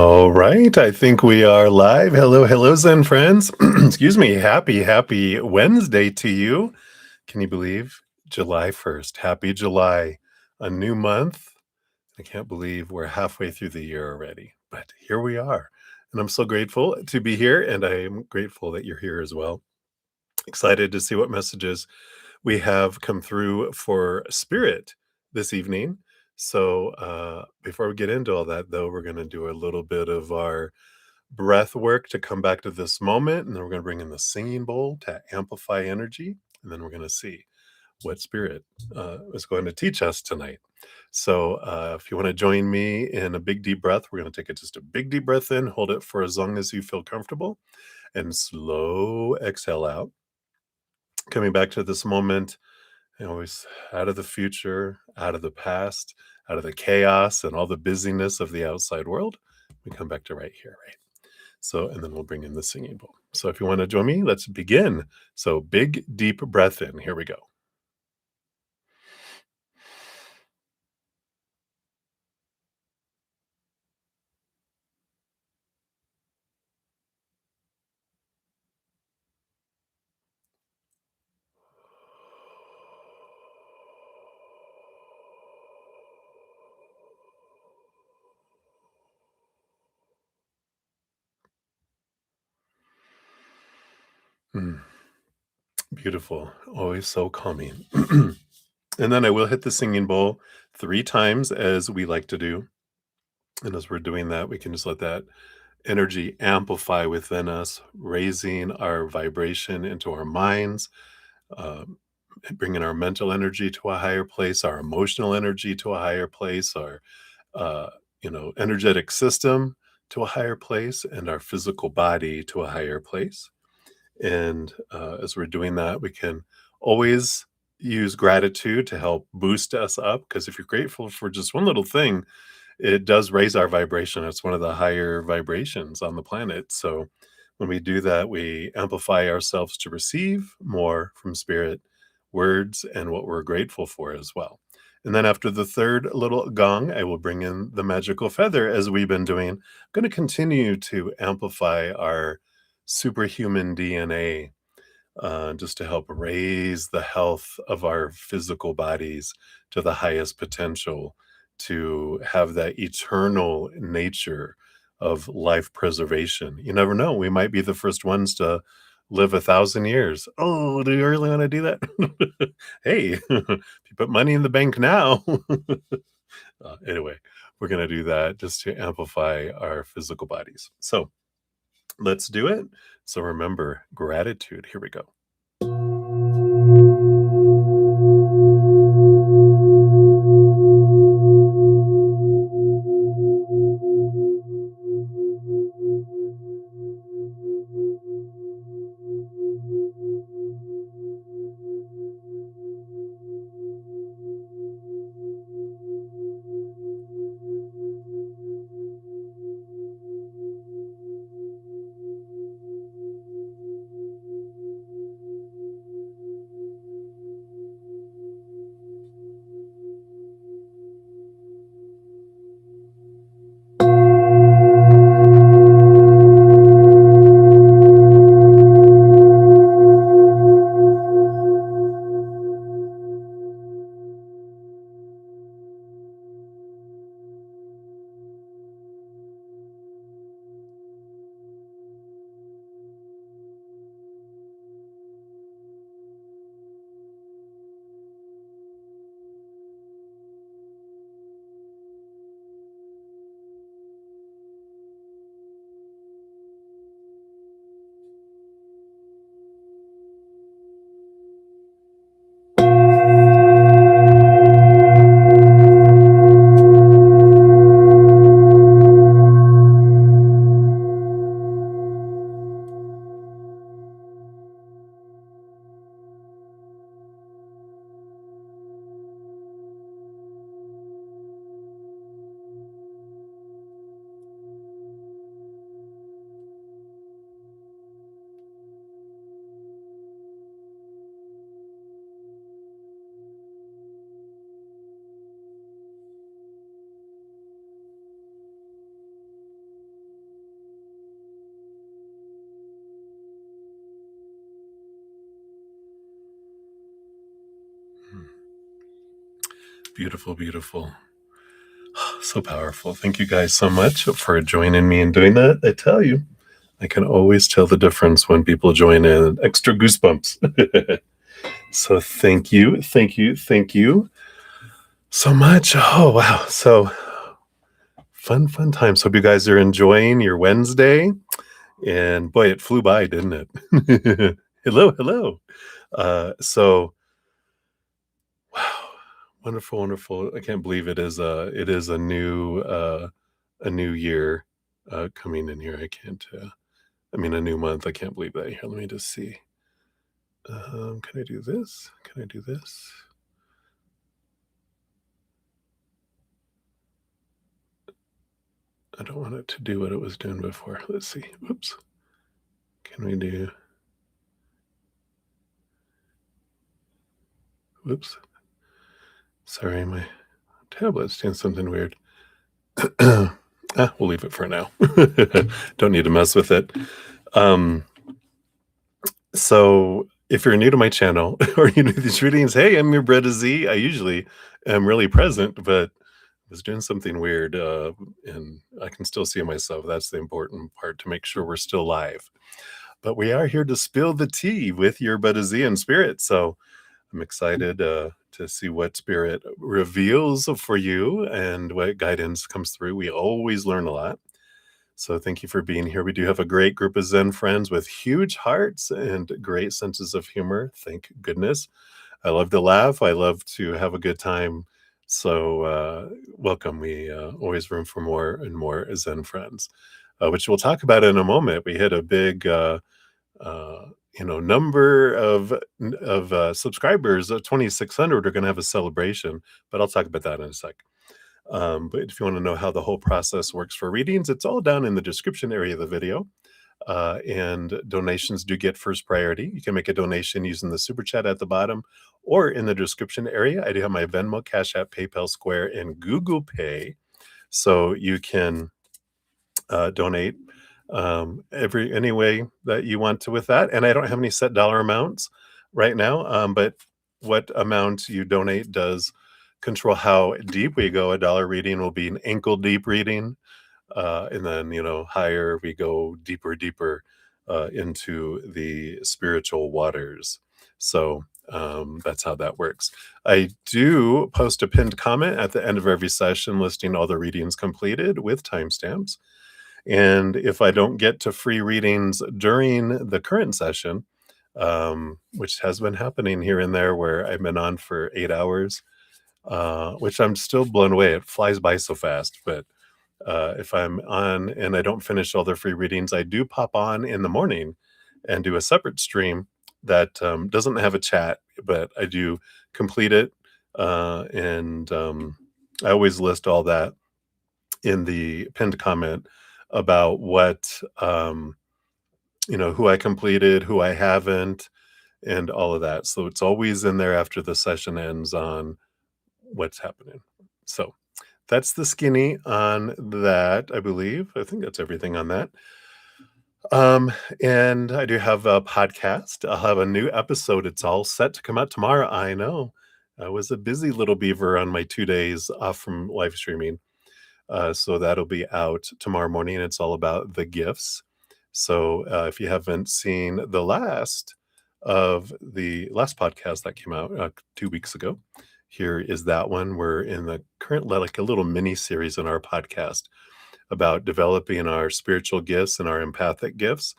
All right, I think we are live. Hello, hello, Zen friends. Excuse me. Happy Wednesday to you. Can you believe July 1st? Happy July, a new month. I can't believe we're halfway through the year already, but here we are. And I'm so grateful to be here, and I am grateful that you're here as well. Excited to see what messages we have come through for spirit this evening. So, before we get into all that, though, we're going to do a little bit of our breath work to come back to this moment. And then we're going to bring in the singing bowl to amplify energy. And then we're going to see what spirit is going to teach us tonight. So, if you want to join me in a big deep breath, we're going to take it just a big deep breath in, hold it for as long as you feel comfortable, and slow exhale out. Coming back to this moment, always out of the future, out of the past, out of the chaos and all the busyness of the outside world. We come back to right here, right? So, and then we'll bring in the singing bowl. So, if you want to join me, let's begin. So, big, deep breath in. Here we go. Mm, beautiful. Always so calming. And then I will hit the singing bowl 3 times as we like to do. And as we're doing that, we can just let that energy amplify within us, raising our vibration into our minds, um, bringing our mental energy to a higher place, our emotional energy to a higher place, our uh, energetic system to a higher place, and our physical body to a higher place. And as we're doing that, we can always use gratitude to help boost us up. Because if you're grateful for just one little thing, it does raise our vibration. It's one of the higher vibrations on the planet. So when we do that, we amplify ourselves to receive more from spirit, words, and what we're grateful for as well. And then after the third little gong, I will bring in the magical feather as we've been doing. I'm going to continue to amplify our superhuman DNA, just to help raise the health of our physical bodies to the highest potential, to have that eternal nature of life preservation. You never know. We might be the first ones to live 1,000 years. Oh, do you really want to do that? Hey, if you put money in the bank now. Anyway, we're going to do that just to amplify our physical bodies. So let's do it. So remember gratitude. Here we go. Beautiful, beautiful. So powerful. Thank you guys so much for joining me in doing that. I tell you, I can always tell the difference when people join in. Extra goosebumps. So thank you, thank you, thank you so much. Oh, wow. So fun times. Hope you guys are enjoying your Wednesday. And boy, it flew by, didn't it? Hello. So wow, wonderful, wonderful. I can't believe it is a new year coming in here. I can't I mean a new month. I can't believe that. Here, let me just see. Can I do this? Can I do this? I don't want it to do what it was doing before. Let's see. Whoops. Can we do whoops. Sorry, my tablet's doing something weird. We'll leave it for now. Don't need to mess with it. So if you're new to my channel or you know these readings, hey, I'm your bruddaZEN. I usually am really present, but I was doing something weird, and I can still see myself. That's the important part to make sure we're still live. But we are here to spill the tea with your bruddaZEN spirit. So I'm excited to see what spirit reveals for you and what guidance comes through. We always learn a lot. So thank you for being here. We do have a great group of Zen friends with huge hearts and great senses of humor. Thank goodness. I love to laugh. I love to have a good time. So welcome. We always room for more and more Zen friends, which we'll talk about in a moment. We hit a big uh, number of subscribers. 2,600 are going to have a celebration, but I'll talk about that in a sec. But if you want to know how the whole process works for readings, it's all down in the description area of the video. And donations do get first priority. You can make a donation using the super chat at the bottom or in the description area. I do have my Venmo, CashApp, PayPal, Square, and Google Pay. So you can donate any way that you want to with that. And I don't have any set dollar amounts right now, but what amount you donate does control how deep we go. A dollar reading will be an ankle deep reading. And then, higher we go deeper into the spiritual waters. So that's how that works. I do post a pinned comment at the end of every session listing all the readings completed with timestamps. And if I don't get to free readings during the current session, which has been happening here and there where I've been on for 8 hours, which I'm still blown away. It flies by so fast. But if I'm on and I don't finish all the free readings, I do pop on in the morning and do a separate stream that doesn't have a chat, but I do complete it. And I always list all that in the pinned comment about what, who I completed, who I haven't, and all of that. So it's always in there after the session ends on what's happening. So that's the skinny on that, I believe. I think that's everything on that. And I do have a podcast. I'll have a new episode. It's all set to come out tomorrow. I know. I was a busy little beaver on my 2 days off from live streaming. So that'll be out tomorrow morning. It's all about the gifts. So if you haven't seen the last podcast that came out 2 weeks ago, here is that one. We're in the current, like a little mini series in our podcast about developing our spiritual gifts and our empathic gifts.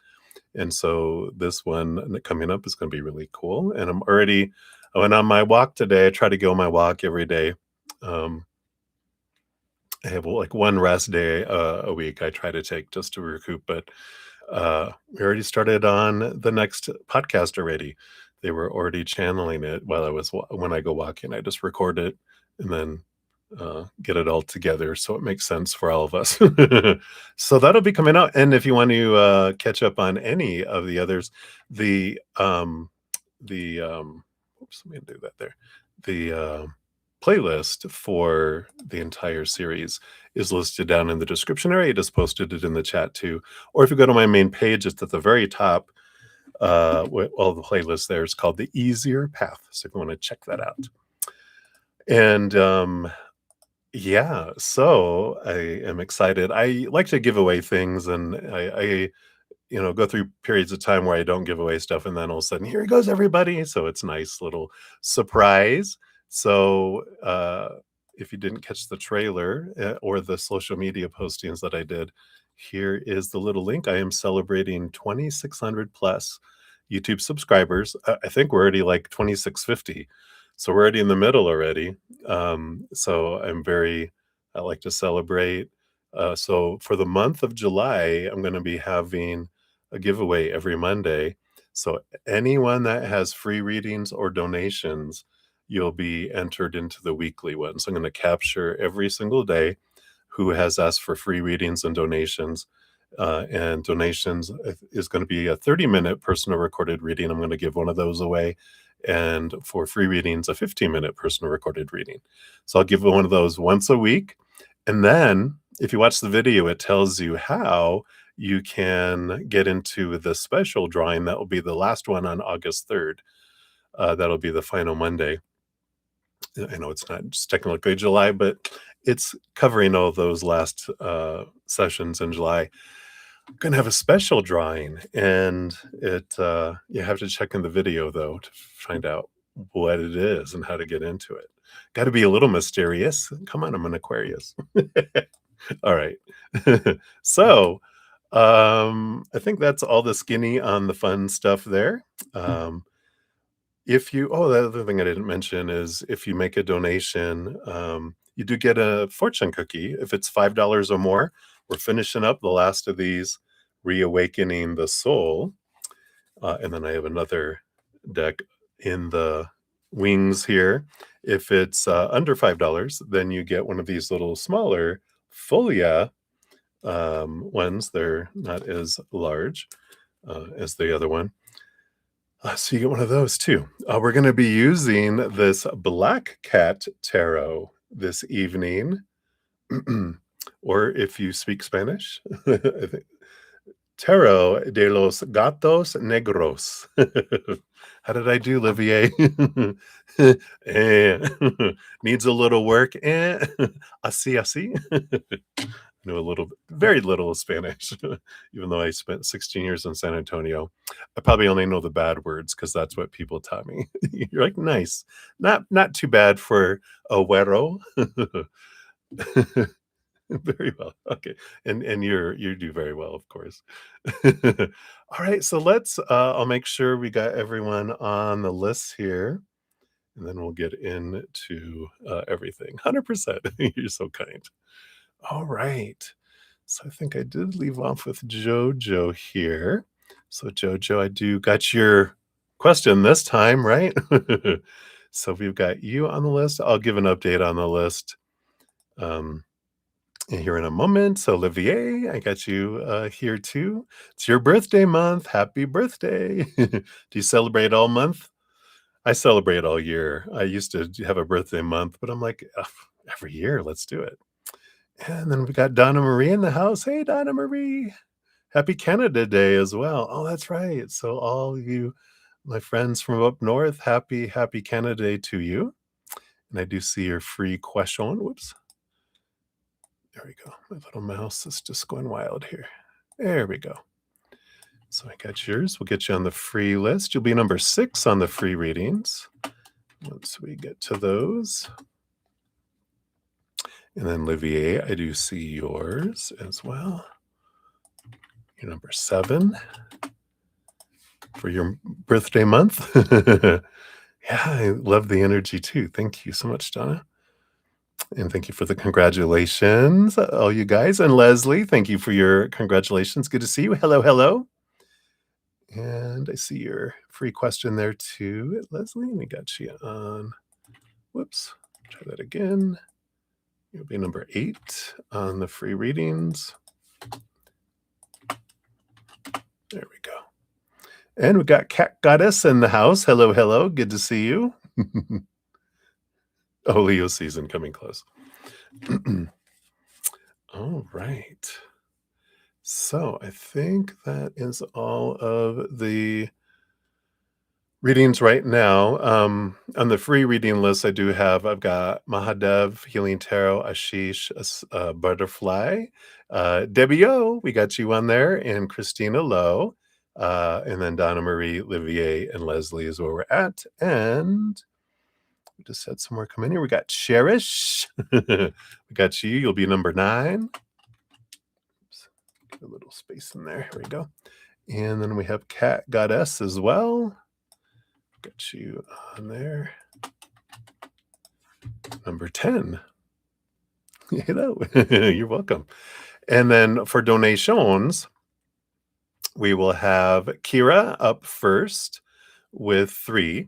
And so this one coming up is going to be really cool. And I went on my walk today. I try to go on my walk every day. I have like one rest day a week I try to take just to recoup, but we already started on the next podcast already. They were already channeling it when I go walking. I just record it and then get it all together so it makes sense for all of us. So that'll be coming out. And if you want to catch up on any of the others, oops, let me do that there. The playlist for the entire series is listed down in the description area. I just posted it in the chat too. Or if you go to my main page, it's at the very top. All the playlists there is called The Easier Path. So if you want to check that out. And, yeah, so I am excited. I like to give away things, and I go through periods of time where I don't give away stuff, and then all of a sudden, here it goes, everybody. So it's nice little surprise. So if you didn't catch the trailer or the social media postings that I did, here is the little link. I am celebrating 2,600 plus YouTube subscribers. I think we're already like 2,650. So we're already in the middle already. So I like to celebrate. So for the month of July, I'm going to be having a giveaway every Monday. So anyone that has free readings or donations, you'll be entered into the weekly one. So I'm going to capture every single day who has asked for free readings and donations. And donations is going to be a 30-minute personal recorded reading. I'm going to give one of those away. And for free readings, a 15-minute personal recorded reading. So I'll give one of those once a week. And then if you watch the video, it tells you how you can get into the special drawing. That will be the last one on August 3rd. That'll be the final Monday. I know it's not just technically July, but it's covering all those last sessions in July. I'm gonna have a special drawing, and you have to check in the video though to find out what it is and how to get into it. Got to be a little mysterious. Come on, I'm an Aquarius. All right. So, I think that's all the skinny on the fun stuff there. Um, if you the other thing I didn't mention is if you make a donation, you do get a fortune cookie. If it's $5 or more, we're finishing up the last of these, Reawakening the Soul. And then I have another deck in the wings here. If it's under $5, then you get one of these little smaller Folia ones. They're not as large as the other one. So you get one of those too. We're going to be using this Black Cat Tarot this evening. Or if you speak Spanish, I think Tarot de los Gatos Negros. How did I do, Olivier? Eh, needs a little work. Así. Know a little, very little of Spanish, even though I spent 16 years in San Antonio. I probably only know the bad words because that's what people taught me. You're like, nice, not too bad for a güero. Very well. Okay. And you do very well, of course. All right, so let's I'll make sure we got everyone on the list here, and then we'll get into everything. 100%. You're so kind. All right. So I think I did leave off with Jojo here. So Jojo, I do got your question this time, right? So we've got you on the list. I'll give an update on the list um, here in a moment. So Olivier, I got you here too. It's your birthday month. Happy birthday. Do you celebrate all month? I celebrate all year. I used to have a birthday month, but I'm like, "Ugh, every year, let's do it." And then we got Donna Marie in the house. Hey, Donna Marie. Happy Canada Day as well. Oh, that's right. So all you, my friends from up north, happy Canada Day to you. And I do see your free question. Whoops. There we go. My little mouse is just going wild here. There we go. So I got yours. We'll get you on the free list. You'll be number 6 on the free readings once we get to those. And then Olivier, I do see yours as well. You're number 7 for your birthday month. Yeah, I love the energy too. Thank you so much, Donna. And thank you for the congratulations, all you guys. And Leslie, thank you for your congratulations. Good to see you. Hello, hello. And I see your free question there too, Leslie. We got you on. Whoops. Try that again. You'll be number 8 on the free readings. There we go. And we got Cat Goddess in the house. Hello, hello. Good to see you. Oh, Leo season coming close. All right. So I think that is all of the Readings right now, on the free reading list, I've got Mahadev, Healing Tarot, Ashish, Butterfly, Debbie O, we got you on there, and Christina Lowe, and then Donna Marie, Olivier, and Leslie is where we're at, and we just had some more come in here. We got Cherish. We got you. You'll be number 9. Oops, get a little space in there. Here we go. And then we have Cat Goddess as well. Got you on there. Number 10. Hello. You're welcome. And then for donations, we will have Kira up first with 3.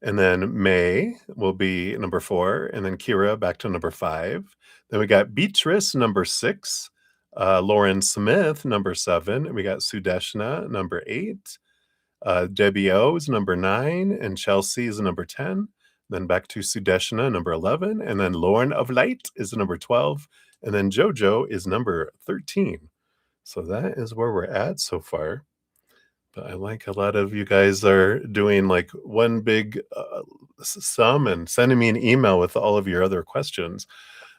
And then May will be number 4. And then Kira back to number 5. Then we got Beatrice, number 6. Lauren Smith, number 7. And we got Sudeshna, number 8. Debbie O is number 9. And Chelsea is number 10. Then back to Sudeshna, number 11. And then Lauren of Light is number 12. And then JoJo is number 13. So that is where we're at so far. But I like a lot of you guys are doing like one big sum and sending me an email with all of your other questions.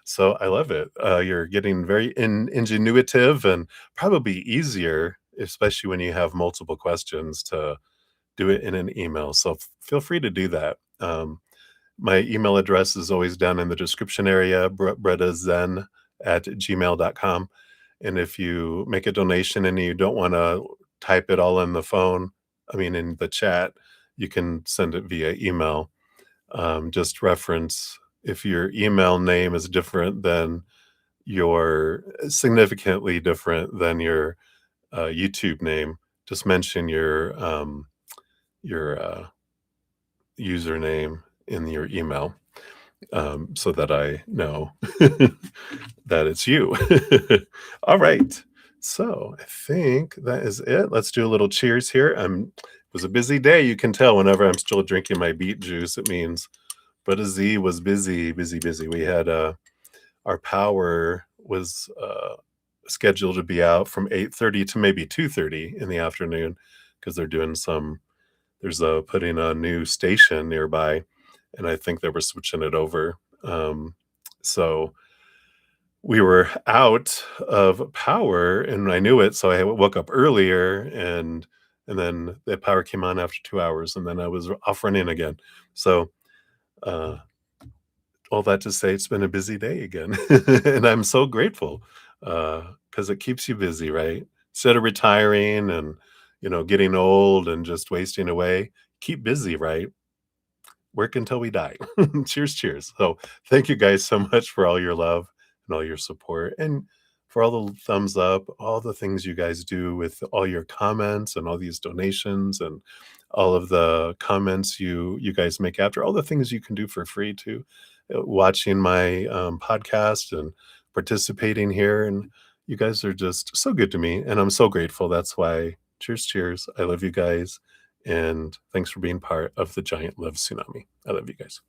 So I love it. You're getting very ingenuitive and probably easier, especially when you have multiple questions, to do it in an email. So feel free to do that. My email address is always down in the description area, bruddaZEN@gmail.com. And if you make a donation and you don't want to type it all in the in the chat, you can send it via email. Just reference if your email name is different than significantly different than your YouTube name, just mention your username in your email, so that I know that it's you. All right. So I think that is it. Let's do a little cheers here. It was a busy day. You can tell whenever I'm still drinking my beet juice, it means bruddaZEN was busy, busy, busy. We had our power was scheduled to be out from 8:30 to maybe 2:30 in the afternoon because there's putting a new station nearby, and I think they were switching it over. So we were out of power, and I knew it, so I woke up earlier, and then the power came on after 2 hours, and then I was off running again. So, uh, all that to say, it's been a busy day again, and I'm so grateful, because it keeps you busy, right? Instead of retiring and, getting old and just wasting away, keep busy, right? Work until we die. Cheers, cheers. So thank you guys so much for all your love and all your support, and for all the thumbs up, all the things you guys do with all your comments and all these donations and all of the comments you guys make after, all the things you can do for free too. Watching my podcast and participating here, and you guys are just so good to me, and I'm so grateful. That's why cheers, cheers. I love you guys. And thanks for being part of the giant love tsunami. I love you guys.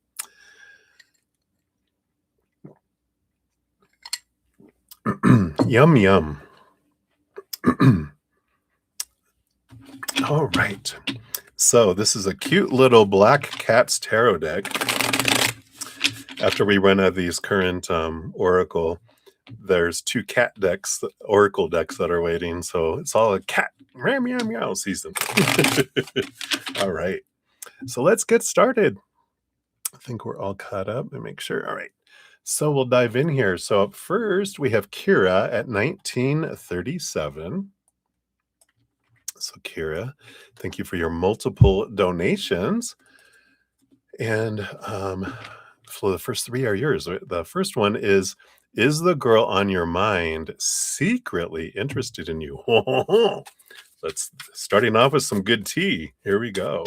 Yum, yum. All right. So this is a cute little Black Cat's Tarot deck. After we run out of these current Oracle, there's 2 cat decks, Oracle decks that are waiting. So it's all a cat meow, meow, meow season. All right. So let's get started. I think we're all caught up and make sure. All right. So we'll dive in here. So up first, we have Kira at 1937. So Kira, thank you for your multiple donations. And for the first 3 are yours. The first one is the girl on your mind secretly interested in you? Let's starting off with some good tea. Here we go.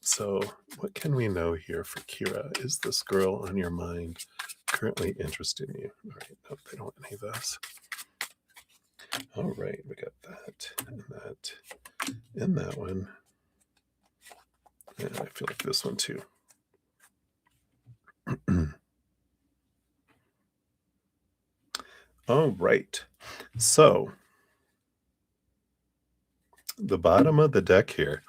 So what can we know here for Kira? Is this girl on your mind currently interested in you? All right. Nope, they don't want any of those. All right. We got that and that and that one. And I feel like this one too. All right. So the bottom of the deck here.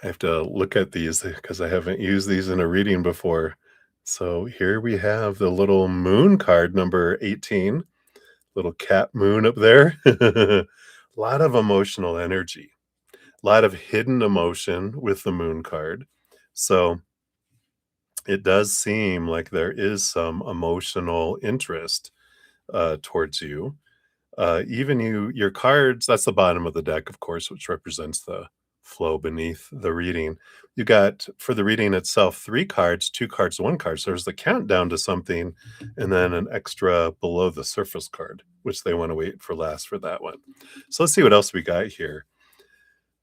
I have to look at these because I haven't used these in a reading before. So here we have the little moon card number 18, little cat moon up there. A lot of emotional energy, a lot of hidden emotion with the moon card. So it does seem like there is some emotional interest towards you. Even your cards, that's the bottom of the deck, of course, which represents the flow beneath the reading. You got, for the reading itself, 3 cards, 2 cards, 1 card. So there's the countdown to something, and then an extra below the surface card, which they want to wait for last for that one. So let's see what else we got here.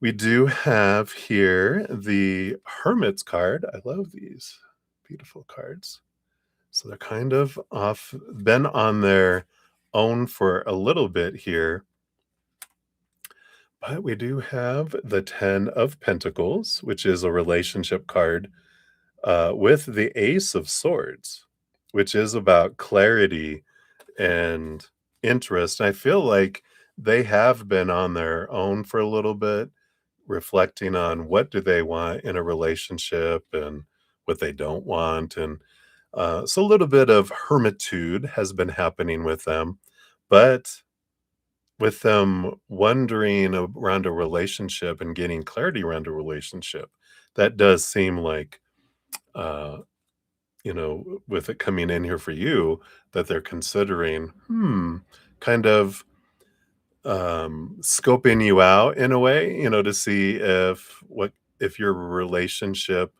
We do have here the Hermit's card. I love these beautiful cards. So they're kind of off, been on their own for a little bit here. But we do have the 10 of Pentacles, which is a relationship card, with the Ace of Swords, which is about clarity and interest. I feel like they have been on their own for a little bit, reflecting on what do they want in a relationship and what they don't want. And so a little bit of hermitude has been happening with them, but with them wondering around a relationship and getting clarity around a relationship, that does seem like, uh, with it coming in here for you, that they're considering, kind of scoping you out in a way, to see if your relationship,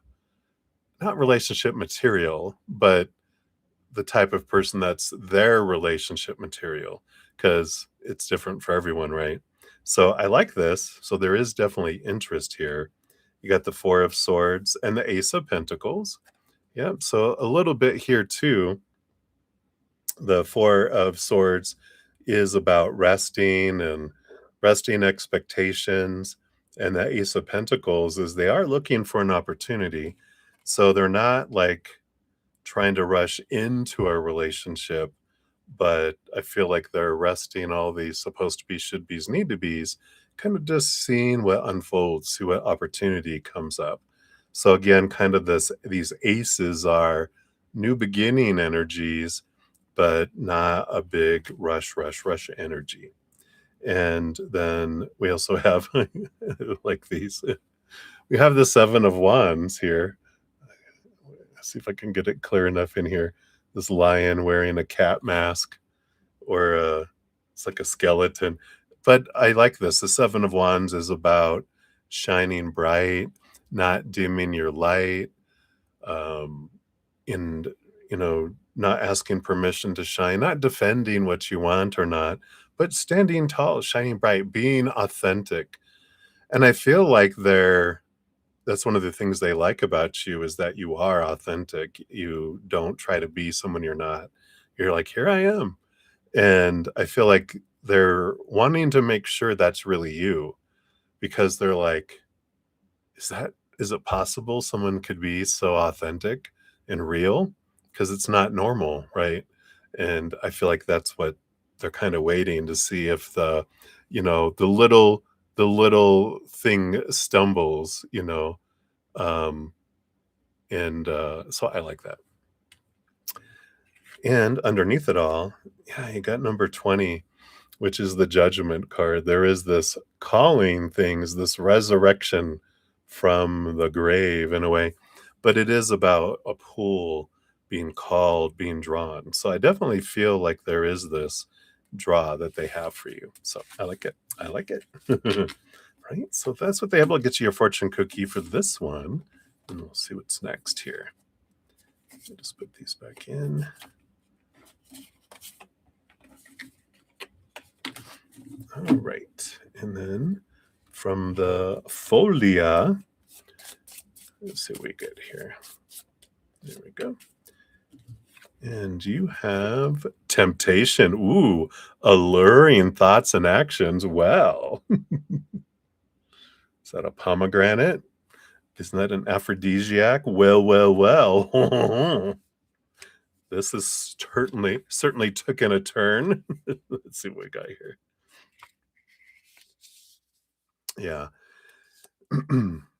not relationship material, but the type of person that's their relationship material, because it's different for everyone, right? So I like this. So there is definitely interest here. You got the 4 of Swords and the Ace of Pentacles. Yep. So a little bit here too. The 4 of Swords is about resting and resting expectations. And the Ace of Pentacles is they are looking for an opportunity. So they're not like trying to rush into a relationship, but I feel like they're resting all these supposed to be, should be's, need to be's, kind of just seeing what unfolds, see what opportunity comes up. So again, kind of these aces are new beginning energies, but not a big rush energy. And then we also have like these. We have the 7 of Wands here. Let's see if I can get it clear enough in here. This lion wearing a cat mask, or it's like a skeleton. But I like this. The 7 of Wands is about shining bright, not dimming your light, um, and not asking permission to shine, not defending what you want or not, but standing tall, shining bright, being authentic. And I feel like that's one of the things they like about you, is that you are authentic. You don't try to be someone you're not. You're like, here I am. And I feel like they're wanting to make sure that's really you, because they're like, is it possible someone could be so authentic and real? Because it's not normal, right? And I feel like that's what they're kind of waiting to see, if the little thing stumbles, um, and so I like that. And underneath it all, yeah, you got number 20, which is the Judgment card. There is this calling things, this resurrection from the grave in a way, but it is about a pool being called, being drawn. So I definitely feel like there is this draw that they have for you. So I like it. I like it. Right. So that's what they have. I'll get you your fortune cookie for this one. And we'll see what's next here. I'll just put these back in. All right. And then from the folia, let's see what we get here. There we go. And you have temptation. Ooh, alluring thoughts and actions. Well, is that a pomegranate? Isn't that an aphrodisiac? Well. This is certainly taken a turn. Let's see what we got here. Yeah.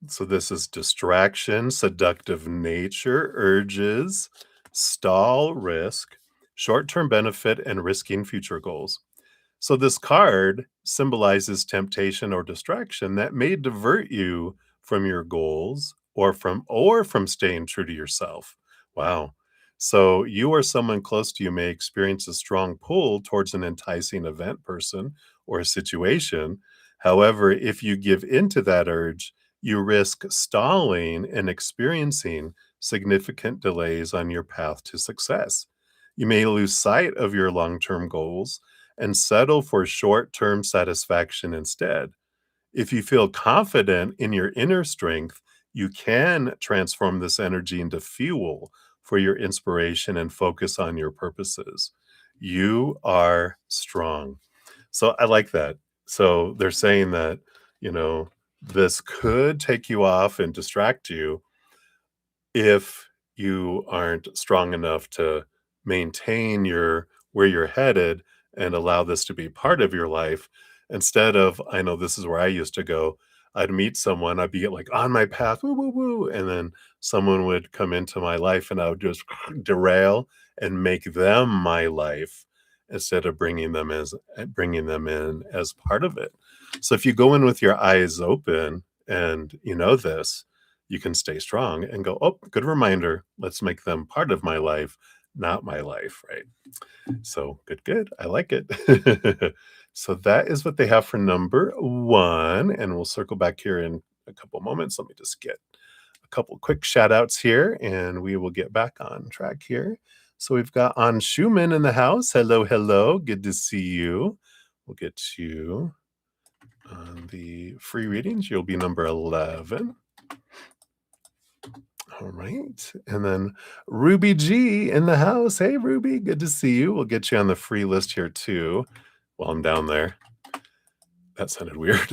So this is distraction, seductive nature, urges, stall, risk, short-term benefit, and risking future goals. So this card symbolizes temptation or distraction that may divert you from your goals or from staying true to yourself. Wow. So you or someone close to you may experience a strong pull towards an enticing event, person, or a situation. However, if you give into that urge, you risk stalling and experiencing significant delays on your path to success. You may lose sight of your long-term goals and settle for short term satisfaction instead. If you feel confident in your inner strength, you can transform this energy into fuel for your inspiration and focus on your purposes. You are strong. So I like that. So they're saying that, you know, this could take you off and distract you if you aren't strong enough to maintain your where you're headed and allow this to be part of your life instead of, I know this is where I used to go. I'd meet someone, I'd be like on my path, woo, woo, woo, and then someone would come into my life and I would just derail and make them my life instead of bringing them in as part of it. So if you go in with your eyes open and you know this, you can stay strong and go, "Oh, good reminder. Let's make them part of my life, not my life," right? So, good, good. I like it. So that is what they have for number 1, and we'll circle back here in a couple moments. Let me just get a couple quick shout outs here, and we will get back on track here. So we've got On Schumann in the house. Hello, hello. Good to see you. We'll get you on the free readings. You'll be number 11. All right. And then Ruby G in the house. Hey, Ruby, good to see you. We'll get you on the free list here too while I'm down there. That sounded weird,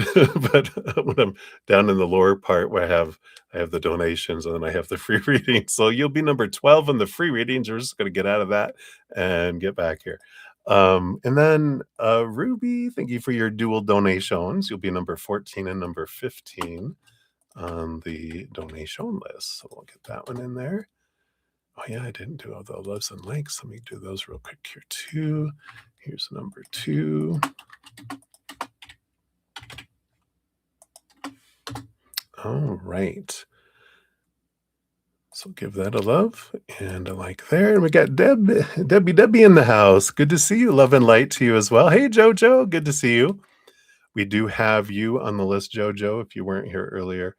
but when I'm down in the lower part where I have the donations and then I have the free readings. So you'll be number 12 in the free readings. We're just going to get out of that and get back here. And then Ruby, thank you for your dual donations. You'll be number 14 and number 15 on the donation list. So we'll get that one in there. Oh yeah, I didn't do all the loves and likes. Let me do those real quick here too. Here's number 2. All right. So give that a love and a like there. And we got Debbie in the house. Good to see you. Love and light to you as well. Hey Jojo, good to see you. We do have you on the list, Jojo, if you weren't here earlier.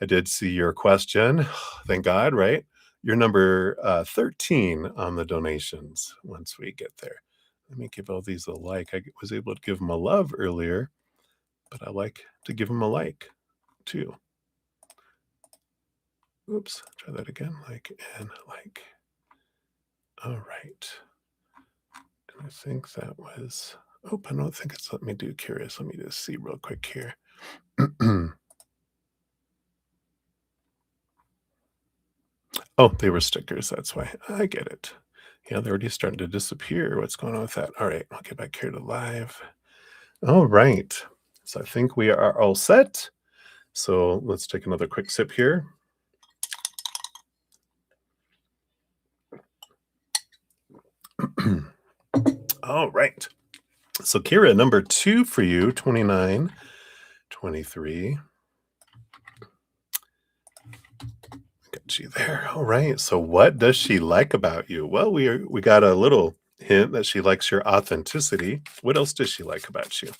I did see your question. Thank God, right? You're number 13 on the donations once we get there. Let me give all these a like. I was able to give them a love earlier, but I like to give them a like too. Oops, try that again. Like and like. All right. And I think that was, oh, I don't think it's let me do curious. Let me just see real quick here. Oh, they were stickers. That's why. I get it. Yeah, they're already starting to disappear. What's going on with that? All right, I'll get back here to live. All right. So I think we are all set. So let's take another quick sip here. All right. So Kira, number 2 for you, 29, 23. Got you there. All right. So what does she like about you? Well, we got a little hint that she likes your authenticity. What else does she like about you?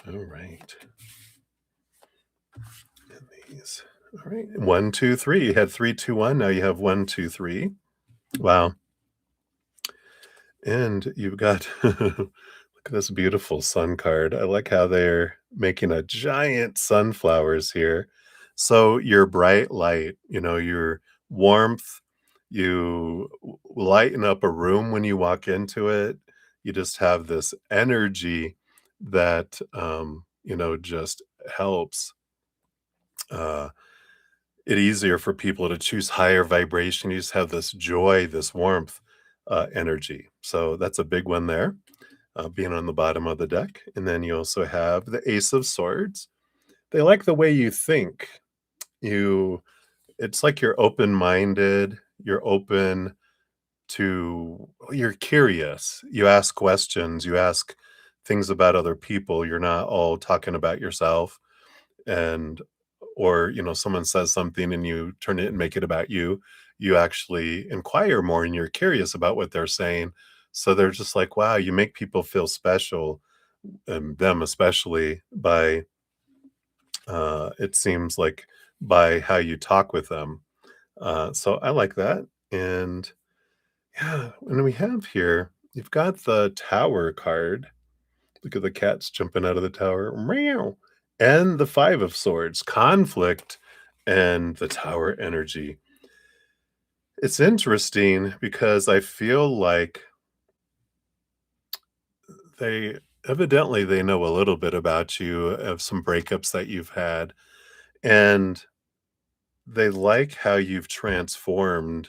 All right. And these. All right. 1, 2, 3. You had 3, 2, 1. Now you have 1, 2, 3. Wow. And you've got look at this beautiful sun card. I like how they're making a giant sunflowers here. So your bright light, your warmth, you lighten up a room when you walk into it. You just have this energy that just helps uh it easier for people to choose higher vibration. You just have this joy, this warmth, energy. So that's a big one there, being on the bottom of the deck. And then you also have the Ace of Swords. they like the way you think. You It's like you're open-minded, you're open you're curious. You ask questions, you ask things about other people. You're not all talking about yourself and or, someone says something and you turn it and make it about you. You actually inquire more and you're curious about what they're saying. So they're just like, wow, you make people feel special, and them especially by it seems like by how you talk with them. So I like that. And yeah, and we have here, you've got the tower card. Look at the cats jumping out of the tower. Meow. And the five of swords, conflict and the tower energy. It's interesting because I feel like they evidently they know a little bit about you of some breakups that you've had, and they like how you've transformed,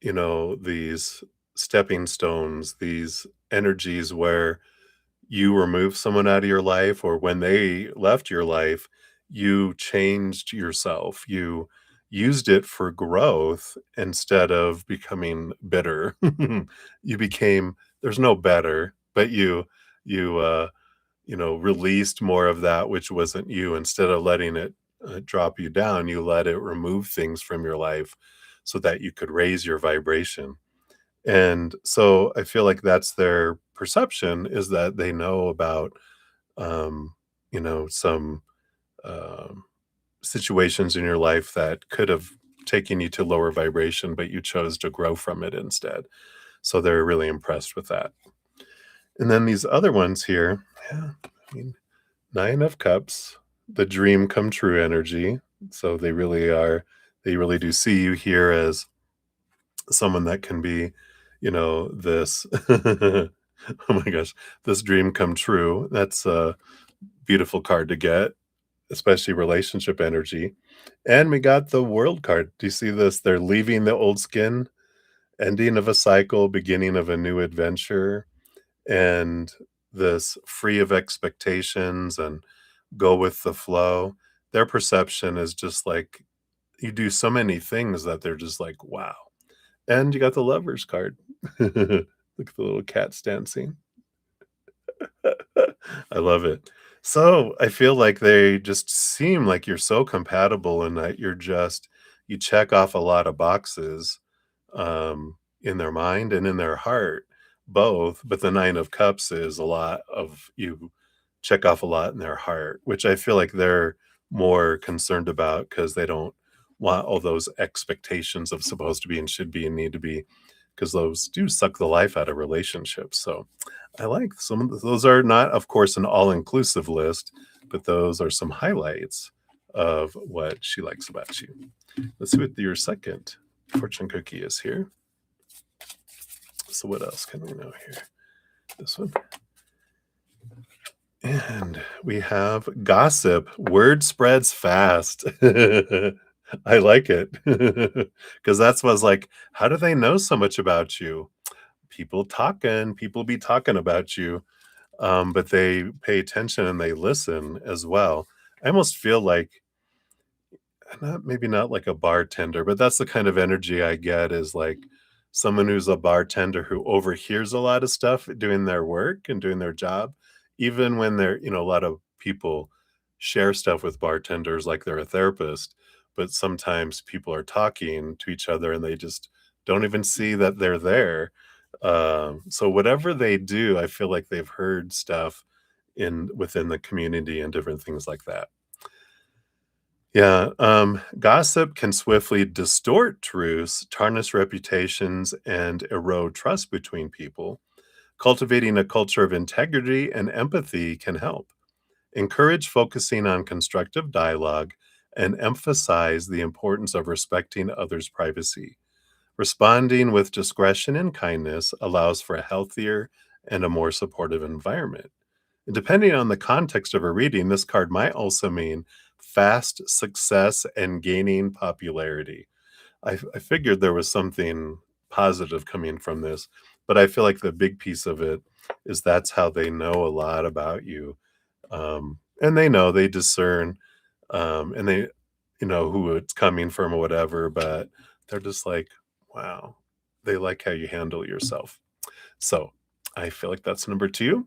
these stepping stones, these energies where you remove someone out of your life or when they left your life, you changed yourself. You used it for growth instead of becoming bitter. You became there's no better, but you released more of that which wasn't you. Instead of letting it drop you down, you let it remove things from your life so that you could raise your vibration. And so I feel like that's their perception, is that they know about, um, some um, situations in your life that could have taken you to lower vibration, but you chose to grow from it instead. So they're really impressed with that. And then these other ones here, yeah, I mean, Nine of Cups, the dream come true energy. So they really do see you here as someone that can be, this oh my gosh, this dream come true. That's a beautiful card to get, especially relationship energy. And we got the world card. Do you see this? They're leaving the old skin, ending of a cycle, beginning of a new adventure, and this free of expectations and go with the flow. Their perception is just like you do so many things that they're just like, wow. And you got the lovers card. Look at the little cats dancing. I love it. So, I feel like they just seem like you're so compatible and that you check off a lot of boxes, in their mind and in their heart, both, but the 9 of Cups is a lot of you check off a lot in their heart, which I feel like they're more concerned about because they don't want all those expectations of supposed to be and should be and need to be, because those do suck the life out of relationships. So I like some of those are not, of course, an all-inclusive list, but those are some highlights of what she likes about you. Let's see what your second fortune cookie is here. So what else can we know here? This one. And we have gossip. Word spreads fast. I like it. Because that's was like, how do they know so much about you? People be talking about you, but they pay attention and they listen as well. I almost feel like not maybe not like a bartender, but that's the kind of energy I get, is like someone who's a bartender who overhears a lot of stuff doing their work and doing their job, even when a lot of people share stuff with bartenders like they're a therapist, but sometimes people are talking to each other and they just don't even see that they're there. So whatever they do, I feel like they've heard stuff in within the community and different things like that. Yeah, gossip can swiftly distort truths, tarnish reputations, and erode trust between people. Cultivating a culture of integrity and empathy can help. Encourage focusing on constructive dialogue and emphasize the importance of respecting others' privacy. Responding with discretion and kindness allows for a healthier and a more supportive environment. And depending on the context of a reading, this card might also mean fast success and gaining popularity. I figured there was something positive coming from this, but I feel like the big piece of it is that's how they know a lot about you. and they know, they discern, and they who it's coming from or whatever, but they're just like, wow, they like how you handle yourself. So I feel like that's number 2.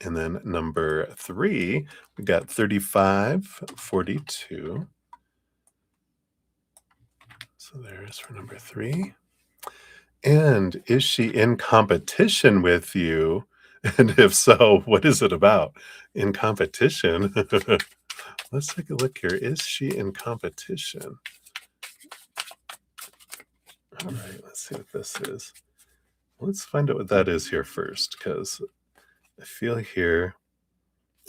And then number 3, we got 35, 42. So there's for number 3. And is she in competition with you? And if so, what is it about? In competition? Let's take a look here. Is she in competition? All right, let's see what this is. Let's find out what that is here first, because I feel here,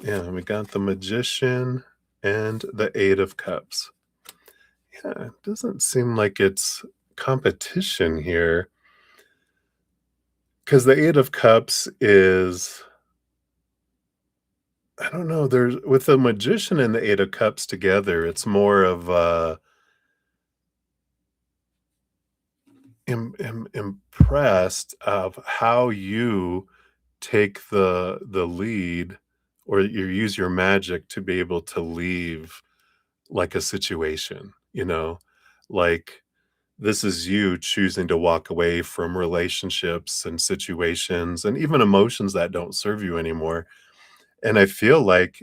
yeah, we got the Magician and the Eight of Cups. Yeah, it doesn't seem like it's competition here, because the Eight of Cups is, I don't know, there's with the Magician and the Eight of Cups together, it's more of impressed of how you take the lead, or you use your magic to be able to leave like a situation, like this is you choosing to walk away from relationships and situations and even emotions that don't serve you anymore. And I don't feel like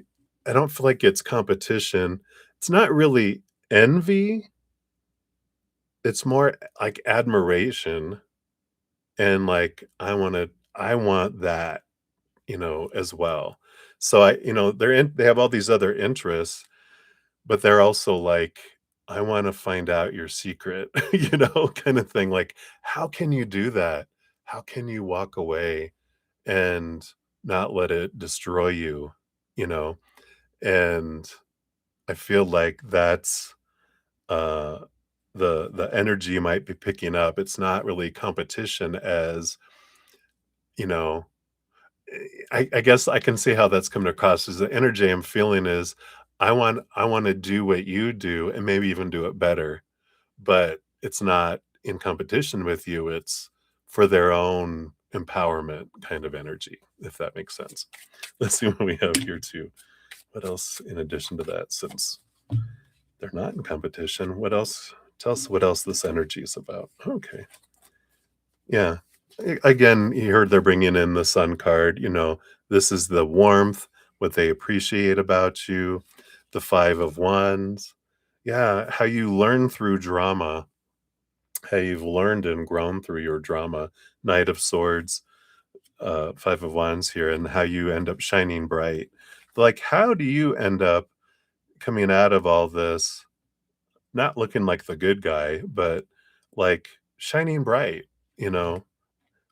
it's competition. It's not really envy. It's more like admiration, and like I want that, as well. So they have all these other interests, but they're also like, I want to find out your secret, kind of thing. Like, how can you do that? How can you walk away and not let it destroy you, you know? And I feel like that's uh the energy you might be picking up. It's not really competition as, you know, I guess I can see how that's coming across as the energy I'm feeling is I want to do what you do and maybe even do it better, but it's not in competition with you. It's for their own empowerment kind of energy, if that makes sense. Let's see what we have here too. What else in addition to that, since they're not in competition? What else? Tell us what else this energy is about. Okay. Yeah. Again, you heard they're bringing in the sun card. This is the warmth, what they appreciate about you, the 5 of Wands. Yeah, how you learn through drama, how you've learned and grown through your drama. Knight of Swords, 5 of Wands here, and how you end up shining bright. Like, how do you end up coming out of all this, not looking like the good guy, but like shining bright, you know?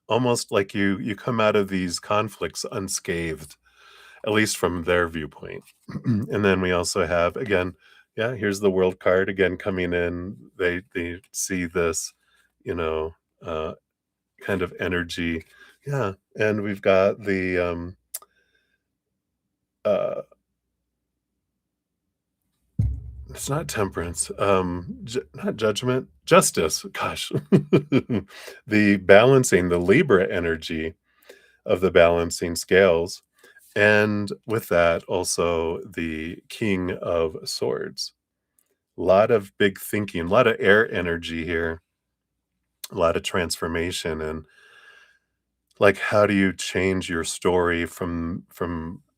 Almost like you come out of these conflicts unscathed, at least from their viewpoint. And then we also have, again, yeah, here's the World card again coming in. They see this, you know, uh, kind of energy. Yeah, and we've got the uh it's not temperance, not judgment, justice. Gosh. The balancing, the Libra energy of the balancing scales. And with that, also the King of Swords. A lot of big thinking, a lot of air energy here, a lot of transformation, and like, how do you change your story from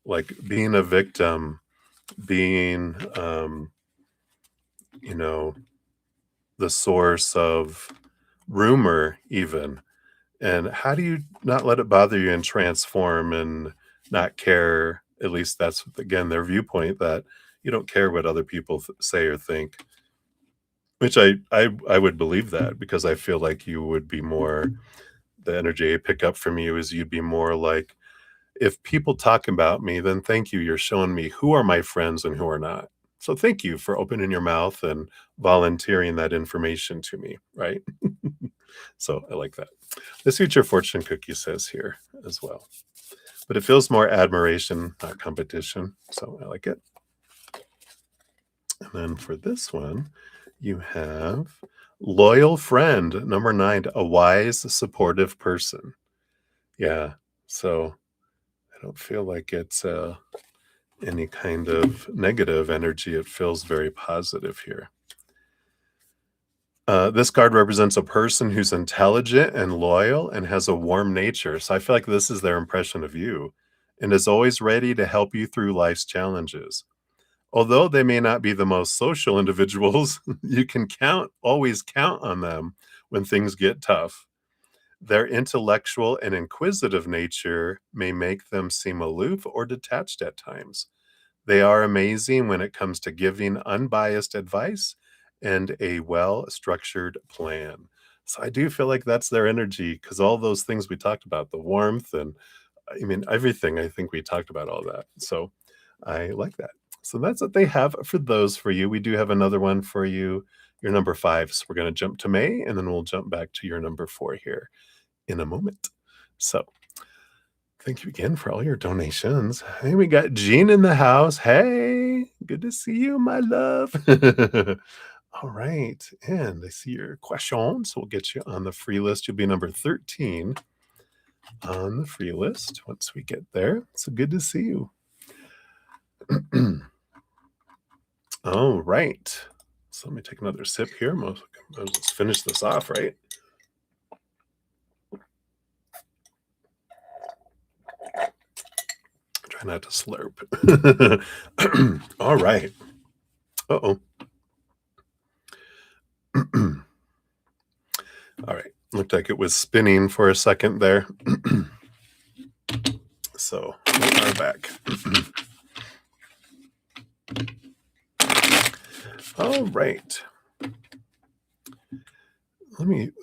like being a victim, being, you know, the source of rumor, even, and how do you not let it bother you and transform and not care? At least that's, again, their viewpoint, that you don't care what other people say or think, which I would believe that, because I feel like you would be more, the energy I pick up from you is you'd be more like, if people talk about me, then thank you. You're showing me who are my friends and who are not. So thank you for opening your mouth and volunteering that information to me, right? So I like that. Let's see what your fortune cookie says here as well. But it feels more admiration, not competition. So I like it. And then for this one, you have loyal friend, number 9, a wise, supportive person. Yeah. So I don't feel like it's any kind of negative energy. It feels very positive here. This card represents a person who's intelligent and loyal and has a warm nature. So I feel like this is their impression of you and is always ready to help you through life's challenges. Although they may not be the most social individuals, you can always count on them when things get tough. Their intellectual and inquisitive nature may make them seem aloof or detached at times. They are amazing when it comes to giving unbiased advice and a well-structured plan. So I do feel like that's their energy because all those things we talked about, the warmth and I mean everything, I think we talked about all that. So I like that. So that's what they have for those for you. We do have another one for you, your number 5. So we're going to jump to May and then we'll jump back to your number 4 here in a moment. So thank you again for all your donations. Hey, we got Jean in the house. Hey, good to see you, my love. All right. And I see your question. So we'll get you on the free list. You'll be number 13 on the free list once we get there. So good to see you. All right. So let me take another sip here. Let's finish this off, right? Try not to slurp. All right. Uh-oh. All right. Looked like it was spinning for a second there. So we are back. All right.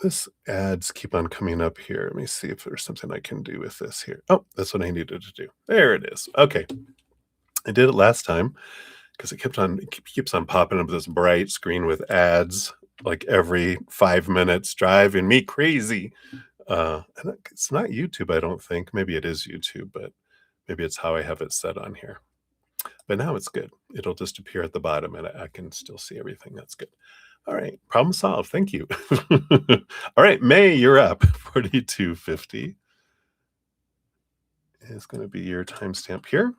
This ads keep on coming up here. Let me see if there's something I can do with this here. Oh, that's what I needed to do. There it is. Okay. I did it last time because it keeps on popping up this bright screen with ads like every 5 minutes, driving me crazy. And it's not YouTube, I don't think. Maybe it is YouTube, but maybe it's how I have it set on here. But now it's good. It'll just appear at the bottom and I can still see everything. That's good. All right. Problem solved. Thank you. All right. May, you're up. 4250 is going to be your timestamp here.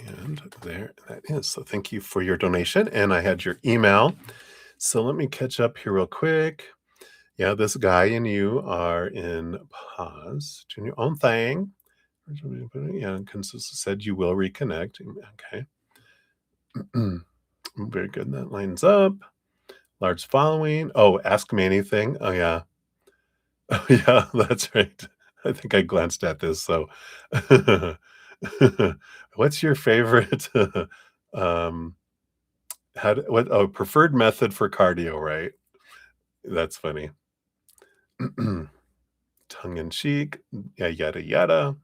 And there that is. So thank you for your donation. And I had your email. So let me catch up here real quick. Yeah, this guy and you are in pause, doing your own thing. Yeah, consensus said you will reconnect. Okay. Very good. That lines up. Large following. Oh, ask me anything. Oh, yeah. Oh, yeah, that's right. I think I glanced at this. So, what's your favorite? um, preferred method for cardio, right? That's funny. Tongue in cheek. Yeah, yada, yada.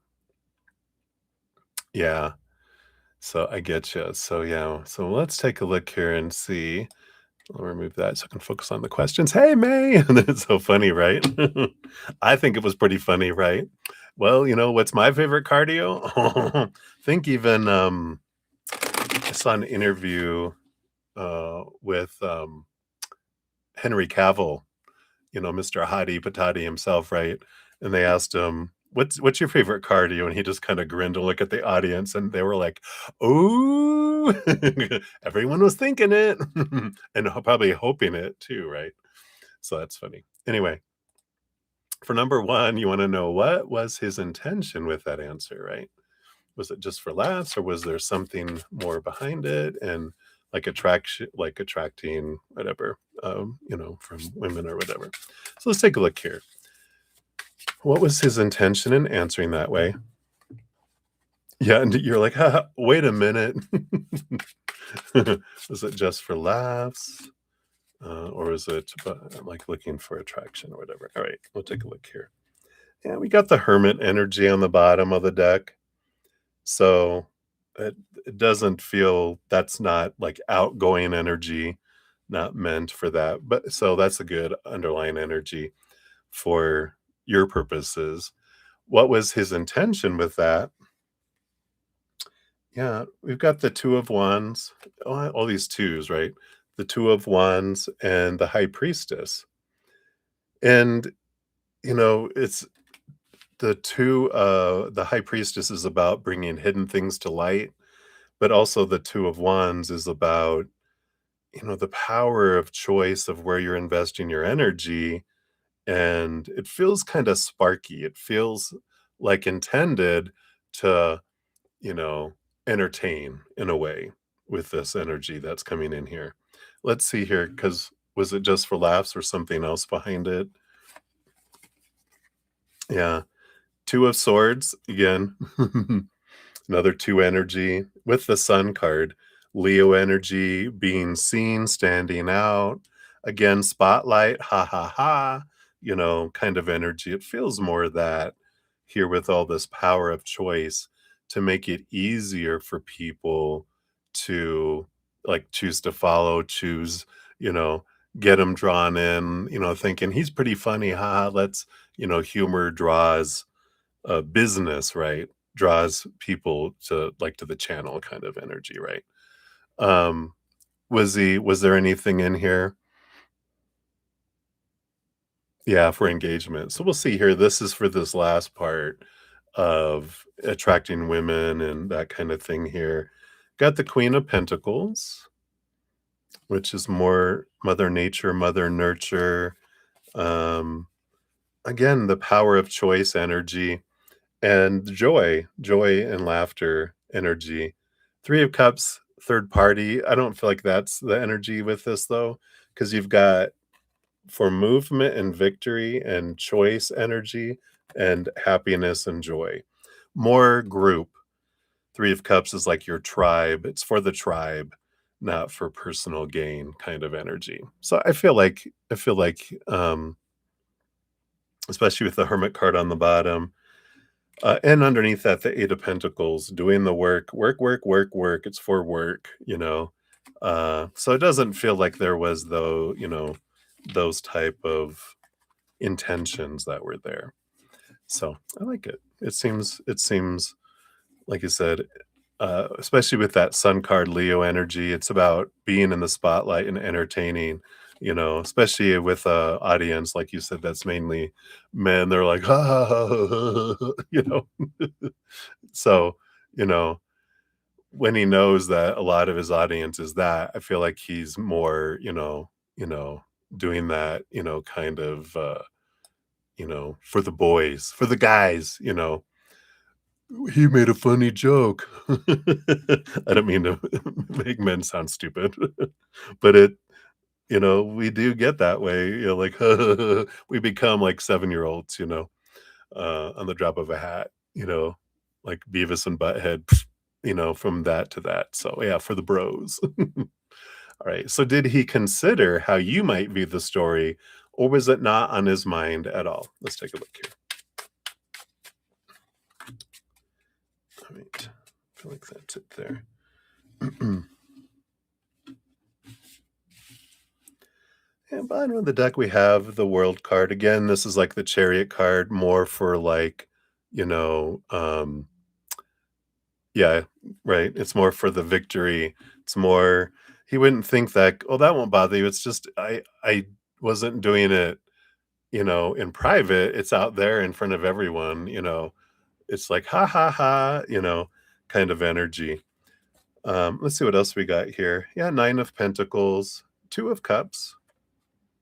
Yeah. So I get you. So, yeah. So let's take a look here and see. I'll remove that so I can focus on the questions. Hey, May. And it's so funny, right? I think it was pretty funny, right? Well, what's my favorite cardio? I think even I saw an interview with Henry Cavill, Mr. Hottie Patati himself, right? And they asked him, what's your favorite cardio? And he just kind of grinned to look at the audience and they were like, "Ooh," everyone was thinking it and probably hoping it too, right? So that's funny. Anyway, for number 1, you want to know what was his intention with that answer, right? Was it just for laughs or was there something more behind it? And like attracting whatever, from women or whatever. So let's take a look here. What was his intention in answering that way? Yeah, and you're like, wait a minute. Was it just for laughs? Or is it like looking for attraction or whatever? All right, we'll take a look here. Yeah, we got the hermit energy on the bottom of the deck. So it doesn't feel, that's not like outgoing energy, not meant for that. But so that's a good underlying energy for your purposes. What was his intention with that? Yeah, we've got the 2 of Wands, all these twos, right? The 2 of Wands and the High Priestess. And, it's the high priestess is about bringing hidden things to light, but also the two of wands is about, the power of choice of where you're investing your energy, and it feels kind of sparky. It feels like intended to, you know, entertain in a way with this energy that's coming in here. Let's see here, because was it just for laughs or something else behind it? Yeah. Two of swords again. Another 2 energy with the sun card. Leo energy, being seen, standing out. Again, spotlight, ha ha ha, kind of energy. It feels more that here with all this power of choice to make it easier for people to like choose to follow, choose, you know, get them drawn in, thinking he's pretty funny. Ha, let's, humor draws business, right? Draws people to like to the channel kind of energy, right? Um, was there anything in here? Yeah, for engagement. So we'll see here. This is for this last part of attracting women and that kind of thing here. Got the Queen of Pentacles, which is more mother nature, mother nurture. Um, again, the power of choice energy. And joy and laughter energy. 3 of Cups, third party. I don't feel like that's the energy with this though, because you've got for movement and victory and choice energy and happiness and joy. More group. 3 of Cups is like your tribe. It's for the tribe, not for personal gain kind of energy. So I feel like especially with the Hermit card on the bottom, and underneath that, the 8 of Pentacles, doing the work, work, work, work, work. It's for work. So it doesn't feel like there was though, those type of intentions that were there. So I like it. It seems like you said, especially with that Sun card, Leo energy. It's about being in the spotlight and entertaining. Especially with a audience like you said, that's mainly men. They're like, ha ha ha, ha, ha, ha, So, you know, when he knows that a lot of his audience is that, I feel like he's more, doing that, kind of, for the boys, for the guys, he made a funny joke. I don't mean to make men sound stupid, but we do get that way, like we become like 7-year-olds, on the drop of a hat, like Beavis and Butthead, from that to that. So yeah, for the bros. All right. So did he consider how you might view the story, or was it not on his mind at all? Let's take a look here. All right. I feel like that's it there. And bottom of the deck, we have the World card. Again, this is like the Chariot card, more for like, you know, um, yeah, right. It's more for the victory. It's more he wouldn't think that, "Oh, that won't bother you." It's just I wasn't doing it, in private. It's out there in front of everyone. It's like, "Ha ha ha," kind of energy. Let's see what else we got here. Yeah, 9 of Pentacles, 2 of Cups.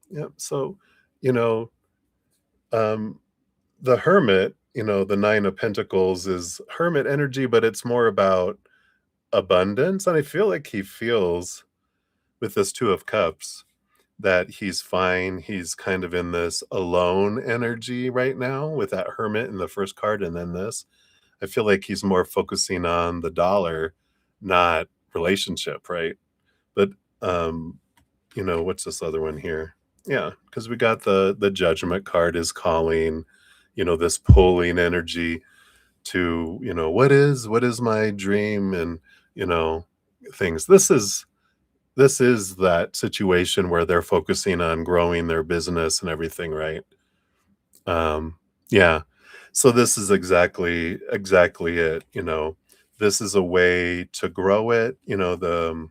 Yep. So, you know, um the Hermit, the 9 of Pentacles is hermit energy, but it's more about abundance. And I feel like he feels with this 2 of Cups that he's fine. He's kind of in this alone energy right now with that Hermit in the first card and then this. I feel like he's more focusing on the dollar, not relationship, right? But what's this other one here? Yeah, because we got the Judgment card is calling, this pulling energy to, what is my dream and, you know, things. This is that situation where they're focusing on growing their business and everything, right? Yeah. So this is exactly it. This is a way to grow it. The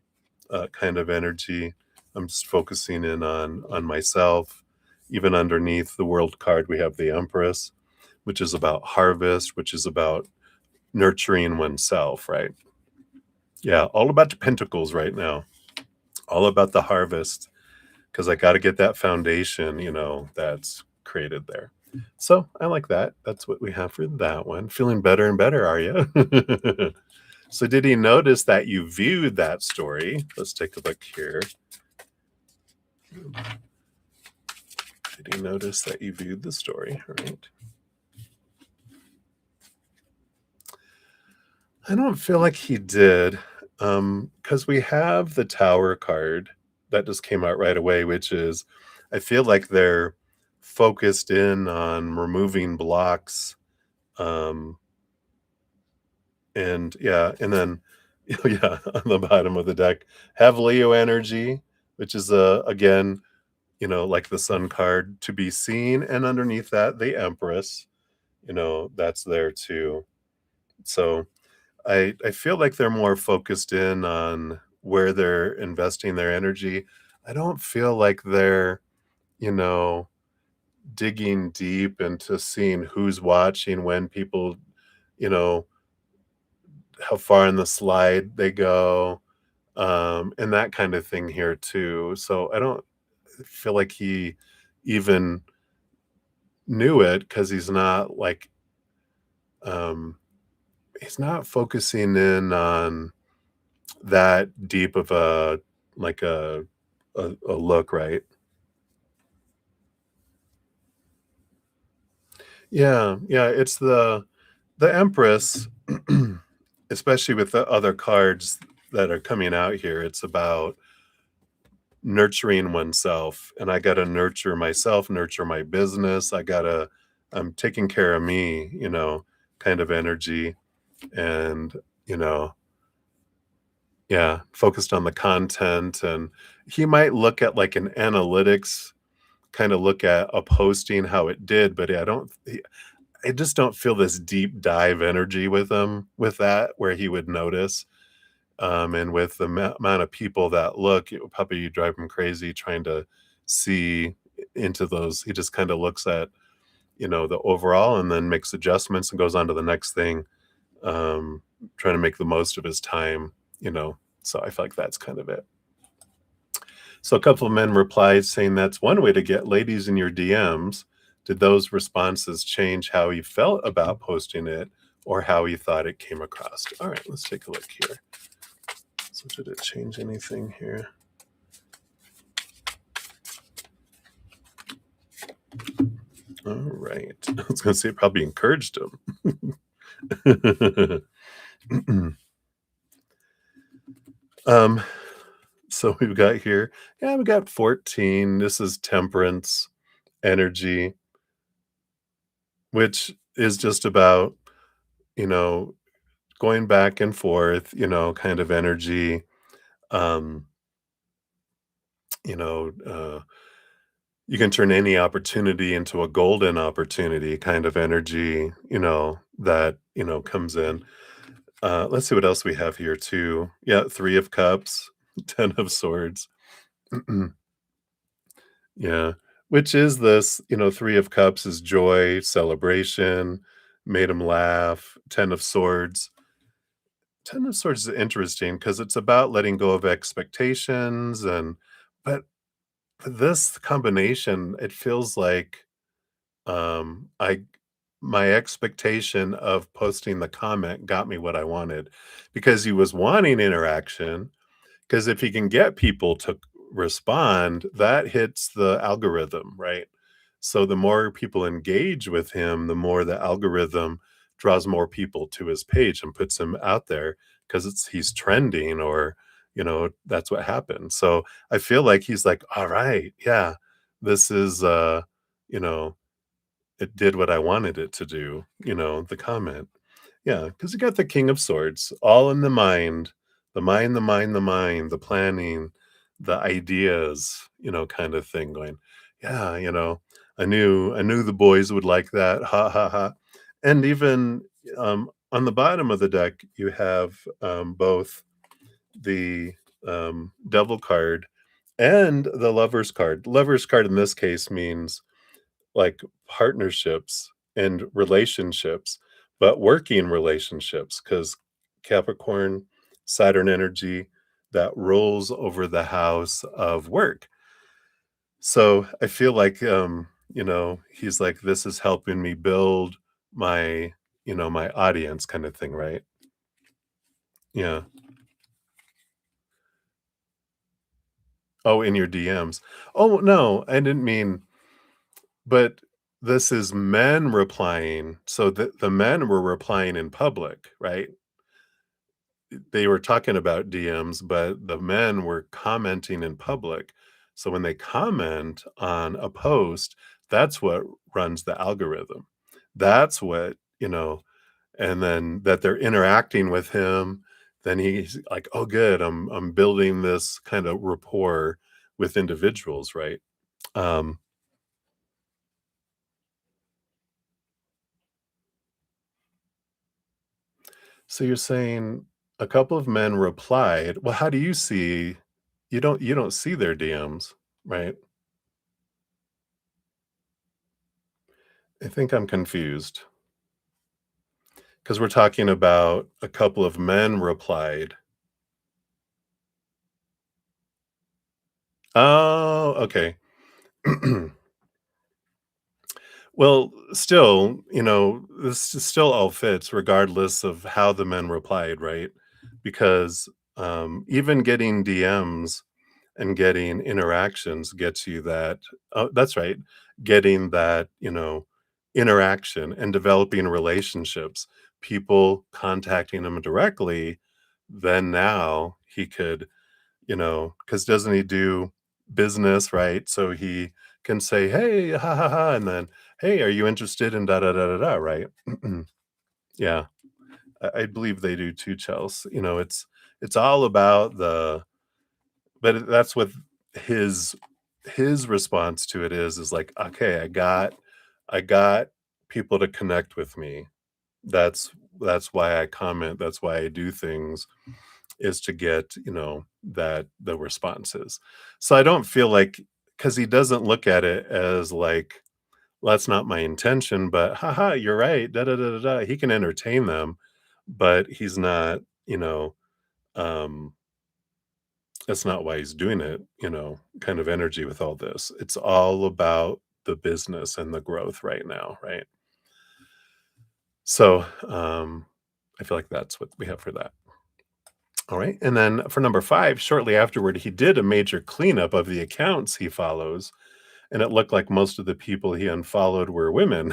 kind of energy. I'm just focusing in on myself. Even underneath the World card, we have the Empress. which is about harvest, which is about nurturing oneself, right? Yeah, all about the pentacles right now, all about the harvest, because I got to get that foundation, that's created there. So I like that. That's what we have for that one. Feeling better and better, are you? So did he notice that you viewed that story? Let's take a look here. Did he notice that you viewed the story? Right. I don't feel like he did, because we have the Tower card that just came out right away, which is I feel like they're focused in on removing blocks, um, and yeah, and then yeah, on the bottom of the deck, have Leo energy, which is, again, like the Sun card to be seen, and underneath that, the Empress, that's there too. So I feel like they're more focused in on where they're investing their energy. I don't feel like they're, you know, digging deep into seeing who's watching, when people, you know, how far in the slide they go, and that kind of thing here too. So I don't feel like he even knew it, because um, he's not focusing in on that deep of a like a look, right? Yeah, yeah, it's the Empress, especially with the other cards that are coming out here. It's about nurturing oneself, and I gotta nurture myself, nurture my business. I'm taking care of me, kind of energy, and, you know yeah, focused on the content. And he might look at, like, an analytics, kinda look at a posting, how it did, but I just don't feel this deep dive energy with him with that, where he would notice. And with the amount of people that look, it would probably drive him crazy trying to see into those. He just kinda looks at, the overall, and then makes adjustments and goes on to the next thing, trying to make the most of his time, you know? So I feel like that's kind of it. So a couple of men replied saying that's one way to get ladies in your DMs. Did those responses change how he felt about posting it, or how he thought it came across? All right, let's take a look here. So did it change anything here? All right. I was going to say it probably encouraged him. um, so we've got here, yeah, we got 14. This is temperance energy, which is just about, you know, going back and forth, kind of energy. Um, you know, uh, you can turn any opportunity into a golden opportunity, kind of energy, that, comes in. Let's see what else we have here too. Yeah, Three of Cups, Ten of Swords. Yeah, which is this, Three of Cups is joy, celebration, made him laugh. Ten of Swords. Ten of Swords is interesting because it's about letting go of expectations, but this combination, it feels like, I my expectation of posting the comment got me what I wanted, because he was wanting interaction. Because if he can get people to respond, that hits the algorithm, right? So the more people engage with him, the more the algorithm draws more people to his page and puts him out there, because he's trending, or that's what happened. So I feel like he's like, all right, yeah, this is you know it did what I wanted it to do, the comment. Yeah, because you got the King of Swords, all in the mind, the mind, the mind, the mind, the planning, the ideas, kind of thing going, yeah, I knew the boys would like that. Ha ha ha. And even on the bottom of the deck, you have both the devil card and the lover's card. Lover's card in this case means like partnerships, and relationships, but working relationships because Capricorn, Saturn energy that rolls over the house of work. So I feel like, he's like, this is helping me build my, my audience kind of thing, right? Yeah. Oh, in your DMs. Oh, no, I didn't mean, but this is men replying. So the men were replying in public, right? They were talking about DMs, but the men were commenting in public. So when they comment on a post, that's what runs the algorithm. That's what, and then that they're interacting with him, then he's like, "Oh, good, I'm building this kind of rapport with individuals," right? Um, so you're saying a couple of men replied. Well, how do you see you don't see their DMs, right? I think I'm confused because we're talking about a couple of men replied. Oh, okay. Well, still, this still all fits regardless of how the men replied, right? Because even getting DMs and getting interactions gets you that. Oh, that's right. Getting that, interaction and developing relationships, people contacting him directly, then now he could, because doesn't he do business, right? So he can say, "Hey, ha ha ha," and then, "Hey, are you interested in da da da da da?" Right? Yeah, I believe they do too, Chels. It's all about but that's what his his response to it is like, "Okay, I got people to connect with me. That's why I comment. That's why I do things." Is to get, that the responses. So I don't feel like because he doesn't look at it as like, "Well, that's not my intention, but haha, you're right, da da da da da." He can entertain them, but he's not, um, that's not why he's doing it, kind of energy with all this. It's all about the business and the growth right now, right? So, I feel like that's what we have for that. All right. And then for number 5, shortly afterward, he did a major cleanup of the accounts he follows, and it looked like most of the people he unfollowed were women.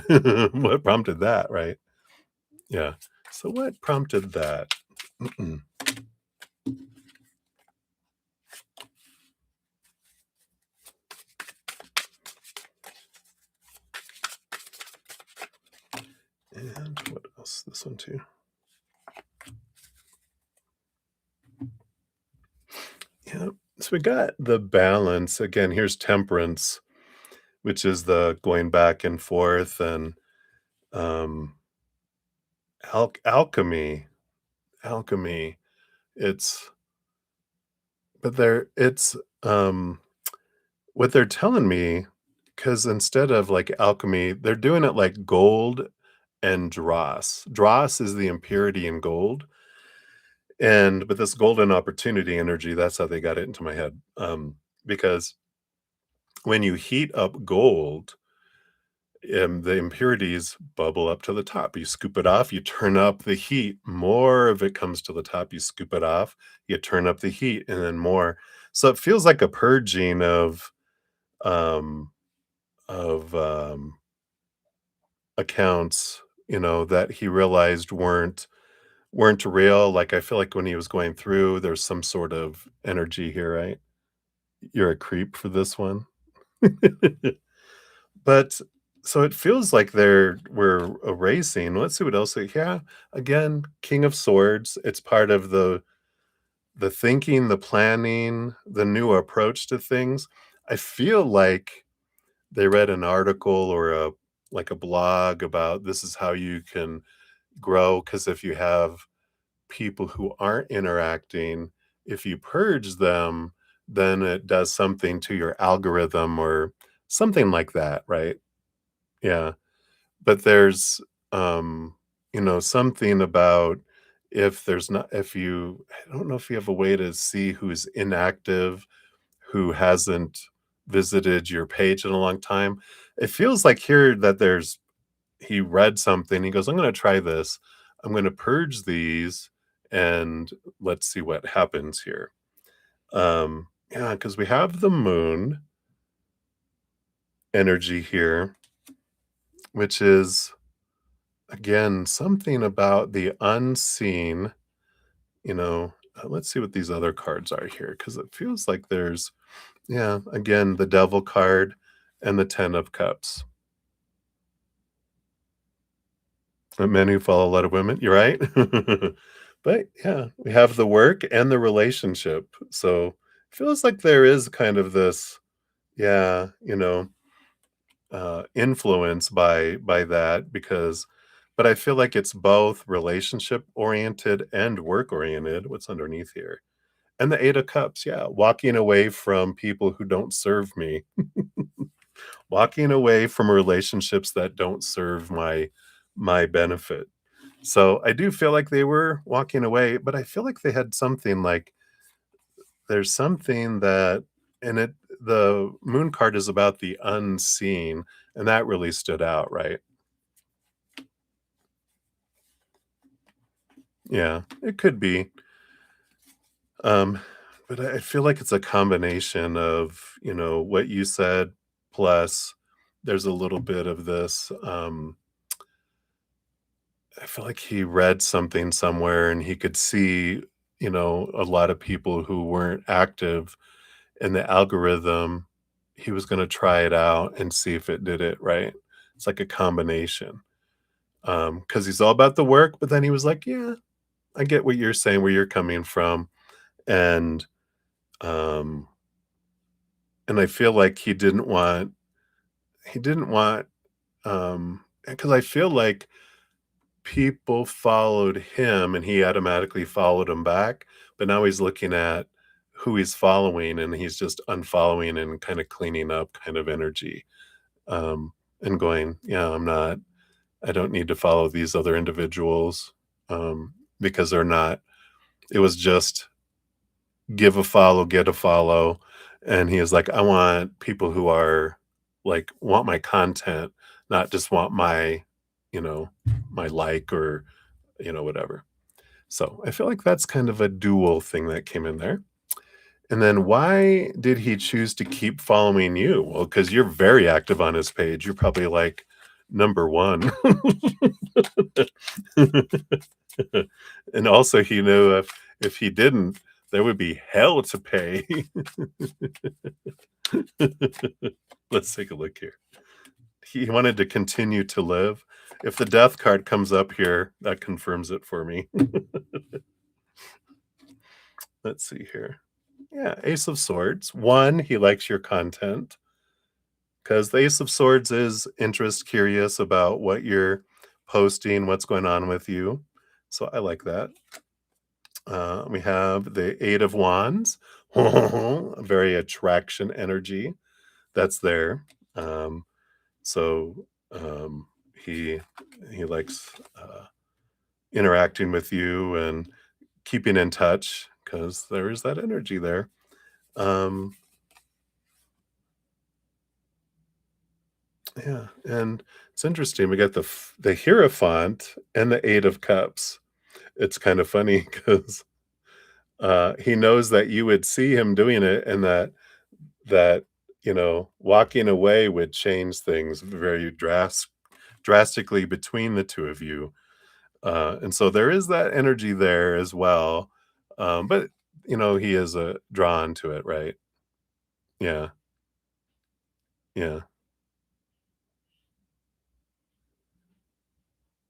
What prompted that, right? Yeah. So what prompted that? Mm-mm. And what else? This one too. Yeah. So we got the balance. Again, here's temperance, which is the going back and forth and um alchemy. Alchemy. It's but there it's what they're telling me, because instead of, like, alchemy, they're doing it like gold and dross. Dross is the impurity in gold, and but this golden opportunity energy, that's how they got it into my head, because when you heat up gold, the impurities bubble up to the top. You scoop it off, you turn up the heat, more of it comes to the top, you scoop it off, you turn up the heat, and then more. So it feels like a purging um of, accounts, that he realized weren't real. Like, I feel like when he was going through, there's some sort of energy here, right? You're a creep for this one. But so it feels like we're erasing. Let's see what else. Yeah, again, King of Swords. It's part of the thinking, the planning, the new approach to things. I feel like they read an article or a blog about this is how you can grow, because if you have people who aren't interacting, if you purge them, then it does something to your algorithm or something like that, right? Yeah. but there's, um, something about if there's not if you I don't know if you have a way to see who's inactive, who hasn't visited your page in a long time. It feels like here that he read something, he goes, "I'm gonna try this. I'm gonna purge these, and let's see what happens here." Yeah, because we have the moon energy here, which is, again, something about the unseen, let's see what these other cards are here, because it feels like there's, yeah, again, the Devil card and the 10 of Cups. Men who follow a lot of women, you're right. But, yeah, we have the work and the relationship, so, it feels like there is kind of this, yeah, influence by that, because but I feel like it's both relationship oriented and work oriented. What's underneath here? And the 8 of Cups, yeah, walking away from people who don't serve me, walking away from relationships that don't serve my benefit. So, I do feel like they were walking away, but I feel like they had something like there's something that and it the moon card is about the unseen, and that really stood out, right? Yeah, it could be. Um, but I feel like it's a combination of, what you said, plus there's a little bit of this. I feel like he read something somewhere and he could see, a lot of people who weren't active in the algorithm. He was going to try it out and see if it did it right. It's like a combination. Because he's all about the work, but then he was like, yeah, I get what you're saying, where you're coming from. And um and I feel like he didn't want because I feel like people followed him and he automatically followed him back, but now he's looking at who he's following and he's just unfollowing and kind of cleaning up kind of energy. And going, yeah, I don't need to follow these other individuals because they're not, it was just give a follow, get a follow. And he is like, I want people who are like, want my content, not just want you know, my like or, whatever. So I feel like that's kind of a dual thing that came in there. And then why did he choose to keep following you? Well, because you're very active on his page. You're probably like number one. And also he knew if he didn't, there would be hell to pay. Let's take a look here. He wanted to continue to live. If the death card comes up here, that confirms it for me. Let's see here. Yeah, Ace of Swords. One, he likes your content because the Ace of Swords is interest curious about what you're posting, what's going on with you. So I like that. We have the Eight of Wands, very attraction energy that's there. Um, so he he likes interacting with you and keeping in touch because there is that energy there. Um, yeah, and it's interesting. We got the Hierophant and the Eight of Cups. It's kind of funny because he knows that you would see him doing it, and that walking away would change things very drastically between the two of you. And so there is that energy there as well. But he is drawn to it, right? Yeah, yeah,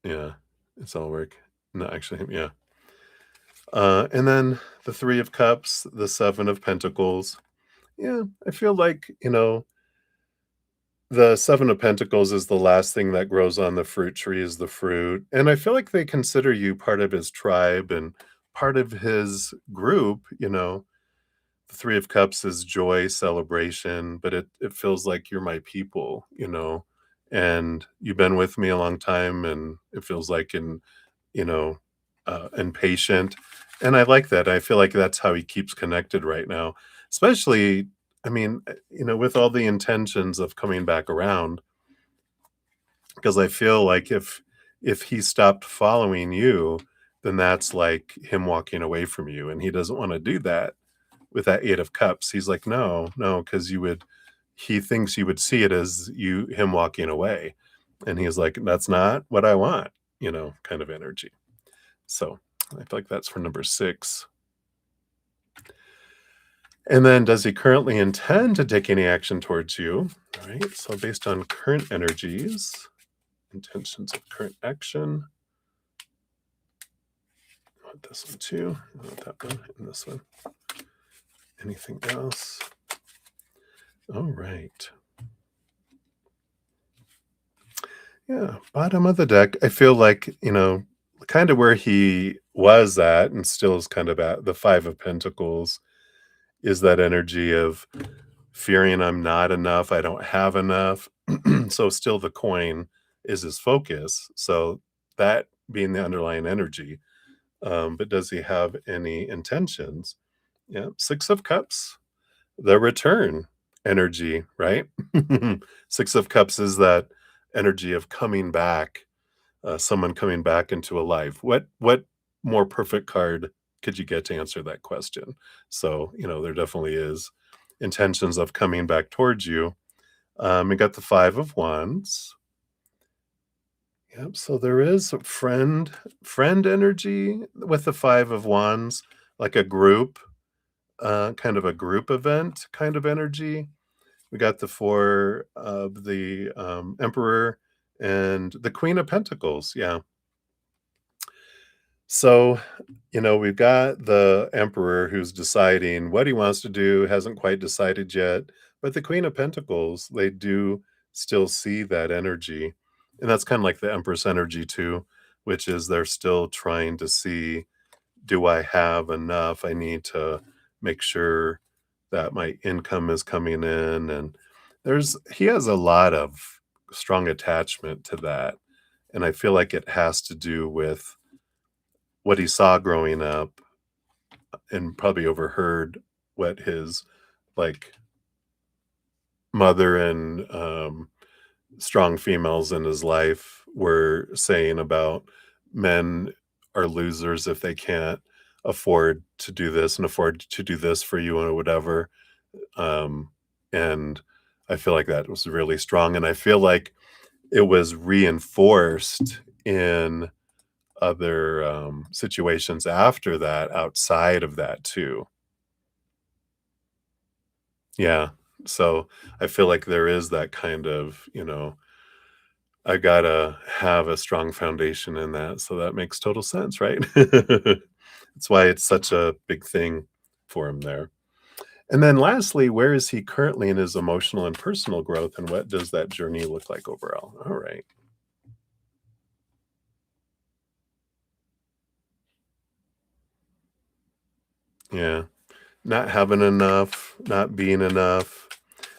yeah. It's all work. No, actually, yeah. And then the Three of Cups, the Seven of Pentacles. Yeah, I feel like, the Seven of Pentacles is the last thing that grows on the fruit tree is the fruit. And I feel like they consider you part of his tribe and part of his group. The Three of Cups is joy, celebration, but it feels like you're my people. and you've been with me a long time, and it feels like you know, and patient. And I like that. I feel like that's how he keeps connected right now, especially, I mean, with all the intentions of coming back around, because I feel like if he stopped following you, then that's like him walking away from you, and he doesn't want to do that with that 8 of cups. He's like, no, no, because he thinks you would see it as him walking away, and he's like, that's not what I want, kind of energy. So I feel like that's for number 6. And then, does he currently intend to take any action towards you? All right. So, based on current energies, intentions of current action. I want this one too. I want that one and this one. Anything else? All right. Yeah. Bottom of the deck. I feel like, kind of where he was at and still is kind of at the 5 of Pentacles is that energy of fearing I'm not enough, I don't have enough. So still the coin is his focus. So that being the underlying energy. But does he have any intentions? Yeah. 6 of Cups, the return energy, right? 6 of Cups is that energy of coming back, someone coming back into a life. What more perfect card could you get to answer that question? So, there definitely is intentions of coming back towards you. We got the 5 of Wands. Yep. So there is a friend energy with the 5 of Wands, like a group, kind of a group event kind of energy. We got the 4 of the Emperor and the Queen of Pentacles. Yeah. So, we've got the Emperor who's deciding what he wants to do, hasn't quite decided yet. But the Queen of Pentacles, they do still see that energy. And that's kind of like the Empress energy too, which is they're still trying to see, do I have enough? I need to make sure that my income is coming in. And he has a lot of strong attachment to that. And I feel like it has to do with what he saw growing up and probably overheard what his like mother and strong females in his life were saying about men are losers if they can't afford to do this and afford to do this for you or whatever. And I feel like that was really strong, and I feel like it was reinforced in other situations after that, outside of that too. Yeah. So I feel like there is that kind of, I gotta have a strong foundation in that. So that makes total sense, right? That's why it's such a big thing for him there. And then lastly, where is he currently in his emotional and personal growth, and what does that journey look like overall? All right. Yeah. Not having enough, not being enough.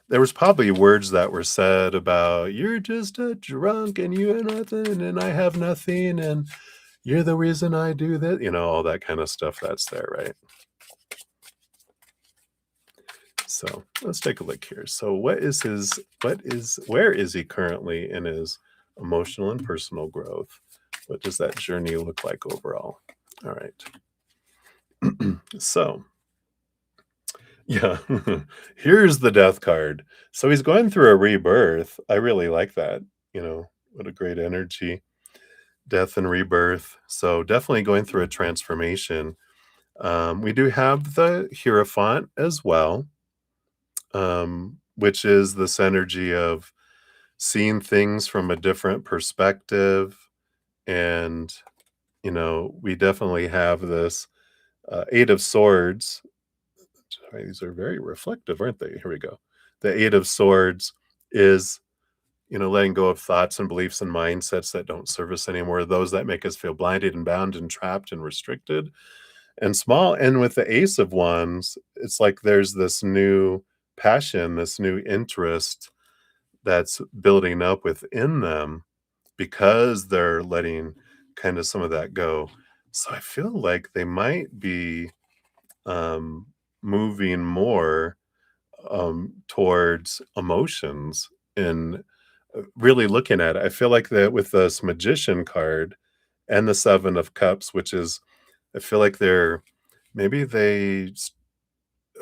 There was probably words that were said about, "You're just a drunk and you have nothing and I have nothing and you're the reason I do that," all that kind of stuff that's there, right? So, let's take a look here. So, where is he currently in his emotional and personal growth? What does that journey look like overall? All right. So, yeah. Here's the death card. So he's going through a rebirth. I really like that. What a great energy. Death and rebirth. So definitely going through a transformation. We do have the Hierophant as well, which is this energy of seeing things from a different perspective. And, we definitely have this 8 of Swords. Sorry, these are very reflective, aren't they? Here we go. The 8 of Swords is, letting go of thoughts and beliefs and mindsets that don't serve us anymore, those that make us feel blinded and bound and trapped and restricted and small. And with the Ace of Wands, it's like there's this new passion, this new interest that's building up within them because they're letting kind of some of that go. So I feel like they might be um, moving more towards emotions and really looking at it. I feel like that with this magician card and the Seven of Cups, which is, I feel like they're maybe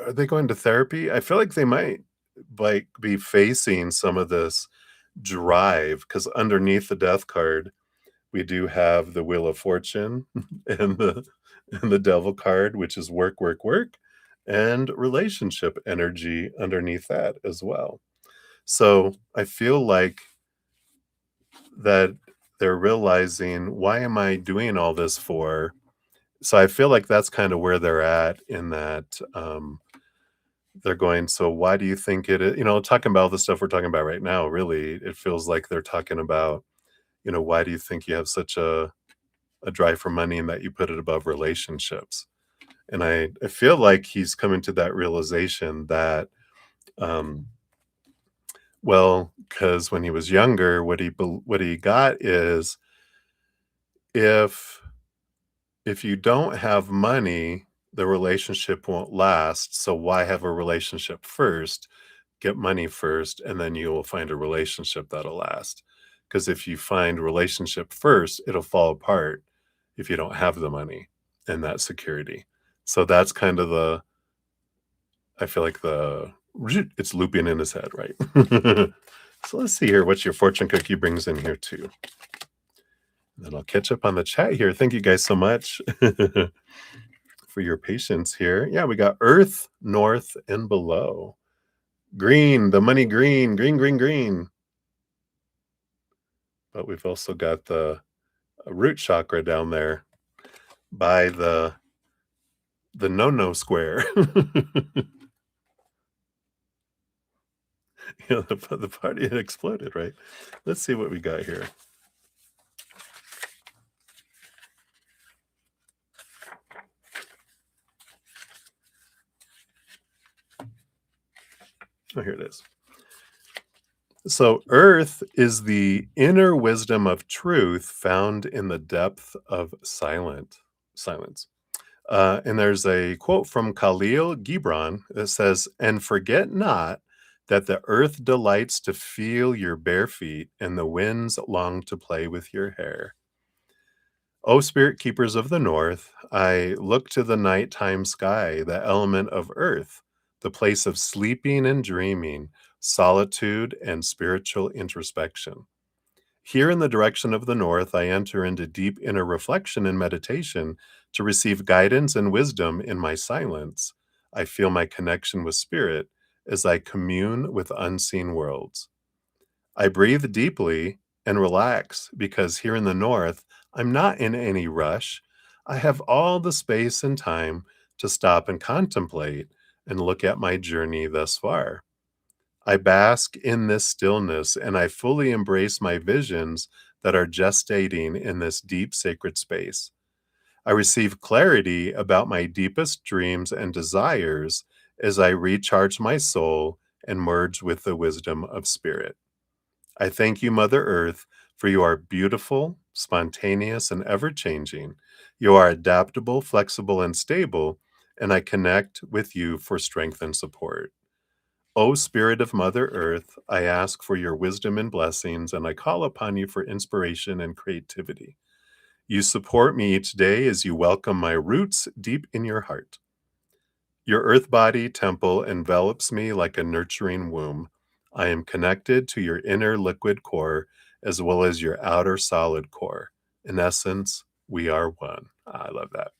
are they going to therapy? I feel like they might like be facing some of this drive because underneath the death card we do have the Wheel of Fortune and the Devil card, which is work, work, work, and relationship energy underneath that as well. So I feel like that they're realizing, why am I doing all this for? So I feel like that's kind of where they're at in that they're going, so why do you think it is? Talking about all the stuff we're talking about right now, really, it feels like they're talking about, why do you think you have such a drive for money and that you put it above relationships? And I feel like he's coming to that realization that, um, well, because when he was younger, what he got is if you don't have money, the relationship won't last. So why have a relationship first? Get money first, and then you will find a relationship that'll last. Because if you find relationship first, it'll fall apart if you don't have the money and that security. So that's kind of I feel like it's looping in his head, right? So let's see here what your fortune cookie brings in here too. Then I'll catch up on the chat here. Thank you guys so much for your patience here. Yeah, we got Earth, North, and Below. Green, the money green, green, green, green. But we've also got the root chakra down there by the no square. The party had exploded, right? Let's see what we got here. Oh, here it is. So, Earth is the inner wisdom of truth found in the depth of silence. And there's a quote from Khalil Gibran that says, "And forget not that the earth delights to feel your bare feet, and the winds long to play with your hair." O spirit keepers of the north, I look to the nighttime sky, the element of earth, the place of sleeping and dreaming, solitude and spiritual introspection. Here in the direction of the north, I enter into deep inner reflection and meditation to receive guidance and wisdom in my silence. I feel my connection with spirit as I commune with unseen worlds. I breathe deeply and relax because here in the north, I'm not in any rush. I have all the space and time to stop and contemplate and look at my journey thus far. I bask in this stillness and I fully embrace my visions that are gestating in this deep sacred space. I receive clarity about my deepest dreams and desires as I recharge my soul and merge with the wisdom of spirit. I thank you, Mother Earth, for you are beautiful, spontaneous, and ever changing. You are adaptable, flexible, and stable, and I connect with you for strength and support. O Spirit of Mother Earth, I ask for your wisdom and blessings, and I call upon you for inspiration and creativity. You support me each day as you welcome my roots deep in your heart. Your earth body temple envelops me like a nurturing womb. I am connected to your inner liquid core as well as your outer solid core. In essence, we are one. I love that.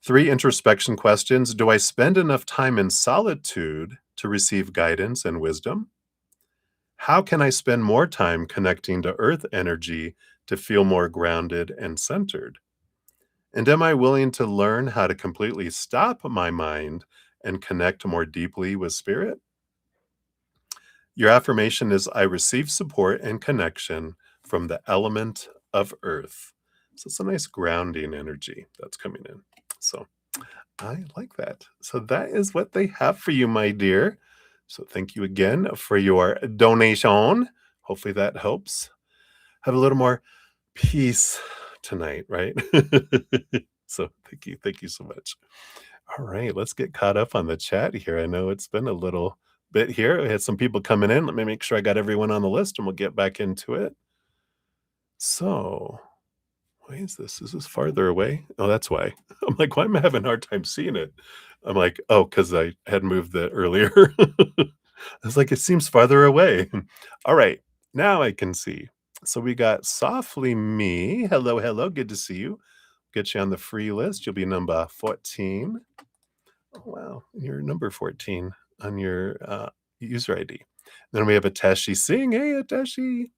3 introspection questions. Do I spend enough time in solitude to receive guidance and wisdom? How can I spend more time connecting to earth energy to feel more grounded and centered? And am I willing to learn how to completely stop my mind and connect more deeply with spirit? Your affirmation is, I receive support and connection from the element of earth. So it's a nice grounding energy that's coming in. So I like that. So that is what they have for you, my dear. So thank you again for your donation. Hopefully that helps. Have a little more peace tonight, right? So thank you so much. All right, let's get caught up on the chat here. I know it's been a little bit here. We had some people coming in. Let me make sure I got everyone on the list and we'll get back into it. So, why is this? Is this farther away? Oh, that's why. I'm like, why am I having a hard time seeing it? I'm like, oh, because I had moved the earlier. I was like, it seems farther away. All right, now I can see. So we got Softly Me. Hello, hello. Good to see you. Get you on the free list. You'll be number 14. Oh, wow. You're number 14 on your user ID. Then we have Atashi Singh. Hey, Atashi.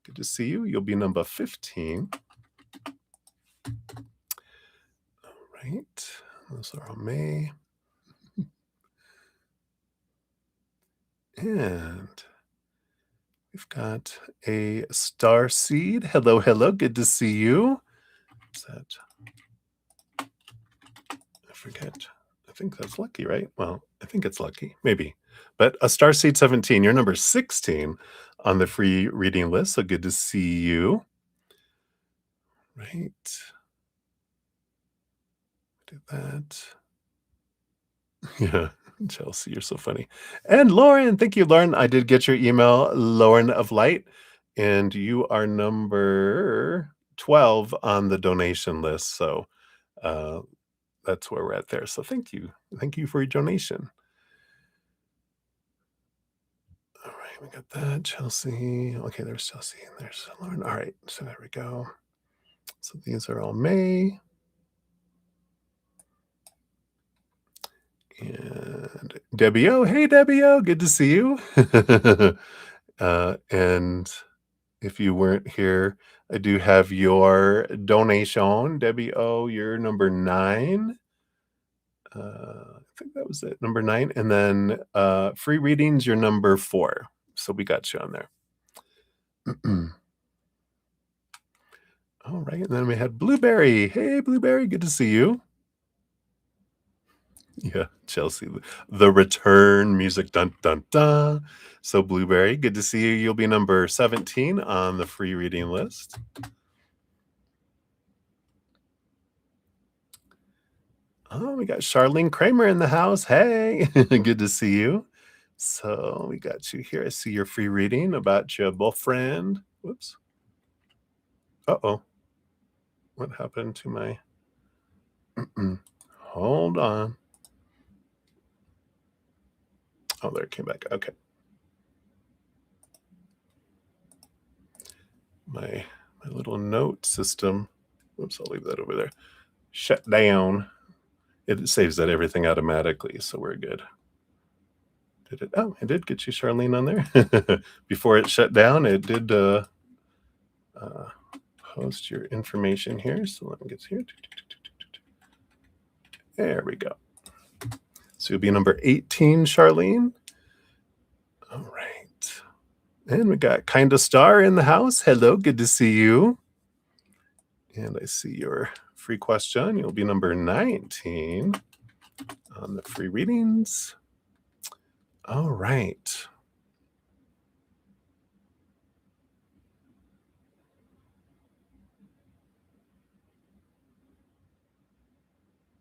Good to see you. You'll be number 15. All right. Those are all May. And we've got a Star Seed. Hello, hello. Good to see you. Is that? I forget. I think that's lucky, right? Well, I think it's lucky. Maybe. But a Star Seed 17. You're number 16 on the free reading list. So good to see you. Right. Do that. Yeah. Chelsea, you're so funny. And Lauren, thank you, Lauren. I did get your email, Lauren of Light, and you are number 12 on the donation list. So that's where we're at there. So thank you. Thank you for your donation. All right, we got that. Chelsea. Okay, there's Chelsea and there's Lauren. All right, so there we go. So these are all May. And Debbie O. Hey, Debbie O. Good to see you. And if you weren't here, I do have your donation. Debbie O, you're number 9. I think that was it, number 9. And then free readings, you're number 4. So we got you on there. All right. And then we had Blueberry. Hey, Blueberry. Good to see you. Yeah, Chelsea. The return music. Dun, dun, dun. So Blueberry, good to see you. You'll be number 17 on the free reading list. Oh, we got Charlene Kramer in the house. Hey, good to see you. So we got you here. I see your free reading about your boyfriend. Whoops. Uh-oh. What happened to my... Hold on. Oh, there it came back. Okay. My little note system. Whoops, I'll leave that over there. Shut down. It saves that everything automatically, so we're good. Did it? Oh, it did get you, Charlene, on there. Before it shut down, it did post your information here. So let me get here. There we go. So you'll be number 18, Charlene. All right. And we got Kinda Star in the house. Hello, good to see you. And I see your free question. You'll be number 19 on the free readings. All right.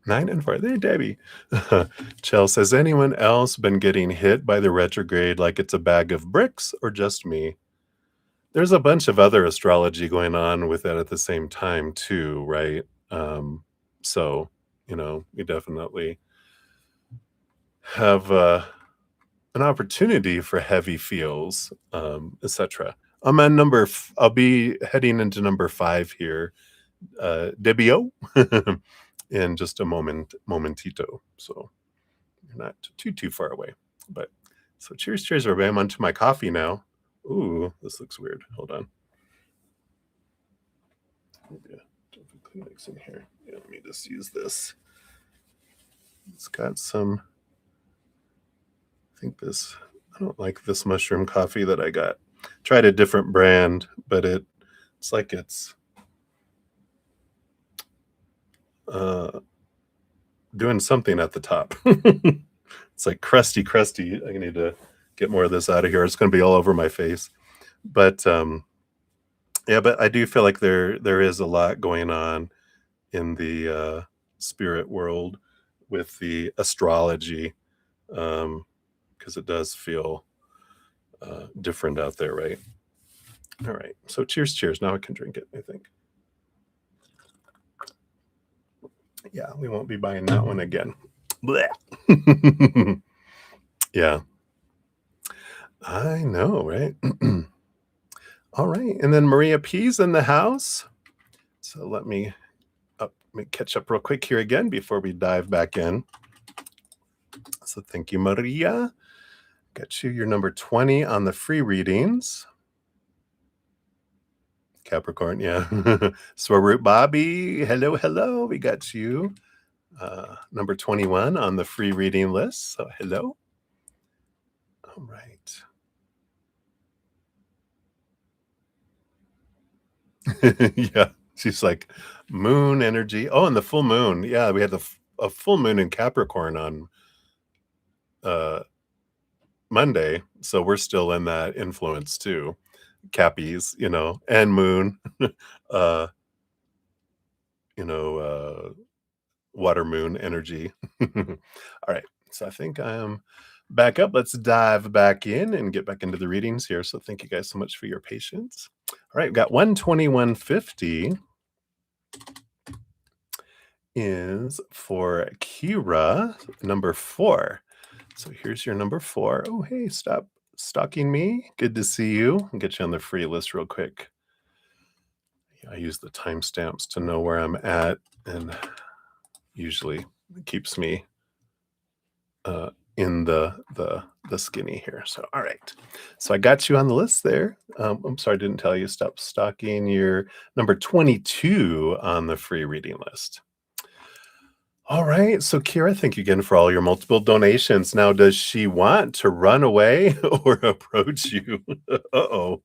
Nine and 4. There, Debbie. Chels, has anyone else been getting hit by the retrograde like it's a bag of bricks or just me? There's a bunch of other astrology going on with that at the same time too, right? So, we definitely have an opportunity for heavy feels, etc. I'll be heading into number 5 here, Debbie O, in just a momentito. So you're not too far away. But so cheers, everybody. I'm onto my coffee now. Ooh, this looks weird. Hold on. Maybe a Kleenex in here. Yeah, let me just use this. It's got some. I don't like this mushroom coffee that I got. Tried a different brand, but it's like it's doing something at the top. It's like crusty. I need to get more of this out of here. It's gonna be all over my face. But, yeah, but I do feel like there is a lot going on in the, spirit world with the astrology, because it does feel, different out there, right? Alright, so cheers, cheers. Now I can drink it, I think. Yeah, we won't be buying that one again. Bleh. Yeah, I know, right? Alright, and then Maria P's in the house. So let me catch up real quick here again before we dive back in. So thank you, Maria. Got you your number 20 on the free readings. Capricorn, yeah. Swaroot Bobby, hello, hello. We got you. Number 21 on the free reading list. So hello. All right. Yeah. She's like moon energy. Oh, and the full moon. Yeah, we had a full moon in Capricorn on uh Monday. So we're still in that influence too. Cappies, and moon. uh, water moon energy. All right. So I think I am back up. Let's dive back in and get back into the readings here. So thank you guys so much for your patience. All right, we've got 12150 is for Kira, number 4. So here's your number 4. Oh, hey, stop stalking me. Good to see you. I'll get you on the free list real quick. I use the timestamps to know where I'm at, and usually it keeps me in the skinny here. So, all right. So I got you on the list there. I'm sorry, I didn't tell you. Stop stalking. Your number 22 on the free reading list. All right. So, Kira, thank you again for all your multiple donations. Now, does she want to run away or approach you? Uh-oh.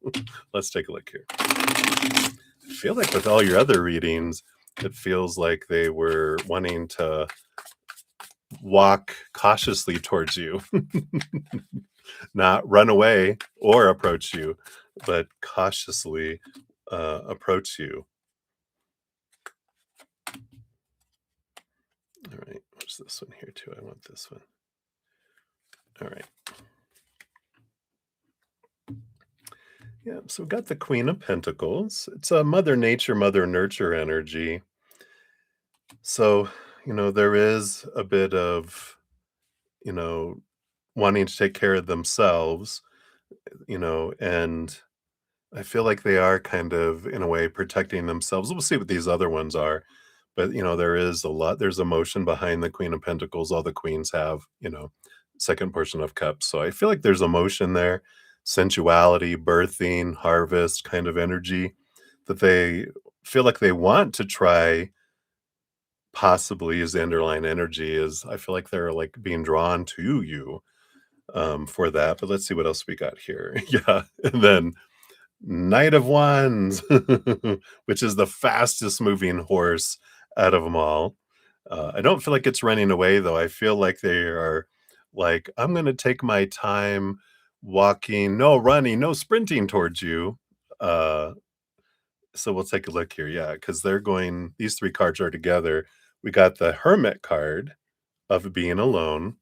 Let's take a look here. I feel like with all your other readings, it feels like they were wanting to walk cautiously towards you, not run away or approach you, but cautiously approach you. All right, where's this one here too? I want this one. All right. Yeah, so we've got the Queen of Pentacles. It's a Mother Nature, Mother Nurture energy. So, there is a bit of, you know, wanting to take care of themselves, and I feel like they are kind of, in a way, protecting themselves. We'll see what these other ones are, but, there's emotion behind the Queen of Pentacles. All the queens have, second portion of cups. So I feel like there's emotion there, sensuality, birthing, harvest kind of energy that they feel like they want to try possibly as the underlying energy is. I feel like they're like being drawn to you for that. But let's see what else we got here. Yeah. And then Knight of Wands, which is the fastest moving horse out of them all. I don't feel like it's running away, though. I feel like they are like, I'm going to take my time walking, no running, no sprinting towards you. So we'll take a look here. Yeah, because these 3 cards are together. We got the Hermit card of being alone.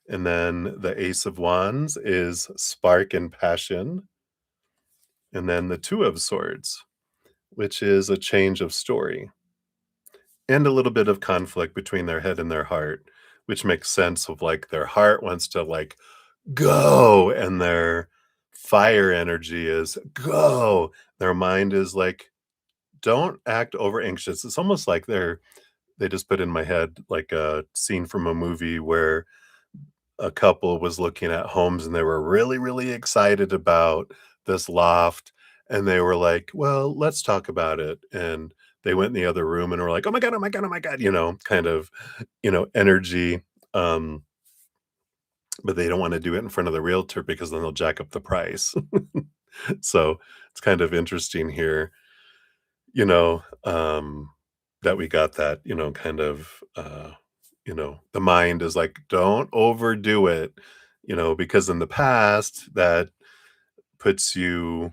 And then the Ace of Wands is spark and passion. And then the Two of Swords, which is a change of story and a little bit of conflict between their head and their heart, which makes sense of like their heart wants to like go and their fire energy is go. Their mind is like, don't act over anxious. It's almost like they just put in my head like a scene from a movie where a couple was looking at homes and they were really, really excited about this loft. And they were like, well, let's talk about it. And they went in the other room and were like, oh my God, oh my God, oh my God, kind of, energy. Um, but they don't want to do it in front of the realtor because then they'll jack up the price. So it's kind of interesting here, you know, um, that we got that, kind of, the mind is like, don't overdo it. because in the past that puts you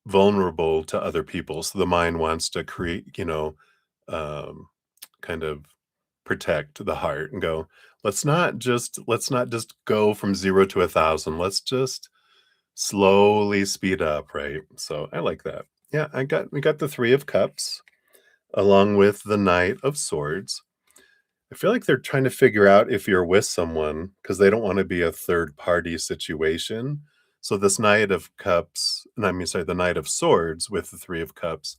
vulnerable to other people. So the mind wants to create, um, kind of protect the heart and go, let's not just go from 0 to 1,000. Let's just slowly speed up, right? So I like that. Yeah, we got the 3 of cups along with the Knight of Swords. I feel like they're trying to figure out if you're with someone because they don't want to be a third party situation. So this Knight of Cups, and I mean, sorry, the Knight of Swords with the 3 of Cups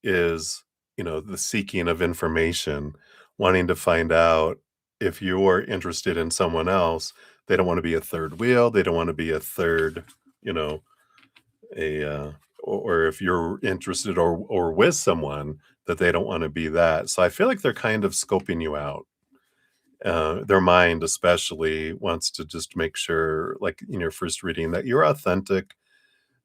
is, the seeking of information, wanting to find out if you're interested in someone else. They don't want to be a third wheel. They don't want to be a third, you know, a or if you're interested or with someone that they don't want to be that. So I feel like they're kind of scoping you out. Their mind especially wants to just make sure, like in your first reading, that you're authentic,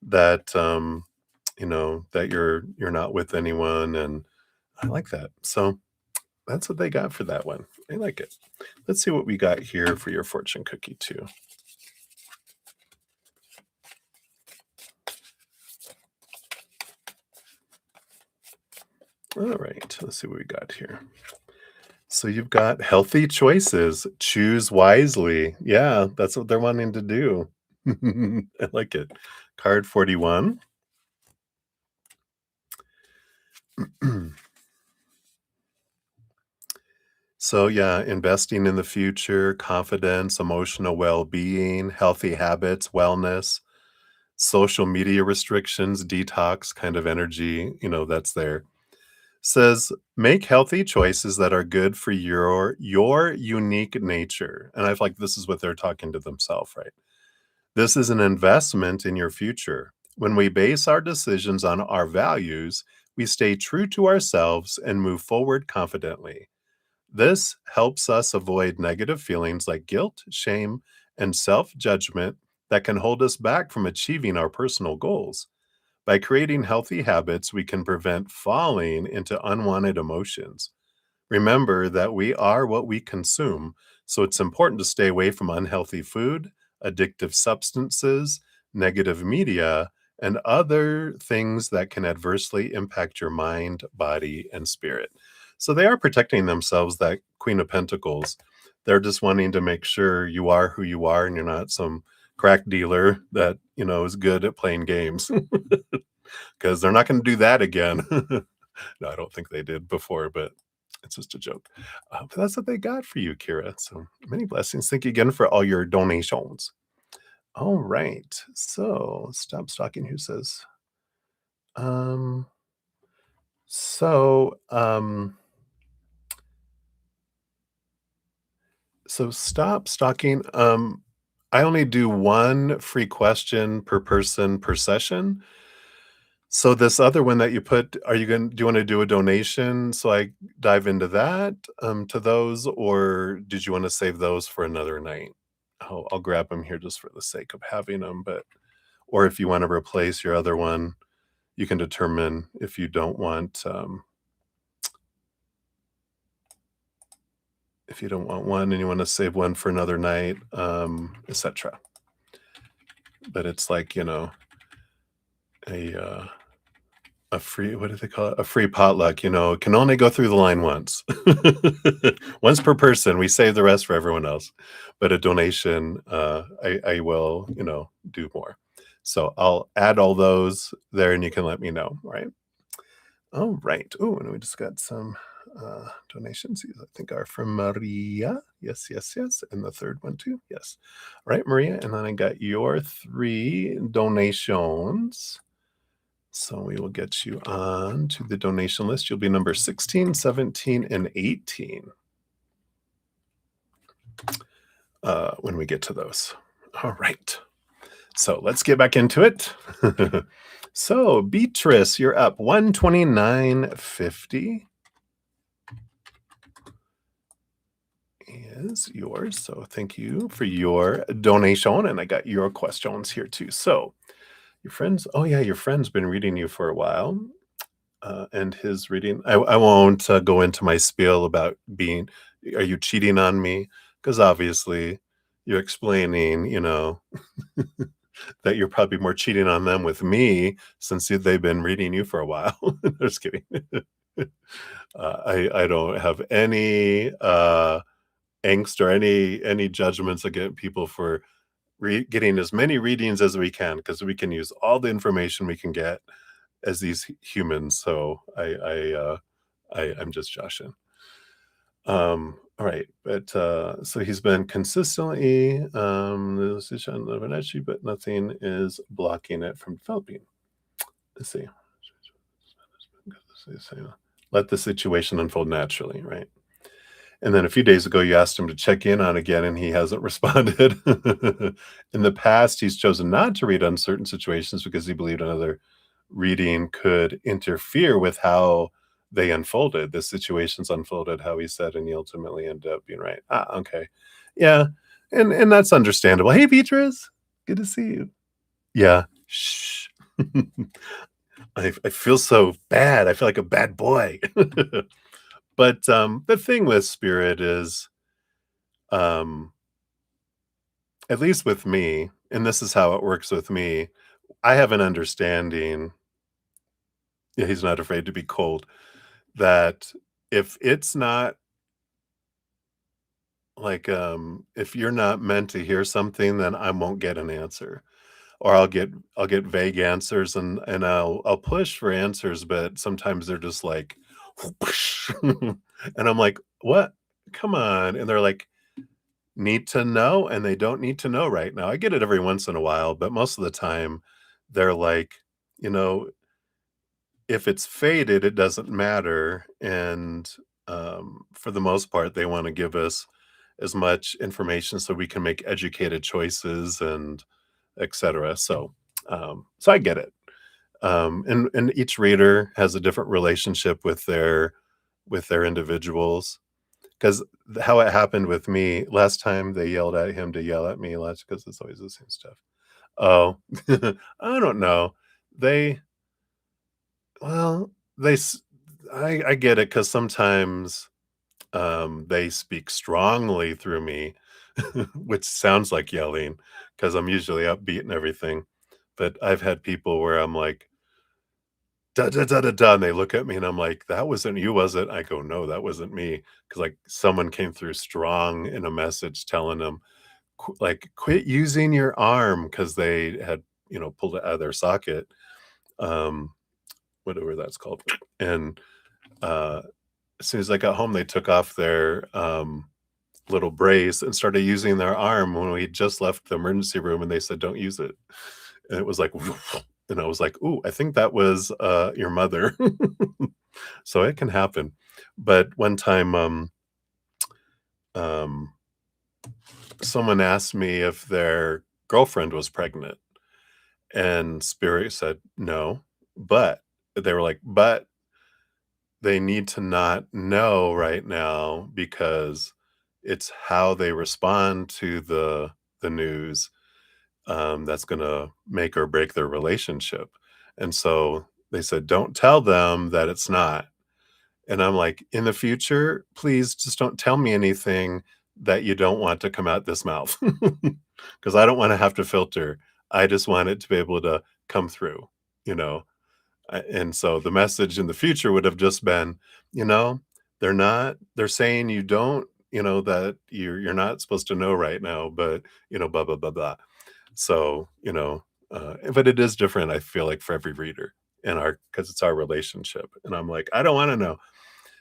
that that you're not with anyone, and I like that. So that's what they got for that one. I like it. Let's see what we got here for your fortune cookie too. All right, let's see what we got here. So you've got healthy choices. Choose wisely. Yeah, that's what they're wanting to do. I like it. Card 41. So yeah, investing in the future, confidence, emotional well-being, healthy habits, wellness, social media restrictions, detox kind of energy, that's there. Says make healthy choices that are good for your unique nature. And I feel like this is what they're talking to themselves, right? This is an investment in your future. When we base our decisions on our values, we stay true to ourselves and move forward confidently. This helps us avoid negative feelings like guilt, shame, and self judgment that can hold us back from achieving our personal goals. By creating healthy habits, we can prevent falling into unwanted emotions. Remember that we are what we consume, so it's important to stay away from unhealthy food, addictive substances, negative media, and other things that can adversely impact your mind, body, and spirit. So they are protecting themselves, that Queen of Pentacles. They're just wanting to make sure you are who you are and you're not some crack dealer that, is good at playing games because they're not going to do that again. No, I don't think they did before, but it's just a joke. But that's what they got for you, Kira. So many blessings. Thank you again for all your donations. All right. So stop stalking. Who says? Um. So So stop stalking. I only do one free question per person per session. So this other one that you put, do you want to do a donation so I dive into that, to those, or did you want to save those for another night? I'll grab them here just for the sake of having them, or if you want to replace your other one, you can determine if you don't want, if you don't want one and you want to save one for another night, etc. But it's like, a, a free, what do they call it? A free potluck, can only go through the line once. Once per person. We save the rest for everyone else. But a donation, I will, do more. So I'll add all those there and you can let me know, right? All right. Oh, and we just got some donations. These I think are from Maria. Yes, yes, yes. And the third one too. Yes. All right, Maria. And then I got your 3 donations. So we will get you on to the donation list. You'll be number 16, 17, and 18 when we get to those. All right. So let's get back into it. So Beatrice, you're up 129.50 is yours. So thank you for your donation. And I got your questions here too. So your friends, oh yeah, your friend's been reading you for a while. And his reading, I won't go into my spiel about are you cheating on me? Because obviously, you're explaining, that you're probably more cheating on them with me since they've been reading you for a while. Just kidding. I don't have any angst or any judgments against people for getting as many readings as we can because we can use all the information we can get as these humans. So I'm just joshing. All right, but so he's been consistently there's a shot of an issue, but nothing is blocking it from developing. Let's see. Let the situation unfold naturally, right? And then a few days ago, you asked him to check in on again, and he hasn't responded. In the past, he's chosen not to read on certain situations because he believed another reading could interfere with how they unfolded. The situations unfolded how he said, and he ultimately ended up being right. Ah, okay. Yeah. And that's understandable. Hey, Beatrice. Good to see you. Yeah. Shh. I feel so bad. I feel like a bad boy. But the thing with spirit is, um, at least with me, and this is how it works with me, I have an understanding, yeah, he's not afraid to be cold, that if it's not like, if you're not meant to hear something, then I won't get an answer. Or I'll get vague answers and I'll push for answers, but sometimes they're just like, and I'm like, "What? Come on." And they're like, "Need to know," and they don't need to know right now. I get it every once in a while, but most of the time, they're like, you know, if it's faded, it doesn't matter, and, for the most part, they wanna give us as much information so we can make educated choices and etcetera, so I get it. And each reader has a different relationship with their individuals. 'Cause how it happened with me, last time they yelled at him to yell at me last because it's always the same stuff. Oh, I don't know. They well, they s I get it because sometimes, they speak strongly through me, which sounds like yelling because 'cause I'm usually upbeat and everything, but I've had people where I'm like, "Da, da, da, da, da," and they look at me and I'm like, "That wasn't you, was it?" I go, "No, that wasn't me," because like, someone came through strong in a message telling them, "Quit using your arm," because they had, pulled it out of their socket, um, whatever that's called, and, uh, as soon as I got home, they took off their, little brace and started using their arm when we just left the emergency room, and they said, "Don't use it." And it was like, and I was like, "Ooh, I think that was, your mother." So it can happen. But one time, um, someone asked me if their girlfriend was pregnant, and Spirit said, "No," but they were like, "But they need to not know right now because it's how they respond to the news, that's gonna make or break their relationship." And so they said, "Don't tell them that it's not." And I'm like, "In the future, please just don't tell me anything that you don't want to come out this mouth, because I don't wanna have to filter. I just want it to be able to come through, you know?" And so the message in the future would have just been, you know, they're saying you don't, that you're not supposed to know right now, but, blah, blah, blah, blah. So, but it is different, I feel like, for every reader in our because it's our relationship. And I'm like, I don't want to know.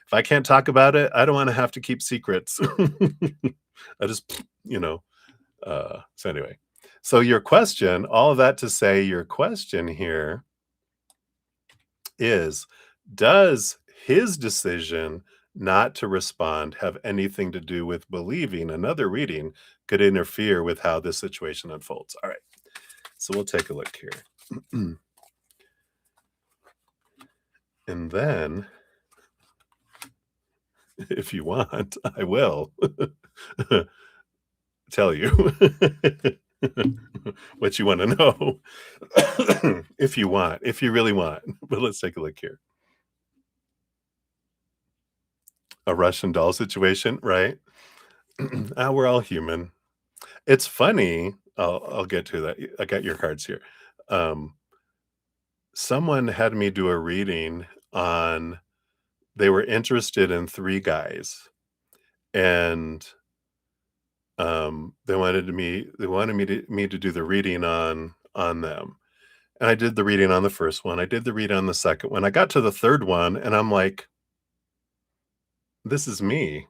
If I can't talk about it, I don't want to have to keep secrets. I just, so anyway. So your question, all of that to say, your question here is, does his decision not to respond have anything to do with believing another reading could interfere with how this situation unfolds? All right. So we'll take a look here. And then, if you want, I will tell you what you want to know. If you want, if you really want. But let's take a look here. A Russian doll situation, right? We're all human. It's funny. I'll get to that. I got your cards here. Um, Someone had me do a reading on they were interested in 3 guys, and, they wanted me to do the reading on them, and I did the reading on the first one, I did the reading on the second one, I got to the 3rd one, and I'm like, "This is me."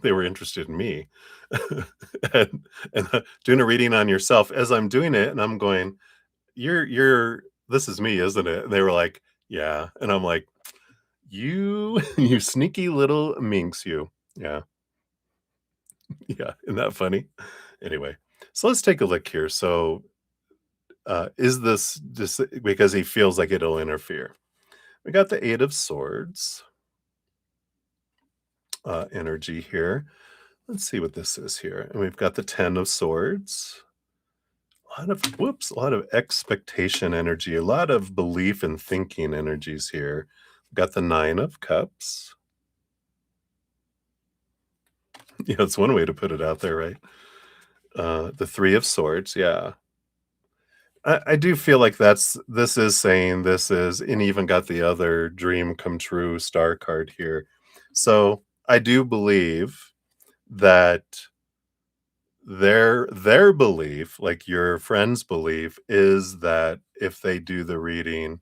They were interested in me. And doing a reading on yourself as I'm doing it, and I'm going, "You're this is me, isn't it?" And they were like, "Yeah." And I'm like, "You you sneaky little minx, you." Yeah, yeah, isn't that funny? Anyway, so let's take a look here. So, is this just because he feels like it'll interfere? We got the 8 of Swords, energy here. Let's see what this is here, and we've got the 10 of Swords. A lot of expectation energy, a lot of belief and thinking energies here. Got the 9 of Cups. Yeah, that's one way to put it out there, right? The 3 of Swords, yeah. I do feel like this is saying this is and even got the other dream come true star card here. So, I do believe that their belief, like your friend's belief, is that if they do the reading,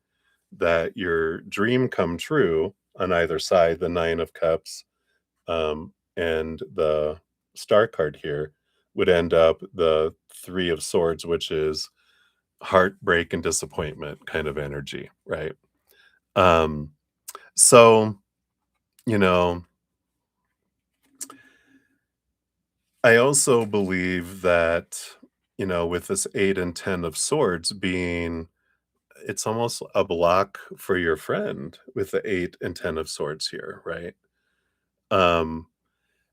that your dream come true on either side, the 9 of Cups, and the star card here would end up the 3 of Swords, which is heartbreak and disappointment kind of energy, right? Um, so, you know, I also believe that, with this 8 and 10 of Swords being it's almost a block for your friend with the 8 and 10 of Swords here, right? Um,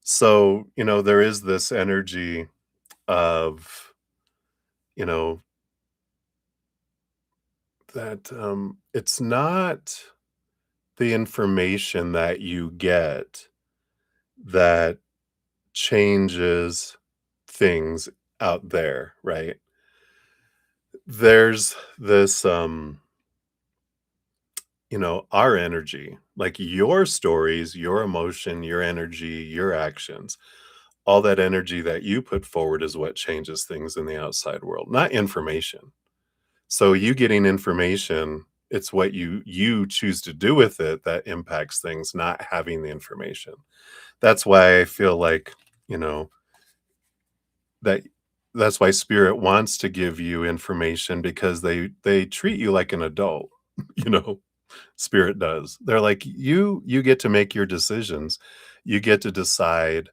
so, there is this energy of, you know, that it's not the information that you get that changes things out there, right? There's this our energy, like your stories, your emotion, your energy, your actions, all that energy that you put forward is what changes things in the outside world, not information. So you getting information, it's what you choose to do with it that impacts things, not having the information. That's why I feel like, you know, that that's why spirit wants to give you information because they treat you like an adult, you know. Spirit does. They're like, you get to make your decisions. You get to decide,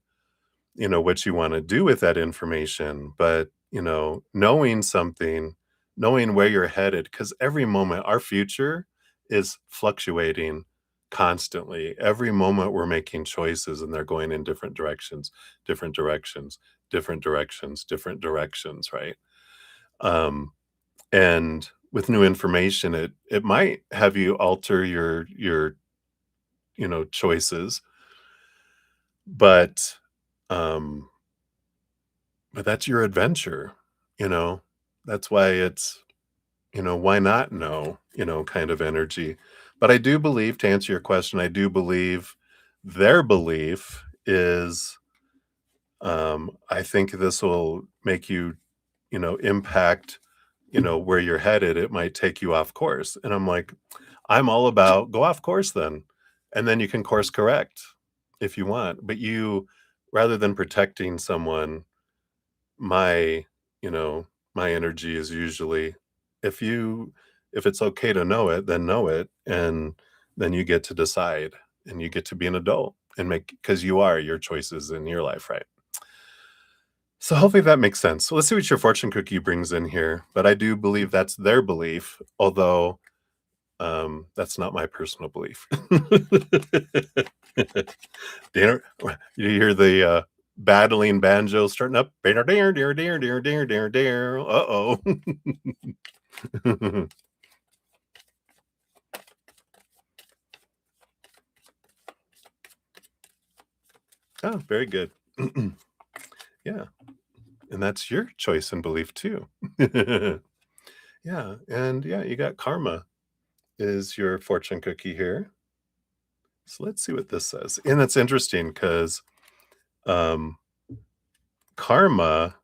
what you wanna do with that information, but, knowing something, knowing where you're headed, because every moment our future is fluctuating constantly. Every moment we're making choices and they're going in different directions, different directions, different directions, different directions, right? Um, and with new information, it might have you alter your, choices, but, um but that's your adventure, you know? That's why it's, why not know, kind of energy. But I do believe, to answer your question, I do believe their belief is, I think this will make you, impact, where you're headed. It might take you off course. And I'm like, I'm all about go off course then. And then you can course correct if you want. But rather than protecting someone, my you know my energy is usually if you if it's okay to know it, then know it, and then you get to decide and you get to be an adult and make because you are your choices in your life, right? So hopefully that makes sense. So let's see what your fortune cookie brings in here, but I do believe that's their belief, although that's not my personal belief. Dinner you hear the, battling banjo starting up. Uh-oh. Oh, very good. Yeah. And that's your choice and belief too. Yeah, and yeah, you got karma is your fortune cookie here. So let's see what this says. And it's interesting because um, karma,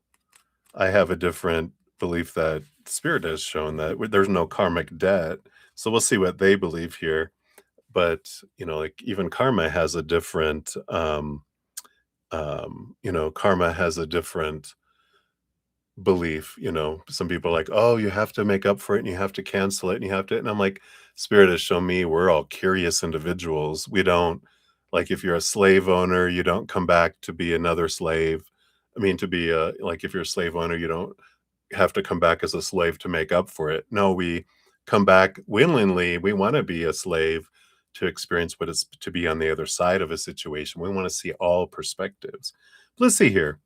I have a different belief that spirit has shown that there's no karmic debt. So we'll see what they believe here. But like even karma has a different, karma has a different belief. Some people are like, oh, you have to make up for it and you have to cancel it and you have to, and I'm like, spirit has shown me we're all curious individuals. We don't, like, if you're a slave owner, you don't come back to be another slave. I mean, to be a, like, if you're a slave owner, you don't have to come back as a slave to make up for it. No, we come back willingly. We want to be a slave to experience what it's to be on the other side of a situation. We want to see all perspectives. Let's see here.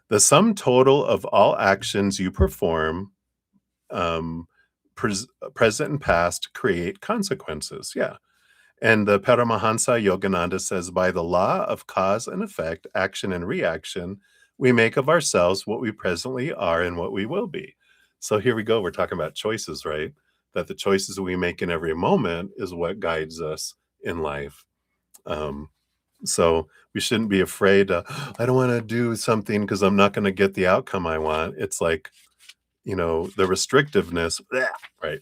The sum total of all actions you perform, um, present and past, create consequences. Yeah. And the Paramahansa Yogananda says, by the law of cause and effect, action and reaction, we make of ourselves what we presently are and what we will be. So here we go. We're talking about choices, right? That the choices we make in every moment is what guides us in life. Um, so we shouldn't be afraid to, I don't want to do something because I'm not going to get the outcome I want. It's like, the restrictiveness, bleh, right?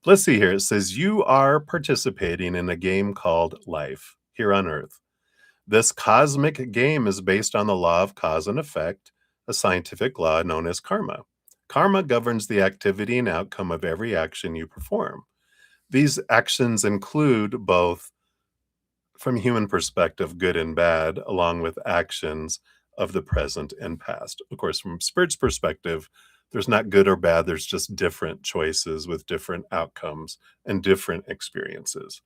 Let's see here. It says, you are participating in a game called life here on Earth. This cosmic game is based on the law of cause and effect, a scientific law known as karma. Karma governs the activity and outcome of every action you perform. These actions include both, from human perspective, good and bad, along with actions of the present and past. Of course, from spirit's perspective, there's not good or bad, there's just different choices with different outcomes and different experiences.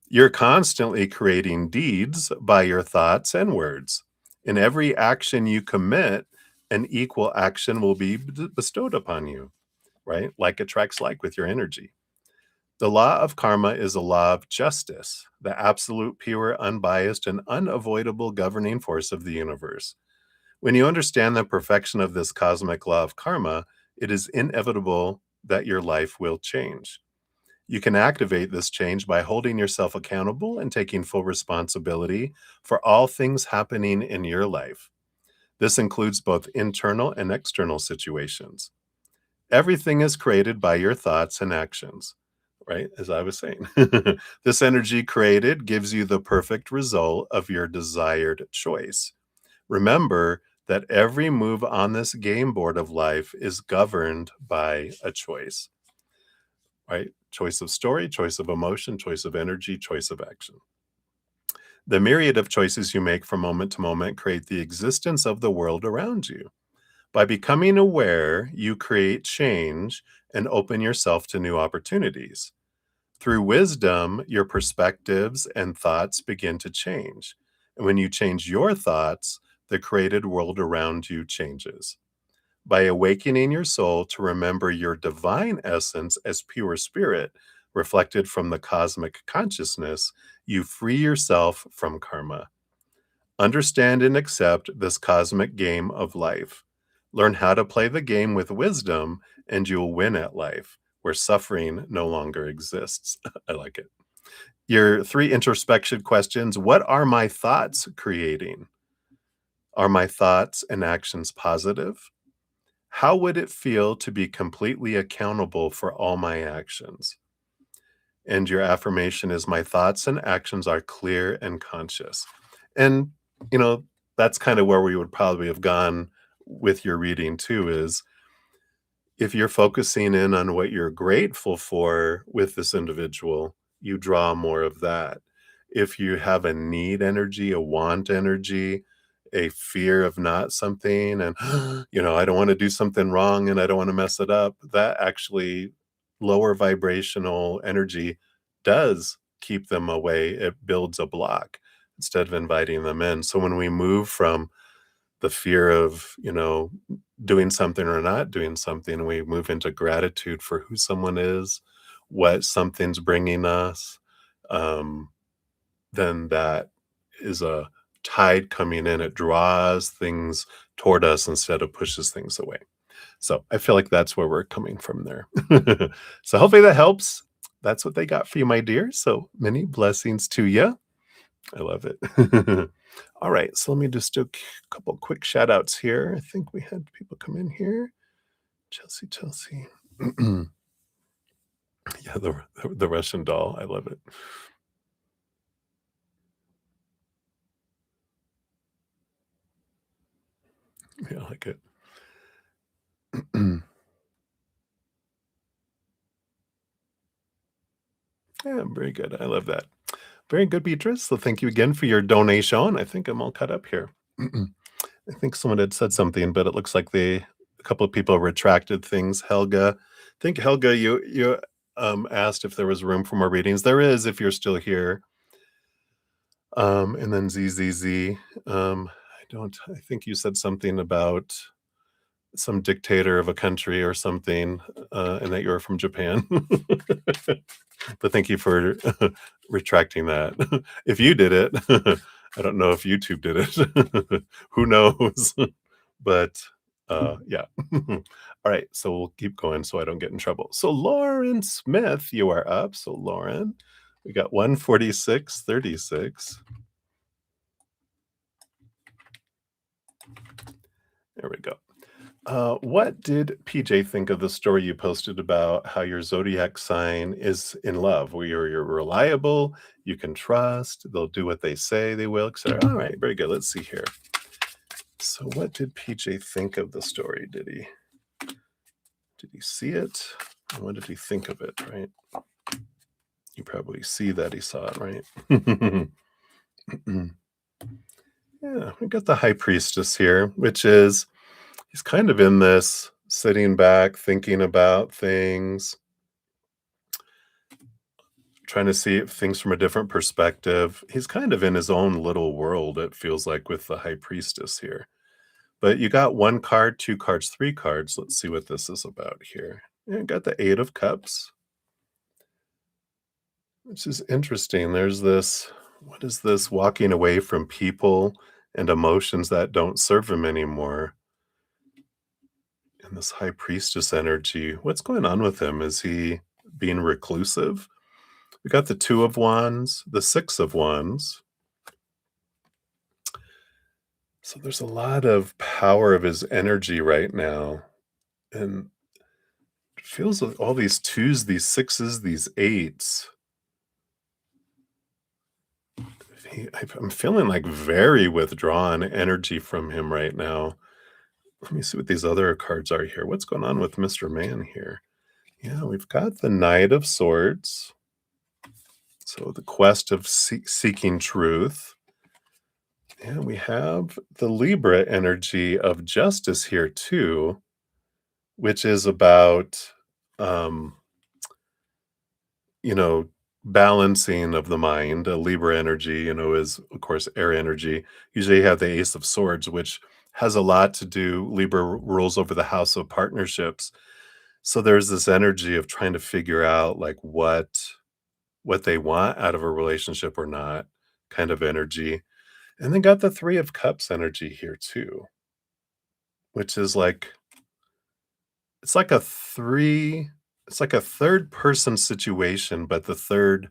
You're constantly creating deeds by your thoughts and words. In every action you commit, an equal action will be bestowed upon you, right? Like attracts like with your energy. The law of karma is a law of justice, the absolute, pure, unbiased, and unavoidable governing force of the universe. When you understand the perfection of this cosmic law of karma, it is inevitable that your life will change. You can activate this change by holding yourself accountable and taking full responsibility for all things happening in your life. This includes both internal and external situations. Everything is created by your thoughts and actions, right? As I was saying, this energy created gives you the perfect result of your desired choice. Remember that every move on this game board of life is governed by a choice, right? Choice of story, choice of emotion, choice of energy, choice of action. The myriad of choices you make from moment to moment create the existence of the world around you. By becoming aware, you create change and open yourself to new opportunities. Through wisdom, your perspectives and thoughts begin to change. And when you change your thoughts, the created world around you changes. By awakening your soul to remember your divine essence as pure spirit, reflected from the cosmic consciousness, you free yourself from karma. Understand and accept this cosmic game of life. Learn how to play the game with wisdom, and you'll win at life, where suffering no longer exists. I like it. Your 3 introspection questions. What are my thoughts creating? Are my thoughts and actions positive? How would it feel to be completely accountable for all my actions? And your affirmation is, my thoughts and actions are clear and conscious. And, you know, that's kind of where we would probably have gone with your reading too, is if you're focusing in on what you're grateful for with this individual, you draw more of that. If you have a need energy, a want energy, a fear of not something, and, I don't want to do something wrong and I don't want to mess it up, that actually lower vibrational energy does keep them away. It builds a block instead of inviting them in. So when we move from the fear of, doing something or not doing something, we move into gratitude for who someone is, what something's bringing us, um, then that is a tide coming in. It draws things toward us instead of pushes things away. So I feel like that's where we're coming from there. So hopefully that helps. That's what they got for you, my dear. So many blessings to you. I love it. All right. So let me just do a couple quick shout outs here. I think we had people come in here. Chelsea, Chelsea. Yeah, the Russian doll. I love it. Yeah, I like it. Yeah, very good. I love that. Very good, Beatrice. So thank you again for your donation. I think I'm all caught up here. I think someone had said something, but it looks like a couple of people retracted things. Helga, I think Helga, you asked if there was room for more readings. There is if you're still here. And then ZZZ. I think you said something about some dictator of a country or something, and that you're from Japan. But thank you for retracting that. If you did it, I don't know if YouTube did it. Who knows? But yeah. All right. So we'll keep going so I don't get in trouble. So Lauren Smith, you are up. So Lauren, we got 146.36. There we go. What did PJ think of the story you posted about how your zodiac sign is in love, where you're reliable, you can trust, they'll do what they say they will, etc. All right, very good. Let's see here. So, what did PJ think of the story? Did he see it? And what did he think of it? Right? You probably see that he saw it, right? Yeah, we got the high priestess here, which is he's kind of in this sitting back, thinking about things, trying to see things from a different perspective. He's kind of in his own little world, it feels like, with the high priestess here. But you got one card, two cards, three cards. Let's see what this is about here. You got the Eight of Cups, which is interesting. There's this, what is this? Walking away from people and emotions that don't serve him anymore. And this high priestess energy, what's going on with him? Is he being reclusive? We got the Two of Wands, the Six of Wands. So there's a lot of power of his energy right now. And it feels like all these twos, these sixes, these eights. I'm feeling like very withdrawn energy from him right now. Let me see what these other cards are here. What's going on with Mr. Man here? Yeah, we've got the Knight of Swords. So the quest of seeking truth. And we have the Libra energy of justice here too, which is about, um, you know, balancing of the mind. A Libra energy, is of course air energy. Usually you have the Ace of Swords, which has a lot to do. Libra rules over the house of partnerships. So there's this energy of trying to figure out like what they want out of a relationship or not, kind of energy. And then got the Three of Cups energy here too, which is like it's like a three it's like a third person situation, but the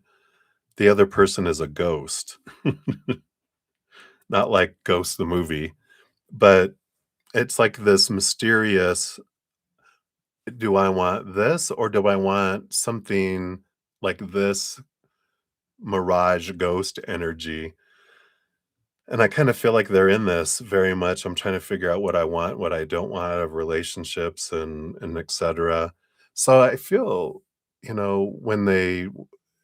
other person is a ghost. Not like Ghost the movie, but it's like this mysterious, do I want this or do I want something like this mirage ghost energy? And I kind of feel like they're in this very much. I'm trying to figure out what I want, what I don't want out of relationships and etc. So I feel, when they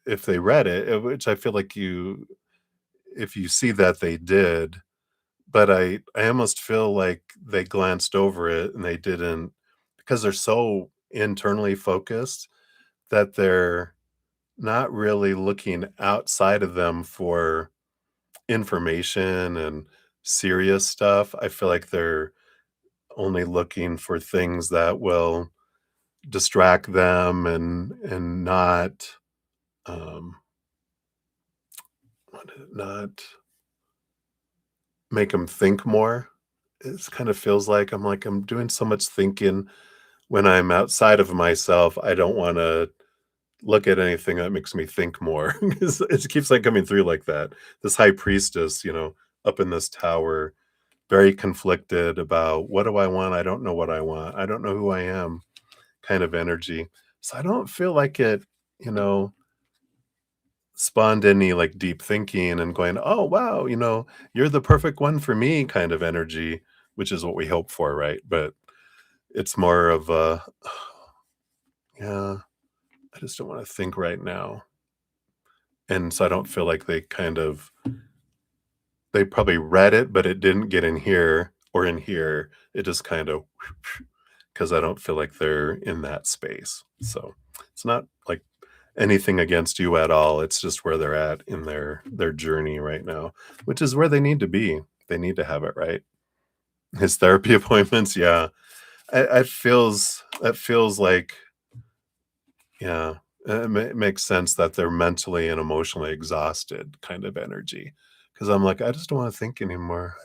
if they read it, which I feel like if you see that they did, but I almost feel like they glanced over it and they didn't, because they're so internally focused that they're not really looking outside of them for information and serious stuff. I feel like they're only looking for things that will distract them and not um not make them think more. it kind of feels like I'm doing so much thinking when I'm outside of myself. I don't want to look at anything that makes me think more. 'Cause it keeps like coming through like that. This high priestess, up in this tower, very conflicted about what do I want? I don't know what I want. I don't know who I am, kind of energy. So I don't feel like it, you know, spawned any like deep thinking and going, oh wow, you're the perfect one for me kind of energy, which is what we hope for, right? But it's more of a yeah, I just don't want to think right now. And so I don't feel like they probably read it, but it didn't get in here or in here. It just kind of because I don't feel like they're in that space. So it's not like anything against you at all. It's just where they're at in their journey right now, which is where they need to be. They need to have it right. His therapy appointments, yeah. That feels like yeah, it makes sense that they're mentally and emotionally exhausted kind of energy. Because I'm like, I just don't want to think anymore.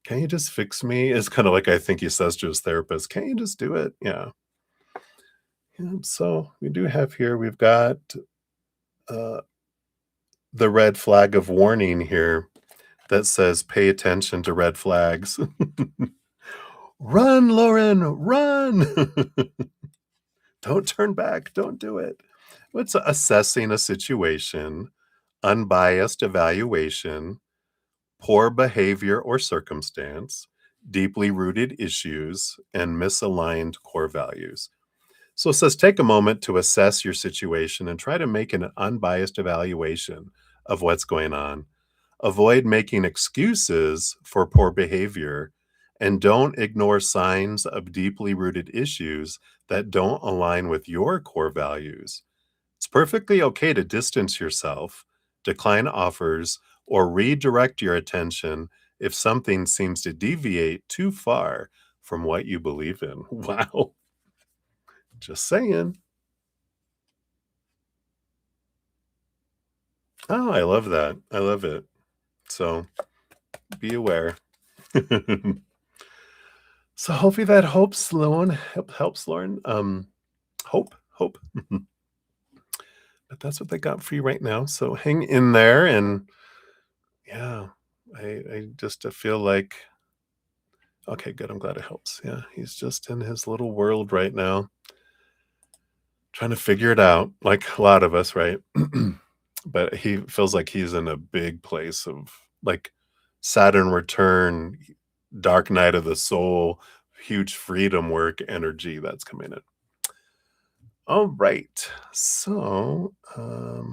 Can you just fix me? It's kind of like I think he says to his therapist, can't you just do it? Yeah. Yeah. So we do have here, we've got uh, the red flag of warning here that says, pay attention to red flags. Run, Lauren, run. Don't turn back. Don't do it. It's assessing a situation, unbiased evaluation, poor behavior or circumstance, deeply rooted issues, and misaligned core values. So it says take a moment to assess your situation and try to make an unbiased evaluation of what's going on. Avoid making excuses for poor behavior and don't ignore signs of deeply rooted issues that don't align with your core values. It's perfectly okay to distance yourself, decline offers, or redirect your attention if something seems to deviate too far from what you believe in. Wow. Just saying. Oh, I love that. I love it. So be aware. So hopefully that helps, Lauren. Helps, Lauren. Hope. But that's what they got for you right now. So hang in there, and yeah, I just feel like okay, good. I'm glad it helps. Yeah, he's just in his little world right now, trying to figure it out, like a lot of us, right? But he feels like he's in a big place of like Saturn return, dark night of the soul, huge freedom work energy that's coming in. All right. So, I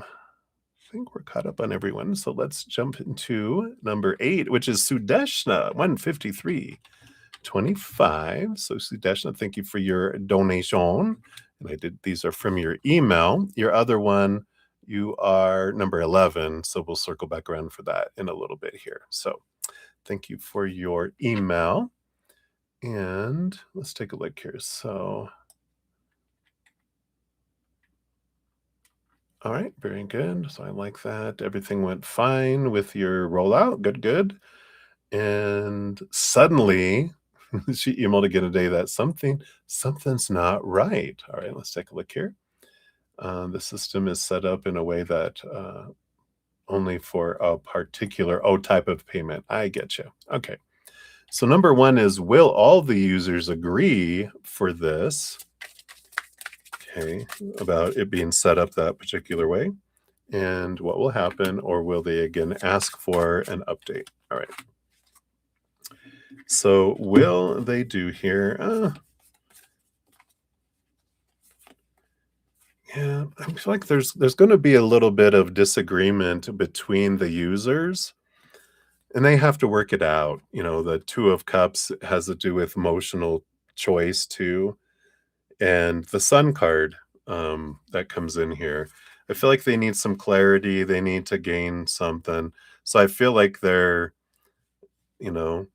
think we're caught up on everyone. So let's jump into number 8, which is Sudeshna, 153.25. So Sudeshna, thank you for your donation. And these are from your email. Your other one, you are number 11. So we'll circle back around for that in a little bit here. So thank you for your email. And let's take a look here. So, all right, very good. So I like that. Everything went fine with your rollout. Good, good. And suddenly she emailed again today that something's not right. All right, let's take a look here. The system is set up in a way that only for a particular type of payment. I get you. Okay. So number 1 is, will all the users agree for this? Okay, about it being set up that particular way. And what will happen, or will they again ask for an update? All right. So will they do here? Yeah, I feel like there's going to be a little bit of disagreement between the users, and they have to work it out. The 2 of Cups has to do with emotional choice too, and the Sun card that comes in here. I feel like they need some clarity. They need to gain something. So I feel like they're, you know,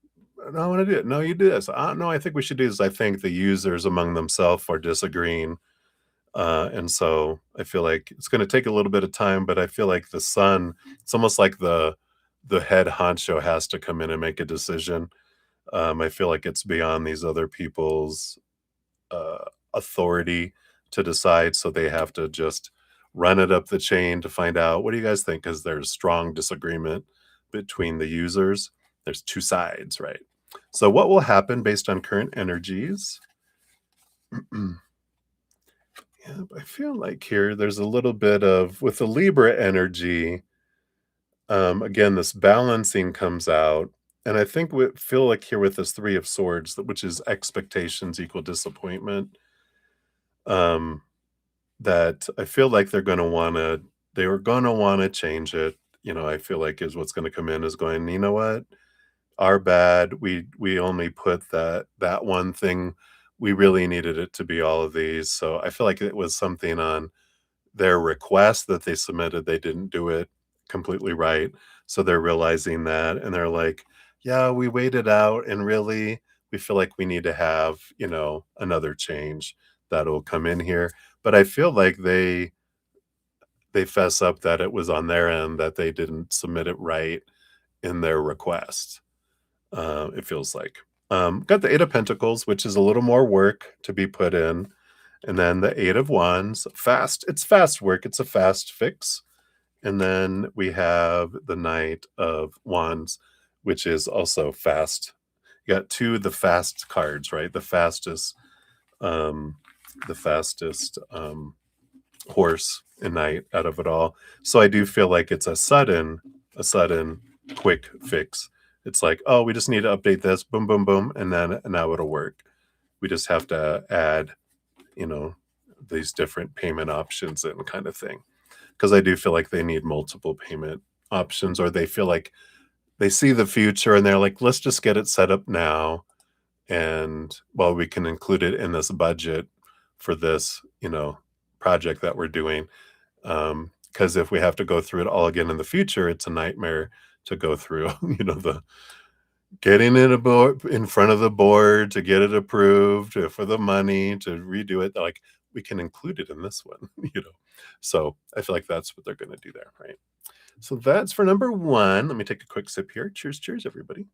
no, I want to do it. No, you do this. No, I think we should do this. I think the users among themselves are disagreeing. And so I feel like it's going to take a little bit of time, but I feel like the Sun, it's almost like the head honcho has to come in and make a decision. I feel like it's beyond these other people's uh, authority to decide, so they have to just run it up the chain to find out, "What do you guys think?" 'Cause there's strong disagreement between the users. There's 2 sides, right? So what will happen based on current energies? Yeah, I feel like here there's a little bit of with the Libra energy, again, this balancing comes out, and I think we feel like here with this 3 of swords, which is expectations equal disappointment, um, that I feel like they were gonna wanna change it, I feel like is what's gonna come in is going, "You know what? Our bad. We only put that one thing. We really needed it to be all of these." So I feel like it was something on their request that they submitted, they didn't do it completely right. So they're realizing that and they're like, "Yeah, we waited out and really we feel like we need to have, another change that'll come in here." But I feel like they fess up that it was on their end that they didn't submit it right in their request. It feels like. Got the 8 of Pentacles, which is a little more work to be put in, and then the 8 of Wands, it's fast work, it's a fast fix, and then we have the Knight of Wands, which is also fast. You got 2 of the fast cards, right? Um the fastest, horse and knight out of it all. So I do feel like it's a sudden quick fix. It's like, "Oh, we just need to update this, boom, boom, boom, and then now it'll work." We just have to add, you know, these different payment options in kind of thing. Because I do feel like they need multiple payment options, or they feel like they see the future and they're like, "Let's just get it set up now, and well, we can include it in this budget for this, project that we're doing." Because if we have to go through it all again in the future, it's a nightmare to go through, the getting it aboard in front of the board to get it approved, for the money to redo it. Like, we can include it in this one, you know? So I feel like that's what they're gonna do there, right? So that's for number 1. Let me take a quick sip here. Cheers, cheers, everybody.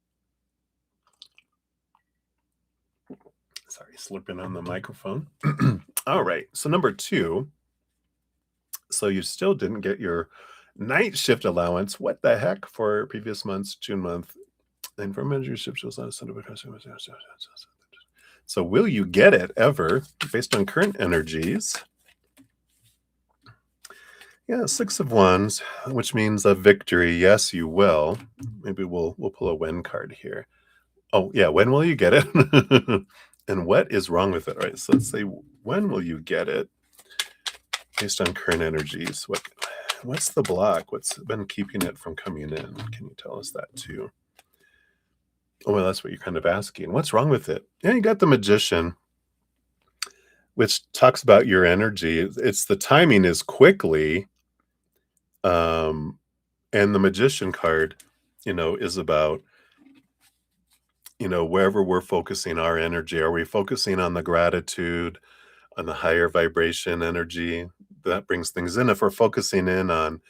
Sorry, slurping on the microphone. All right, so number 2, so you still didn't get your night shift allowance. What the heck for previous months, June month, and for manager shift was not Sunday. So will you get it ever based on current energies? Yeah, 6 of Wands, which means a victory. Yes, you will. Maybe we'll pull a when card here. Oh, yeah, when will you get it? And what is wrong with it? All right, so let's say, when will you get it based on current energies? What's the block? What's been keeping it from coming in? Can you tell us that too? Oh, well, that's what you're kind of asking. What's wrong with it? Yeah, you got the Magician, which talks about your energy. It's the timing is quickly, um, and the Magician card, is about, wherever we're focusing our energy. Are we focusing on the gratitude, on the higher vibration energy that brings things in? If we're focusing in on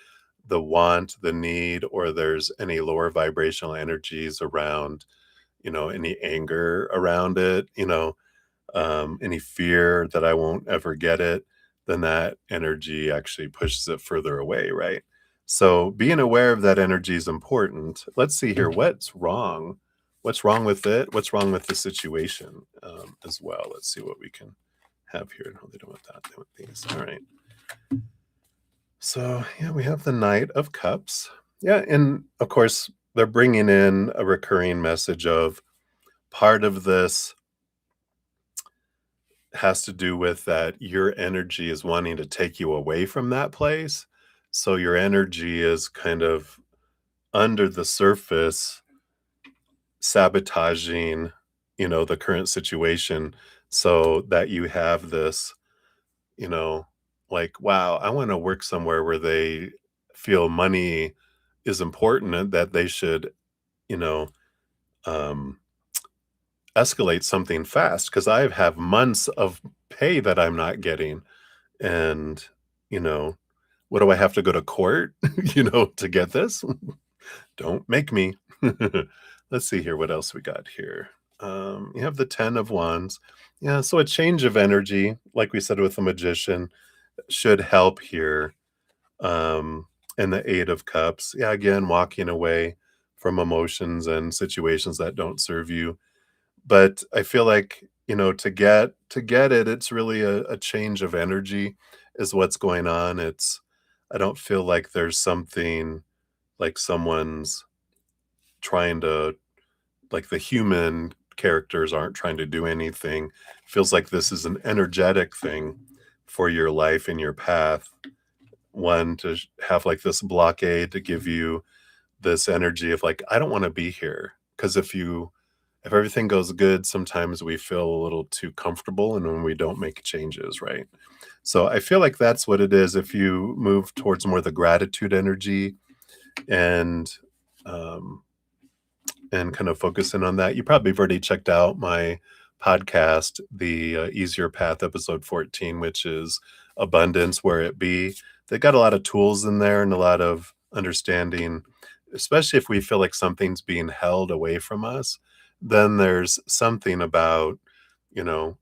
the want, the need, or there's any lower vibrational energies around, any anger around it, any fear that I won't ever get it, then that energy actually pushes it further away, right? So being aware of that energy is important. Let's see here. What's wrong? What's wrong with it? What's wrong with the situation, as well? Let's see what we can have here. No, they don't want that. They want these. All right. So yeah, we have the Knight of Cups. Yeah, and of course they're bringing in a recurring message of part of this has to do with that your energy is wanting to take you away from that place. So your energy is kind of under the surface sabotaging, the current situation so that you have this, you know, like, wow, I want to work somewhere where they feel money is important and that they should, you know, um, escalate something fast because I have months of pay that I'm not getting. And, you know, what do I have to go to court, to get this? Don't make me. Let's see here what else we got here. You have the 10 of wands. Yeah, so a change of energy, like we said with the magician, should help here. Um, and the 8 of cups. Yeah, again, walking away from emotions and situations that don't serve you. But I feel like, to get it, it's really a change of energy is what's going on. I don't feel like there's something like someone's trying to, like, the human characters aren't trying to do anything. Feels like this is an energetic thing for your life and your path. One, to have like this blockade to give you this energy of like, I don't want to be here. Because if everything goes good, sometimes we feel a little too comfortable and when we don't make changes, right? So I feel like that's what it is. If you move towards more the gratitude energy and um, and kind of focusing on that. You probably have already checked out my podcast, the Easier Path, episode 14, which is abundance where it be. They got a lot of tools in there and a lot of understanding, especially if we feel like something's being held away from us. Then there's something about,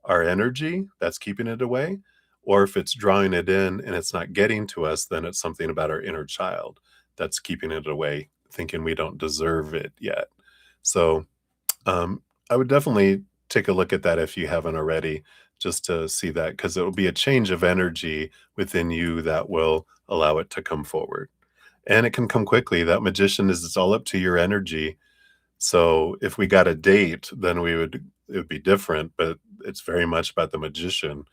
our energy that's keeping it away. Or if it's drawing it in and it's not getting to us, then it's something about our inner child that's keeping it away, thinking we don't deserve it yet. So, I would definitely take a look at that if you haven't already, just to see that, because it will be a change of energy within you that will allow it to come forward. And it can come quickly. That magician is it's all up to your energy. So if we got a date, then it would be different, but it's very much about the magician.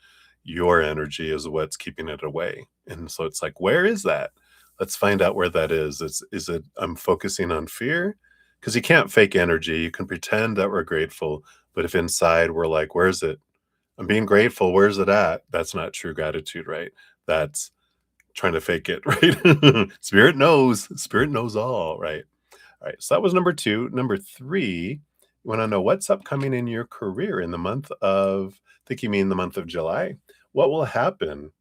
Your energy is what's keeping it away. And so it's like, where is that? Let's find out where that is. Is it I'm focusing on fear? Because you can't fake energy. You can pretend that we're grateful, but if inside we're like, where's it? I'm being grateful. Where's it at? That's not true gratitude, right? That's trying to fake it, right? Spirit knows all, right? All right, so that was number 2. Number 3, you wanna know what's upcoming in your career in the month of, I think you mean the month of July. What will happen?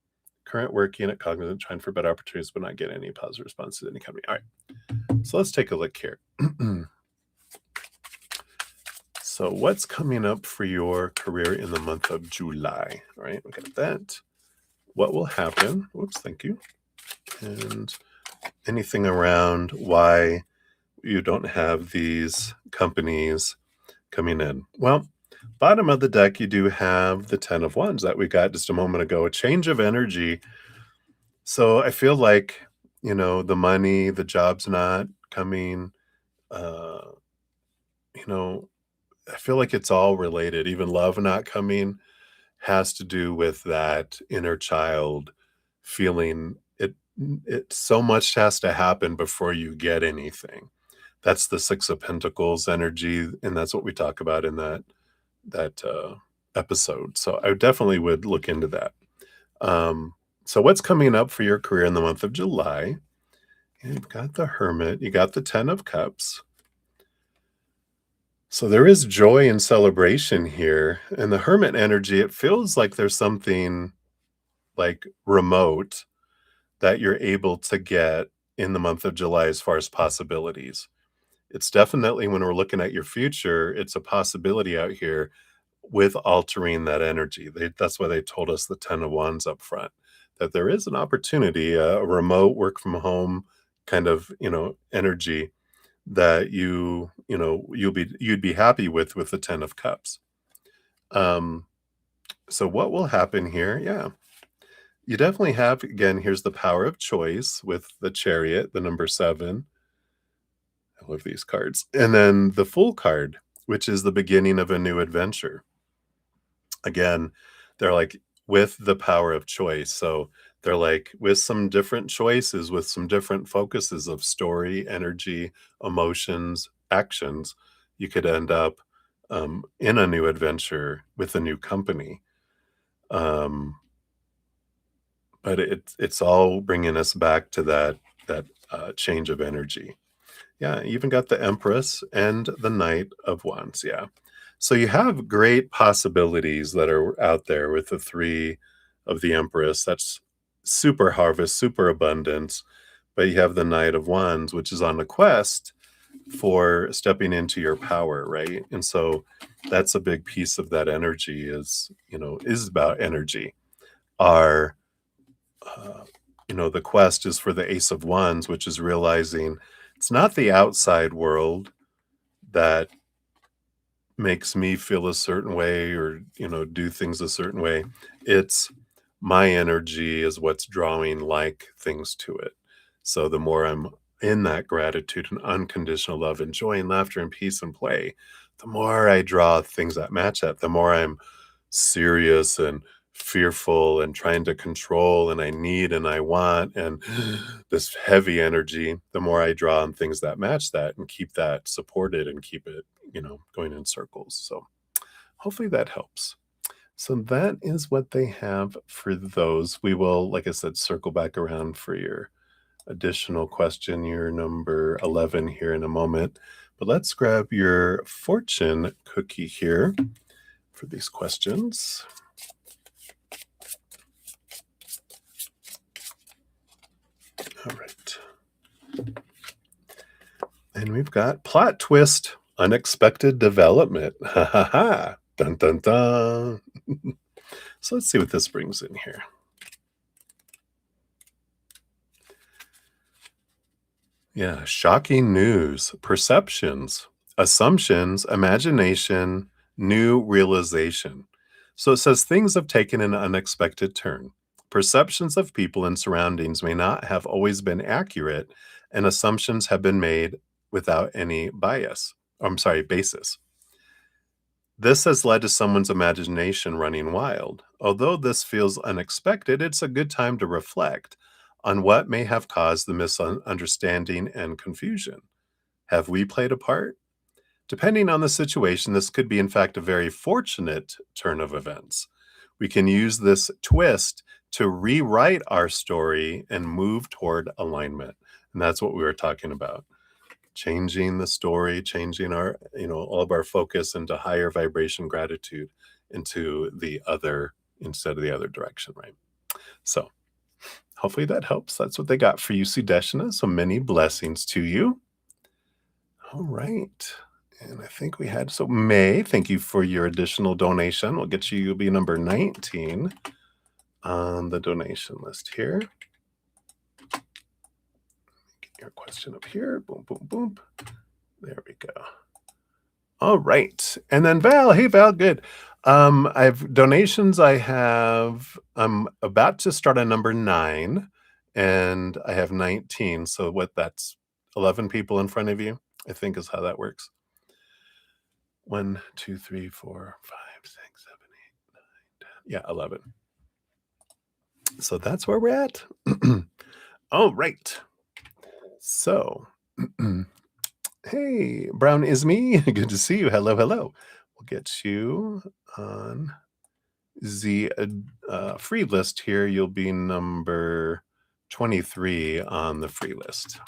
Current working at Cognizant, trying for better opportunities, but not getting any positive responses to any company. All right, so let's take a look here. So what's coming up for your career in the month of July? All right, we got that. What will happen? Whoops, thank you. And anything around why you don't have these companies coming in. Well, bottom of the deck, you do have the 10 of wands that we got just a moment ago, a change of energy. So I feel like, the money, the job's not coming. Uh, you know, I feel like it's all related. Even love not coming has to do with that inner child feeling it so much has to happen before you get anything. That's the 6 of Pentacles energy, and that's what we talk about in that episode. So I definitely would look into that. So what's coming up for your career in the month of July? You've got the Hermit, you got the 10 of Cups. So there is joy and celebration here. And the Hermit energy, it feels like there's something like remote that you're able to get in the month of July as far as possibilities. It's definitely when we're looking at your future, it's a possibility out here with altering that energy. That's why they told us the 10 of wands up front, that there is an opportunity, a remote work from home kind of, energy that you'd be happy with the 10 of cups. Um, so what will happen here? Yeah. You definitely have, again, here's the power of choice with the chariot, the number 7. I love these cards. And then the Fool card, which is the beginning of a new adventure. Again, they're like with the power of choice. So they're like with some different choices, with some different focuses of story, energy, emotions, actions, you could end up in a new adventure with a new company. Um, but it's all bringing us back to that change of energy. Yeah, you even got the Empress and the Knight of Wands, yeah. So you have great possibilities that are out there with the 3 of the Empress. That's super harvest, super abundance. But you have the Knight of Wands, which is on a quest for stepping into your power, right? And so that's a big piece of that energy is about energy. Our the quest is for the Ace of Wands, which is realizing it's not the outside world that makes me feel a certain way or do things a certain way. It's my energy is what's drawing like things to it. So the more I'm in that gratitude and unconditional love and joy and laughter and peace and play, the more I draw things that match that. The more I'm serious and fearful and trying to control and I need and I want and this heavy energy, the more I draw on things that match that and keep that supported and keep it going in circles. So hopefully that helps. So that is what they have for those. We will, like I said, circle back around for your additional question, your number 11 here in a moment. But let's grab your fortune cookie here for these questions. All right. And we've got plot twist, unexpected development. Ha ha ha. Dun dun dun. So let's see what this brings in here. Yeah, shocking news, perceptions, assumptions, imagination, new realization. So it says things have taken an unexpected turn. Perceptions of people and surroundings may not have always been accurate, and assumptions have been made without any basis. This has led to someone's imagination running wild. Although this feels unexpected, it's a good time to reflect on what may have caused the misunderstanding and confusion. Have we played a part? Depending on the situation, this could be, in fact, a very fortunate turn of events. We can use this twist to rewrite our story and move toward alignment. And that's what we were talking about. Changing the story, changing our, all of our focus into higher vibration gratitude into the other instead of the other direction, right? So hopefully that helps. That's what they got for you, Sudeshna. So many blessings to you. All right. And I think we had, so May, thank you for your additional donation. We'll get you'll be number 19 on the donation list here. Get your question up here. Boom, boom, boom. There we go. All right. And then Val, hey Val, good. I have donations. I'm about to start on number 9 and I have 19. So that's 11 people in front of you, I think is how that works. 1, 2, 3, 4, 5, 6, 7, 8, 9, 10. Yeah, 11. So that's where we're at. All right. So hey, Brown is me. Good to see you. Hello, hello. We'll get you on the free list here. You'll be number 23 on the free list.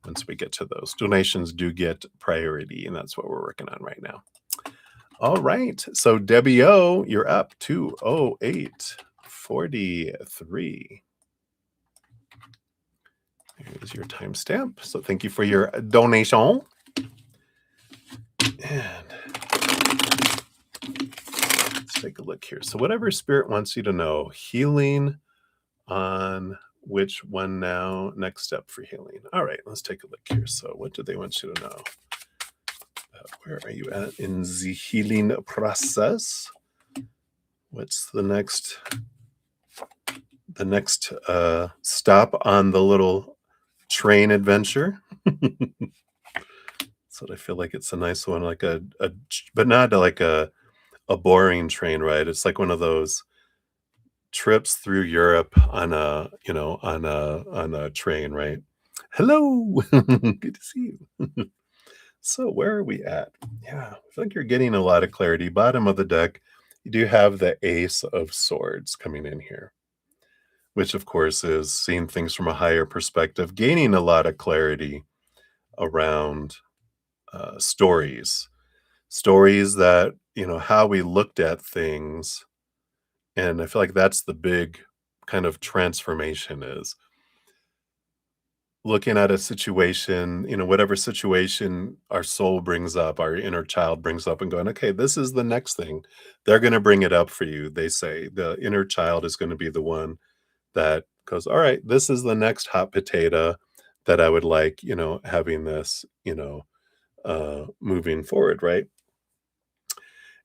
Once we get to those, donations do get priority, and that's what we're working on right now. All right. So Debbie O, you're up to 0843. Here's your timestamp. So thank you for your donation. And let's take a look here. So whatever spirit wants you to know, healing on which one now? Next step for healing. All right, let's take a look here. So what do they want you to know? Where are you at in the healing process? What's the next stop on the little train adventure? So I feel like it's a nice one, like but not like a boring train ride. It's like one of those trips through Europe on a train, right? Hello, good to see you. So where are we at? Yeah, I feel like you're getting a lot of clarity. Bottom of the deck, you do have the Ace of Swords coming in here, which of course is seeing things from a higher perspective, gaining a lot of clarity around stories that, how we looked at things. And I feel like that's the big kind of transformation is looking at a situation, whatever situation our soul brings up, our inner child brings up, and going, okay, this is the next thing. They're going to bring it up for you. They say the inner child is going to be the one that goes, all right, this is the next hot potato that I would like, having this, moving forward. Right.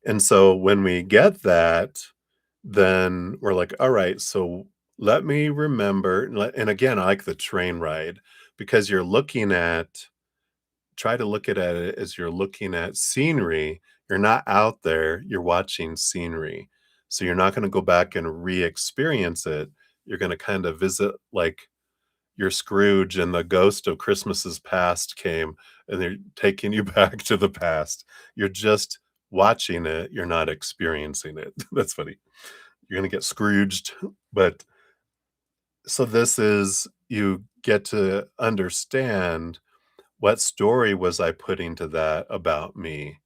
And so when we get that, then we're like, all right, so let me remember. And again, I like the train ride because try to look at it as you're looking at scenery. You're not out there, you're watching scenery. So you're not going to go back and re experience it. You're going to kind of visit like you're Scrooge and the ghost of Christmases past came and they're taking you back to the past. You're just watching it, you're not experiencing it. That's funny. You're gonna get Scrooged, but so this is you get to understand what story was I putting to that about me.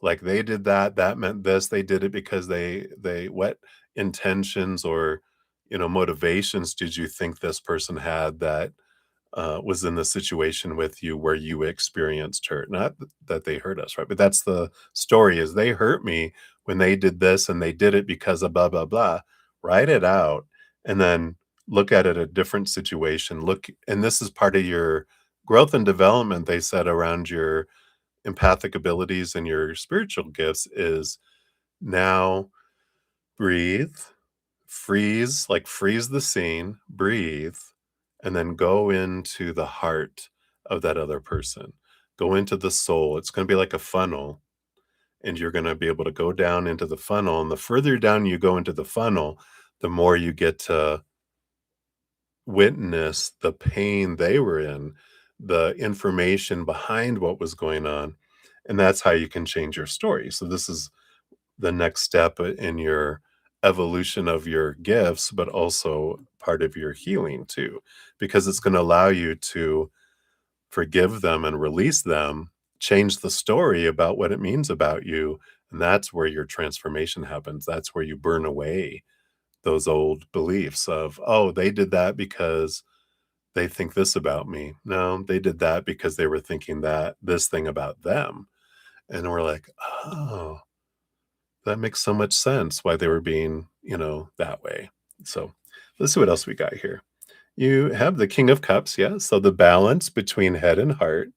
Like they did that, that meant this, they did it because they what intentions or motivations did you think this person had that was in the situation with you where you experienced hurt. Not that they hurt us, right? But that's the story is they hurt me when they did this and they did it because of blah, blah, blah. Write it out and then look at it a different situation. Look, and this is part of your growth and development, they said around your empathic abilities and your spiritual gifts is now breathe, freeze, like freeze the scene, breathe, and then go into the heart of that other person. Go into the soul. It's going to be like a funnel, and you're going to be able to go down into the funnel. And the further down you go into the funnel, the more you get to witness the pain they were in, the information behind what was going on. And that's how you can change your story. So, this is the next step in your evolution of your gifts, but also part of your healing too, because it's going to allow you to forgive them and release them, change the story about what it means about you. And that's where your transformation happens. That's where you burn away those old beliefs of, oh, they did that because they think this about me. No, they did that because they were thinking that this thing about them. And we're like, oh, that makes so much sense why they were being, that way. So let's see what else we got here. You have the King of Cups, yeah. So the balance between head and heart.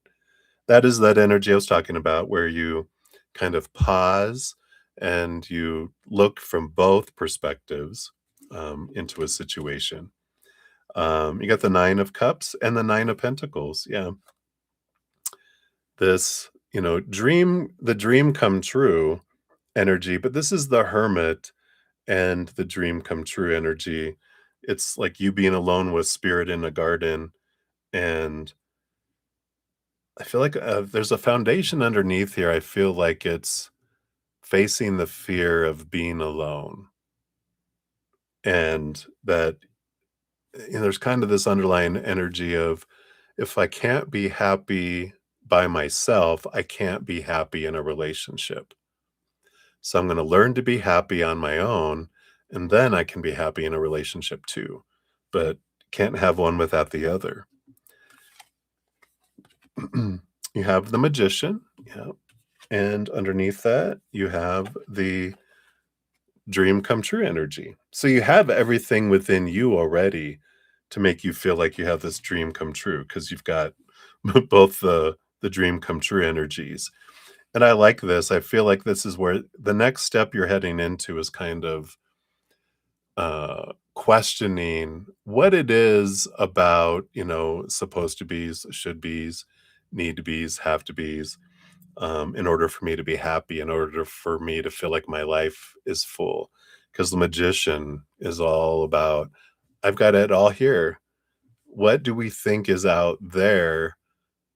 That is that energy I was talking about where you kind of pause and you look from both perspectives into a situation. You got the Nine of Cups and the Nine of Pentacles. Yeah. This, the dream come true energy, but this is the Hermit and the dream come true energy. It's like you being alone with spirit in a garden. And I feel like there's a foundation underneath here. I feel like it's facing the fear of being alone. And that, there's kind of this underlying energy of if I can't be happy by myself, I can't be happy in a relationship. So I'm going to learn to be happy on my own, and then I can be happy in a relationship too. But can't have one without the other. You have the Magician, yeah, and underneath that, you have the dream come true energy. So you have everything within you already to make you feel like you have this dream come true because you've got both the dream come true energies. And I like this. I feel like this is where the next step you're heading into is kind of questioning what it is about, supposed to be's, should be's, need to be's, have to be's, in order for me to be happy, in order for me to feel like my life is full. Because the Magician is all about, I've got it all here. What do we think is out there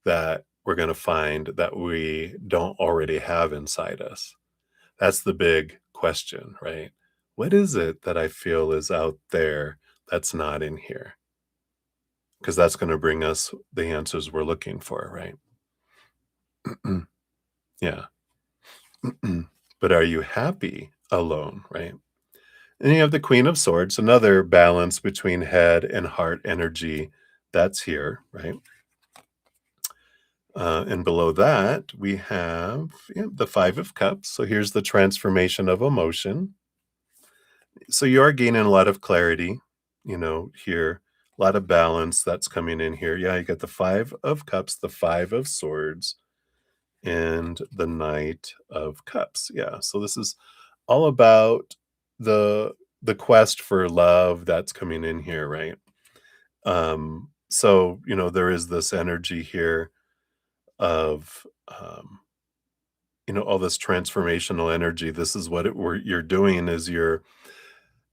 that we're going to find that we don't already have inside us? That's the big question, right? What is it that I feel is out there that's not in here? Because that's going to bring us the answers we're looking for, right? Yeah. But are you happy alone, right? And you have the Queen of Swords, another balance between head and heart energy That's here, right? And below that, we have the Five of Cups. So here's the transformation of emotion. So you are gaining a lot of clarity, here, a lot of balance that's coming in here. Yeah, you got the Five of Cups, the Five of Swords, and the Knight of Cups. Yeah, so this is all about the the quest for love that's coming in here, right? So there is this energy here of all this transformational energy. This is what you're doing is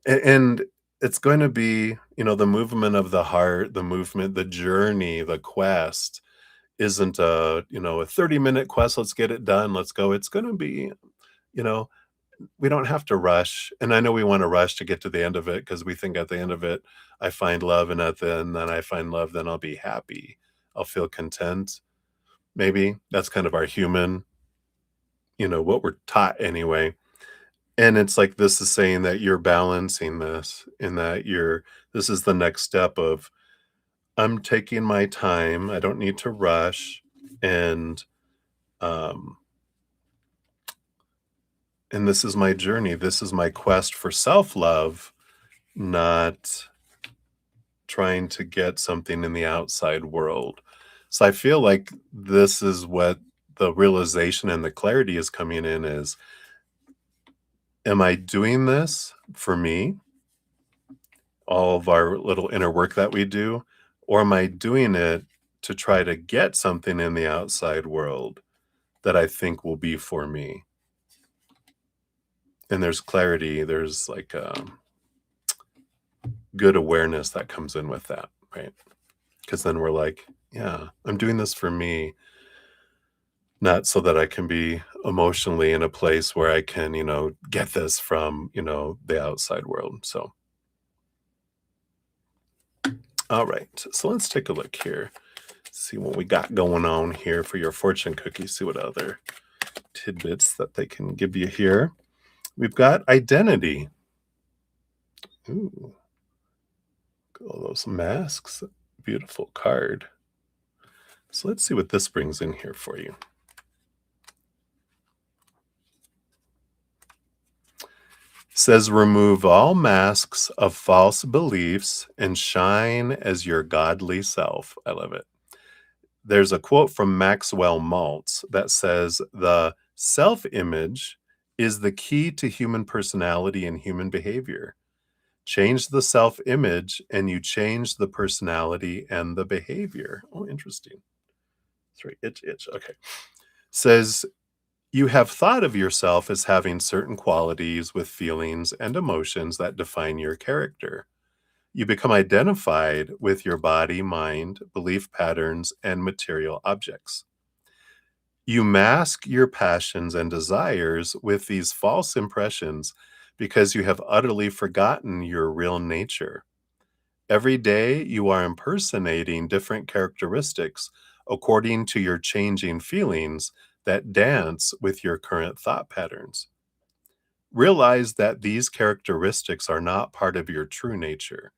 and it's going to be the movement of the heart, the movement, the journey, the quest isn't a 30-minute quest. Let's get it done, let's go. It's going to be, you know we don't have to rush. And I know we want to rush to get to the end of it because we think at the end of it I find love, and at the end then I find love, then I'll be happy, I'll feel content. Maybe that's kind of our human, what we're taught anyway. And it's like this is saying that you're balancing this, and that this is the next step of I'm taking my time. I don't need to rush. And um and this is my journey. This is my quest for self-love, not trying to get something in the outside world. So I feel like this is what the realization and the clarity is coming in is, am I doing this for me? All of our little inner work that we do, or am I doing it to try to get something in the outside world that I think will be for me? And there's clarity, there's like good awareness that comes in with that, right? Because then we're like, yeah, I'm doing this for me, not so that I can be emotionally in a place where I can, get this from, the outside world. So, all right. So let's take a look here. See what we got going on here for your fortune cookie. See what other tidbits that they can give you here. We've got identity. Ooh, all those masks. Beautiful card. So let's see what this brings in here for you. Says remove all masks of false beliefs and shine as your godly self. I love it. There's a quote from Maxwell Maltz that says the self-image is the key to human personality and human behavior. Change the self-image and you change the personality and the behavior. Oh, interesting. Sorry, itch. Okay. Says you have thought of yourself as having certain qualities with feelings and emotions that define your character. You become identified with your body, mind, belief patterns, and material objects. You mask your passions and desires with these false impressions because you have utterly forgotten your real nature. Every day, you are impersonating different characteristics according to your changing feelings that dance with your current thought patterns. Realize that these characteristics are not part of your true nature.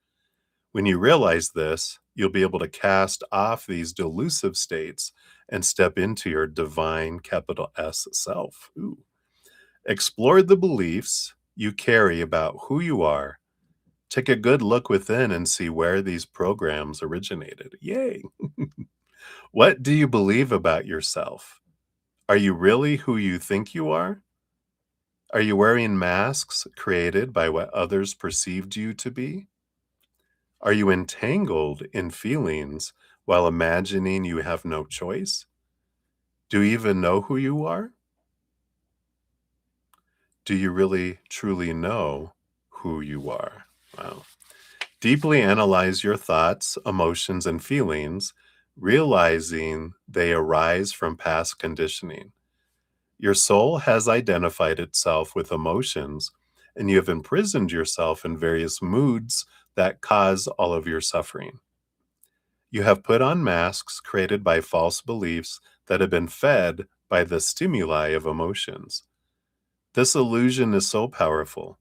When you realize this, you'll be able to cast off these delusive states and step into your divine capital S self. Ooh. Explore the beliefs you carry about who you are. Take a good look within and see where these programs originated. Yay. What do you believe about yourself? Are you really who you think you are? Are you wearing masks created by what others perceived you to be? Are you entangled in feelings while imagining you have no choice? Do you even know who you are? Do you really truly know who you are? Wow. Deeply analyze your thoughts, emotions, and feelings, realizing they arise from past conditioning. Your soul has identified itself with emotions, and you have imprisoned yourself in various moods that cause all of your suffering. You have put on masks created by false beliefs that have been fed by the stimuli of emotions. This illusion is so powerful.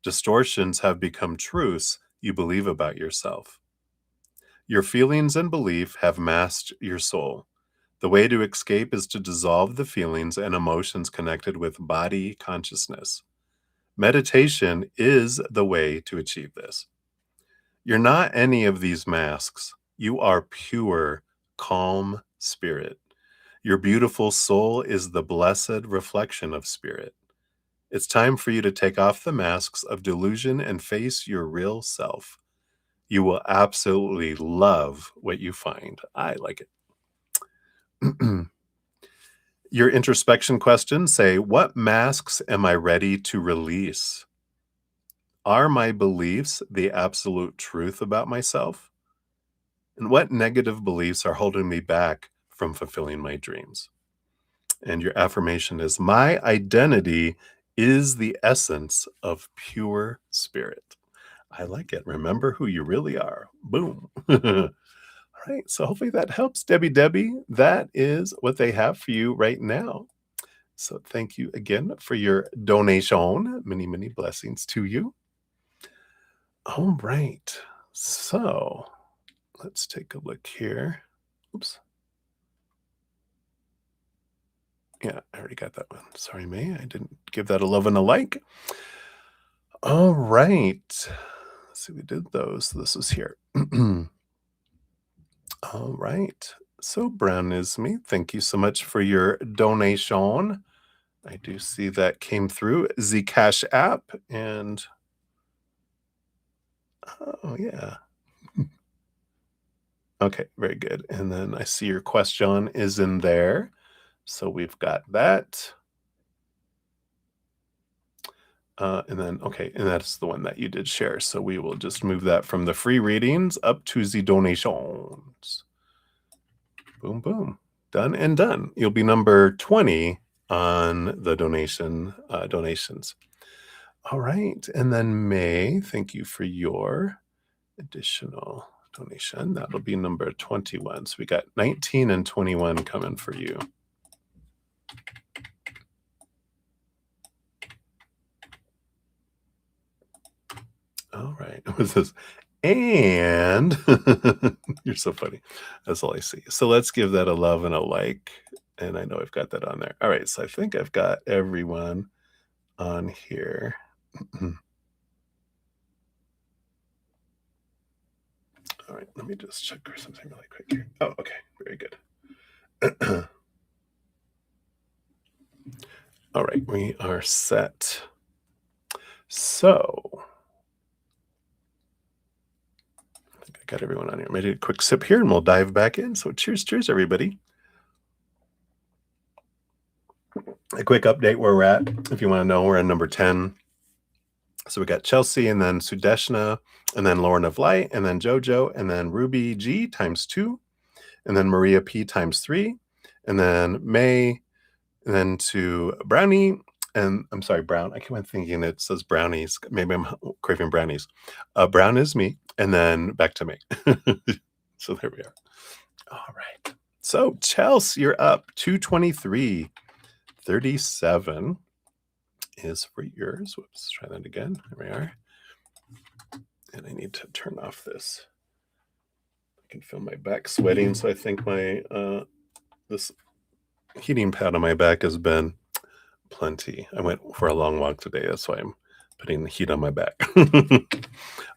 Distortions have become truths you believe about yourself. Your feelings and belief have masked your soul. The way to escape is to dissolve the feelings and emotions connected with body consciousness. Meditation is the way to achieve this. You're not any of these masks. You are pure, calm spirit. Your beautiful soul is the blessed reflection of spirit. It's time for you to take off the masks of delusion and face your real self. You will absolutely love what you find. I like it. Your introspection questions say, what masks am I ready to release? Are my beliefs the absolute truth about myself? And what negative beliefs are holding me back from fulfilling my dreams? And your affirmation is, my identity is the essence of pure spirit. I like it. Remember who you really are. Boom. All right. So hopefully that helps, Debbie. That is what they have for you right now. So thank you again for your donation. Many, many blessings to you. All right. So let's take a look here. Oops. Yeah, I already got that one. Sorry, May. I didn't give that a love and a like. All right. Let's see, we did those. So this was here. All right. So Brown is me. Thank you so much for your donation. I do see that came through the Cash app. And oh, yeah. Okay, very good. And then I see your question is in there. So we've got that. And then, okay, and that's the one that you did share. So we will just move that from the free readings up to the donations. Boom, boom. Done and done. You'll be number 20 on the donations. All right. And then May, thank you for your additional donation. That'll be number 21. So we got 19 and 21 coming for you. All right. What's this? And you're so funny. That's all I see. So let's give that a love and a like. And I know I've got that on there. All right. So I think I've got everyone on here. All right. Let me just check for something really quick here. Oh, okay. Very good. All right. We are set. So I think I got everyone on here. Maybe a quick sip here and we'll dive back in. So cheers, everybody. A quick update where we're at. If you want to know, we're in number 10. So we got Chelsea and then Sudeshna and then Lauren of Light and then Jojo and then Ruby G times 2 and then Maria P times 3 and then May and then to Brownie and I'm sorry, Brown. I keep on thinking it says brownies. Maybe I'm craving brownies. Brown is me and then back to me. So there we are. All right. So Chelsea, you're up 223.37 is for yours. Whoops, let's try that again. Here we are. And I need to turn off this. I can feel my back sweating, so I think my this heating pad on my back has been plenty. I went for a long walk today. That's why I'm putting the heat on my back.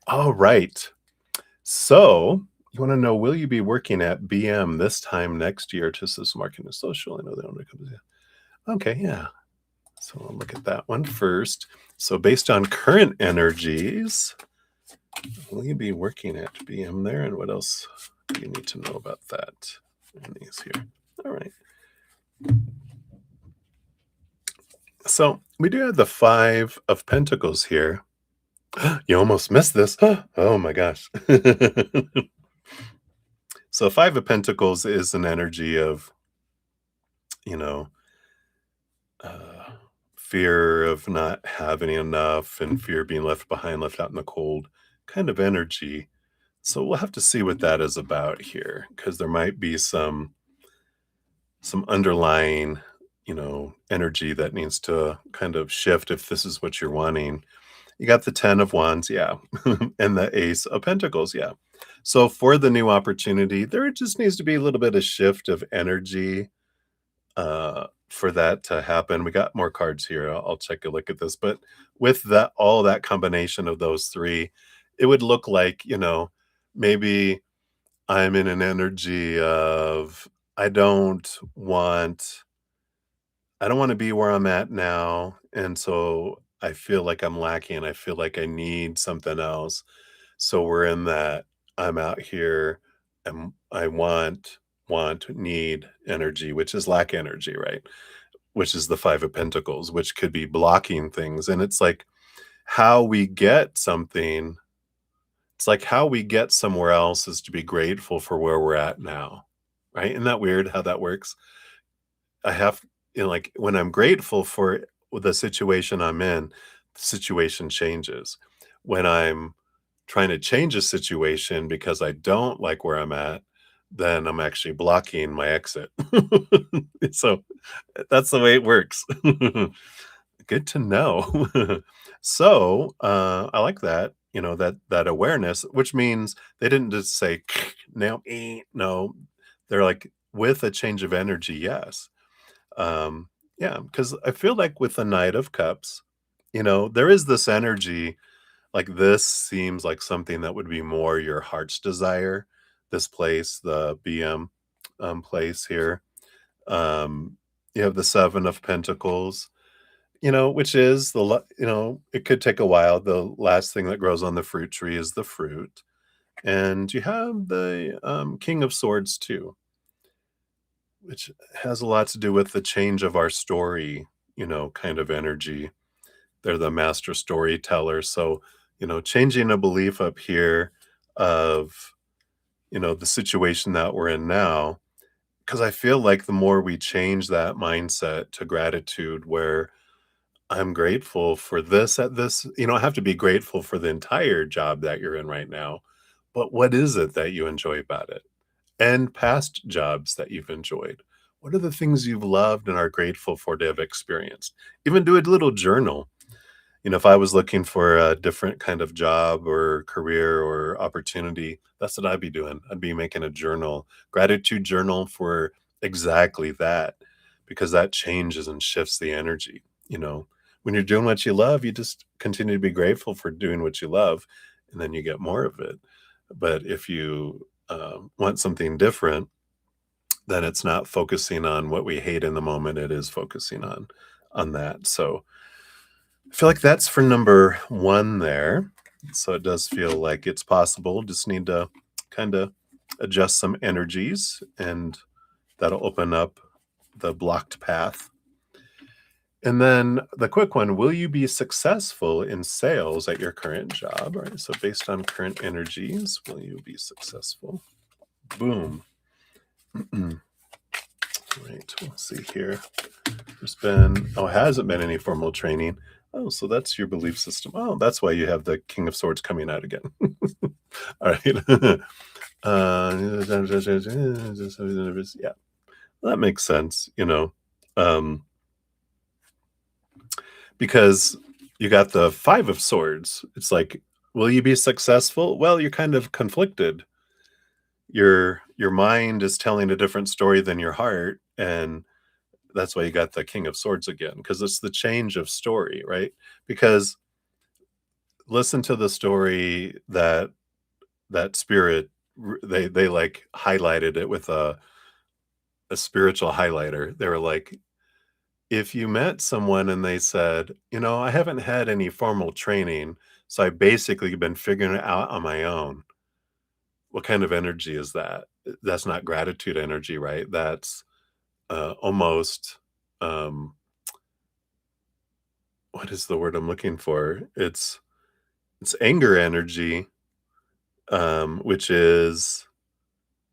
All right. So you want to know, will you be working at BM this time next year? Just as marketing and social. I know they don't recommend it. Okay, yeah. So we'll look at that one first. So based on current energies, will you be working at BM there? And what else do you need to know about that in these here? All right. So we do have the 5 of Pentacles here. You almost missed this. Oh my gosh. So 5 of Pentacles is an energy of, fear of not having enough and fear of being left behind, left out in the cold kind of energy. So we'll have to see what that is about here, because there might be some underlying, energy that needs to kind of shift if this is what you're wanting. You got the 10 of Wands, yeah, and the Ace of Pentacles, yeah. So for the new opportunity, there just needs to be a little bit of shift of energy for that to happen. We got more cards here. I'll take a look at this, but with that, all that combination of those three, it would look like, maybe I'm in an energy of I don't want I don't want to be where I'm at now, and so I feel like I'm lacking. I feel like I need something else. So we're in that I'm out here and I need energy, which is lack energy, right? Which is the 5 of Pentacles, which could be blocking things, and how we get something it's like how we get somewhere else is to be grateful for where we're at now, right? Isn't that weird how that works? I have like, when I'm grateful for the situation I'm in, the situation changes. When I'm trying to change a situation because I don't like where I'm at, then I'm actually blocking my exit. So that's the way it works. Good to know. So, I like that, that awareness, which means they didn't just say, "Now, no." They're like, with a change of energy, yes. Um, yeah, because I feel like with the Knight of Cups, there is this energy, like this seems like something that would be more your heart's desire. This place, the BM place here. Um, you have the Seven of Pentacles, which is it could take a while. The last thing that grows on the fruit tree is the fruit. And you have the King of Swords too, which has a lot to do with the change of our story, kind of energy. They're the master storyteller. So, changing a belief up here of, the situation that we're in now, because I feel like the more we change that mindset to gratitude, where I'm grateful for this at this, you don't have to be grateful for the entire job that you're in right now, but what is it that you enjoy about it? And past jobs that you've enjoyed. What are the things you've loved and are grateful for to have experienced? Even do a little journal. If I was looking for a different kind of job or career or opportunity, that's what I'd be doing. I'd be making a journal, gratitude journal for exactly that, because that changes and shifts the energy. When you're doing what you love, you just continue to be grateful for doing what you love, and then you get more of it. But if you want something different, then it's not focusing on what we hate in the moment. It is focusing on that. So I feel like that's for number one there. So it does feel like it's possible. Just need to kind of adjust some energies, and that'll open up the blocked path. And then the quick one, will you be successful in sales at your current job? All right, so based on current energies, will you be successful? Boom. Right, we'll see here. Hasn't been any formal training. Oh, so that's your belief system. Oh, that's why you have the King of Swords coming out again. All right. Yeah, that makes sense, because you got the Five of Swords. It's like, will you be successful? Well, you're kind of conflicted. Your mind is telling a different story than your heart, and that's why you got the King of Swords again, because it's the change of story, right? Because listen to the story that spirit they like highlighted it with a spiritual highlighter. They were like, if you met someone and they said, I haven't had any formal training, so I basically been figuring it out on my own. What kind of energy is that? That's not gratitude energy, right? That's almost um what is the word I'm looking for? It's anger energy, which is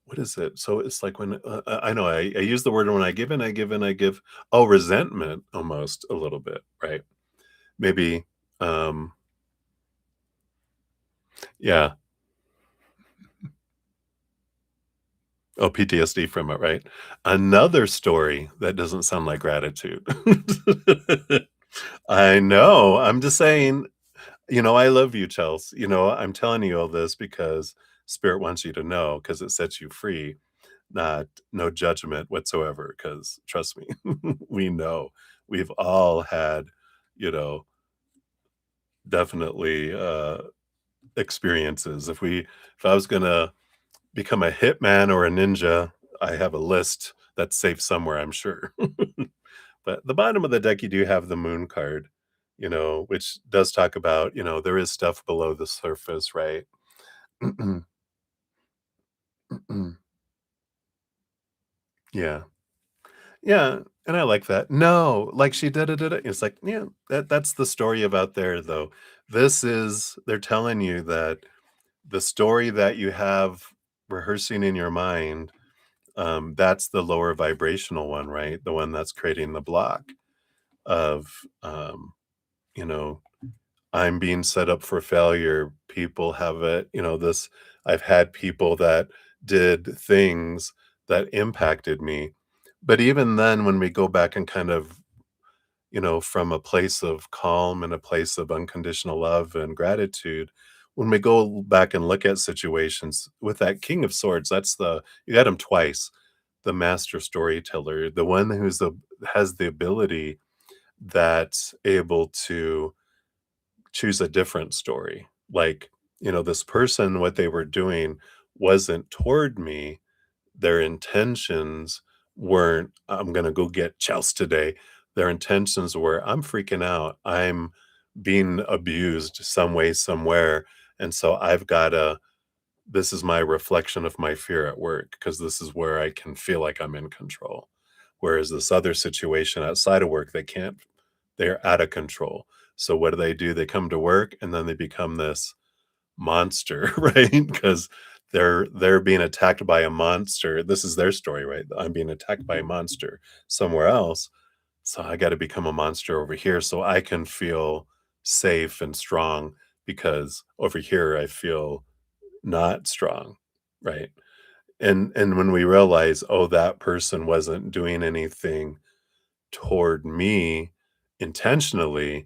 what is it? So it's like when I know I use the word when I give and I give and I give. Oh, resentment almost a little bit, right? Maybe, um, yeah. Oh, PTSD from it, right? Another story that doesn't sound like gratitude. I know. I'm just saying, I love you, Chelsea. I'm telling you all this because Spirit wants you to know because it sets you free, not no judgment whatsoever. Because trust me, we know we've all had, you know, definitely experiences. If I was gonna become a hitman or a ninja, I have a list that's safe somewhere, I'm sure. But the bottom of the deck, you do have the moon card, which does talk about, there is stuff below the surface, right? Yeah. Yeah, and I like that. No, like she did it. It's like, yeah, that's the story about there, though. They're telling you that the story that you have rehearsing in your mind, that's the lower vibrational one, right? The one that's creating the block of, you know, I'm being set up for failure. People have it, I've had people that did things that impacted me. But even then, when we go back and kind of, from a place of calm and a place of unconditional love and gratitude, when we go back and look at situations with that King of Swords, you got him twice, the master storyteller, the one has the ability that's able to choose a different story. Like, this person, what they were doing wasn't toward me. Their intentions weren't, I'm going to go get Chelsea today. Their intentions were, I'm freaking out. I'm being abused some way, somewhere. And so this is my reflection of my fear at work because this is where I can feel like I'm in control. Whereas this other situation outside of work, they can't, they're out of control. So what do? They come to work and then they become this monster, right? Because they're being attacked by a monster. This is their story, right? I'm being attacked by a monster somewhere else. So I got to become a monster over here so I can feel safe and strong because over here I feel not strong, right? And when we realize, oh, that person wasn't doing anything toward me intentionally,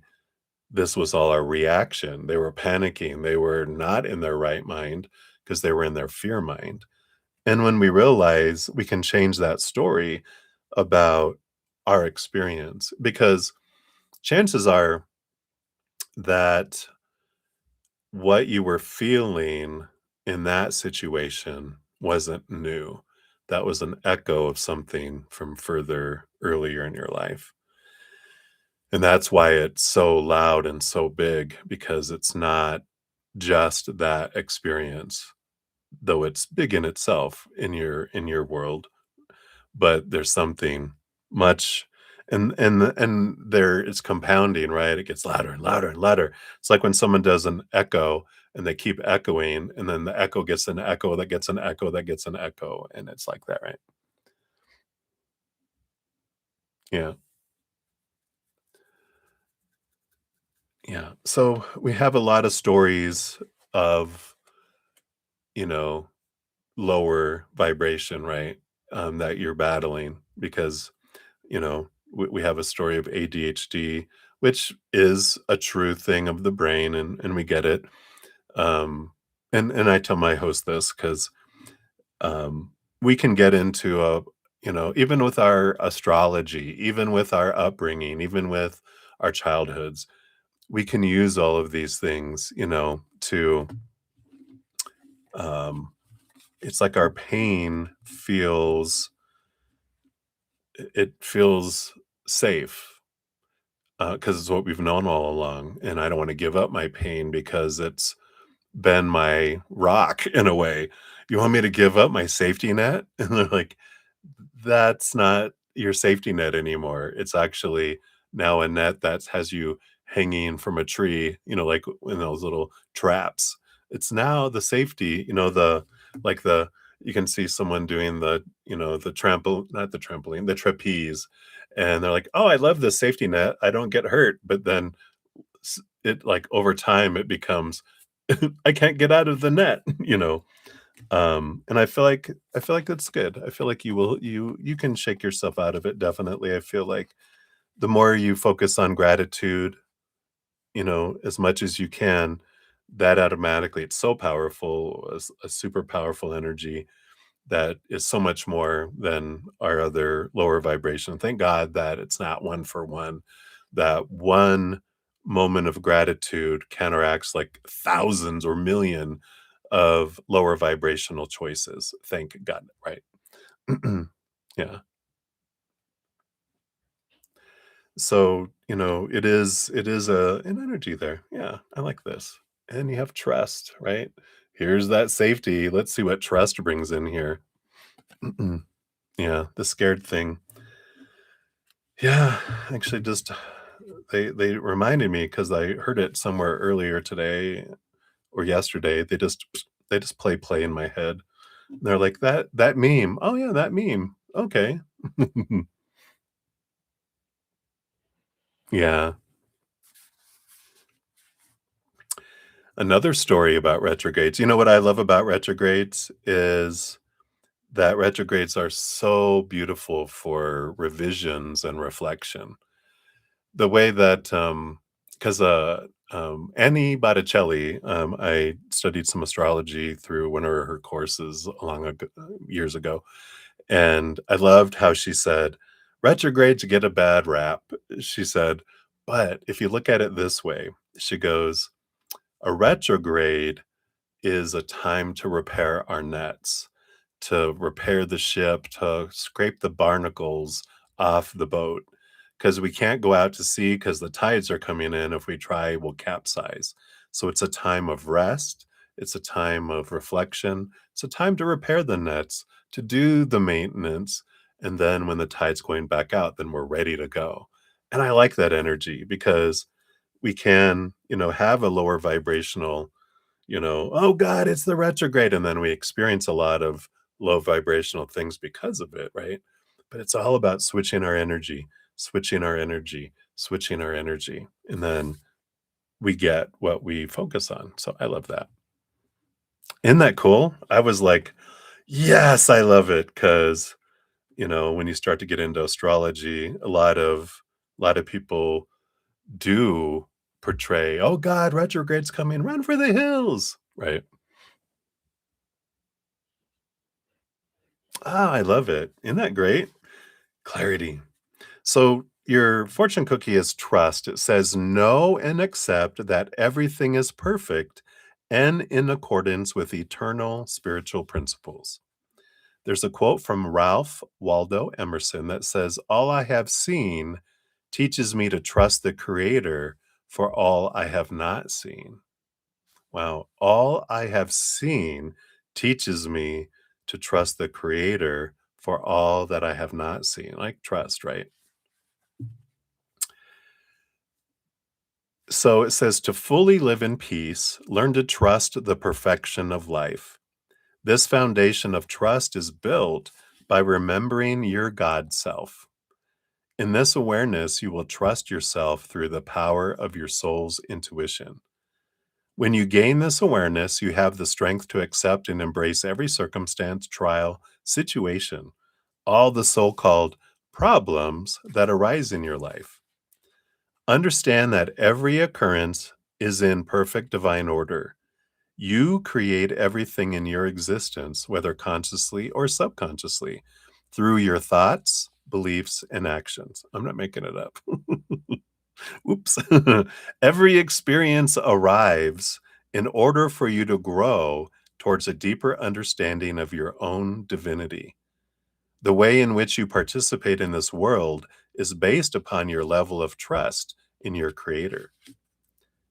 this was all a reaction. They were panicking. They were not in their right mind because they were in their fear mind. And when we realize we can change that story about our experience, because chances are that what you were feeling in that situation wasn't new. That was an echo of something from further earlier in your life. And that's why it's so loud and so big because it's not just that experience, though it's big in itself in your world, but there's something much and there it's compounding, right? It gets louder and louder and louder. It's like when someone does an echo and they keep echoing, and then the echo gets an echo that gets an echo that gets an echo, and it's like that, right? Yeah. Yeah. So we have a lot of stories of, you know, lower vibration, right? That you're battling because, we have a story of ADHD, which is a true thing of the brain, and we get it. And I tell my host this because we can get into even with our astrology, even with our upbringing, even with our childhoods, we can use all of these things, to um, it's like our pain it feels safe, because it's what we've known all along, and I don't wanna give up my pain because it's been my rock in a way. "You want me to give up my safety net?" And they're like, "That's not your safety net anymore. It's actually now a net that has you hanging from a tree, like in those little traps. It's now the safety, the you can see someone doing the not the trampoline, the trapeze, and they're like, "Oh, I love this safety net. I don't get hurt." But then it like over time it becomes I can't get out of the net, and I feel like that's good. I feel like you can shake yourself out of it, definitely. I feel like the more you focus on gratitude, as much as you can, that automatically, it's so powerful, a super powerful energy that is so much more than our other lower vibration. Thank God that it's not one for one. That one moment of gratitude counteracts like thousands or million of lower vibrational choices. Thank God, right? Yeah. So, it is an energy there. Yeah, I like this. And you have trust, right? Here's that safety. Let's see what trust brings in here. Yeah, the scared thing. Yeah, actually just they reminded me because I heard it somewhere earlier today or yesterday. They just play in my head. They're like, "That meme. Oh, yeah, that meme. Okay." Yeah. Another story about retrogrades. You know what I love about retrogrades is that retrogrades are so beautiful for revisions and reflection. The way that, 'cause, Annie Botticelli, I studied some astrology through one of her courses years ago, and I loved how she said, "Retrogrades get a bad rap." She said, "But if you look at it this way," she goes, "A retrograde is a time to repair our nets, to repair the ship, to scrape the barnacles off the boat, because we can't go out to sea because the tides are coming in. If we try, we'll capsize. So it's a time of rest. It's a time of reflection. It's a time to repair the nets, to do the maintenance. And then when the tide's going back out, then we're ready to go." And I like that energy because we can, have a lower vibrational, "Oh god, it's the retrograde," and then we experience a lot of low vibrational things because of it, right? But it's all about switching our energy, switching our energy, switching our energy, and then we get what we focus on. So I love that. Isn't that cool? I was like, "Yes, I love it," because when you start to get into astrology, a lot of people do portray, "Oh god, retrograde's coming, run for the hills," right? Ah, I love it. Isn't that great? Clarity. So your fortune cookie is trust. It says know and accept that everything is perfect and in accordance with eternal spiritual principles. There's a quote from Ralph Waldo Emerson that says, "All I have seen teaches me to trust the Creator for all I have not seen." Wow. All I have seen teaches me to trust the Creator for all that I have not seen. Like trust, right? So it says to fully live in peace, learn to trust the perfection of life. This foundation of trust is built by remembering your God self. In this awareness, you will trust yourself through the power of your soul's intuition. When you gain this awareness, you have the strength to accept and embrace every circumstance, trial, situation, all the so called problems that arise in your life. Understand that every occurrence is in perfect divine order. You create everything in your existence, whether consciously or subconsciously, through your thoughts, beliefs, and actions. I'm not making it up. Oops. Every experience arrives in order for you to grow towards a deeper understanding of your own divinity. The way in which you participate in this world is based upon your level of trust in your creator.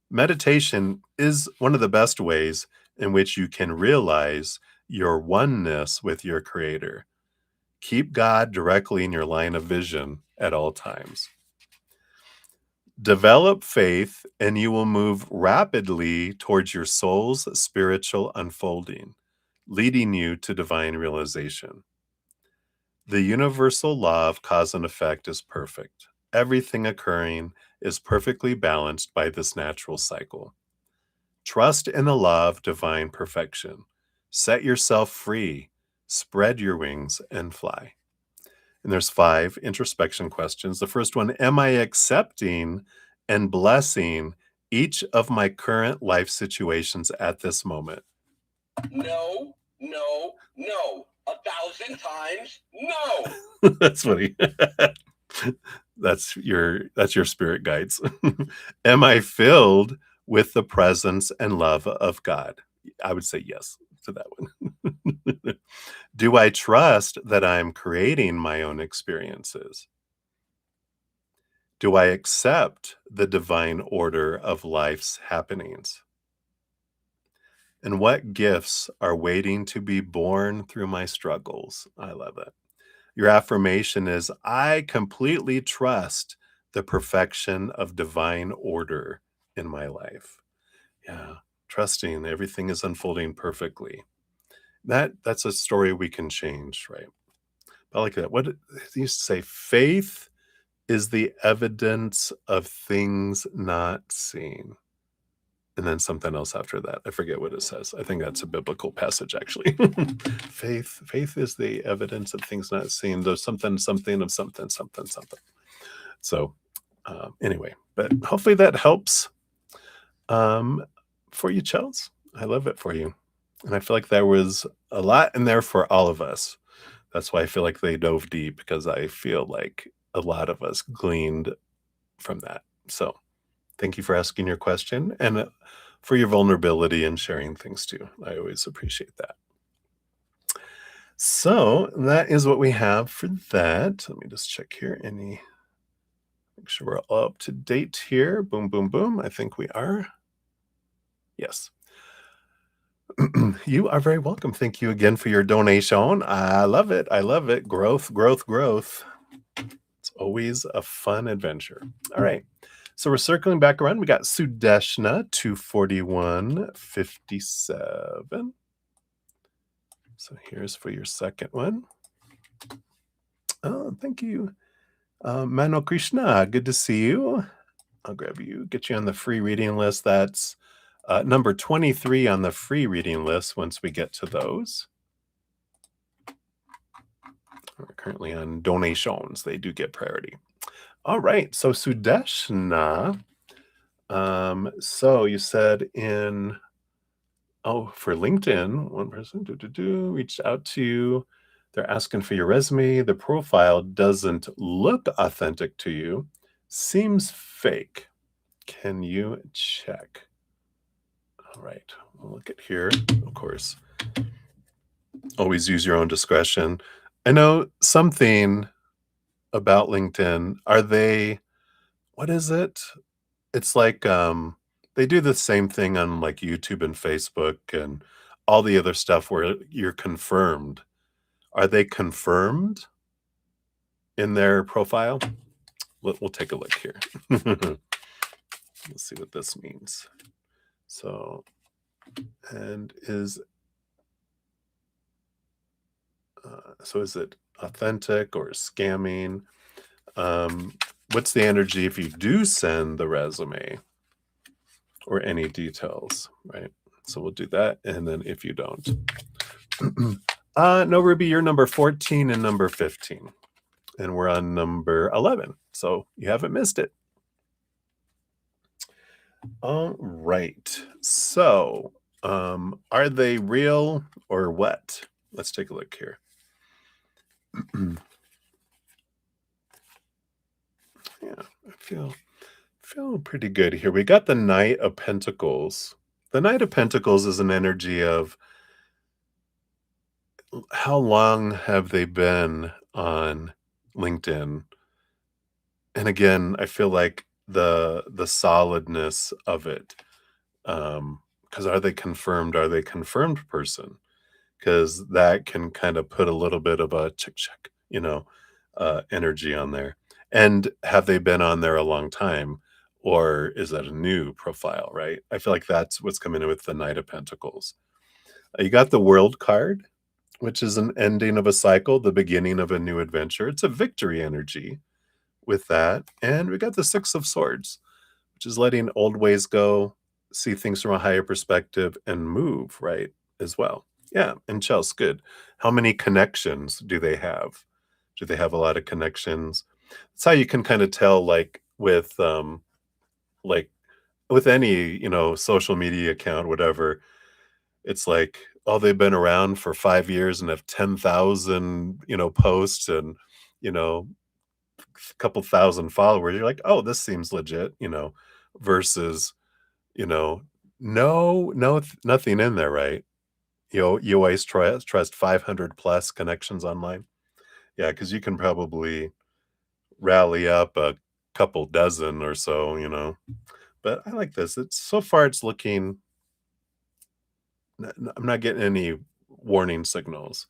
Meditation is one of the best ways in which you can realize your oneness with your creator. Keep God directly in your line of vision at all times. Develop faith, and you will move rapidly towards your soul's spiritual unfolding, leading you to divine realization. The universal law of cause and effect is perfect. Everything occurring is perfectly balanced by this natural cycle. Trust in the law of divine perfection. Set yourself free, spread your wings, and fly. And there's 5 introspection questions. The first one, am I accepting and blessing each of my current life situations at this moment. No, no, no. 1,000 times no. That's funny. That's your spirit guides. Am I filled with the presence and love of God? I would say yes to that one. Do I trust that I'm creating my own experiences? Do I accept the divine order of life's happenings? And what gifts are waiting to be born through my struggles? I love it. Your affirmation is I completely trust the perfection of divine order in my life. Yeah, trusting everything is unfolding perfectly. That's a story we can change, right? I like that. What did he used to say? Faith is the evidence of things not seen. And then something else after that. I forget what it says. I think that's a biblical passage, actually. Faith is the evidence of things not seen. There's something of something. So, anyway, but hopefully that helps um, for you, Chels. I love it for you. And I feel like there was a lot in there for all of us. That's why I feel like they dove deep because I feel like a lot of us gleaned from that. So, thank you for asking your question and for your vulnerability and sharing things too. I always appreciate that. So that is what we have for that. Let me just check here. Make sure we're all up to date here. Boom, boom, boom. I think we are. Yes. You are very welcome. Thank you again for your donation. I love it. I love it. Growth, growth, growth. It's always a fun adventure. All right. So we're circling back around. We got Sudeshna 24157. So here's for your second one. Oh, thank you. Mano Krishna, good to see you. I'll grab you, get you on the free reading list. That's number 23 on the free reading list once we get to those. We're currently on donations. They do get priority. All right. So Sudeshna, so you said for LinkedIn, one person reached out to you. They're asking for your resume. The profile doesn't look authentic to you. Seems fake. Can you check? All right. We'll look at here. Of course, always use your own discretion. I know something about LinkedIn. What is it? It's like they do the same thing on like YouTube and Facebook and all the other stuff where you're confirmed. Are they confirmed in their profile? We'll take a look here. Let's see what this means. So, is it authentic or scamming? What's the energy if you do send the resume or any details, right? So we'll do that. And then if you don't. No, Ruby, you're number 14 and number 15. And we're on number 11. So you haven't missed it. All right. So are they real or what? Let's take a look here. Yeah, I feel pretty good here. We got the Knight of Pentacles. The Knight of Pentacles is an energy of how long have they been on LinkedIn? And again, I feel like the solidness of it. Because are they confirmed? Are they confirmed person? Because that can kind of put a little bit of a check, energy on there. And have they been on there a long time? Or is that a new profile, right? I feel like that's what's coming in with the Knight of Pentacles. You got the World card, which is an ending of a cycle, the beginning of a new adventure. It's a victory energy with that. And we got the Six of Swords, which is letting old ways go, see things from a higher perspective, and move, right, as well. Yeah, and Chelsea, good. How many connections do they have? Do they have a lot of connections? That's how you can kind of tell, like, with, like, with any, social media account, whatever, it's like, oh, they've been around for 5 years and have 10,000, posts and, you know, a couple thousand followers. You're like, "Oh, this seems legit," versus, you know, no, nothing in there, right? You always trust 500 plus connections online. Yeah, because you can probably rally up a couple dozen or so, but I like this. It's so far it's looking I'm not getting any warning signals.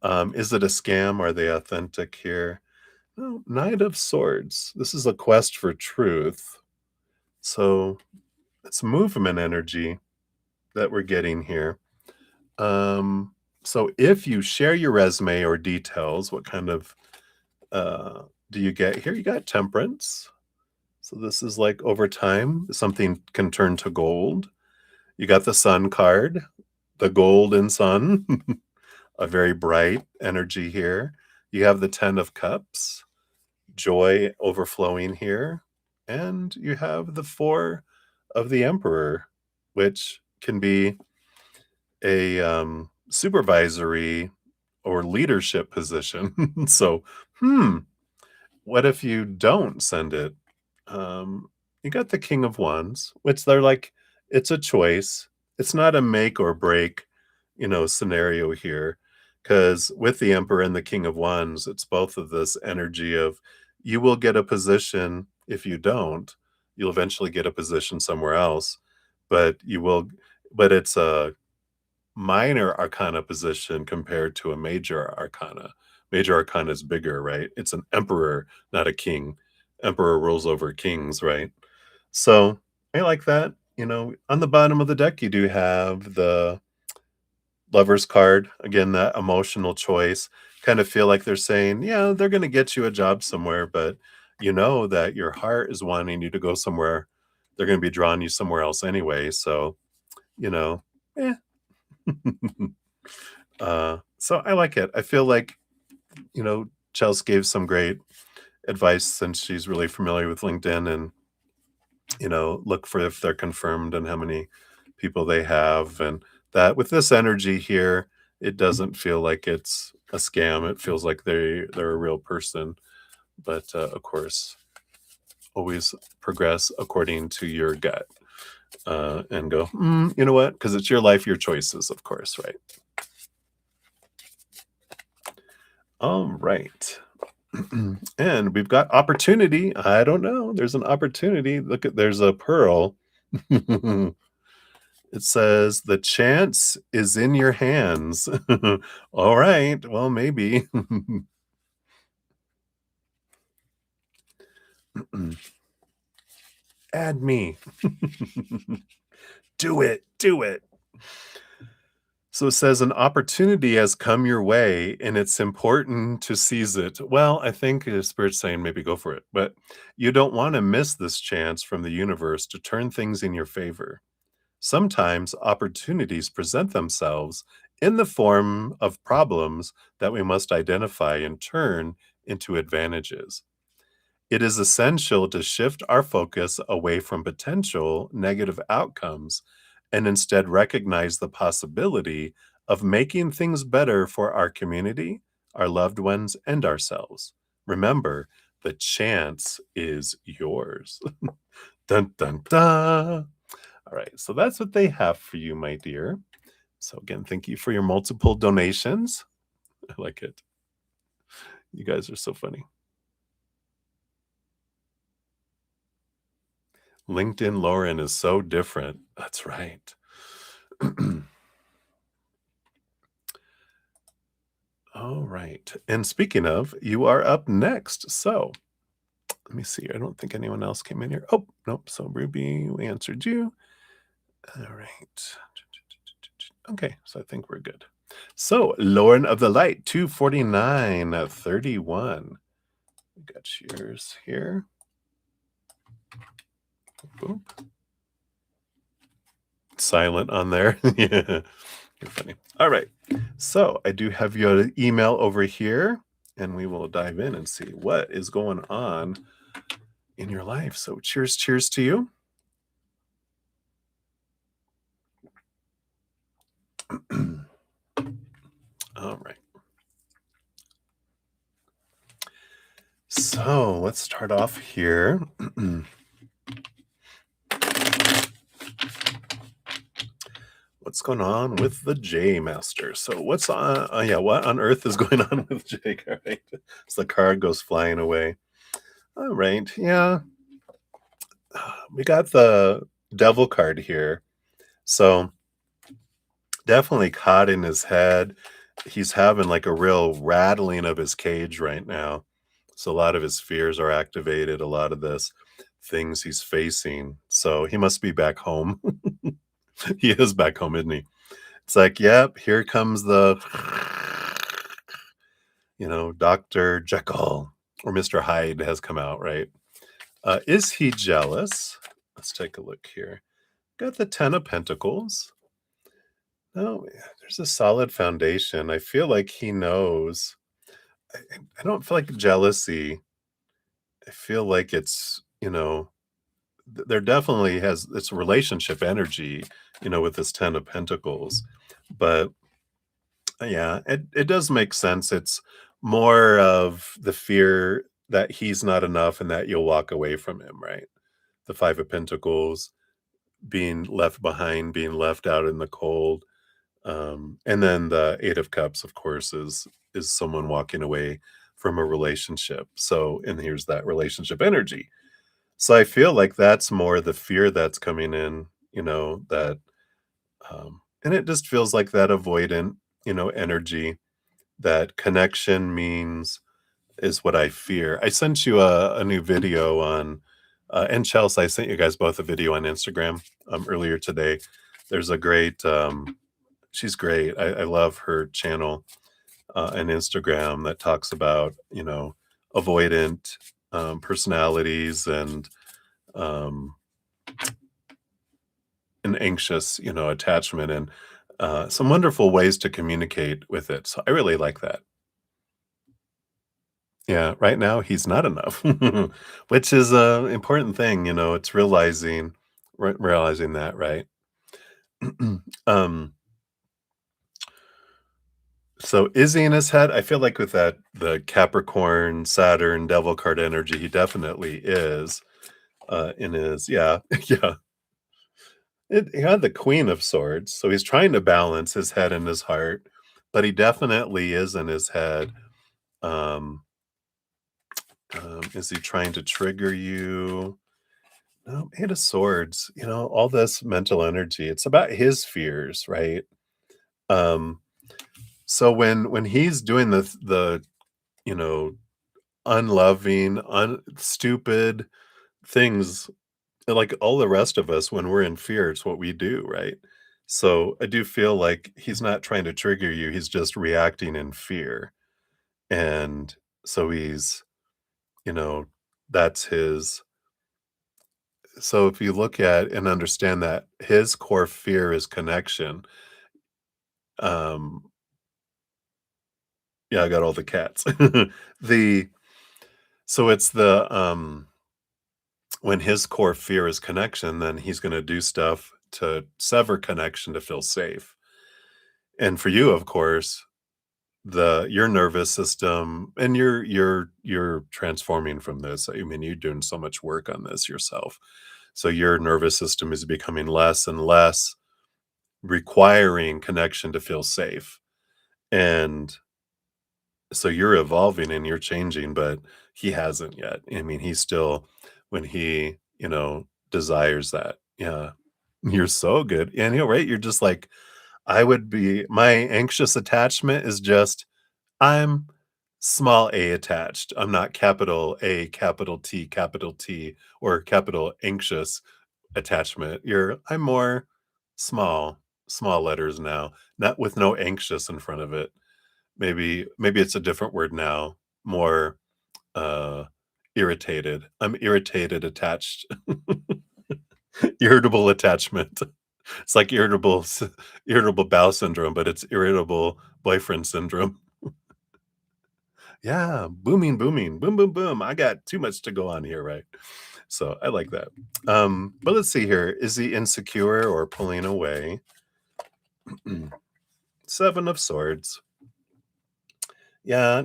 Is it a scam? Are they authentic here? No, Knight of Swords. This is a quest for truth. So it's movement energy that we're getting here. Um, so if you share your resume or details, what kind of do you get here? You got temperance. So this is like over time, something can turn to gold. You got the sun card, the golden sun, a very bright energy here. You have the 10 of cups, joy overflowing here. And you have the 4 of the emperor, which can be a supervisory or leadership position. So, what if you don't send it? You got the King of Wands, which they're like, it's a choice. It's not a make or break, scenario here. Because with the Emperor and the King of Wands, it's both of this energy of you will get a position. If you don't, you'll eventually get a position somewhere else. But you will, but it's a minor arcana position compared to a major arcana. Major arcana is bigger, right? It's an emperor, not a king. Emperor rules over kings, right? So I like that. On the bottom of the deck, you do have the lover's card. Again, that emotional choice. Kind of feel like they're saying, yeah, they're going to get you a job somewhere, but you know that your heart is wanting you to go somewhere. They're going to be drawing you somewhere else anyway. So, you know, eh. So I like it. I feel like, Chelsea gave some great advice since she's really familiar with LinkedIn and, look for if they're confirmed and how many people they have. And that with this energy here, it doesn't feel like it's a scam. It feels like they're a real person. But of course, always progress according to your gut and go, you know what? Because it's your life, your choices, of course, right? All right. And we've got opportunity. I don't know. There's an opportunity. Look there's a pearl. It says the chance is in your hands. All right. Well, maybe. Add me. Do it. Do it. So it says an opportunity has come your way and it's important to seize it. Well, I think the spirit's saying maybe go for it, but you don't want to miss this chance from the universe to turn things in your favor. Sometimes opportunities present themselves in the form of problems that we must identify and turn into advantages. It is essential to shift our focus away from potential negative outcomes and instead recognize the possibility of making things better for our community, our loved ones, and ourselves. Remember, the chance is yours. Dun dun dun. All right, so that's what they have for you, my dear. So again, thank you for your multiple donations. I like it. You guys are so funny. LinkedIn Lauren is so different. That's right. All right. And speaking of, you are up next. So let me see. I don't think anyone else came in here. Oh, nope. So Ruby, we answered you. All right. Okay. So I think we're good. So Lauren of the Light, 249.31. We got yours here. Boop. Silent on there. Yeah. You're funny. All right. So I do have your email over here, and we will dive in and see what is going on in your life. So cheers to you. All right. So let's start off here. What's going on with the J Master? So what's on? Yeah, what on earth is going on with Jake? All right, so the card goes flying away. All right, yeah, we got the Devil card here. So definitely caught in his head. He's having like a real rattling of his cage right now. So a lot of his fears are activated. A lot of this things he's facing. So he must be back home. He is back home, isn't he? It's like, yep, here comes the, Dr. Jekyll or Mr. Hyde has come out, right? Is he jealous? Let's take a look here. Got the 10 of Pentacles. No, yeah, there's a solid foundation. I feel like he knows. I don't feel like jealousy. I feel like it's, there definitely has it's relationship energy, with this 10 of Pentacles. But yeah, it does make sense. It's more of the fear that he's not enough and that you'll walk away from him, right? The 5 of Pentacles, being left behind, being left out in the cold. And then the 8 of Cups, of course, is someone walking away from a relationship. So, and here's that relationship energy. So I feel like that's more the fear that's coming in, that and it just feels like that avoidant, energy. That connection means is what I fear. I sent you a new video on and Chelsea, I sent you guys both a video on Instagram earlier today. There's a great she's great. I love her channel and Instagram that talks about, avoidant personalities um, and anxious, attachment and some wonderful ways to communicate with it. So I really like that. Yeah, right now he's not enough, which is a important thing, it's realizing that, right? um, so is he in his head? I feel like with that the Capricorn, Saturn, Devil card energy, he definitely is in his yeah, yeah. He had the Queen of Swords, so he's trying to balance his head and his heart, but he definitely is in his head. Um, is he trying to trigger you? No, 8 of Swords, all this mental energy, it's about his fears, right? Um, so when he's doing the, you know, unloving, stupid things, like all the rest of us, when we're in fear, it's what we do, right? So I do feel like he's not trying to trigger you, he's just reacting in fear. And so he's, you know, that's his so if you look at and understand that his core fear is connection, um, yeah, I got all the cats. The so it's the when his core fear is connection, then he's going to do stuff to sever connection to feel safe. And for you, of course, the your nervous system and you're transforming from this. I mean, you're doing so much work on this yourself. So your nervous system is becoming less and less requiring connection to feel safe. And so you're evolving and you're changing, but he hasn't yet. I mean, he's still when he, desires that. Yeah. You're so good. And you're right. You're just like, I would be my anxious attachment is just I'm small a attached. I'm not capital A, capital T, or capital anxious attachment. I'm more small, small letters now, not with no anxious in front of it. Maybe it's a different word now, more uh irritated. I'm irritated attached. Irritable attachment. It's like irritable bowel syndrome, but it's irritable boyfriend syndrome. Yeah, booming, booming, boom, boom, boom. I got too much to go on here, right? So I like that. But let's see here. Is he insecure or pulling away? Seven of Swords. Yeah,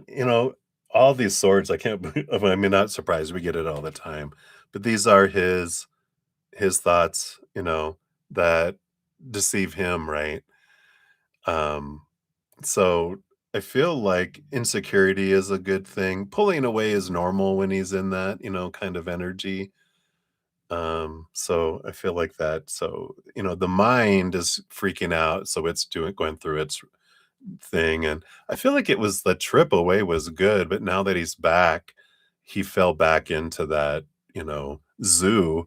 all these swords, I can't I mean, not surprised, we get it all the time, but these are his thoughts, that deceive him, right? Um, so I feel like insecurity is a good thing. Pulling away is normal when he's in that, kind of energy. So I feel like that. So, the mind is freaking out, so it's going through its thing. And I feel like it was the trip away was good, but now that he's back, he fell back into that, zoo,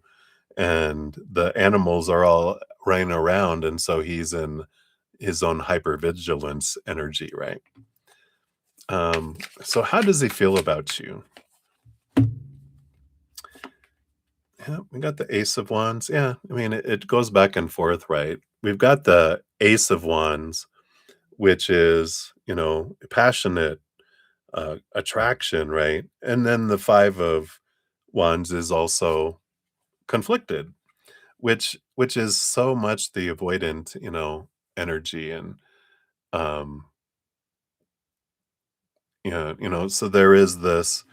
and the animals are all running around, and so he's in his own hypervigilance energy, right? So how does he feel about you? Yeah, we got the Ace of Wands. Yeah, I mean, it goes back and forth, right? We've got the Ace of Wands, which is, passionate attraction, right? And then the Five of Wands is also conflicted, which is so much the avoidant, energy. And um yeah, so there is this,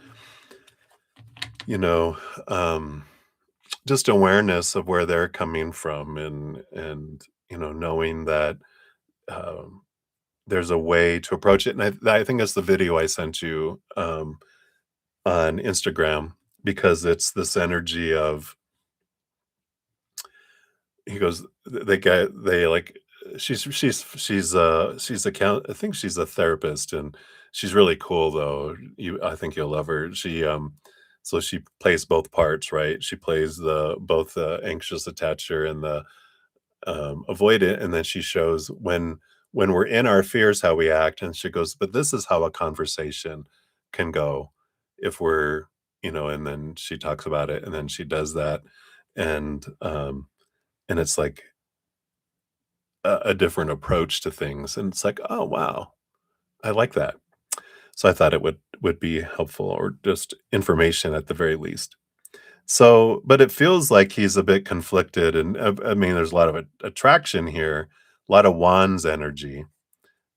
you know um just awareness of where they're coming from, and knowing that um there's a way to approach it. And I think that's the video I sent you on Instagram, because it's this energy of, he goes, they like, she's a count, I think she's a therapist, and she's really cool though. I think you'll love her. So she plays both parts, right? She plays the both the anxious attacher and the avoid it, and then she shows when we're in our fears how we act, and she goes, but this is how a conversation can go if we're, and then she talks about it, and then she does that. And it's like a different approach to things, and it's like, oh wow, I like that. So I thought it would be helpful, or just information at the very least. So, but it feels like he's a bit conflicted, and I mean, there's a lot of attraction here, a lot of wands energy.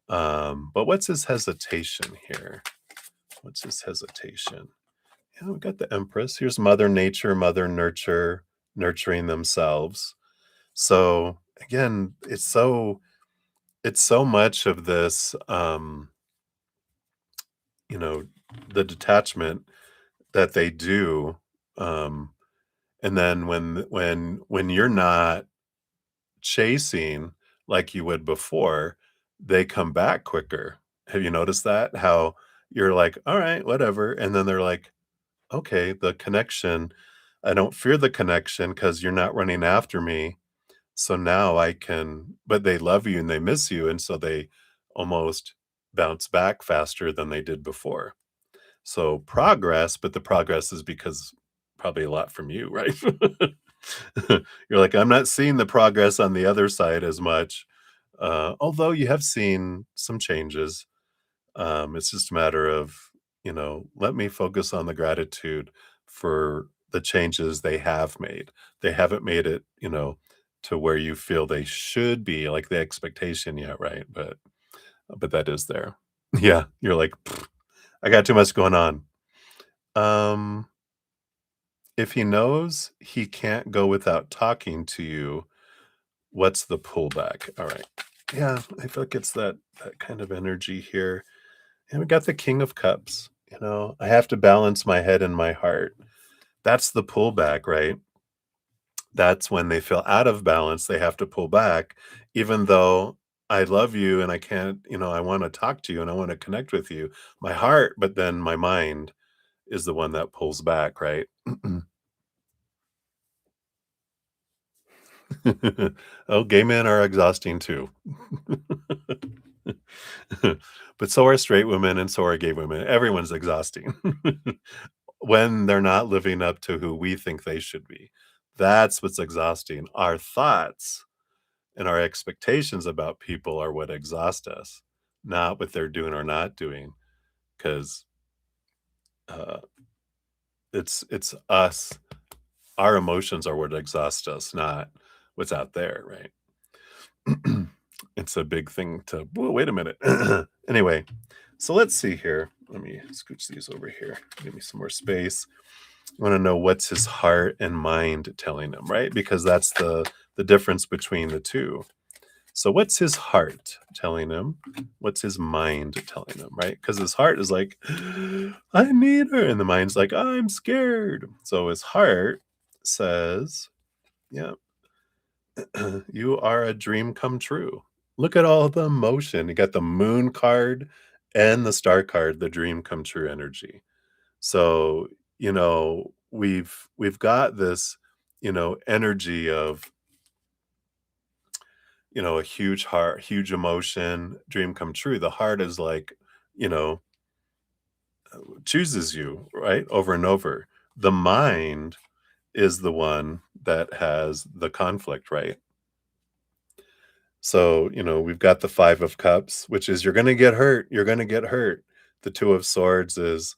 But what's his hesitation here? What's his hesitation? Yeah, we got the Empress. Here's Mother Nature, Mother Nurture, nurturing themselves. So again, it's so much of this, you know, the detachment that they do. Um, and then when you're not chasing like you would before, they come back quicker. Have you noticed that? How you're like, all right, whatever. And then they're like, okay, the connection, I don't fear the connection because you're not running after me. So now I can, but they love you and they miss you. And so they almost bounce back faster than they did before. So progress, but the progress is because probably a lot from you, right? You're like, I'm not seeing the progress on the other side as much. Although you have seen some changes. It's just a matter of, let me focus on the gratitude for the changes they have made. They haven't made it, to where you feel they should be, like the expectation yet, right? But that is there. Yeah, you're like, "Pfft, I got too much going on." Um, if he knows he can't go without talking to you, what's the pullback? All right. Yeah, I feel like it's that kind of energy here. And we got the King of Cups. I have to balance my head and my heart. That's the pullback, right? That's when they feel out of balance, they have to pull back, even though I love you and I can't, I want to talk to you and I want to connect with you. My heart, but then my mind is the one that pulls back, right? Oh, gay men are exhausting too. But so are straight women and so are gay women. Everyone's exhausting when they're not living up to who we think they should be. That's what's exhausting. Our thoughts and our expectations about people are what exhaust us, not what they're doing or not doing. Because uh, it's us. Our emotions are what exhaust us, not what's out there, right? It's a big thing to whoa, wait a minute. Anyway, so let's see here. Let me scooch these over here. Give me some more space. I want to know what's his heart and mind telling him, right? Because that's the difference between the two. So what's his heart telling him? What's his mind telling him, right? Because his heart is like, I need her. And the mind's like, I'm scared. So his heart says, yeah, you are a dream come true. Look at all the emotion. You got the moon card and the star card, the dream come true energy. So, we've got this, energy of, a huge heart, huge emotion, dream come true. The heart is like, you know, chooses you, right? Over and over. The mind is the one that has the conflict, right? So, we've got the 5 of cups, which is you're gonna get hurt, you're gonna get hurt. The 2 of swords is,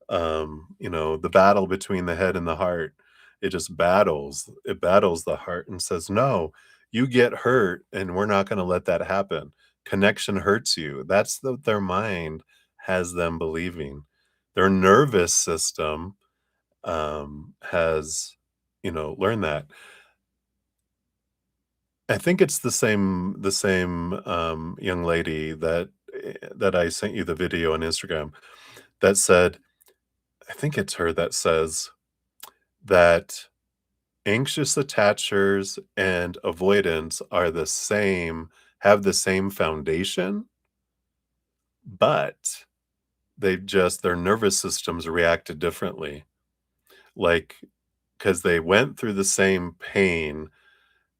the battle between the head and the heart. It battles the heart and says, "No, you get hurt, and we're not gonna let that happen. Connection hurts you." That's their mind has them believing. Their nervous system, has, learned that. I think it's the same young lady that I sent you the video on Instagram that said I think it's her that says that anxious attachers and avoidance are the same have the same foundation, but their nervous systems reacted differently, like, because they went through the same pain.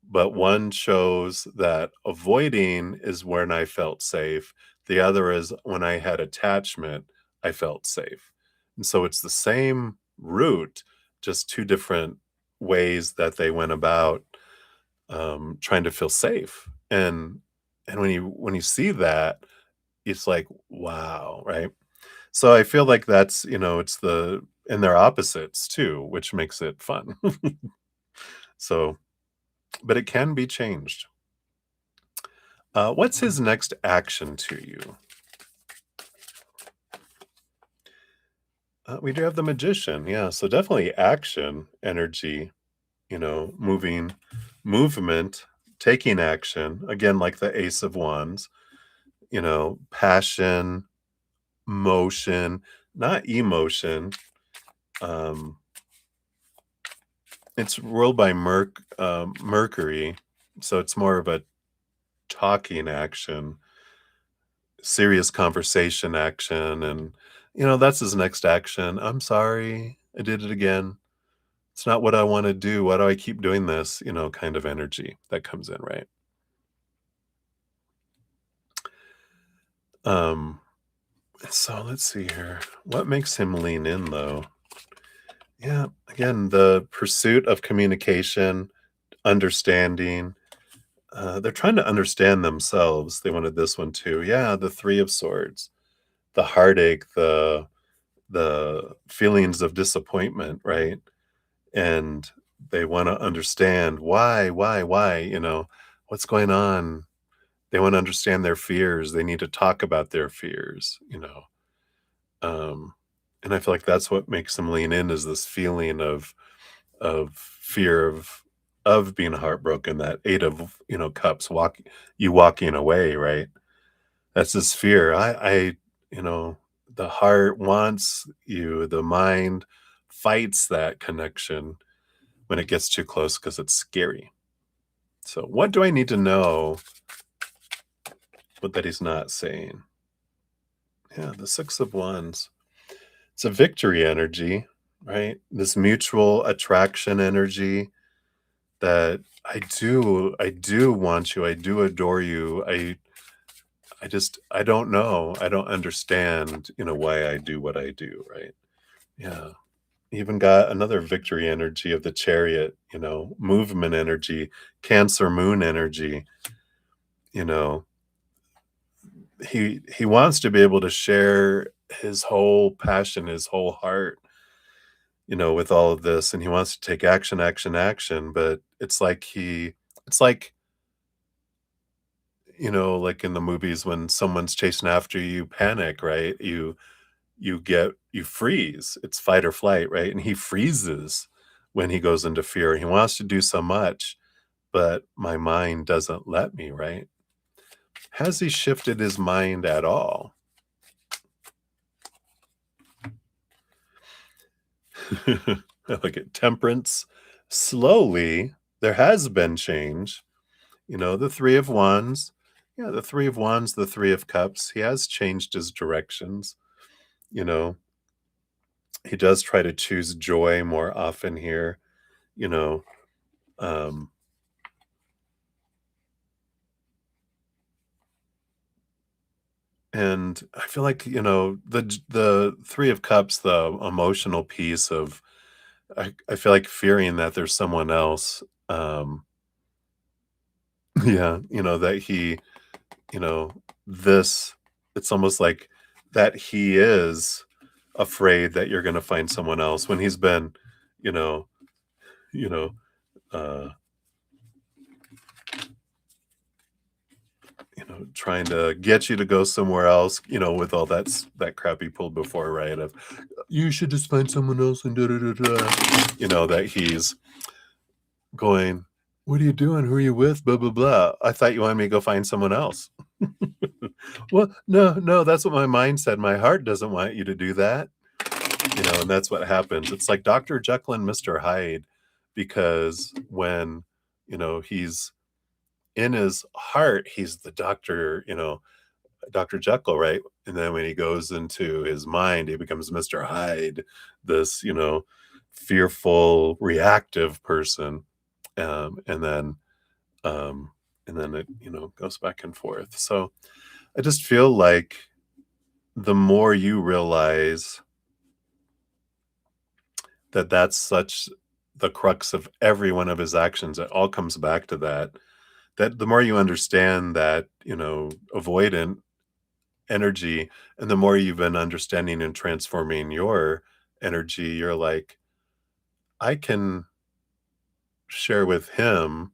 But one shows that avoiding is when I felt safe. The other is when I had attachment, I felt safe. And so it's the same root, just two different ways that they went about trying to feel safe. And when you see that, it's like, wow, right? So I feel like that's, it's and they're opposites too, which makes it fun. So, but it can be changed. What's his next action to you? We do have the magician. Yeah. So definitely action, energy, movement, taking action. Again, like the Ace of Wands, passion, motion, not emotion. Um, it's ruled by Mercury. So it's more of a talking action, serious conversation action. And, that's his next action. I'm sorry. I did it again. It's not what I want to do. Why do I keep doing this? Kind of energy that comes in, right? Um, so let's see here. What makes him lean in though? Yeah, again, the pursuit of communication, understanding. They're trying to understand themselves. They wanted this one too. Yeah, the 3 of swords, the heartache, the feelings of disappointment, right? And they want to understand why, what's going on. They want to understand their fears. They need to talk about their fears. Um, and I feel like that's what makes them lean in is this feeling of fear of being heartbroken. That 8 of cups, walking away, right? That's this fear. You know, the heart wants you, the mind fights that connection when it gets too close because it's scary. So, what do I need to know but that he's not saying? Yeah, the 6 of Wands. It's a victory energy, right? This mutual attraction energy that I do want you. I do adore you. I don't know. I don't understand, why I do what I do, right? Yeah. Even got another victory energy of the chariot, movement energy, Cancer moon energy, you know. He wants to be able to share his whole passion, his whole heart, with all of this, and he wants to take action, but it's like like in the movies when someone's chasing after you, you panic, right? You freeze. It's fight or flight, right? And he freezes when he goes into fear. He wants to do so much, but my mind doesn't let me, right? Has he shifted his mind at all? I like it. Temperance. Slowly, there has been change. The Three of Wands. Yeah, the Three of Wands, the Three of Cups. He has changed his directions. You know, he does try to choose joy more often here. You know, um, and I feel like the Three of Cups, the emotional piece of I feel like fearing that there's someone else. Yeah, that he you know, this it's almost like that he is afraid that you're gonna find someone else when he's been, you know you know, uh, trying to get you to go somewhere else, with all that crap he pulled before, right? Of you should just find someone else and da da da da. That he's going, what are you doing? Who are you with? Blah blah blah. I thought you wanted me to go find someone else. Well, no, no, that's what my mind said. My heart doesn't want you to do that. And that's what happens. It's like Dr. Jekyll and Mr. Hyde, because when, he's in his heart, he's the doctor, Dr. Jekyll, right? And then when he goes into his mind, he becomes Mr. Hyde, this, fearful, reactive person. Um, and then, um, and then it, goes back and forth. So I just feel like the more you realize that that's such the crux of every one of his actions, it all comes back to that the more you understand that, avoidant energy, and the more you've been understanding and transforming your energy, you're like, I can share with him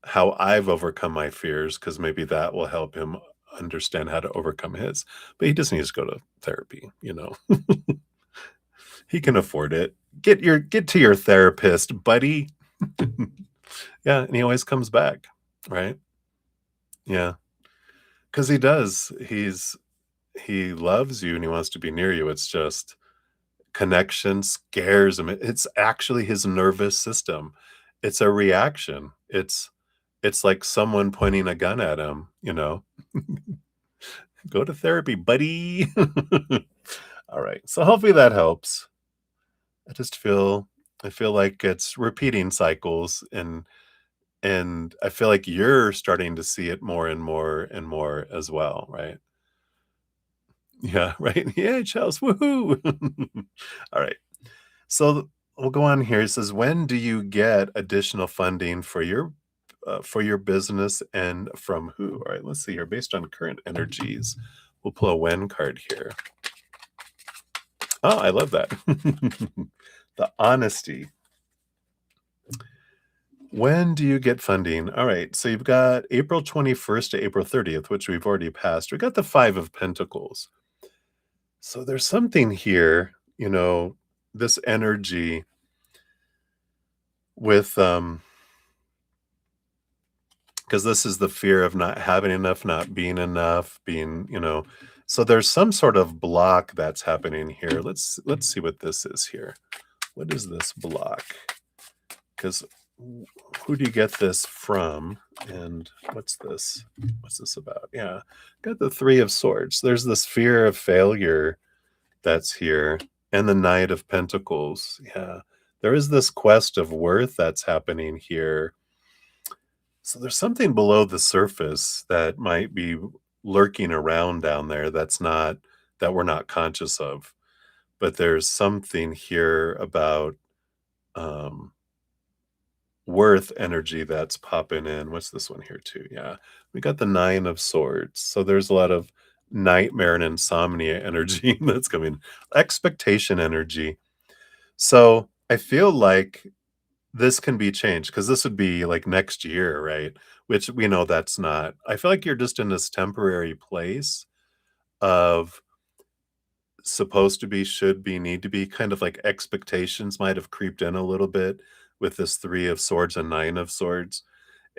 how I've overcome my fears, because maybe that will help him understand how to overcome his. But he just needs to go to therapy. He can afford it. Get to your therapist, buddy. Yeah, and he always comes back, right? Yeah, because he does. He loves you and he wants to be near you. It's just connection scares him. It's actually his nervous system. It's a reaction. It's like someone pointing a gun at him. Go to therapy, buddy. All right. So hopefully that helps. I feel like it's repeating cycles, and I feel like you're starting to see it more and more and more as well, right? Yeah, right. Yeah, Charles. Woohoo. All right. So we'll go on here. It says, when do you get additional funding for your business, and from who? All right, let's see here. Based on current energies, we'll pull a when card here. Oh, I love that. The honesty. When do you get funding? All right, so you've got April 21st to April 30th, which we've already passed. We got the Five of Pentacles. So there's something here, this energy with because this is the fear of not having enough, not being enough, so there's some sort of block that's happening here. Let's see what this is here. What is this block? Because who do you get this from? And what's this about? Yeah, got the Three of Swords. There's this fear of failure that's here, and the Knight of Pentacles. Yeah, there is this quest of worth that's happening here. So there's something below the surface that might be lurking around down there that we're not conscious of. But there's something here about um, worth energy that's popping in. What's this one here too? Yeah, we got the Nine of Swords. So there's a lot of nightmare and insomnia energy that's coming, expectation energy. So I feel like this can be changed because this would be like next year, right? Which we know that's not. I feel like you're just in this temporary place of supposed to be, should be, need to be, kind of like expectations might have creeped in a little bit with this 3 of swords and 9 of swords,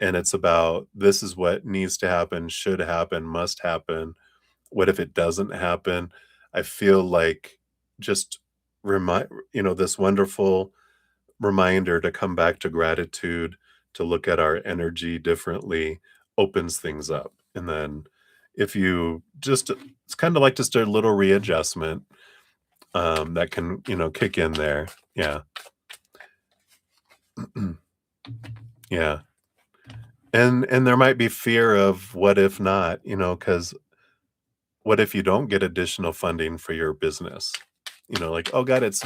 and it's about this is what needs to happen, should happen, must happen. What if it doesn't happen? I feel like just remind this wonderful reminder to come back to gratitude, to look at our energy differently, opens things up. And then if you just it's kind of like just a little readjustment that can, kick in there. Yeah. Yeah. And there might be fear of what if not, because what if you don't get additional funding for your business? Like, oh God, it's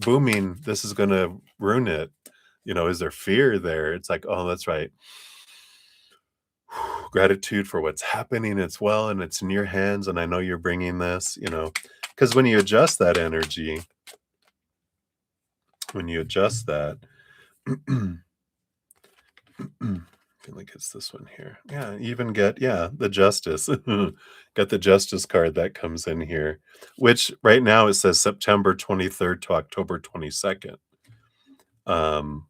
booming. This is gonna ruin it. Is there fear there? It's like, oh, that's right. Gratitude for what's happening. It's well, and it's in your hands. And I know you're bringing this, because when you adjust that energy, when you adjust that, I feel like it's this one here. Yeah, you even get, the justice. Got the justice card that comes in here, which right now it says September 23rd to October 22nd. Um,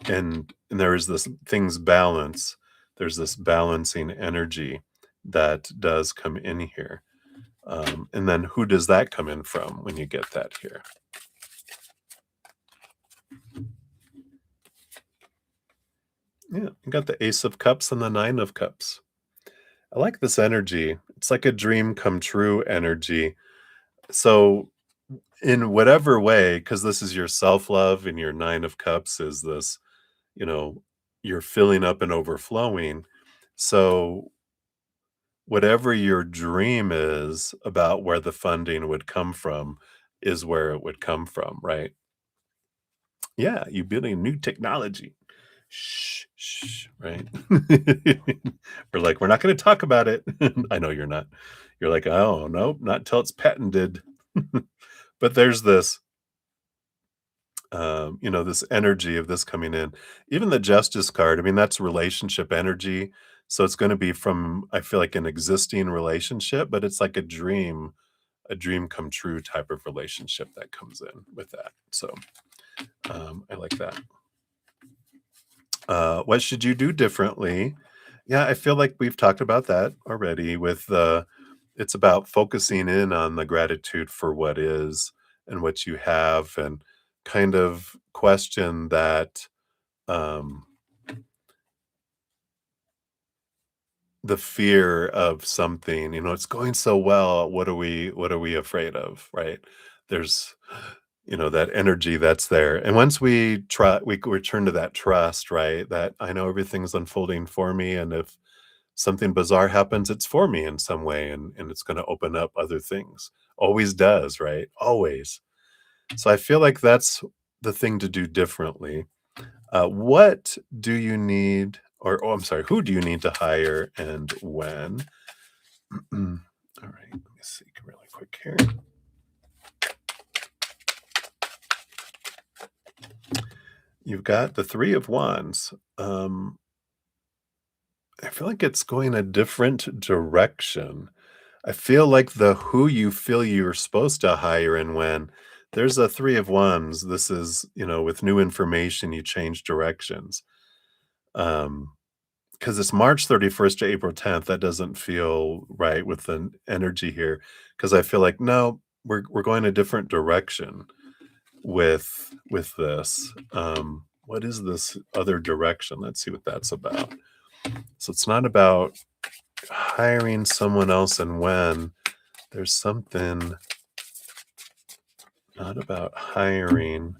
and there is this things balance. There's this balancing energy that does come in here. And then who does that come in from when you get that here? Yeah, you got the Ace of Cups and the Nine of Cups. I like this energy. It's like a dream come true energy. So, in whatever way, because this is your self love and your Nine of Cups is this, you know, you're filling up and overflowing. So, whatever your dream is about where the funding would come from is where it would come from, right? Yeah, you building new technology. Shh, shh, right? We're like, we're not going to talk about it. I know you're not. You're like, oh, no, not until it's patented. But there's this, this energy of this coming in. Even the justice card, I mean, that's relationship energy. So it's going to be from, I feel like, an existing relationship, but it's like a dream come true type of relationship that comes in with that. So I like that. What should you do differently? Yeah, I feel like we've talked about that already with it's about focusing in on the gratitude for what is and what you have and kind of question that um the fear of something, it's going so well. What are we afraid of, right? There's that energy that's there. And once we try, we return to that trust, right? That I know everything's unfolding for me. And if something bizarre happens, it's for me in some way. And it's going to open up other things. Always does, right? Always. So I feel like that's the thing to do differently. What do you need, or I'm sorry, who do you need to hire and when? All right, let me see really quick here. You've got the Three of Wands. I feel like it's going a different direction. I feel like the who you feel you're supposed to hire and when there's a Three of Wands. This is, with new information, you change directions. Um, because it's March 31st to April 10th. That doesn't feel right with the energy here. Because I feel like, no, we're going a different direction with this. What is this other direction? Let's see what that's about. So it's not about hiring someone else and when. There's something not about hiring.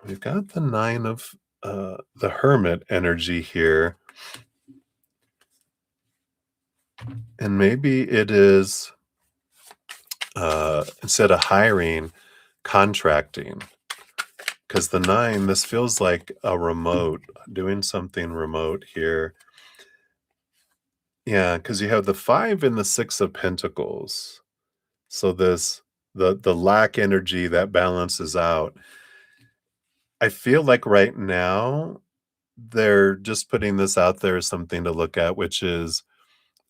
We've got the nine of the hermit energy here. And maybe it is instead of hiring, contracting. Because the nine, this feels like a remote, doing something remote here. Yeah, because you have the 5 and the 6 of pentacles. So this the lack energy that balances out. I feel like right now they're just putting this out there as something to look at, which is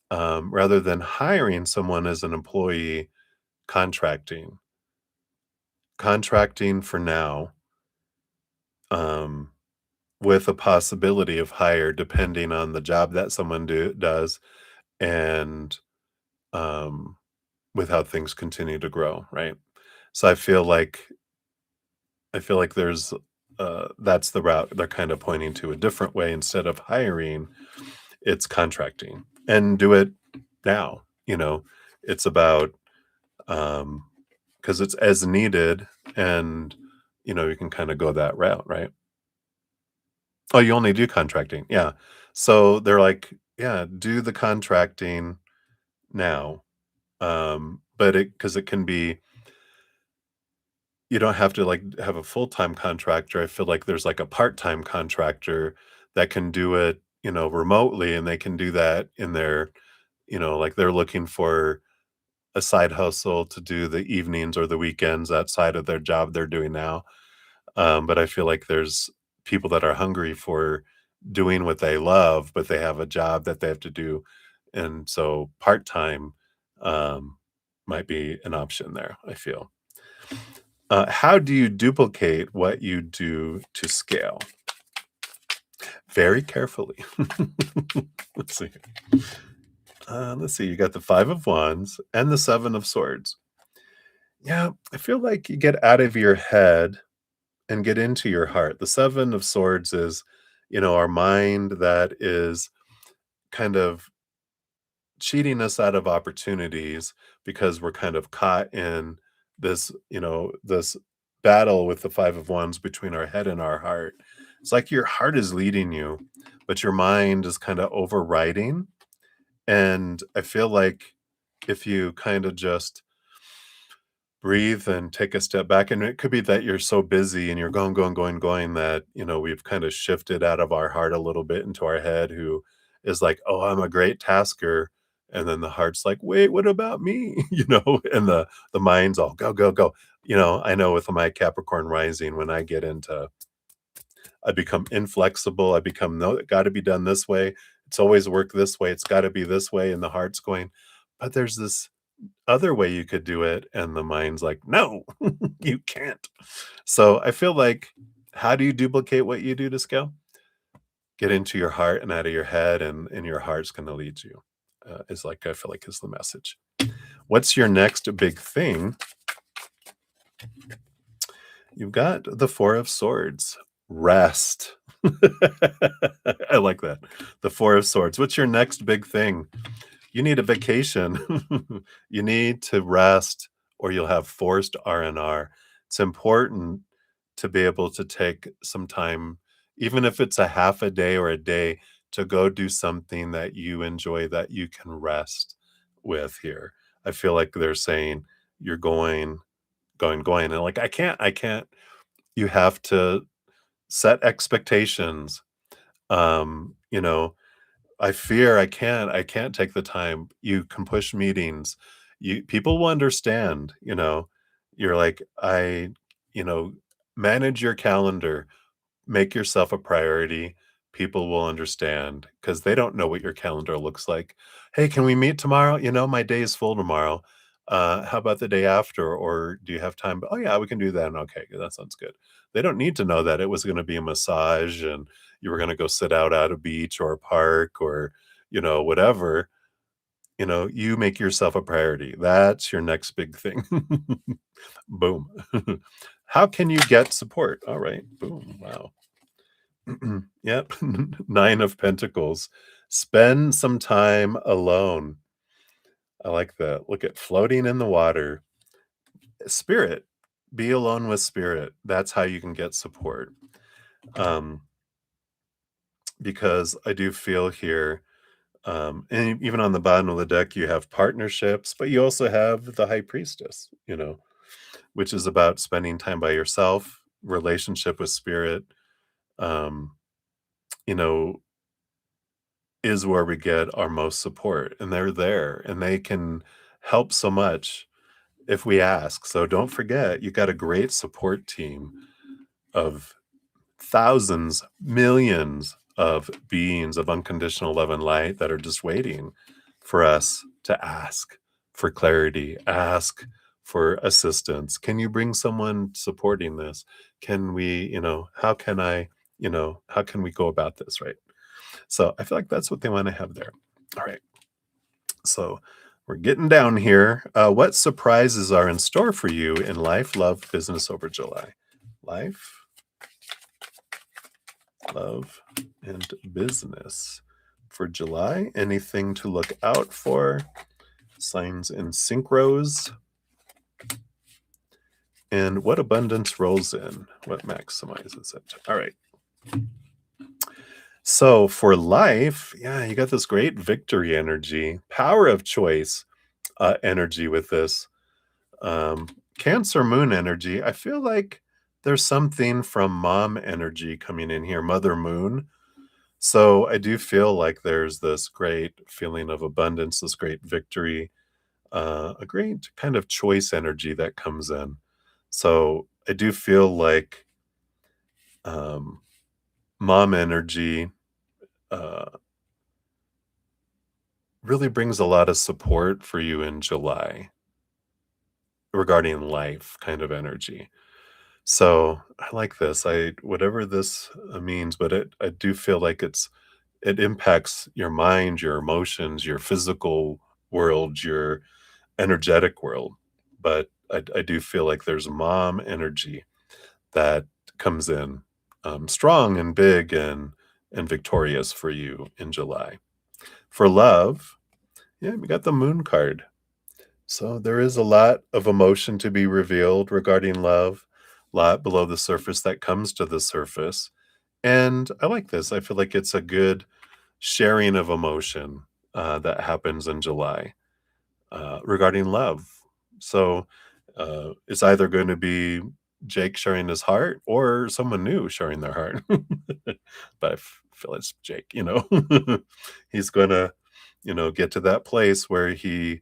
rather than hiring someone as an employee, contracting, contracting for now, um, with a possibility of hire depending on the job that someone does and um, with how things continue to grow, right? So I feel like there's that's the route they're kind of pointing to a different way instead of hiring, it's contracting and do it now. It's about because it's as needed and you can kind of go that route, right? Oh, you only do contracting. Yeah. So they're like, yeah, do the contracting now. But because it can be, you don't have to like have a full-time contractor. I feel like there's like a part-time contractor that can do it, remotely, and they can do that in their, like they're looking for a side hustle to do the evenings or the weekends outside of their job they're doing now. But I feel like there's people that are hungry for doing what they love, but they have a job that they have to do. And so part-time um, might be an option there, I feel. How do you duplicate what you do to scale? Very carefully. Let's see. Let's see. You got the Five of Wands and the Seven of Swords. Yeah, I feel like you get out of your head and get into your heart. The Seven of Swords is, our mind that is kind of cheating us out of opportunities because we're kind of caught in this battle with the Five of Wands between our head and our heart. It's like your heart is leading you, but your mind is kind of overriding. And I feel like if you kind of just breathe and take a step back, and it could be that you're so busy and you're going, going, going, going that, we've kind of shifted out of our heart a little bit into our head, who is like, oh, I'm a great tasker. And then the heart's like, wait, what about me? And the mind's all go, go, go. I know with my Capricorn rising, when I become inflexible. I become, no, it got to be done this way. It's always worked this way. It's got to be this way. And the heart's going, but there's this other way you could do it. And the mind's like, no, you can't. So I feel like, how do you duplicate what you do to scale? Get into your heart and out of your head, and your heart's going to lead you. Is like, I feel like is the message. What's your next big thing? You've got the Four of Swords. Rest. I like that. The Four of Swords. What's your next big thing? You need a vacation. You need to rest, or you'll have forced R&R. It's important to be able to take some time, even if it's a half a day or a day, to go do something that you enjoy, that you can rest with here. I feel like they're saying you're going, going, going. And like, I can't. You have to set expectations. Um, you know, I fear I can't take the time. You can push meetings. People will understand, You're like, you know, manage your calendar, make yourself a priority. People will understand because they don't know what your calendar looks like. Hey, can we meet tomorrow? My day is full tomorrow. How about the day after? Or do you have time? Oh yeah, we can do that. Okay, that sounds good. They don't need to know that it was going to be a massage and you were going to go sit out at a beach or a park or, whatever. You make yourself a priority. That's your next big thing. Boom. How can you get support? All right. Boom. Wow. Yep. Nine of Pentacles. Spend some time alone. I like that. Look at floating in the water. Spirit. Be alone with spirit. That's how you can get support. Um, because I do feel here, and even on the bottom of the deck, you have partnerships, but you also have the High Priestess, which is about spending time by yourself, relationship with spirit, um, you know, is where we get our most support. And they're there and they can help so much if we ask. So don't forget, you got a great support team of thousands, millions of beings of unconditional love and light that are just waiting for us to ask for clarity, ask for assistance. Can you bring someone supporting this? Can we, how can I, how can we go about this, right? So I feel like that's what they want to have there. All right. So we're getting down here. What surprises are in store for you in life, love, business over July? Life, love, and business for July. Anything to look out for? Signs and synchros. And what abundance rolls in? What maximizes it? All right. So for life, yeah, you got this great victory energy, power of choice energy with this. Cancer moon energy. I feel like there's something from mom energy coming in here, mother moon. So I do feel like there's this great feeling of abundance, this great victory, a great kind of choice energy that comes in. So I do feel like um, mom energy uh, really brings a lot of support for you in July regarding life kind of energy. So I like this. Whatever this means, but I do feel like it impacts your mind, your emotions, your physical world, your energetic world. But I do feel like there's mom energy that comes in strong and big and victorious for you in July. For love, yeah, we got the moon card. So there is a lot of emotion to be revealed regarding love, a lot below the surface that comes to the surface. And I like this. I feel like it's a good sharing of emotion that happens in July regarding love. So it's either going to be Jake sharing his heart or someone new sharing their heart. But feel it's Jake, he's going to, get to that place where he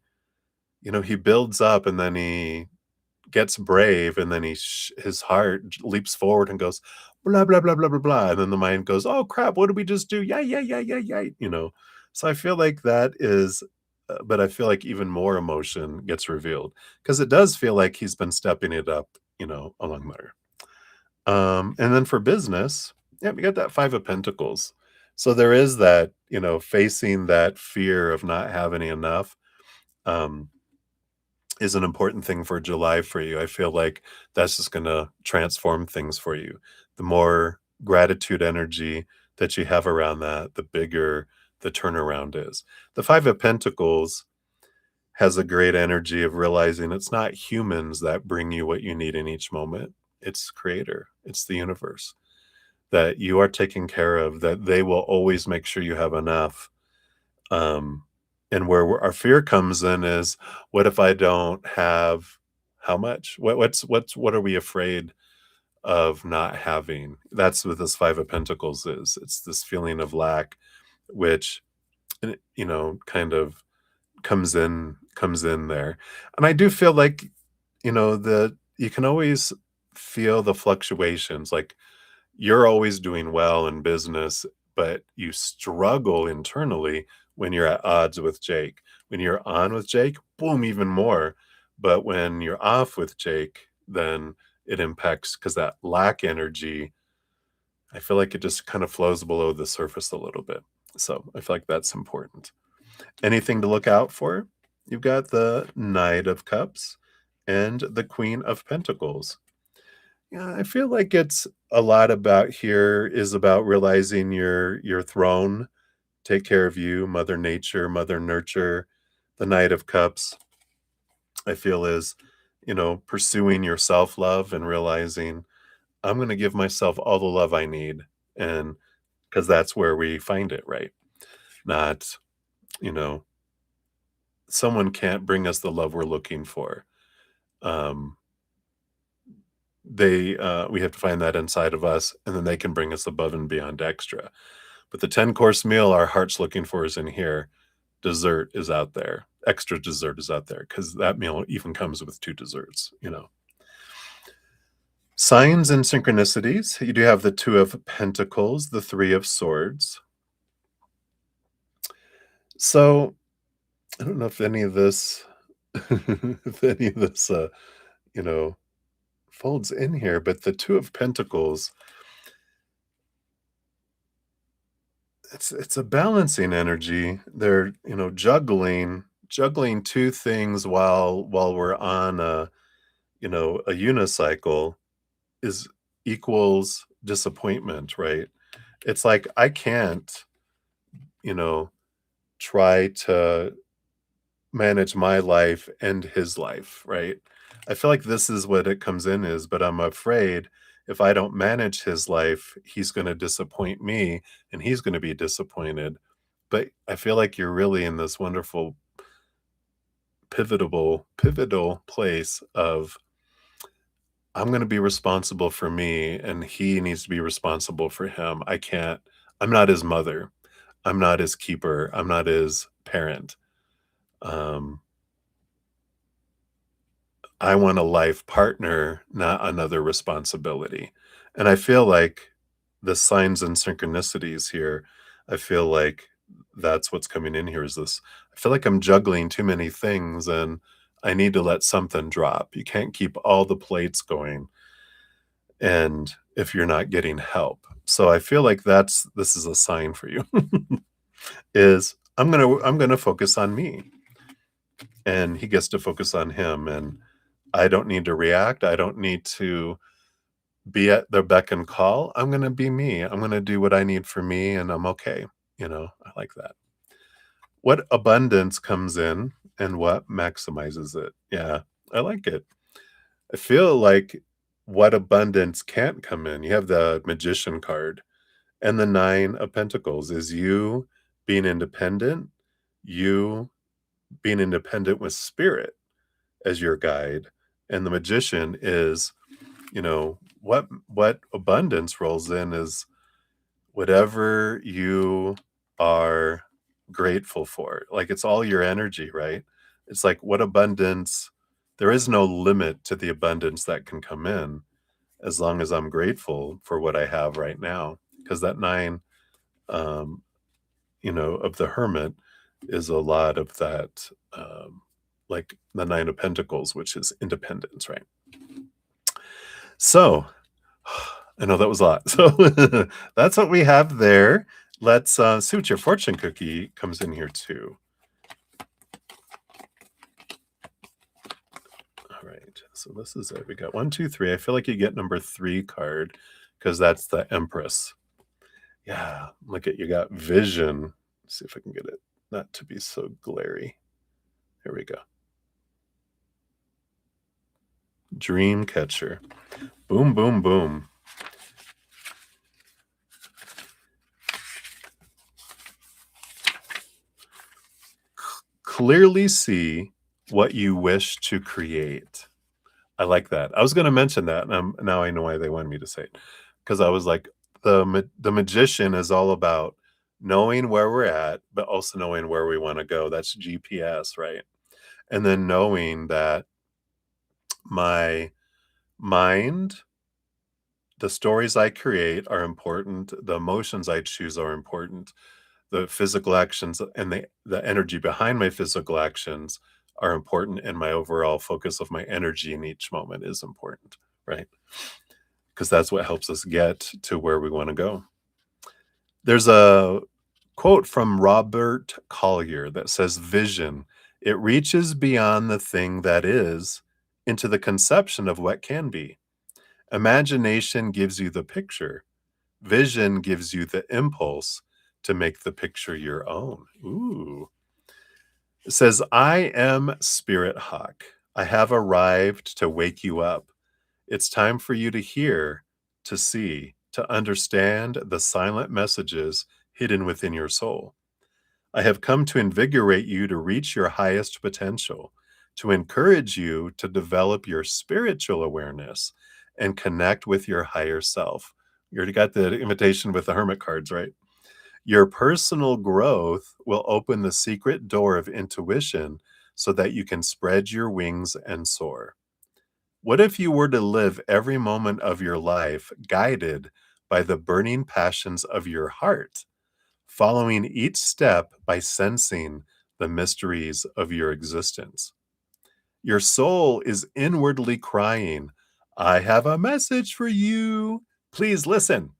builds up and then he gets brave and then his heart leaps forward and goes blah blah blah blah blah blah, and then the mind goes, oh crap, what did we just do? Yeah, yeah, yeah, yeah, yeah, so I feel like that is but I feel like even more emotion gets revealed because it does feel like he's been stepping it up, along there. And then for business, yeah, we got that 5 of Pentacles. So there is that, facing that fear of not having enough. um is an important thing for July for you. I feel like that's just gonna transform things for you. The more gratitude energy that you have around that, the bigger the turnaround is. The 5 of Pentacles has a great energy of realizing it's not humans that bring you what you need in each moment. It's creator, it's the universe that you are taking care of, that they will always make sure you have enough. um, and where our fear comes in is, what if I don't have how much? What are we afraid of not having? That's what this 5 of Pentacles is. It's this feeling of lack, which kind of comes in there. And I do feel like, that you can always feel the fluctuations. Like you're always doing well in business, but you struggle internally when you're at odds with Jake. When you're on with Jake, boom, even more. But when you're off with Jake, then it impacts because that lack energy, I feel like it just kind of flows below the surface a little bit. So I feel like that's important. Anything to look out for? You've got the Knight of Cups and the Queen of Pentacles. Yeah, I feel like it's a lot about here is about realizing your throne. Take care of you, Mother Nature, Mother Nurture. The Knight of Cups, I feel, is, pursuing your self-love and realizing I'm going to give myself all the love I need. And because that's where we find it, right? Not, you know, someone can't bring us the love we're looking for. Um, we have to find that inside of us, and then they can bring us above and beyond extra. But the 10-course meal our heart's looking for is in here. Dessert is out there. Extra dessert is out there because that meal even comes with 2 desserts. Signs and synchronicities. You do have the Two of Pentacles, the Three of Swords. So I don't know if any of this, if any of this, you know, folds in here, but the Two of Pentacles, it's a balancing energy. They're, juggling two things while we're on a unicycle is equals disappointment, right? It's like I can't, you know, try to manage my life and his life, right? I feel like this is what it comes in is, but I'm afraid if I don't manage his life, he's going to disappoint me and he's going to be disappointed. But I feel like you're really in this wonderful pivotal place of I'm going to be responsible for me and he needs to be responsible for him. I'm not his mother. I'm not his keeper. I'm not his parent. Um, I want a life partner, not another responsibility. And I feel like the signs and synchronicities here, I feel like that's what's coming in here is this. I feel like I'm juggling too many things and I need to let something drop. You can't keep all the plates going and if you're not getting help. So I feel like this is a sign for you is I'm going to focus on me and he gets to focus on him and I don't need to react. I don't need to be at their beck and call. I'm going to be me. I'm going to do what I need for me and I'm okay. I like that. What abundance comes in and what maximizes it? Yeah, I like it. I feel like what abundance can't come in. You have the magician card and the 9 of pentacles is you being independent, you being independent with spirit as your guide. And the magician is what abundance rolls in is whatever you are grateful for, like it's all your energy, right? It's like what abundance, there is no limit to the abundance that can come in as long as I'm grateful for what I have right now, because that 9 um of the hermit is a lot of that, like the 9 of pentacles, which is independence, right? So I know that was a lot. So that's what we have there. Let's see what your fortune cookie comes in here too. All right. So this is it. We got 1, 2, 3. I feel like you get number 3 card because that's the Empress. Yeah. Look at you got vision. Let's see if I can get it not to be so glary. Here we go. Dream catcher. Boom, boom, boom. Clearly see what you wish to create. I like that. I was going to mention that, and now I know why they wanted me to say it, because I was like, the magician is all about knowing where we're at, but also knowing where we want to go. That's GPS, right? And then knowing that my mind, the stories I create are important, the emotions I choose are important, the physical actions and the energy behind my physical actions are important, and my overall focus of my energy in each moment is important, right? Because that's what helps us get to where we want to go. There's a quote from Robert Collier that says, vision, it reaches beyond the thing that is into the conception of what can be. Imagination gives you the picture. Vision gives you the impulse to make the picture your own. Ooh. It says, I am Spirit Hawk. I have arrived to wake you up. It's time for you to hear, to see, to understand the silent messages hidden within your soul. I have come to invigorate you to reach your highest potential, to encourage you to develop your spiritual awareness and connect with your higher self. You already got the invitation with the hermit cards, right? Your personal growth will open the secret door of intuition so that you can spread your wings and soar. What if you were to live every moment of your life guided by the burning passions of your heart, following each step by sensing the mysteries of your existence? Your soul is inwardly crying, I have a message for you. Please listen.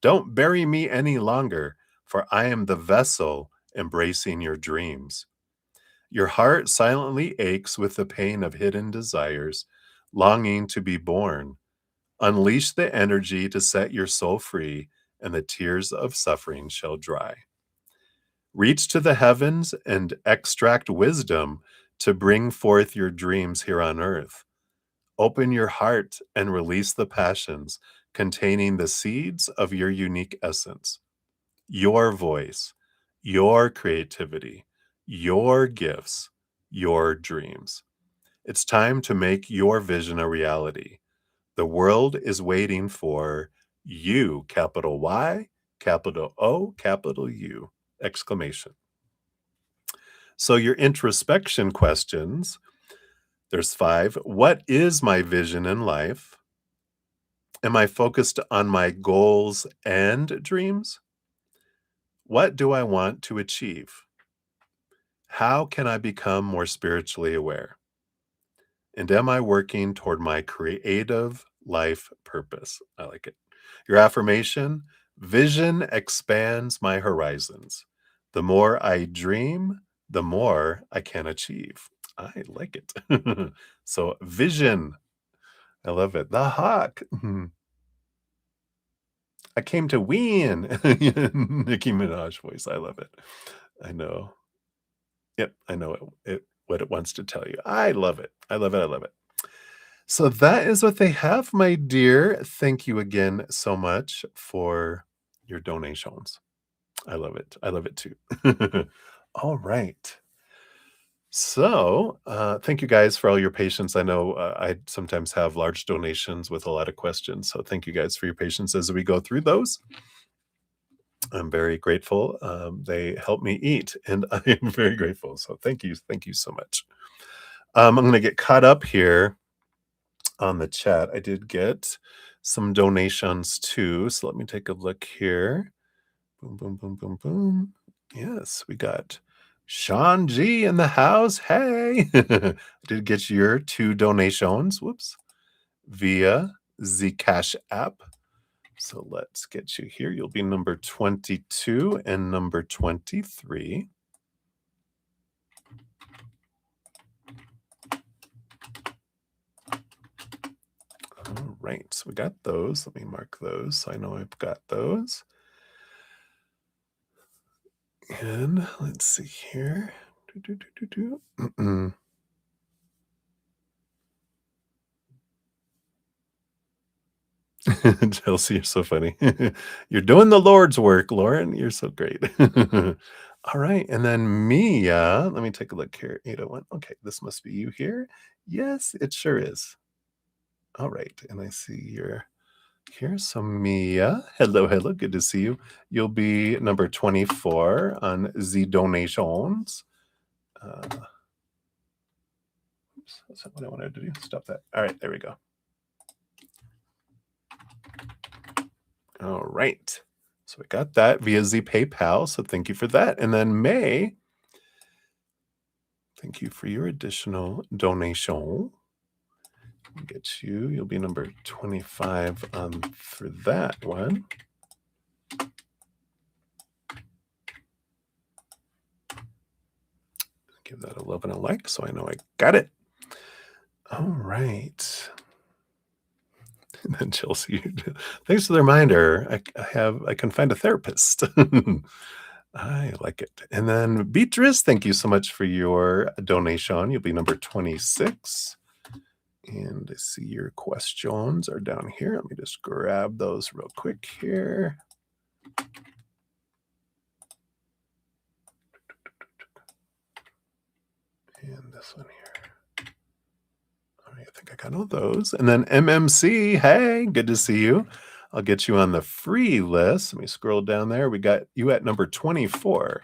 Don't bury me any longer, for I am the vessel embracing your dreams. Your heart silently aches with the pain of hidden desires, longing to be born. Unleash the energy to set your soul free, and the tears of suffering shall dry. Reach to the heavens and extract wisdom to bring forth your dreams here on earth. Open your heart and release the passions containing the seeds of your unique essence, your voice, your creativity, your gifts, your dreams. It's time to make your vision a reality. The world is waiting for you, capital Y, capital O, capital U, exclamation. So your introspection questions, there's 5. What is my vision in life? Am I focused on my goals and dreams? What do I want to achieve? How can I become more spiritually aware? And am I working toward my creative life purpose? I like it. Your affirmation, vision expands my horizons. The more I dream, the more I can achieve. I like it. So, vision. I love it. The hawk. I came to win. Nicki Minaj voice. I love it. I know. Yep, I know it what it wants to tell you. I love it. I love it. I love it. So that is what they have, my dear. Thank you again so much for your donations. I love it. I love it too. All right. So, thank you guys for all your patience. I know I sometimes have large donations with a lot of questions. So, thank you guys for your patience as we go through those. I'm very grateful. They help me eat, and I am very grateful. So, thank you. Thank you so much. I'm going to get caught up here on the chat. I did get some donations too. So let me take a look here. Boom, boom, boom, boom, boom. Yes, we got Sean G in the house. Hey, I did get your 2 donations. Whoops. Via the Cash app. So let's get you here. You'll be number 22 and number 23. All right, so we got those. Let me mark those so I know I've got those. And let's see here. Chelsea, you're so funny. You're doing the Lord's work, Lauren. You're so great. All right. And then Mia, let me take a look here. 801. Okay, this must be you here. Yes, it sure is. All right. And I see you're here. So Mia, hello, hello. Good to see you. You'll be number 24 on the donations. Oops, that's not what I wanted to do. Stop that. All right, there we go. All right. So we got that via the PayPal. So thank you for that. And then May, thank you for your additional donation. We'll get you. You'll be number 25 for that one. Give that a love and a like so I know I got it. All right. And then Chelsea, thanks for the reminder. I can find a therapist. I like it. And then Beatrice, thank you so much for your donation. You'll be number 26. And I see your questions are down here. Let me just grab those real quick here. And this one here. All right, I think I got all those. And then MMC, hey, good to see you. I'll get you on the free list. Let me scroll down there. We got you at number 24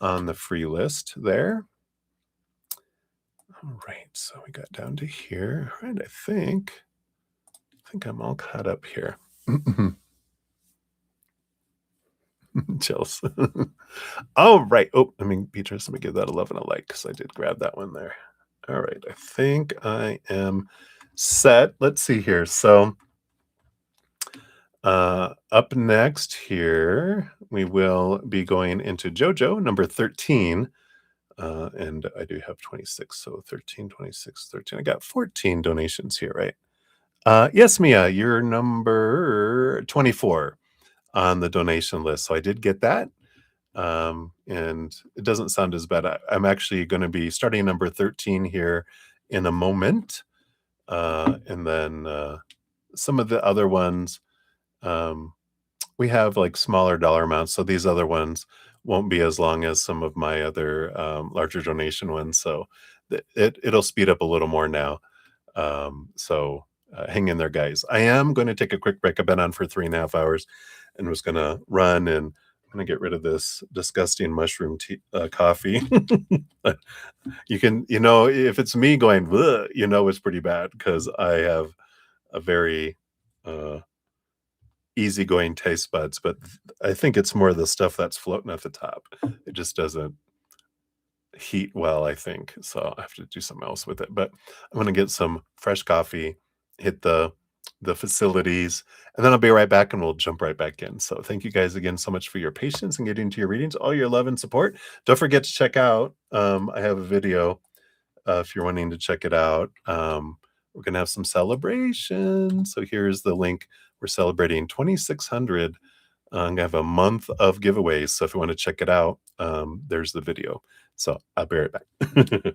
on the free list there. All right, so we got down to here. All right, I think I'm all caught up here. Chills. All right. Oh, Beatrice, let me give that 11 a like because I did grab that one there. All right, I think I am set. Let's see here. So up next here, we will be going into JoJo, number 13. And I do have 26, so 13, 26, 13. I got 14 donations here, right? Yes, Mia, you're number 24 on the donation list. So I did get that. And it doesn't sound as bad. I'm actually going to be starting number 13 here in a moment. And then some of the other ones, we have like smaller dollar amounts. So these other ones won't be as long as some of my other larger donation ones. So it'll speed up a little more now. So hang in there, guys. I am going to take a quick break. I've been on for 3.5 hours and was going to run and I'm going to get rid of this disgusting mushroom coffee. You can, if it's me going, "Bleh," it's pretty bad because I have a very easygoing taste buds, but I think it's more the stuff that's floating at the top. It just doesn't heat well, I think. So I have to do something else with it. But I'm gonna get some fresh coffee, hit the facilities, and then I'll be right back and we'll jump right back in. So thank you guys again so much for your patience and getting to your readings, all your love and support. Don't forget to check out. I have a video if you're wanting to check it out. We're gonna have some celebrations. So here's the link. We're celebrating 2,600. I'm gonna have a month of giveaways. So if you want to check it out, there's the video. So I'll be right back.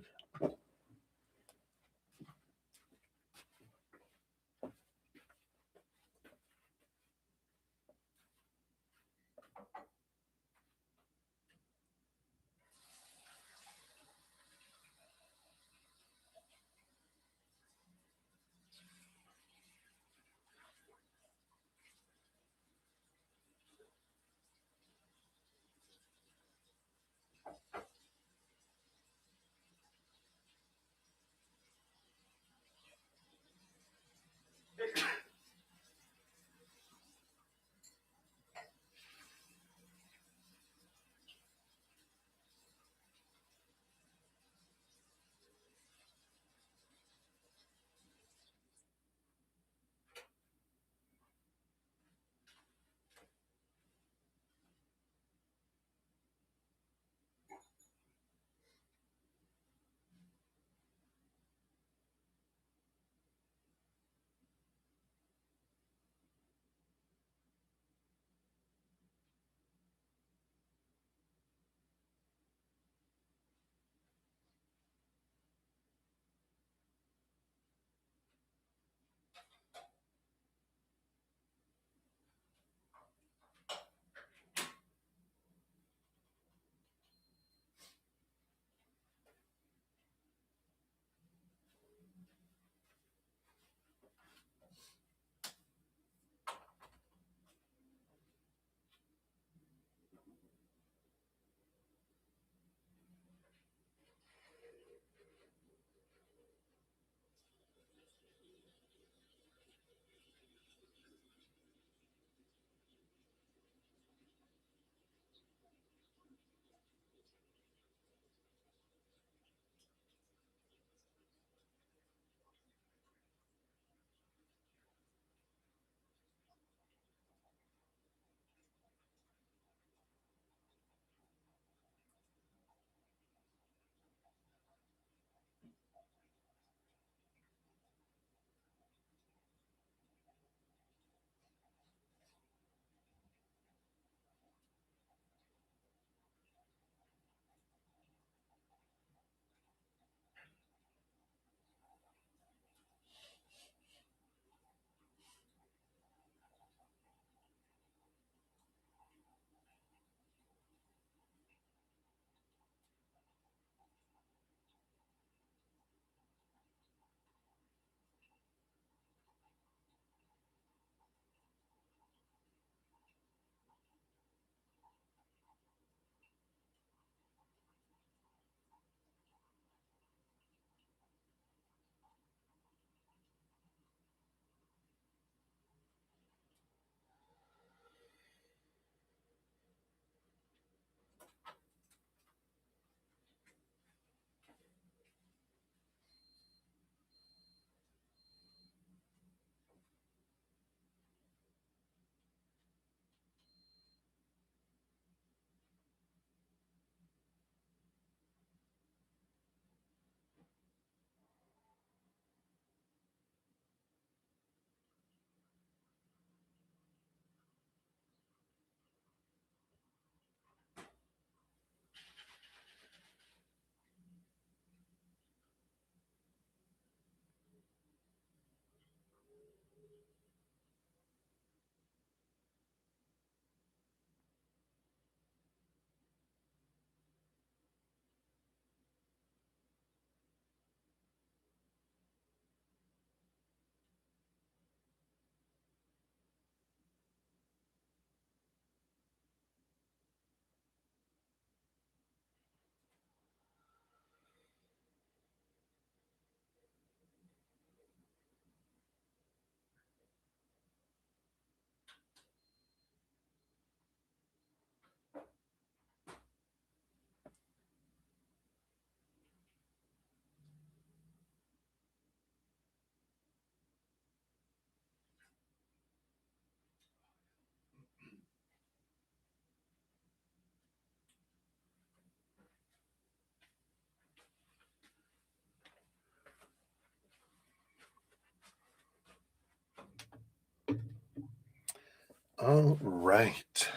All right.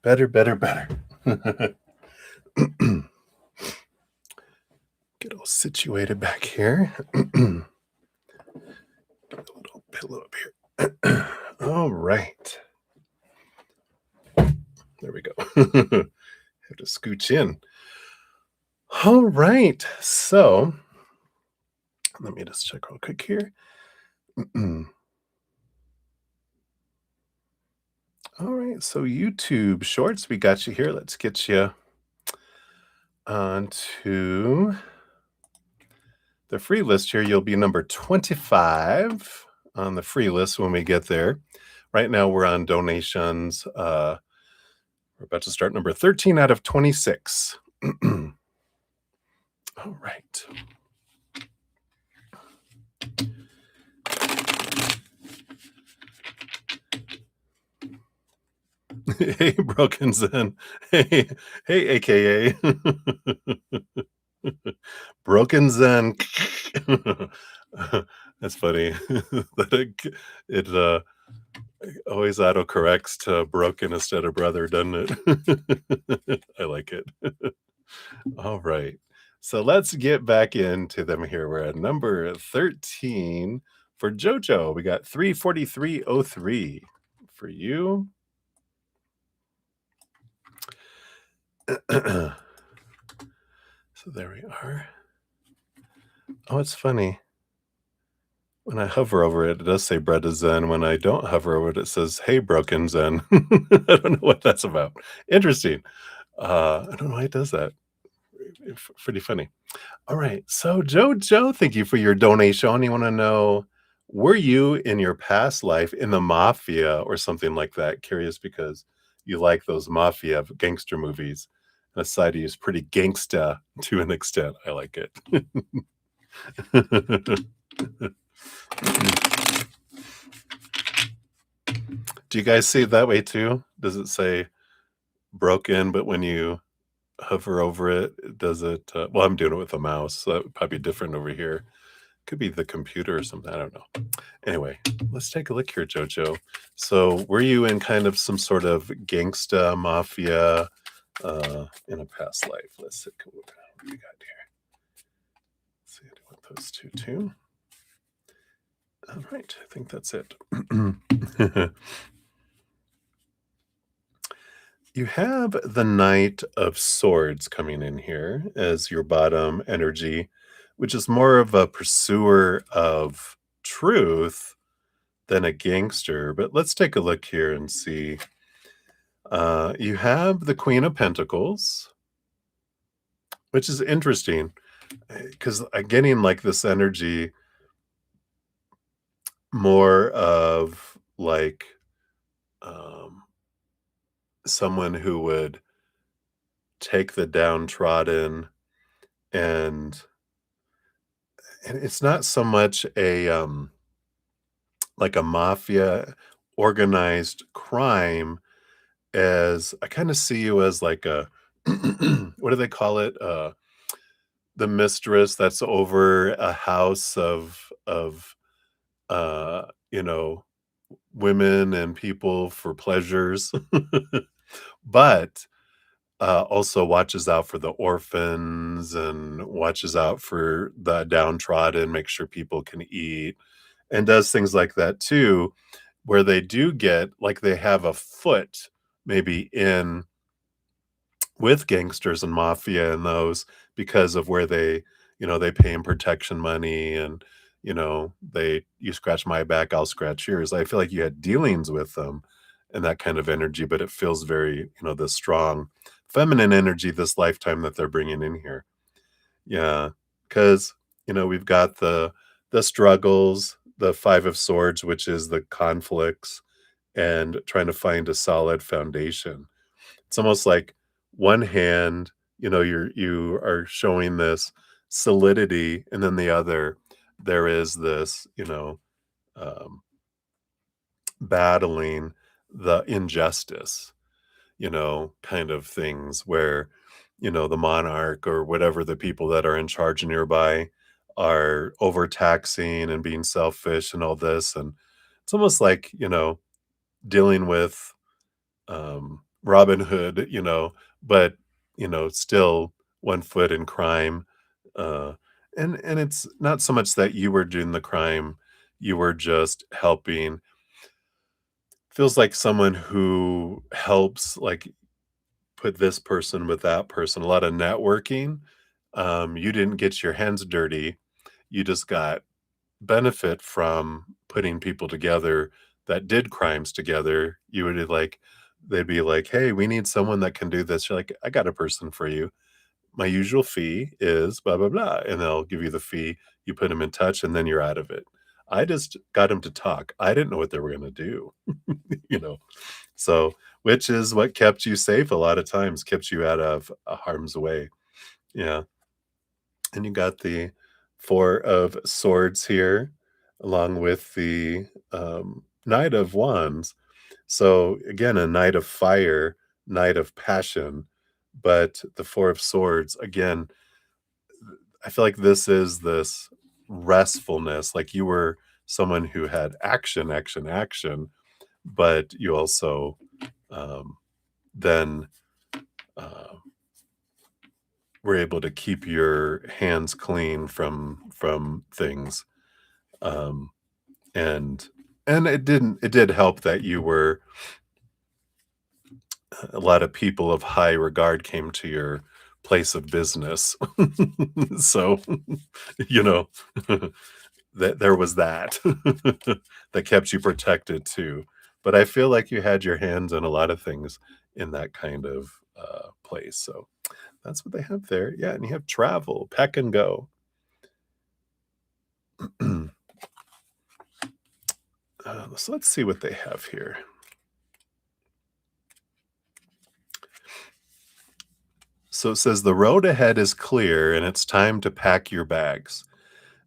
Better, better, better. Get all situated back here. Get a little pillow up here. All right. There we go. Have to scooch in. All right. So let me just check real quick here. All right. So YouTube Shorts, we got you here. Let's get you onto the free list here. You'll be number 25 on the free list when we get there. Right now we're on donations. We're about to start number 13 out of 26. All right. Hey, Broken Zen. Hey, AKA. Broken Zen. That's funny. It always autocorrects to broken instead of brother, doesn't it? I like it. All right. So let's get back into them here. We're at number 13 for JoJo. We got 34303 for you. So there we are. Oh, it's funny. When I hover over it, it does say bruddaZEN. When I don't hover over it, it says, hey, Broken Zen. I don't know what that's about. Interesting. I don't know why it does that. Pretty funny. All right. So, JoJo, thank you for your donation. You want to know, were you in your past life in the mafia or something like that? Curious because you like those mafia gangster movies. And Aside is pretty gangsta to an extent. I like it. Do you guys see it that way too? Does it say broken, but when you hover over it, does it? Well, I'm doing it with a mouse, so that would probably be different over here. Could be the computer or something. I don't know. Anyway, let's take a look here, JoJo. So, were you in kind of some sort of gangsta mafia in a past life? Let's see what we got here. Let's see, I do want those two too. All right, I think that's it. You have the Knight of Swords coming in here as your bottom energy, which is more of a pursuer of truth than a gangster. But let's take a look here and see. You have the Queen of Pentacles, which is interesting because I'm getting like this energy more of like someone who would take the downtrodden, and it's not so much a like a mafia organized crime as I kind of see you as like a what do they call it? The mistress that's over a house of you know, women and people for pleasures, but also watches out for the orphans and watches out for the downtrodden, make sure people can eat, and does things like that too, where they do get like they have a foot maybe in with gangsters and mafia and those because of where they pay him protection money and you scratch my back, I'll scratch yours. I feel like you had dealings with them and that kind of energy, but it feels very, the strong feminine energy this lifetime that they're bringing in here. Yeah, because we've got the struggles, the Five of Swords, which is the conflicts and trying to find a solid foundation. It's almost like one hand, you are showing this solidity, and then the other, there is this, um, battling the injustice, kind of things where, the monarch or whatever the people that are in charge nearby are overtaxing and being selfish and all this. And it's almost like, dealing with Robin Hood, but still one foot in crime. Uh, and it's not so much that you were doing the crime, you were just helping. Feels like someone who helps, like, put this person with that person, a lot of networking. You didn't get your hands dirty. You just got benefit from putting people together that did crimes together. You would like, they'd be like, "Hey, we need someone that can do this." You're like, "I got a person for you. My usual fee is blah, blah, blah." And they'll give you the fee. You put them in touch and then you're out of it. I just got them to talk. I didn't know what they were going to do, you know? So, which is what kept you safe a lot of times, kept you out of harm's way. Yeah. And you got the Four of Swords here, along with the Knight of Wands. So, again, a Knight of Fire, Knight of Passion, but the Four of Swords, again, I feel like this is this restfulness. Like you were someone who had action, action, action, but you also um, then uh, were able to keep your hands clean from things. Um, and it did help that you were a lot of people of high regard came to your place of business. So, you know, that there was that that kept you protected too. But I feel like you had your hands in a lot of things in that kind of place. So that's what they have there. Yeah, and you have travel, pack and go. So let's see what they have here. So it says the road ahead is clear and it's time to pack your bags.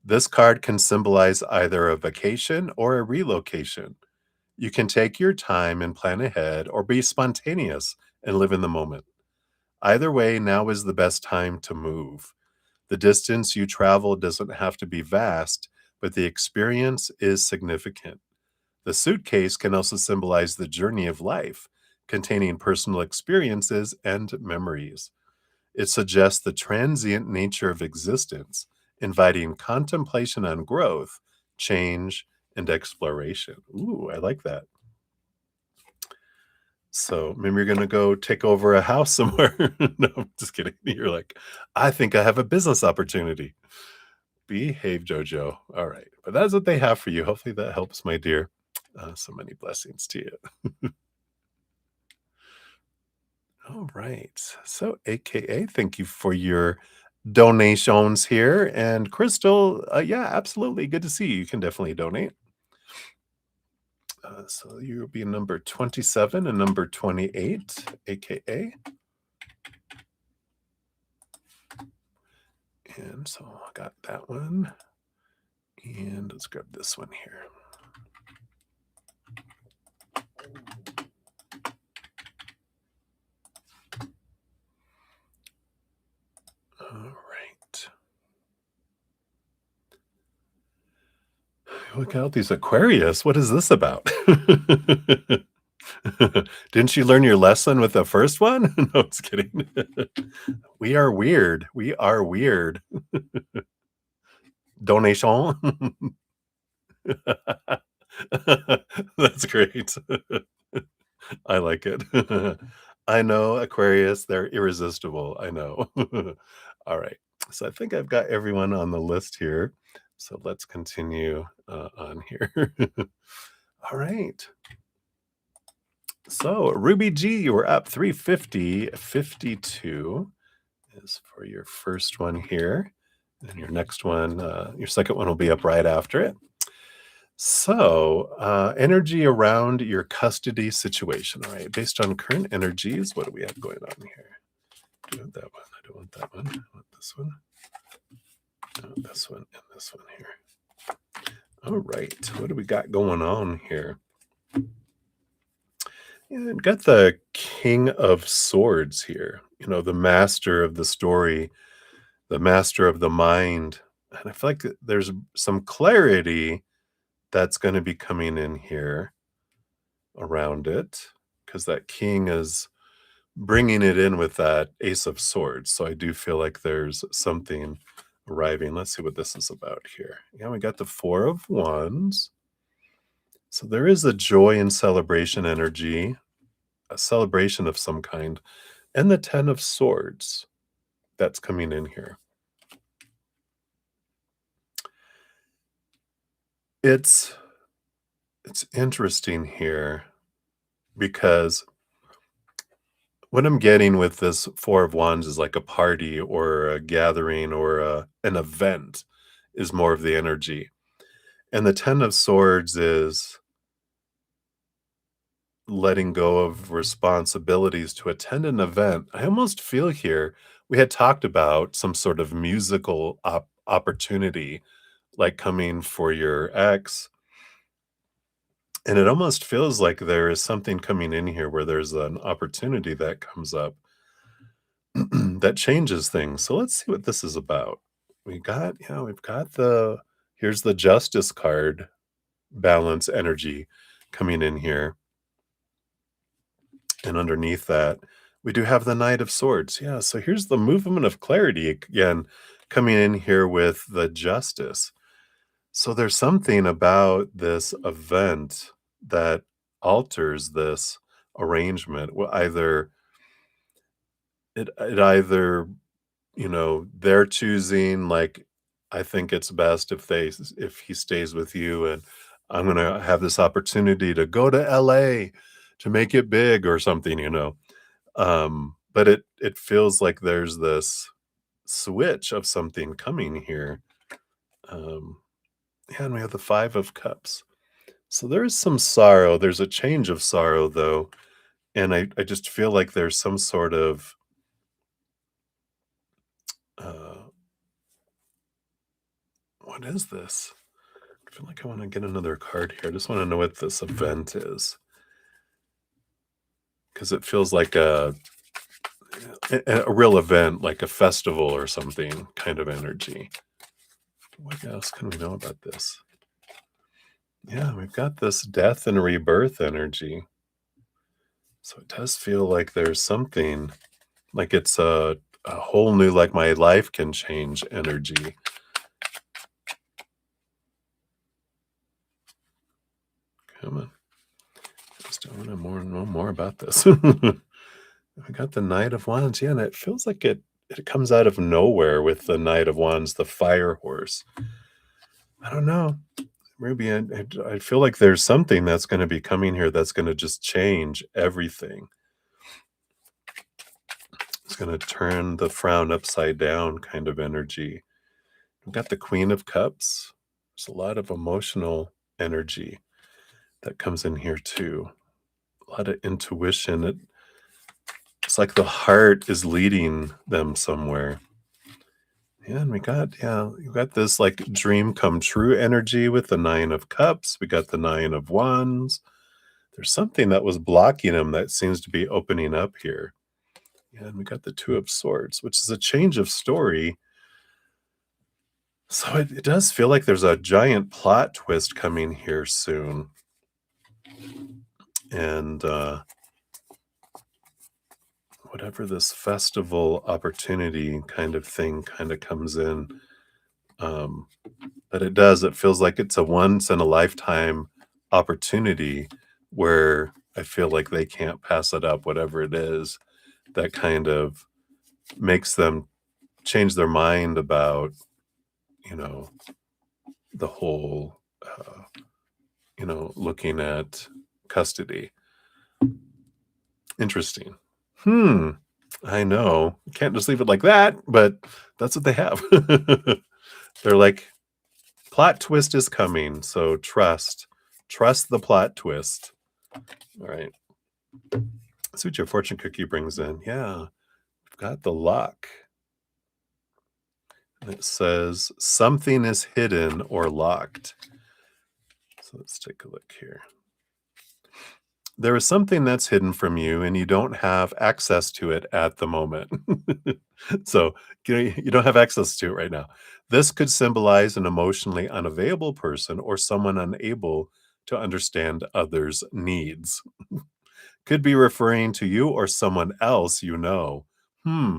This card can symbolize either a vacation or a relocation. You can take your time and plan ahead or be spontaneous and live in the moment. Either way, now is the best time to move. The distance you travel doesn't have to be vast, but the experience is significant. The suitcase can also symbolize the journey of life, containing personal experiences and memories. It suggests the transient nature of existence, inviting contemplation on growth, change, and exploration. Ooh, I like that. So maybe you're gonna go take over a house somewhere. No, I'm just kidding. You're like, I think I have a business opportunity. Behave, Jojo. All right. But that's what they have for you. Hopefully that helps, my dear. So many blessings to you. All right. So, AKA, thank you for your donations here. And Crystal, yeah, absolutely. Good to see you. You can definitely donate. So you'll be number 27 and number 28, AKA. And so I got that one. And let's grab this one here. All right. Look out, these Aquarius. What is this about? Didn't you learn your lesson with the first one? No, just kidding. We are weird. We are weird. Donation. That's great. I like it. I know, Aquarius, they're irresistible. I know. All right. So I think I've got everyone on the list here. So let's continue on here. All right. So Ruby G, you were up 350.52 is for your first one here. And your next one, your second one will be up right after it. So, energy around your custody situation, all right? Based on current energies, what do we have going on here? Do you want that one? I don't want that one. I want this one. This one and this one here. All right. What do we got going on here? And got the King of Swords here. The master of the story, the master of the mind. And I feel like there's some clarity that's going to be coming in here. around it because that king is bringing it in with that ace of swords. So I do feel like there's something arriving. Let's see what this is about here. Yeah, we got the four of wands. So there is a joy and celebration energy, a celebration of some kind, and the 10 of swords that's coming in here. It's interesting here because what I'm getting with this four of wands is like a party or a gathering or an event is more of the energy. And the 10 of swords is letting go of responsibilities to attend an event. I almost feel here we had talked about some sort of musical opportunity like coming for your ex. And it almost feels like there is something coming in here where there's an opportunity that comes up that changes things. So let's see what this is about. We've got here's the justice card, balance energy coming in here. And underneath that, we do have the Knight of Swords. Yeah, so here's the movement of clarity again coming in here with the Justice. So there's something about this event that alters this arrangement. Well, either they're choosing like I think it's best if he stays with you and I'm going to have this opportunity to go to LA to make it big or something. But it feels like there's this switch of something coming here. Um, yeah, and we have the Five of Cups. So there's some sorrow. There's a change of sorrow, though. And I just feel like there's some sort of uh, what is this? I feel like I want to get another card here. I just want to know what this event is. Because it feels like a real event, like a festival or something kind of energy. What else can we know about this? Yeah, we've got this death and rebirth energy. So it does feel like there's something, like it's a whole new, like my life can change energy. Come on. Just I want to know more about this. I got the Knight of Wands. Yeah, and it feels like it comes out of nowhere with the Knight of Wands, the fire horse. I don't know. Ruby, I feel like there's something that's going to be coming here that's going to just change everything. It's going to turn the frown upside down kind of energy. We've got the Queen of Cups. There's a lot of emotional energy that comes in here too. A lot of intuition. It's like the heart is leading them somewhere. Yeah, and you got this like dream come true energy with the Nine of Cups. We got the Nine of Wands. There's something that was blocking him that seems to be opening up here. Yeah, and we got the Two of Swords, which is a change of story. So it does feel like there's a giant plot twist coming here soon. And whatever this festival opportunity kind of thing kind of comes in. But it feels like it's a once in a lifetime opportunity where I feel like they can't pass it up, whatever it is that kind of makes them change their mind about, you know, the whole, looking at custody. Interesting. I know. Can't just leave it like that, but that's what they have. They're like, plot twist is coming, so trust the plot twist. All right. See what your fortune cookie brings in. Yeah, we've got the luck. And it says something is hidden or locked. So let's take a look here. There is something that's hidden from you and you don't have access to it at the moment. So you don't have access to it right now. This could symbolize an emotionally unavailable person or someone unable to understand others' needs. Could be referring to you or someone else you know. Hmm.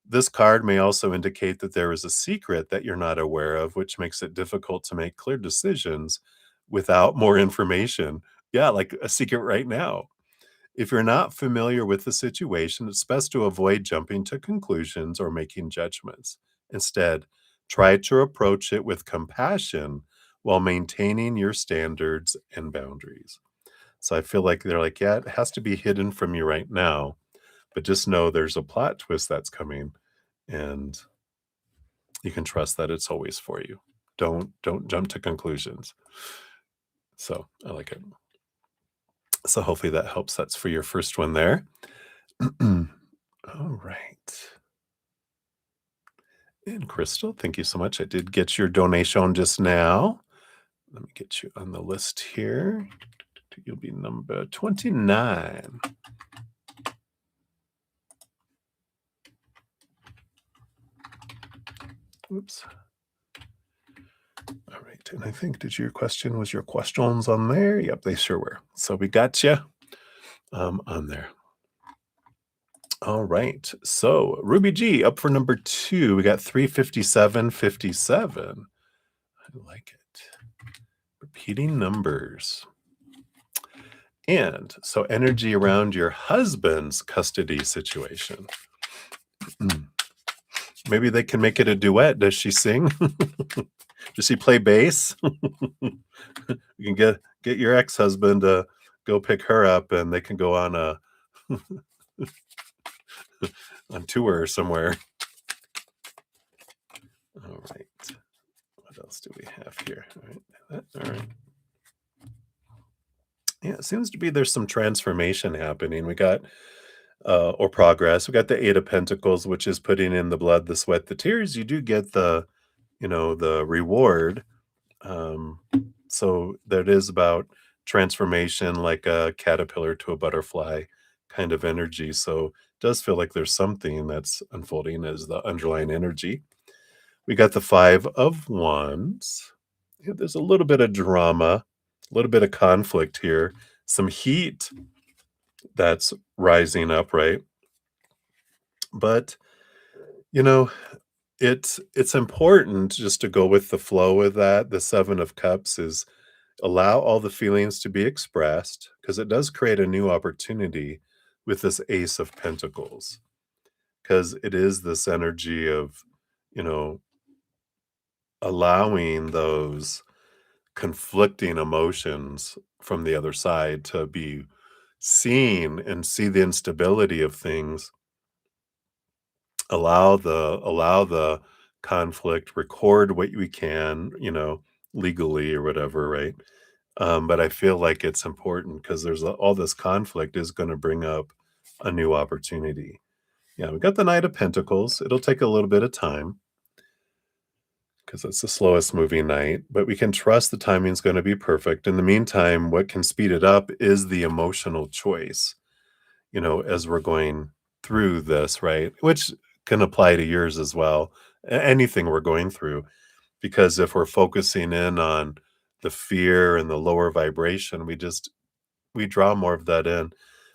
This card may also indicate that there is a secret that you're not aware of, which makes it difficult to make clear decisions without more information. Yeah, like a secret right now. If you're not familiar with the situation, it's best to avoid jumping to conclusions or making judgments. Instead, try to approach it with compassion while maintaining your standards and boundaries. So I feel like they're like, yeah, it has to be hidden from you right now, but just know there's a plot twist that's coming and you can trust that it's always for you. Don't jump to conclusions. So I like it. So hopefully that helps. That's for your first one there. All right. And Crystal, thank you so much. I did get your donation just now. Let me get you on the list here. You'll be number 29. Oops. All right. And I think, was your questions on there? Yep, they sure were. So we got you on there. All right. So Ruby G up for number 2. We got 357.57. I like it. Repeating numbers. And so energy around your husband's custody situation. Maybe they can make it a duet. Does she sing? Does she play bass? You can get your ex-husband to go pick her up and they can go on a on tour somewhere. All right. What else do we have here? All right. Yeah, it seems to be there's some transformation happening. We got or progress. We got the 8 of Pentacles, which is putting in the blood, the sweat, the tears. You do get the reward. So that is about transformation, like a caterpillar to a butterfly kind of energy. So it does feel like there's something that's unfolding as the underlying energy. We got the 5 of Wands. Yeah, there's a little bit of drama, a little bit of conflict here, some heat that's rising up, right? But you know, it's important just to go with the flow with that. The 7 of Cups is allow all the feelings to be expressed because it does create a new opportunity with this Ace of Pentacles. Because it is this energy of, you know, allowing those conflicting emotions from the other side to be seen and see the instability of things. Allow the conflict, record what we can, legally or whatever, right? But I feel like it's important because all this conflict is going to bring up a new opportunity. Yeah, we got the Knight of Pentacles. It'll take a little bit of time because it's the slowest moving night, but we can trust the timing is going to be perfect. In the meantime, what can speed it up is the emotional choice, as we're going through this, right? Which can apply to yours as well. Anything we're going through, because if we're focusing in on the fear and the lower vibration, we draw more of that in.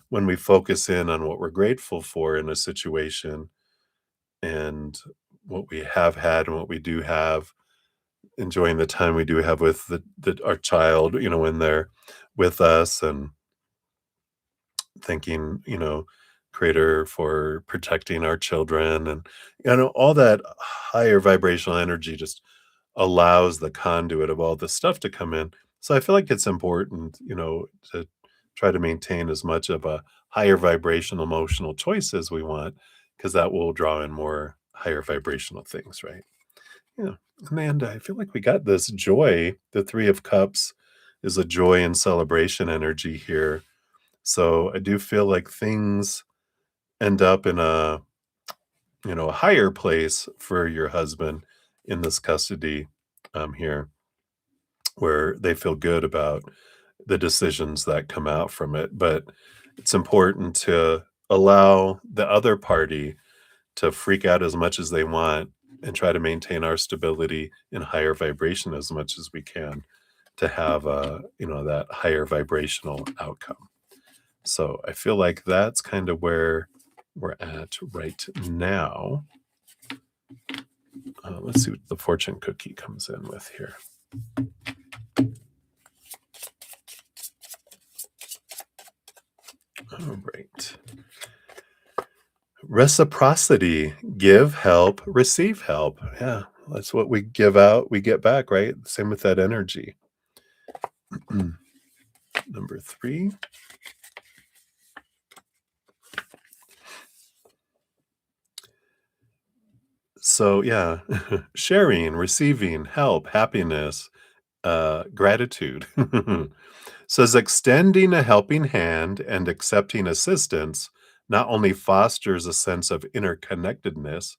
When we focus in on what we're grateful for in a situation and what we have had and what we do have, enjoying the time we do have with our child, when they're with us, and thanking, creator for protecting our children, and all that higher vibrational energy just allows the conduit of all this stuff to come in. So I feel like it's important, to try to maintain as much of a higher vibrational emotional choice as we want, because that will draw in more higher vibrational things, right? Yeah. Amanda, I feel like we got this joy. The 3 of Cups is a joy and celebration energy here. So I do feel like things end up in a higher place for your husband in this custody here, where they feel good about the decisions that come out from it. But it's important to allow the other party to freak out as much as they want and try to maintain our stability in higher vibration as much as we can. to have that higher vibrational outcome. So I feel like that's kind of where we're at right now. Let's see what the fortune cookie comes in with here. All right. Reciprocity. Give help, receive help. Yeah, that's what we give out, we get back, right? Same with that energy. Number 3. So, yeah, sharing, receiving, help, happiness, gratitude. Says extending a helping hand and accepting assistance not only fosters a sense of interconnectedness,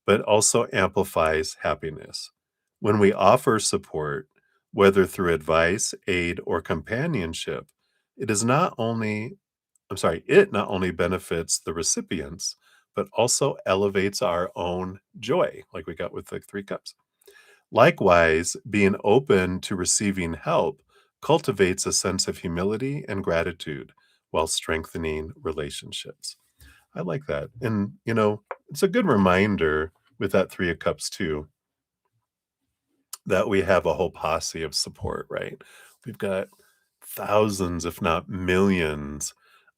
but also amplifies happiness. When we offer support, whether through advice, aid, or companionship, it is not only, it not only benefits the recipients, but also elevates our own joy, like we got with the 3 cups. Likewise, being open to receiving help cultivates a sense of humility and gratitude while strengthening relationships. I like that. And, it's a good reminder with that 3 of cups too, that we have a whole posse of support, right? We've got thousands, if not millions,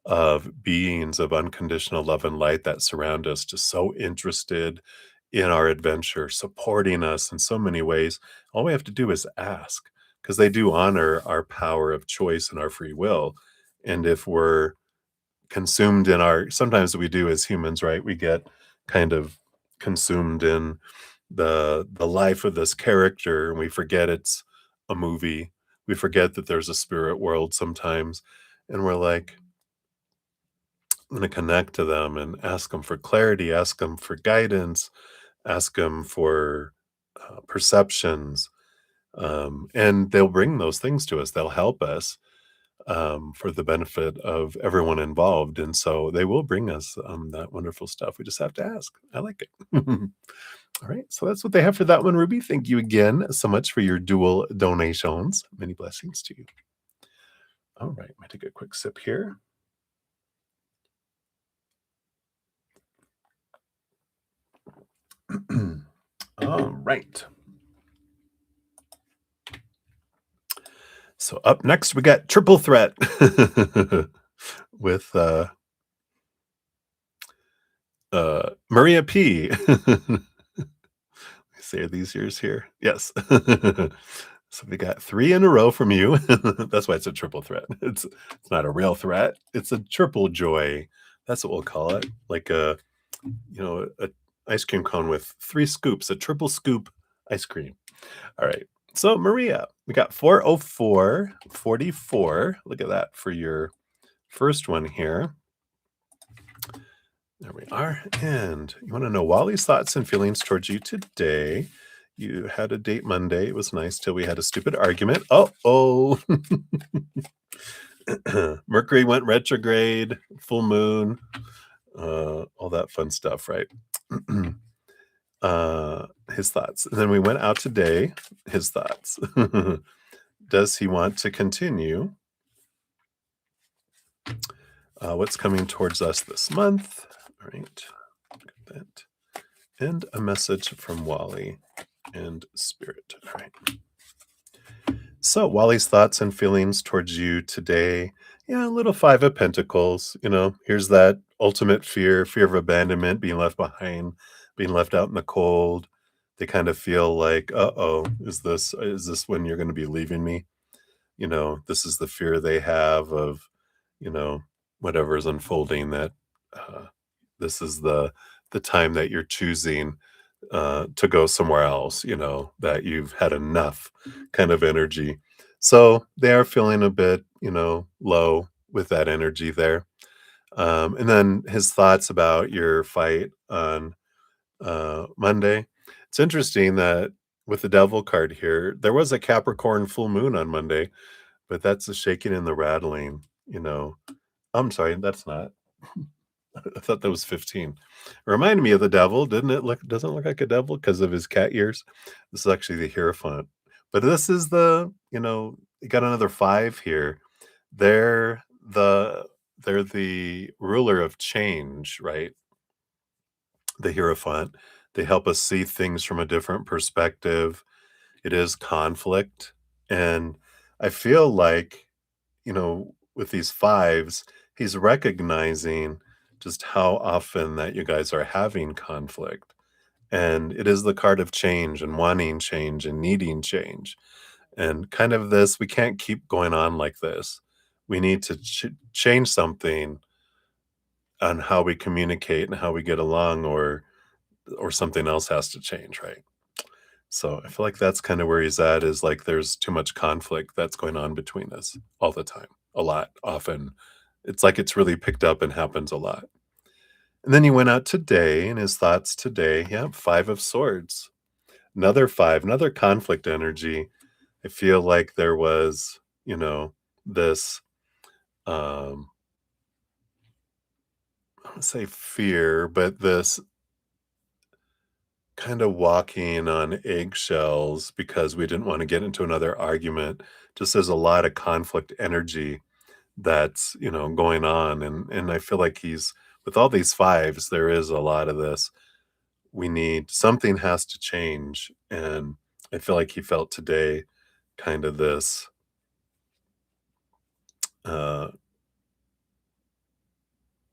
of beings of unconditional love and light that surround us, just so interested in our adventure, supporting us in so many ways. All we have to do is ask, because they do honor our power of choice and our free will. And if we're consumed in sometimes we do as humans, right? We get kind of consumed in the life of this character, and we forget it's a movie. We forget that there's a spirit world sometimes, and we're like, I'm going to connect to them and ask them for clarity, ask them for guidance, ask them for perceptions, and they'll bring those things to us. They'll help us for the benefit of everyone involved. And so they will bring us that wonderful stuff. We just have to ask. I like it. All right. So that's what they have for that one, Ruby. Thank you again so much for your dual donations. Many blessings to you. All right. I'm going to take a quick sip here. All right. So up next, we got Triple Threat with Maria P. Say these years here. Yes. So we got 3 in a row from you. That's why it's a triple threat. It's not a real threat. It's a triple joy. That's what we'll call it. Like a ice cream cone with 3 scoops, a triple scoop ice cream. All right. So Maria, we got 40444. Look at that for your first one here. There we are. And you want to know Wally's thoughts and feelings towards you today. You had a date Monday. It was nice till we had a stupid argument. Oh. Mercury went retrograde, full moon, all that fun stuff, right? His thoughts. And then we went out today. His thoughts. Does he want to continue? What's coming towards us this month? All right. Look at that. And a message from Wally and Spirit. All right. So Wally's thoughts and feelings towards you today. Yeah, a little 5 of Pentacles. Here's that ultimate fear of abandonment, being left behind, being left out in the cold. They kind of feel like, is this when you're going to be leaving me? This is the fear they have of, whatever is unfolding, that this is the time that you're choosing to go somewhere else, that you've had enough kind of energy. So they are feeling a bit, low with that energy there. And then his thoughts about your fight on Monday. It's interesting that with the devil card here, there was a Capricorn full moon on Monday, but that's the shaking and the rattling, I'm sorry, that's not. I thought that was 15. It reminded me of the devil, didn't it? Doesn't it look like a devil because of his cat ears? This is actually the Hierophant. But this is the, you got another 5 here. They're the they're the ruler of change, right? The Hierophant. They help us see things from a different perspective. It is conflict, and I feel like, with these 5s, he's recognizing just how often that you guys are having conflict, and it is the card of change and wanting change and needing change, and kind of this, we can't keep going on like this. We need to change something on how we communicate and how we get along, or something else has to change, right? So I feel like that's kind of where he's at, is like there's too much conflict that's going on between us all the time, a lot, often. It's like it's really picked up and happens a lot. And then he went out today, and his thoughts today, yeah, 5 of Swords, another 5, another conflict energy. I feel like there was, this, um, I don't say fear, but this kind of walking on eggshells because we didn't want to get into another argument. Just there's a lot of conflict energy that's, going on. And I feel like he's, with all these 5s, there is a lot of this. We need, something has to change. And I feel like he felt today kind of this, uh,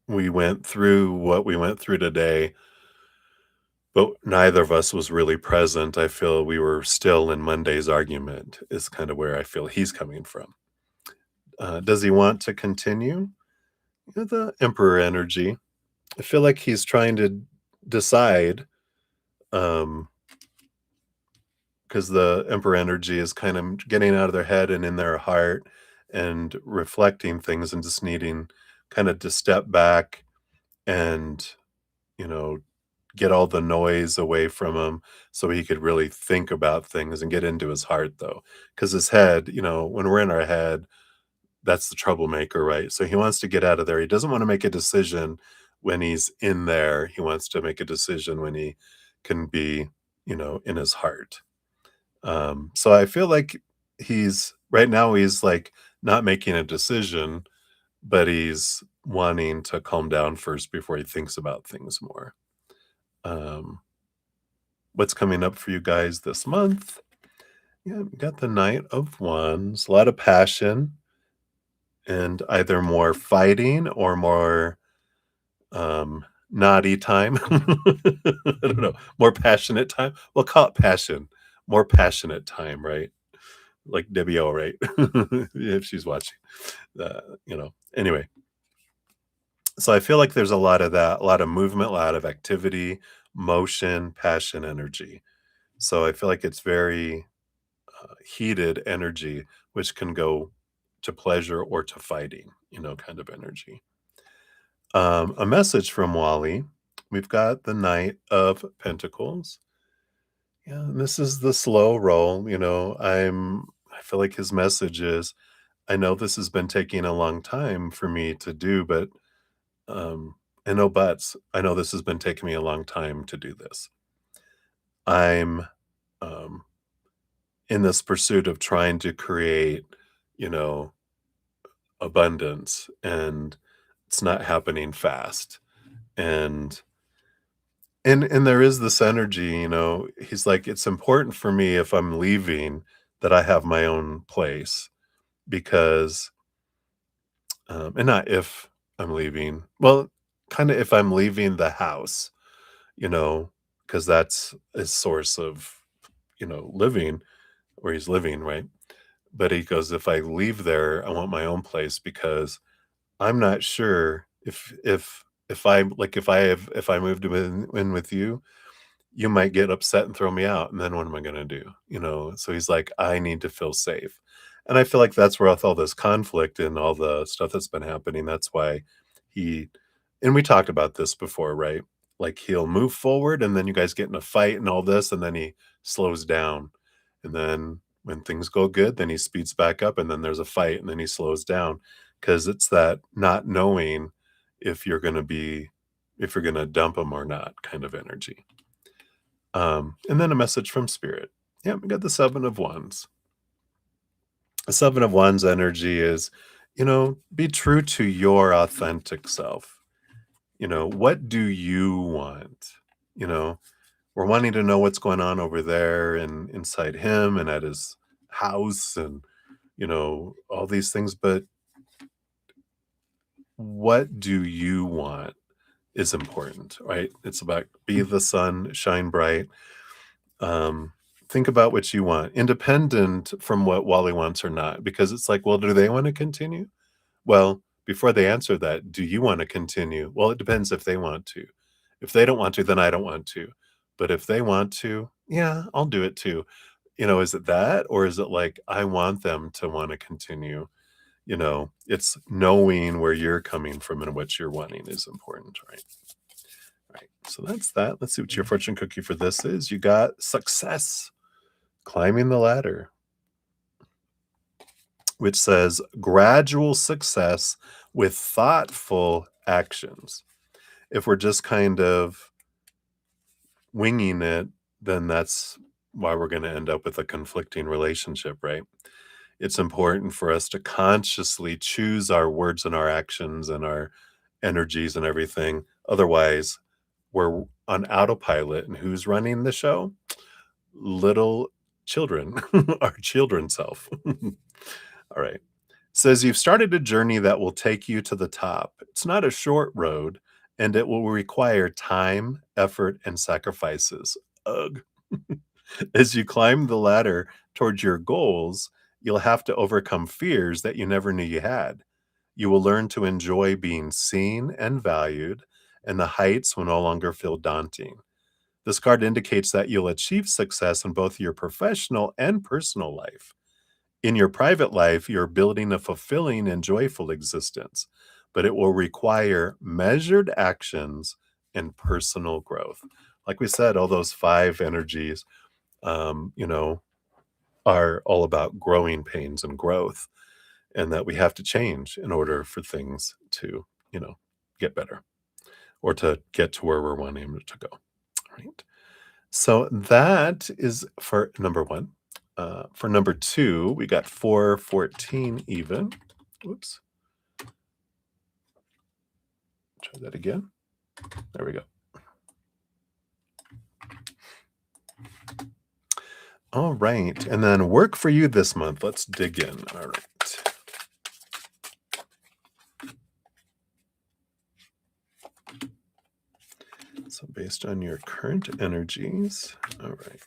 we went through what we went through today, but neither of us was really present. I feel we were still in Monday's argument, is kind of where I feel he's coming from. Does he want to continue? The Emperor energy. I feel like he's trying to decide, um, because the Emperor energy is kind of getting out of their head and in their heart and reflecting things and just needing kind of to step back and, you know, get all the noise away from him so he could really think about things and get into his heart, though. Because his head, when we're in our head, that's the troublemaker, right? So he wants to get out of there. He doesn't want to make a decision when he's in there. He wants to make a decision when he can be, in his heart. So I feel like he's right now, he's like not making a decision, but he's wanting to calm down first before he thinks about things more. Um, what's coming up for you guys this month? Yeah, we got the Knight of Wands, a lot of passion, and either more fighting or more naughty time. I don't know, more passionate time. We'll call it passion, more passionate time, right? Like WO, right? If she's watching, Anyway, so I feel like there's a lot of that, a lot of movement, a lot of activity, motion, passion, energy. So I feel like it's very heated energy, which can go to pleasure or to fighting, kind of energy. A message from Wally. We've got the Knight of Pentacles. Yeah, and this is the slow roll. I feel like his message is, I know this has been taking a long time for me to do, but um, and no buts. I know this has been taking me a long time to do this. I'm um, in this pursuit of trying to create, you know, abundance, and it's not happening fast. And there is this energy, he's like, it's important for me if I'm leaving that I have my own place, because and not if I'm leaving. Well, kind of if I'm leaving the house, you know, because that's a source of, living where he's living, right? But he goes, if I leave there, I want my own place, because I'm not sure if I like if I moved in with you, you might get upset and throw me out, and then what am I gonna do? So he's like, I need to feel safe. And I feel like that's where, with all this conflict and all the stuff that's been happening, that's why he, and we talked about this before, right? Like, he'll move forward, and then you guys get in a fight and all this, and then he slows down. And then when things go good, then he speeds back up, and then there's a fight, and then he slows down. Because it's that not knowing if you're gonna be if you're gonna dump him or not kind of energy. And then a message from Spirit. Yeah, we got the 7 of Wands. The Seven of Wands energy is, be true to your authentic self. What do you want? You know, we're wanting to know what's going on over there and inside him and at his house and, all these things. But what do you want is important, right? It's about be the sun, shine bright. Um, think about what you want, independent from what Wally wants or not, because it's like, well, do they want to continue? Well, before they answer that, do you want to continue? Well, it depends if they want to. If they don't want to, then I don't want to. But if they want to, yeah, I'll do it too. Is it that? Or is it like, I want them to want to continue? It's knowing where you're coming from and what you're wanting is important, right? Right. So that's that. Let's see what your fortune cookie for this is. You got success, climbing the ladder, which says gradual success with thoughtful actions. If we're just kind of winging it, then that's why we're going to end up with a conflicting relationship, right? It's important for us to consciously choose our words and our actions and our energies and everything. Otherwise, we're on autopilot. And who's running the show? Little children, our children's self. All right. Says you've started a journey that will take you to the top. It's not a short road, and it will require time, effort, and sacrifices. Ugh. As you climb the ladder towards your goals, you'll have to overcome fears that you never knew you had. You will learn to enjoy being seen and valued, and the heights will no longer feel daunting. This card indicates that you'll achieve success in both your professional and personal life. In your private life, you're building a fulfilling and joyful existence, but it will require measured actions and personal growth. Like we said, all those five energies, um, you know, are all about growing pains and growth, and that we have to change in order for things to, get better or to get to where we're wanting to go. Right. So that is for number one. For number two, we got 414 even. Whoops. Try that again. There we go. All right. And then work for you this month. Let's dig in. All right. So based on your current energies. All right.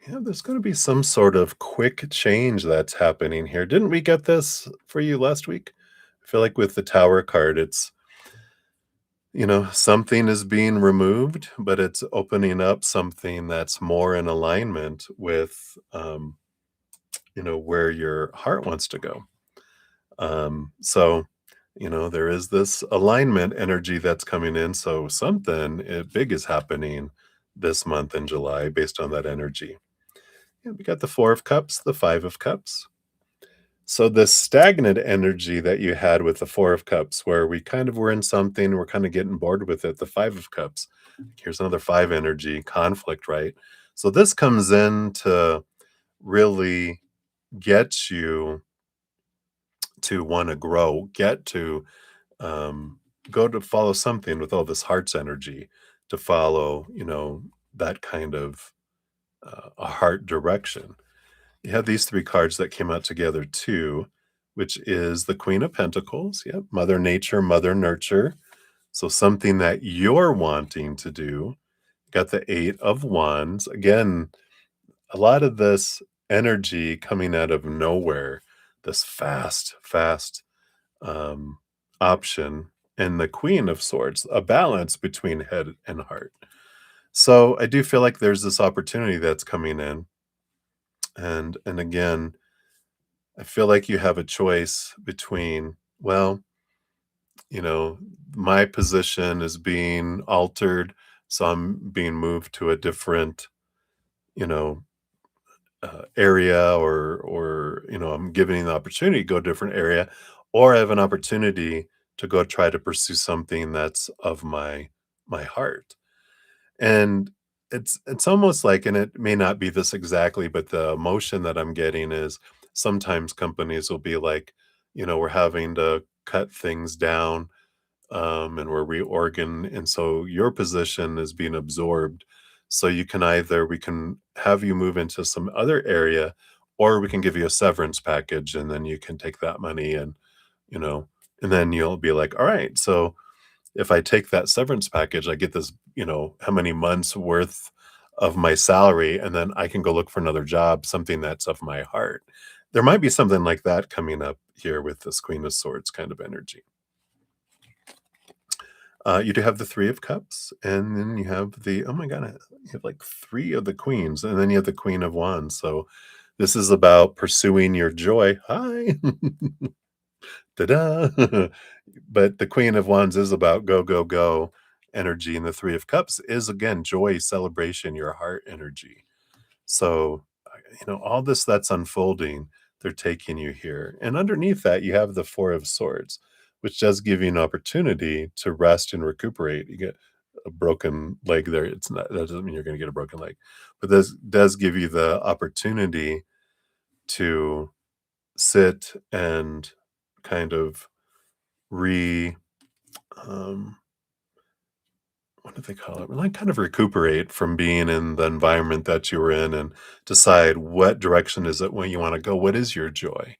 Yeah, there's going to be some sort of quick change that's happening here. Didn't we get this for you last week? I feel like with the Tower card, it's, something is being removed, but it's opening up something that's more in alignment with, where your heart wants to go. So, there is this alignment energy that's coming in. So something big is happening this month in July based on that energy. Yeah, we got the Four of Cups, the Five of Cups. So the stagnant energy that you had with the Four of Cups, where we kind of were in something, we're kind of getting bored with it, the Five of Cups. Here's another five energy, conflict, right? So this comes in to really get you to want to grow, get to go to follow something with all this heart's energy, to follow, that kind of a heart direction. You have these three cards that came out together too, which is the Queen of Pentacles. Yep. Mother Nature, Mother Nurture. So something that you're wanting to do. Got the Eight of Wands. Again, a lot of this energy coming out of nowhere, this fast um, option. And the Queen of Swords, a balance between head and heart. So I do feel like there's this opportunity that's coming in. And again, I feel like you have a choice between, well, my position is being altered, so I'm being moved to a different, you know, area, or I'm giving the opportunity to go a different area, or I have an opportunity to go try to pursue something that's of my heart. And it's almost like, and it may not be this exactly, but the emotion that I'm getting is sometimes companies will be like, we're having to cut things down, and we're and so your position is being absorbed. So we can have you move into some other area, or we can give you a severance package, and then you can take that money you know, and then you'll be like, all right, so if I take that severance package, I get this, how many months worth of my salary, and then I can go look for another job, something that's of my heart. There might be something like that coming up here with this Queen of Swords kind of energy. You do have the Three of Cups, and then you have oh my God, you have like three of the Queens, and then you have the Queen of Wands. So this is about pursuing your joy. Hi. Ta-da. But the Queen of Wands is about go, go, go energy, and the Three of Cups is, again, joy, celebration, your heart energy. So, all this that's unfolding, they're taking you here. And underneath that, you have the Four of Swords, which does give you an opportunity to rest and recuperate. You get a broken leg there. It's not, that doesn't mean you're going to get a broken leg, but this does give you the opportunity to sit and kind of re um what do they call it? Like, kind of recuperate from being in the environment that you were in, and decide what direction is it when you want to go. What is your joy?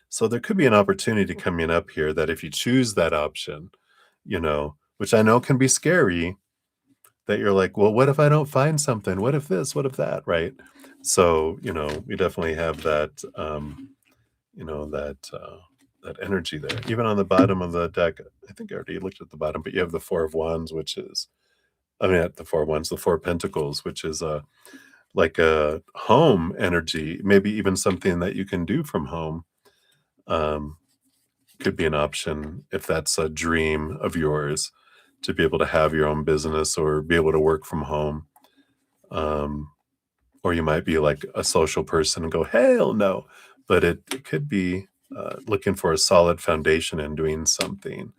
So there could be an opportunity coming up here that if you choose that option, which I know can be scary, that you're like, well, what if I don't find something? What if this? What if that? Right? So, we definitely have that, that energy there. Even on the bottom of the deck, I think I already looked at the bottom, but you have the Four of Wands, which is, I mean, at the Four of Wands, the Four of Pentacles, which is like a home energy, maybe even something that you can do from home. Um, could be an option if that's a dream of yours, to be able to have your own business or be able to work from home. Um, or you might be like a social person and go, hell no. But it could be looking for a solid foundation and doing something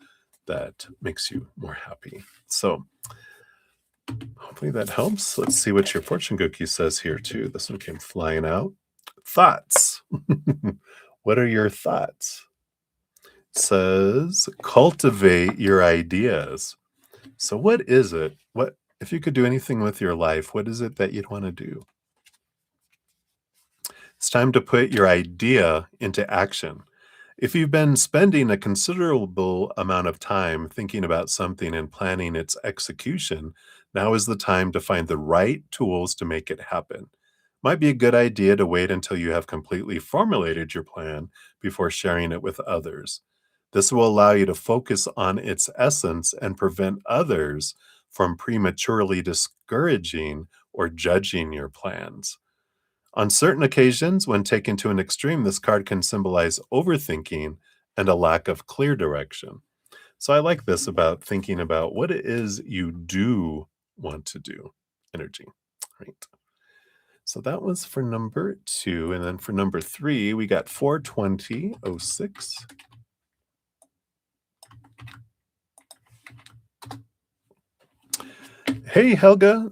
that makes you more happy. So hopefully that helps. Let's see what your fortune cookie says here, too. This one came flying out. Thoughts. What are your thoughts? It says cultivate your ideas. So what is it? What if you could do anything with your life, what is it that you'd want to do? It's time to put your idea into action. If you've been spending a considerable amount of time thinking about something and planning its execution, now is the time to find the right tools to make it happen. Might be a good idea to wait until you have completely formulated your plan before sharing it with others. This will allow you to focus on its essence and prevent others from prematurely discouraging or judging your plans. On certain occasions, when taken to an extreme, this card can symbolize overthinking and a lack of clear direction. So I like this about thinking about what it is you do want to do energy. Right. So that was for number 2. And then for number 3, we got 42006. Hey, Helga.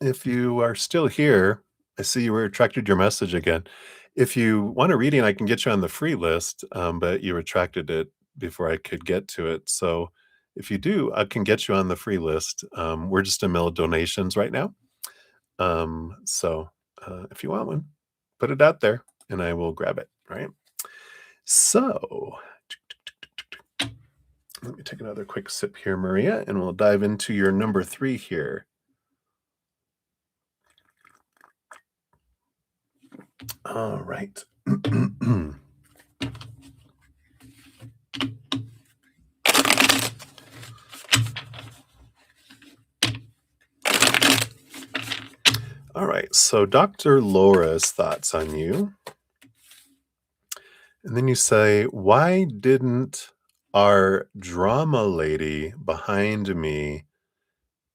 If you are still here, I see you retracted your message again. If you want a reading, I can get you on the free list, but you retracted it before I could get to it. So if you do, I can get you on the free list. We're just in middle of donations right now. So if you want one, put it out there and I will grab it. Right. So let me take another quick sip here, Maria, and we'll dive into your number 3 here. All right. All right. So Dr. Laura's thoughts on you. And then you say, why didn't our drama lady behind me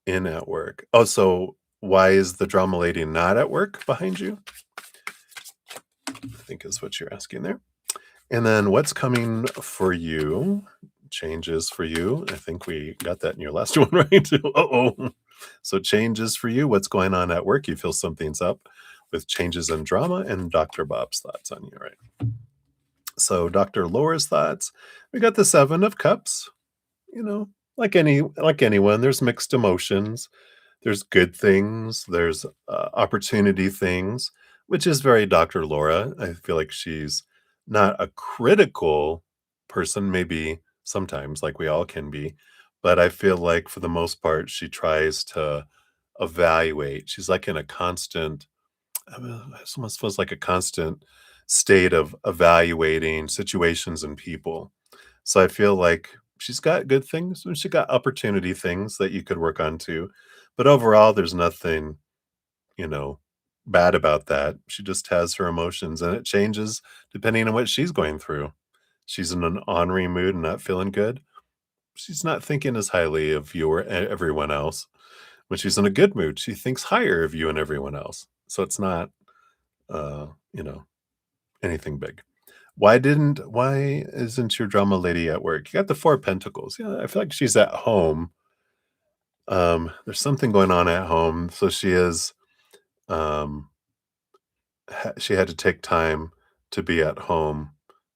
in at work? Oh, so why is the drama lady not at work behind you? I think is what you're asking there. And then what's coming for you? Changes for you. I think we got that in your last one, right? Uh-oh. So changes for you. What's going on at work? You feel something's up with changes in drama, and Dr. Bob's thoughts on you, right? So Dr. Laura's thoughts. We got the 7 of Cups. Like anyone, there's mixed emotions. There's good things, there's, opportunity things, which is very Dr. Laura. I feel like she's not a critical person, maybe sometimes, like we all can be, but I feel like for the most part, she tries to evaluate. She's like in a constant it almost feels like a constant state of evaluating situations and people. So I feel like she's got good things and she got opportunity things that you could work on too. But overall, there's nothing, you know, bad about that. She just has her emotions and it changes depending on what she's going through. She's in an ornery mood and not feeling good. She's not thinking as highly of you or everyone else. When she's in a good mood, she thinks higher of you and everyone else. So it's not, uh, you know, anything big. Why isn't your drama lady at work? You got the 4 of Pentacles. Yeah, I feel like she's at home. There's something going on at home, so she is, um, she had to take time to be at home.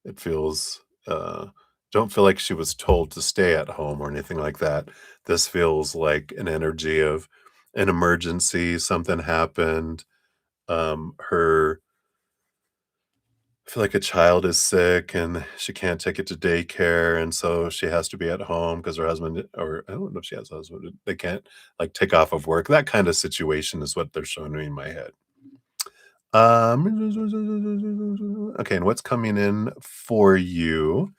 It feels, don't feel like she was told to stay at home or anything like that. This feels like an energy of an emergency, something happened. Her I feel like a child is sick and she can't take it to daycare, and so she has to be at home because her husband or I don't know if she has a husband, they can't, like, take off of work. That kind of situation is what they're showing me in my head. Okay, and what's coming in for you?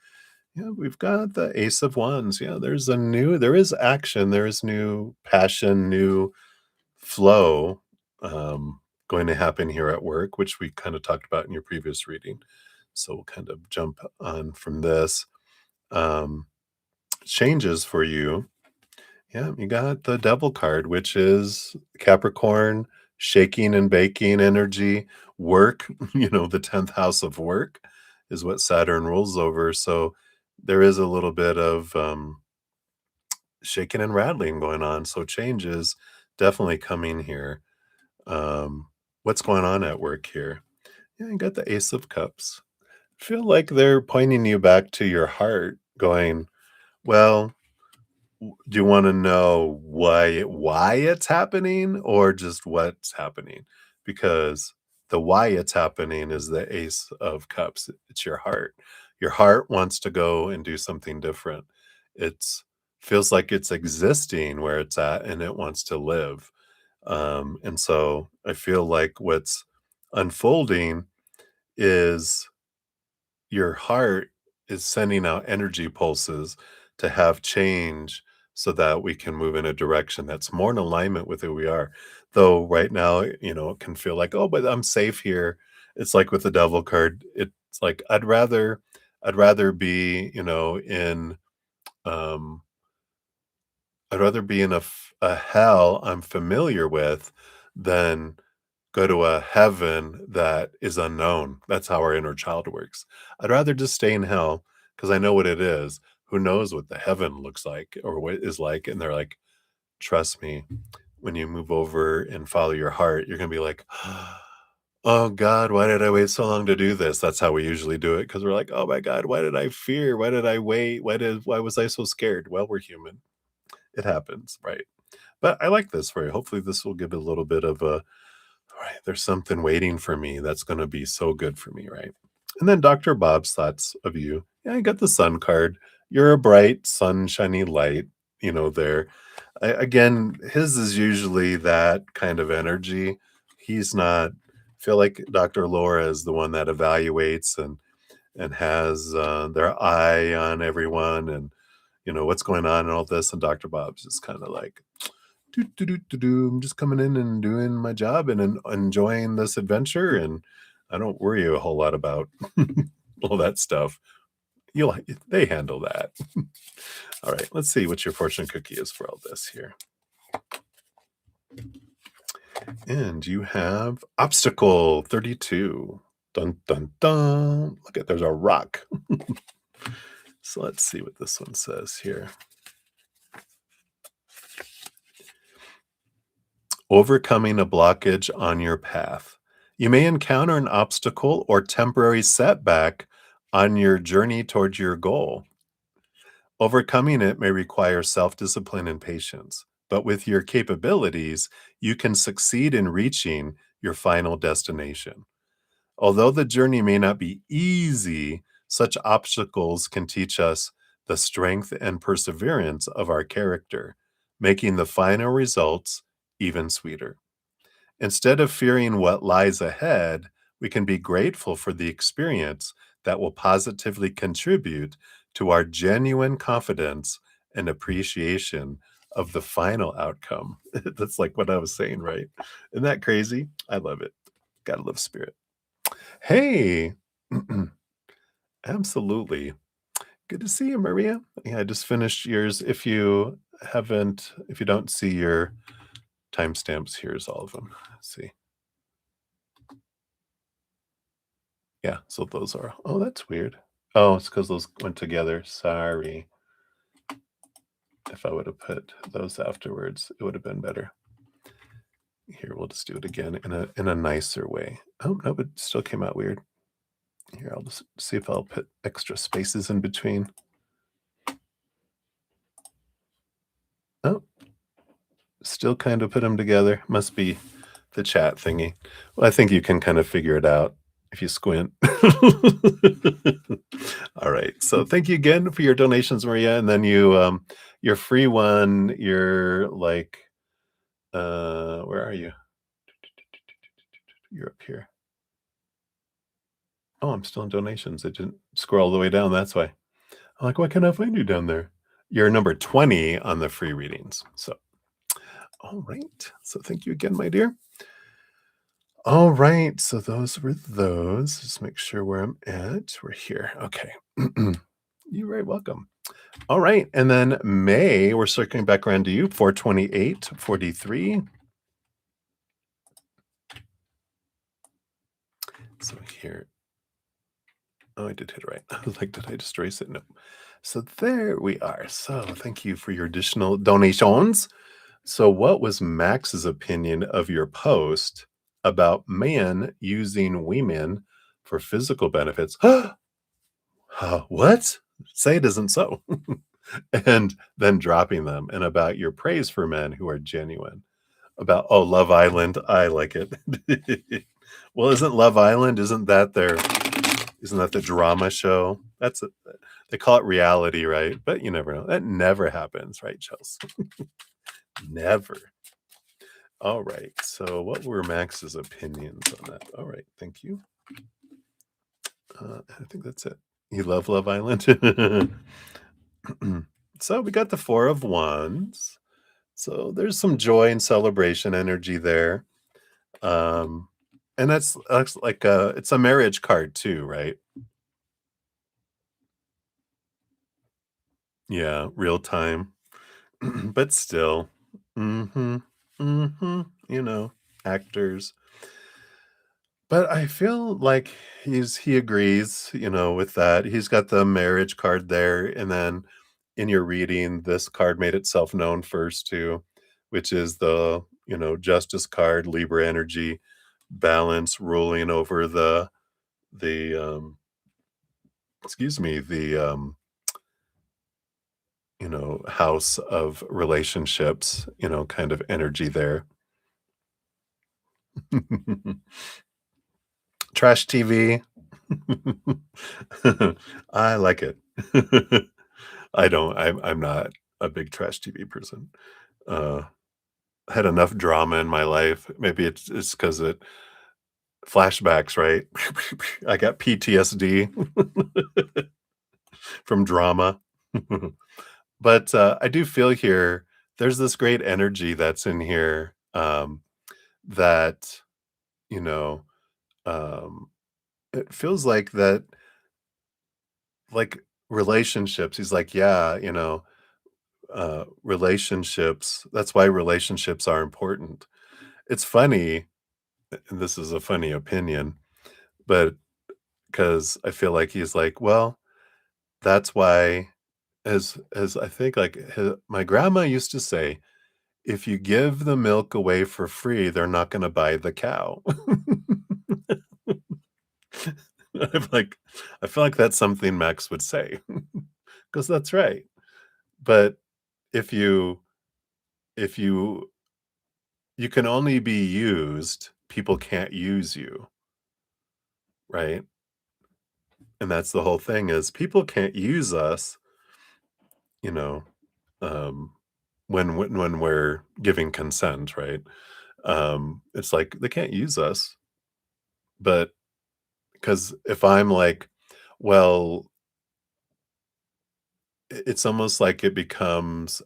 Yeah, we've got the Ace of Wands. Yeah, there is action, there is new passion, new flow, going to happen here at work, which we kind of talked about in your previous reading. So we'll kind of jump on from this. Um, Changes for you. Yeah, you got the Devil card, which is Capricorn, shaking and baking energy, work, the 10th house of work is what Saturn rules over. So there is a little bit of shaking and rattling going on. So changes definitely coming here. What's going on at work here? Yeah, you got the Ace of Cups. Feel like they're pointing you back to your heart, going, well, do you want to know why it's happening or just what's happening? Because the why it's happening is the Ace of Cups. It's your heart. Your heart wants to go and do something different. It's feels like it's existing where it's at and it wants to live. And so I feel like what's unfolding is your heart is sending out energy pulses to have change so that we can move in a direction that's more in alignment with who we are. Though right now, it can feel like, oh, but I'm safe here. It's like with the devil card. It's like I'd rather be, um I'd rather be in a hell I'm familiar with than go to a heaven that is unknown. That's how our inner child works. I'd rather just stay in hell because I know what it is. Who knows what the heaven looks like or what is like? And they're like, trust me, when you move over and follow your heart, you're going to be like, oh God, why did I wait so long to do this? That's how we usually do it because we're like, oh my God, why did I fear? Why did I wait? Why was I so scared? Well, we're human. It happens, right? But I like this for you. Hopefully, this will give a little bit of a all right, there's something waiting for me that's going to be so good for me, right? And then Dr. Bob's thoughts of you. Yeah, I got the sun card. You're a bright, sunshiny light, there. Again, his is usually that kind of energy. He's not, feel like Dr. Laura is the one that evaluates and has their eye on everyone and, what's going on and all this. And Dr. Bob's just kind of like, do, do, do, do, do. I'm just coming in and doing my job and enjoying this adventure, and I don't worry a whole lot about all that stuff. You'll They handle that. All right, let's see what your fortune cookie is for all this here. And you have obstacle 32. Dun dun dun. Look at there's a rock. So let's see what this one says here. Overcoming a blockage on your path. You may encounter an obstacle or temporary setback on your journey towards your goal. Overcoming it may require self discipline and patience, but with your capabilities, you can succeed in reaching your final destination. Although the journey may not be easy, such obstacles can teach us the strength and perseverance of our character, making the final results even sweeter. Instead of fearing what lies ahead, we can be grateful for the experience that will positively contribute to our genuine confidence and appreciation of the final outcome. That's like what I was saying, right? Isn't that crazy? I love it. Gotta love spirit. Hey, absolutely. Good to see you, Maria. Yeah, I just finished yours. If you don't see your timestamps, here's all of them. Let's see. Yeah, so those are oh, that's weird. Oh, it's because those went together. Sorry. If I would have put those afterwards, it would have been better. Here, we'll just do it again in a nicer way. Oh, no, but it still came out weird. Here, I'll just see if I'll put extra spaces in between. Oh, still kind of put them together. Must be the chat thingy. Well, I think you can kind of figure it out if you squint. All right. So thank you again for your donations, Maria. And then your free one, you're like, where are you? You're up here. Oh, I'm still in donations. It didn't scroll all the way down. That's why. I'm like, why can't I find you down there? You're number 20 on the free readings. So, all right. So thank you again, my dear. All right. So those were those. Just make sure where I'm at. We're here. Okay. You're very welcome. All right. And then May, we're circling back around to you, 42843. So here. Oh, I did hit it right. I was like, did I just erase it? No. So there we are. So thank you for your additional donations. So what was Max's opinion of your post about man using women for physical benefits? What? Say it isn't so. And then dropping them, and about your praise for men who are genuine. About Love Island, I like it. Well, isn't Love Island, isn't that the drama show? That's it. They call it reality, right? But you never know. That never happens, right, Chelsea? Never. All right. So what were Max's opinions on that? All right. Thank you. I think that's it. You love Love Island? So we got the Four of Wands. So there's some joy and celebration energy there. And that's like it's a marriage card too, right? Yeah, real time. But still. Mhm. Mhm. Actors. But I feel like he agrees, with that. He's got the marriage card there, and then in your reading, this card made itself known first too, which is the Justice card, Libra energy, balance ruling over the excuse me, the house of relationships, kind of energy there. Trash TV. I like it. I don't. I'm not a big trash TV person. Uh, had enough drama in my life. Maybe it's because it flashbacks, right? I got PTSD from drama. But I do feel here. There's this great energy that's in here. That you know. Um, it feels like that. Like relationships. He's like, yeah, relationships. That's why relationships are important. It's funny, and this is a funny opinion, but because I feel like he's like, well, that's why, as I think, like my grandma used to say, if you give the milk away for free, they're not gonna buy the cow. I'm like, I feel like that's something Max would say, because that's right. But if you if you can only be used, people can't use you, right? And that's the whole thing is people can't use us, you know, um, when we're giving consent, right? It's like they can't use us, but because if I'm like, well, it's almost like it becomes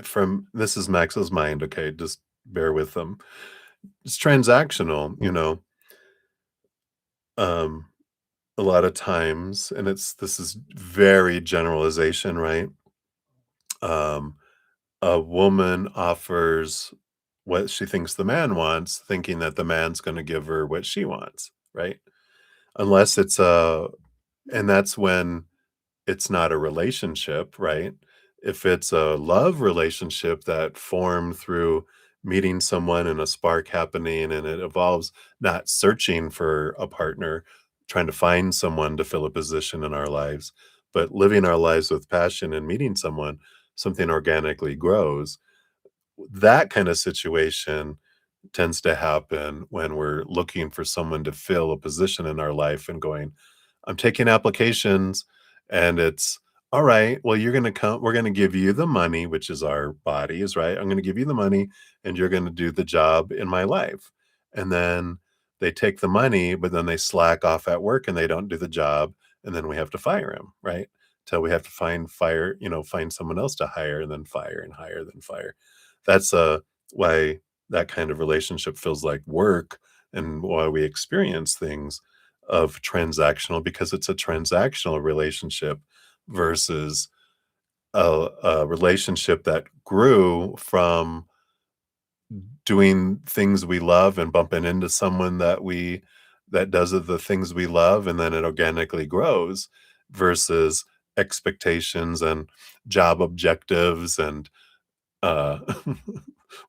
from this is Max's mind, okay, just bear with them. It's transactional, um, a lot of times, and this is very generalization, right? Um, a woman offers what she thinks the man wants, thinking that the man's gonna give her what she wants, right? Unless it's a and that's when it's not a relationship, right? If it's a love relationship that formed through meeting someone and a spark happening and it evolves, not searching for a partner, trying to find someone to fill a position in our lives, but living our lives with passion and meeting someone, something organically grows. That kind of situation tends to happen when we're looking for someone to fill a position in our life and going, I'm taking applications and it's all right. Well, you're going to come, we're going to give you the money, which is our bodies, right? I'm going to give you the money and you're going to do the job in my life. And then they take the money, but then they slack off at work and they don't do the job. And then we have to fire him, right? Till we have to find someone else to hire and then fire and hire, then fire. That's why that kind of relationship feels like work and why we experience things of transactional because it's a transactional relationship versus a relationship that grew from doing things we love and bumping into someone that does the things we love and then it organically grows versus expectations and job objectives and uh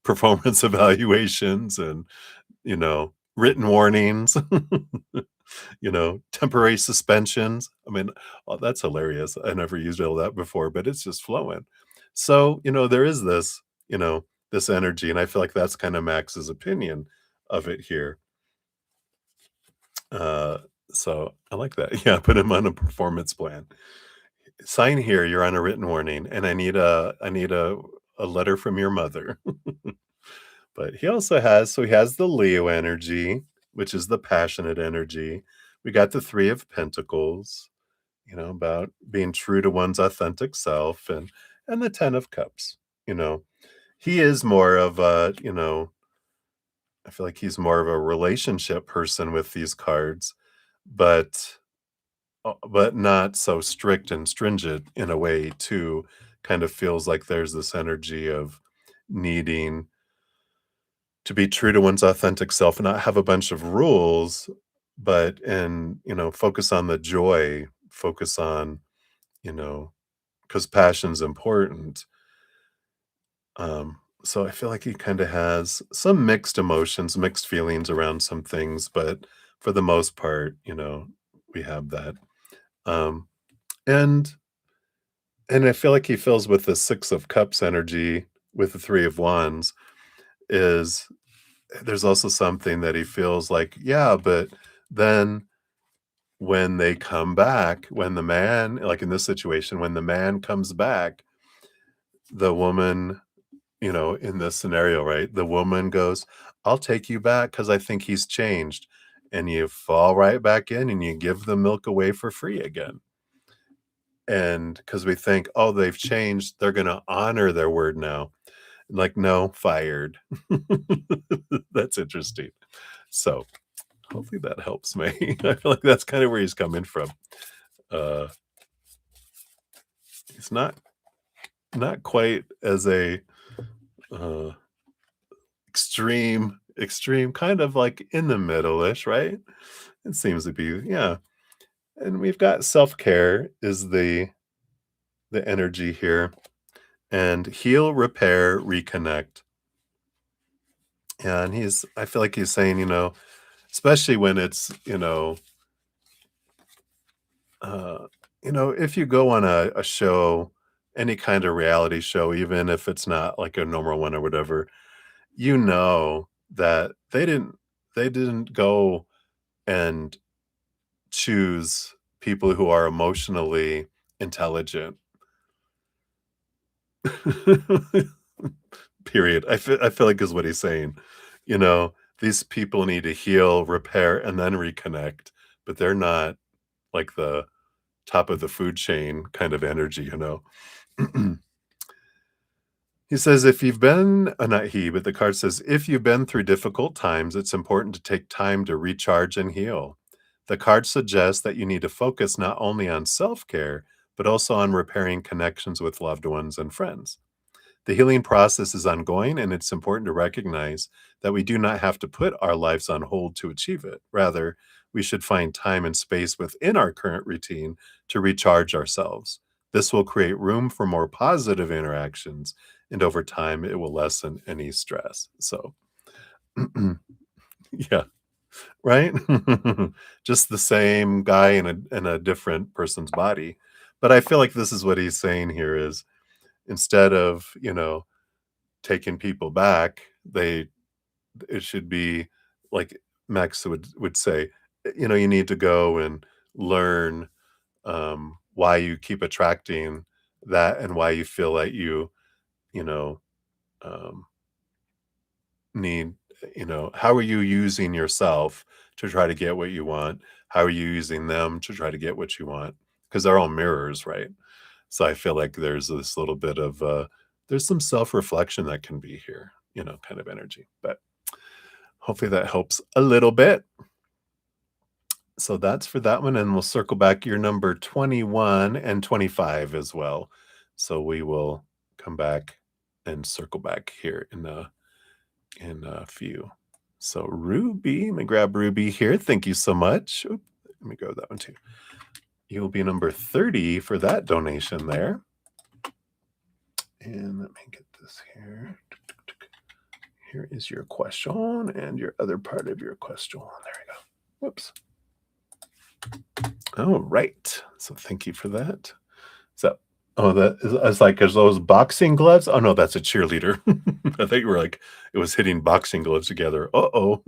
performance evaluations and written warnings, temporary suspensions. I mean, oh, that's hilarious. I never used all that before, but it's just flowing. So, there is you know, this energy, and I feel like that's kind of Max's opinion of it here. Uh, so I like that. Yeah, put him on a performance plan. Sign here, you're on a written warning, and I need a letter from your mother. But he has the Leo energy, which is the passionate energy. We got the 3 of Pentacles, about being true to one's authentic self and the 10 of Cups, you know. He is more of I feel like he's more of a relationship person with these cards, but but not so strict and stringent in a way too. Kind of feels like there's this energy of needing to be true to one's authentic self and not have a bunch of rules, but focus on the joy, focus on, you know, because passion's important. So I feel like he kind of has some mixed emotions, mixed feelings around some things, but for the most part, we have that. Um, and and I feel like he feels with the 6 of Cups energy with the 3 of Wands is there's also something that he feels like, yeah, but then when they come back, when the man, like in this situation, when the man comes back, the woman, in this scenario, right? The woman goes, I'll take you back because I think he's changed. And you fall right back in and you give the milk away for free again. And because we think, oh, they've changed, they're going to honor their word now. Like, no, fired. That's interesting. So, hopefully that helps me. I feel like that's kind of where he's coming from. Uh, he's not quite as a uh, extreme, kind of like in the middle-ish, right? It seems to be, yeah. And we've got self-care is the energy here. and heal, repair, reconnect. And I feel like he's saying, especially when it's, uh, if you go on a show, any kind of reality show, even if it's not like a normal one or whatever, that they didn't go and choose people who are emotionally intelligent. Period. I feel like is what he's saying. You know, these people need to heal, repair, and then reconnect, but they're not like the top of the food chain kind of energy. He says, if you've been, not he, but the card says, if you've been through difficult times, it's important to take time to recharge and heal. The card suggests that you need to focus not only on self care, but also on repairing connections with loved ones and friends. The healing process is ongoing, and it's important to recognize that we do not have to put our lives on hold to achieve it. Rather, we should find time and space within our current routine to recharge ourselves. This will create room for more positive interactions, and over time, it will lessen any stress. So, yeah, right? Just the same guy in a different person's body. But I feel like this is what he's saying here is instead of, taking people back, it should be like Max would say, you need to go and learn why you keep attracting that and why you feel like you know um, need how are you using yourself to try to get what you want? How are you using them to try to get what you want? Because they're all mirrors, right? So I feel like there's this little bit of there's some self-reflection that can be here, kind of energy. But hopefully that helps a little bit. So that's for that one, and we'll circle back your number 21 and 25 as well. So we will come back and circle back here in a few. So Ruby, let me grab Ruby here. Thank you so much. Oop, let me go with that one too. You'll be number 30 for that donation there. And let me get this here. Here is your question and your other part of your question. There we go. Whoops. All right. So thank you for that. So, that is, I was like, is those boxing gloves? Oh no, that's a cheerleader. I thought you were like, it was hitting boxing gloves together. Uh-oh.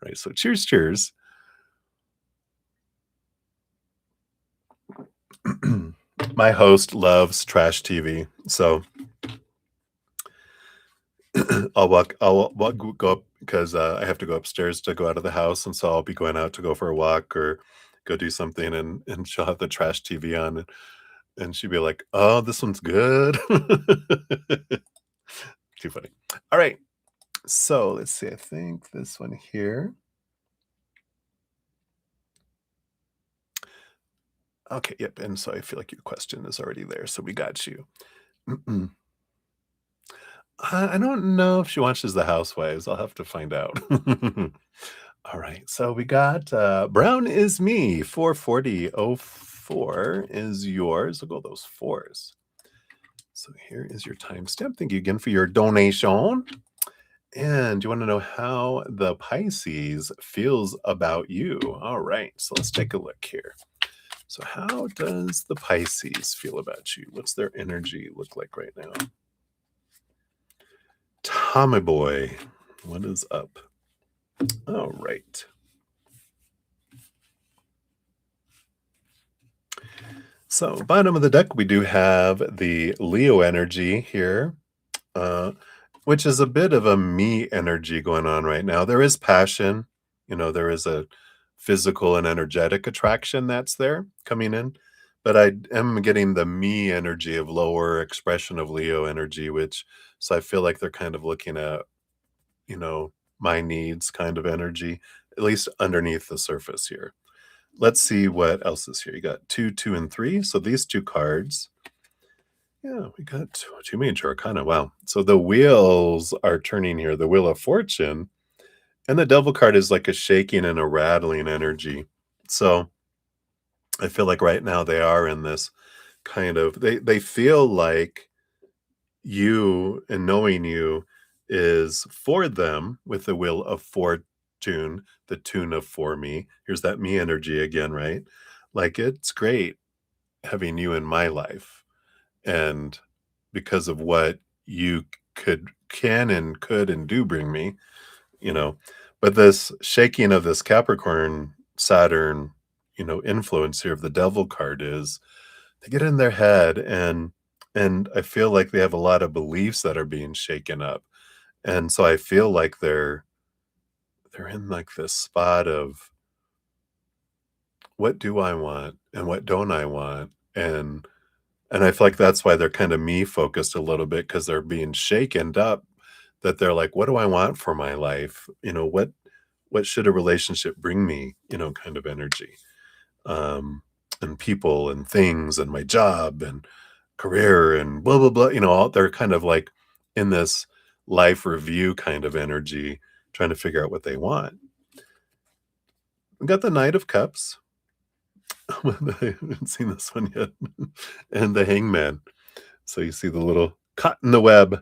Right. So cheers, cheers. My host loves trash TV. So I'll go up because I have to go upstairs to go out of the house. And so I'll be going out to go for a walk or go do something and she'll have the trash TV on and she'd be like, oh, this one's good. Too funny. All right. So let's see. I think this one here. Okay. Yep. And so I feel like your question is already there. So we got you. I don't know if she watches The Housewives. I'll have to find out. All right. So we got Brown is me. 44004 is yours. Look at all those fours. So here is your timestamp. Thank you again for your donation. And you want to know how the Pisces feels about you? All right. So let's take a look here. So how does the Pisces feel about you? What's their energy look like right now? Tommy boy, what is up? All right. So bottom of the deck, we do have the Leo energy here, which is a bit of a me energy going on right now. There is passion, there is a physical and energetic attraction that's there coming in, but I am getting the me energy of lower expression of Leo energy, so I feel like they're kind of looking at, my needs kind of energy, at least underneath the surface here. Let's see what else is here. You got 2, 2, and 3. So these two cards. Yeah, we got two major arcana. Wow. So the wheels are turning here. The Wheel of Fortune. And the Devil card is like a shaking and a rattling energy. So I feel like right now they are in this kind of, they feel like you and knowing you is for them with the wheel of fortune, the tune of for me. Here's that me energy again, right? Like it's great having you in my life. And because of what you can and could and do bring me, you know. But this shaking of this Capricorn Saturn, influence here of the devil card is they get in their head and I feel like they have a lot of beliefs that are being shaken up. And so I feel like they're in like this spot of what do I want and what don't I want? And I feel like that's why they're kind of me focused a little bit because they're being shaken up that they're like, what do I want for my life? What should a relationship bring me, kind of energy. Um, and people and things and my job and career and blah blah blah, all they're kind of like in this life review kind of energy, trying to figure out what they want. We got the Knight of Cups. I haven't seen this one yet. And the Hangman. So you see the little caught in the web.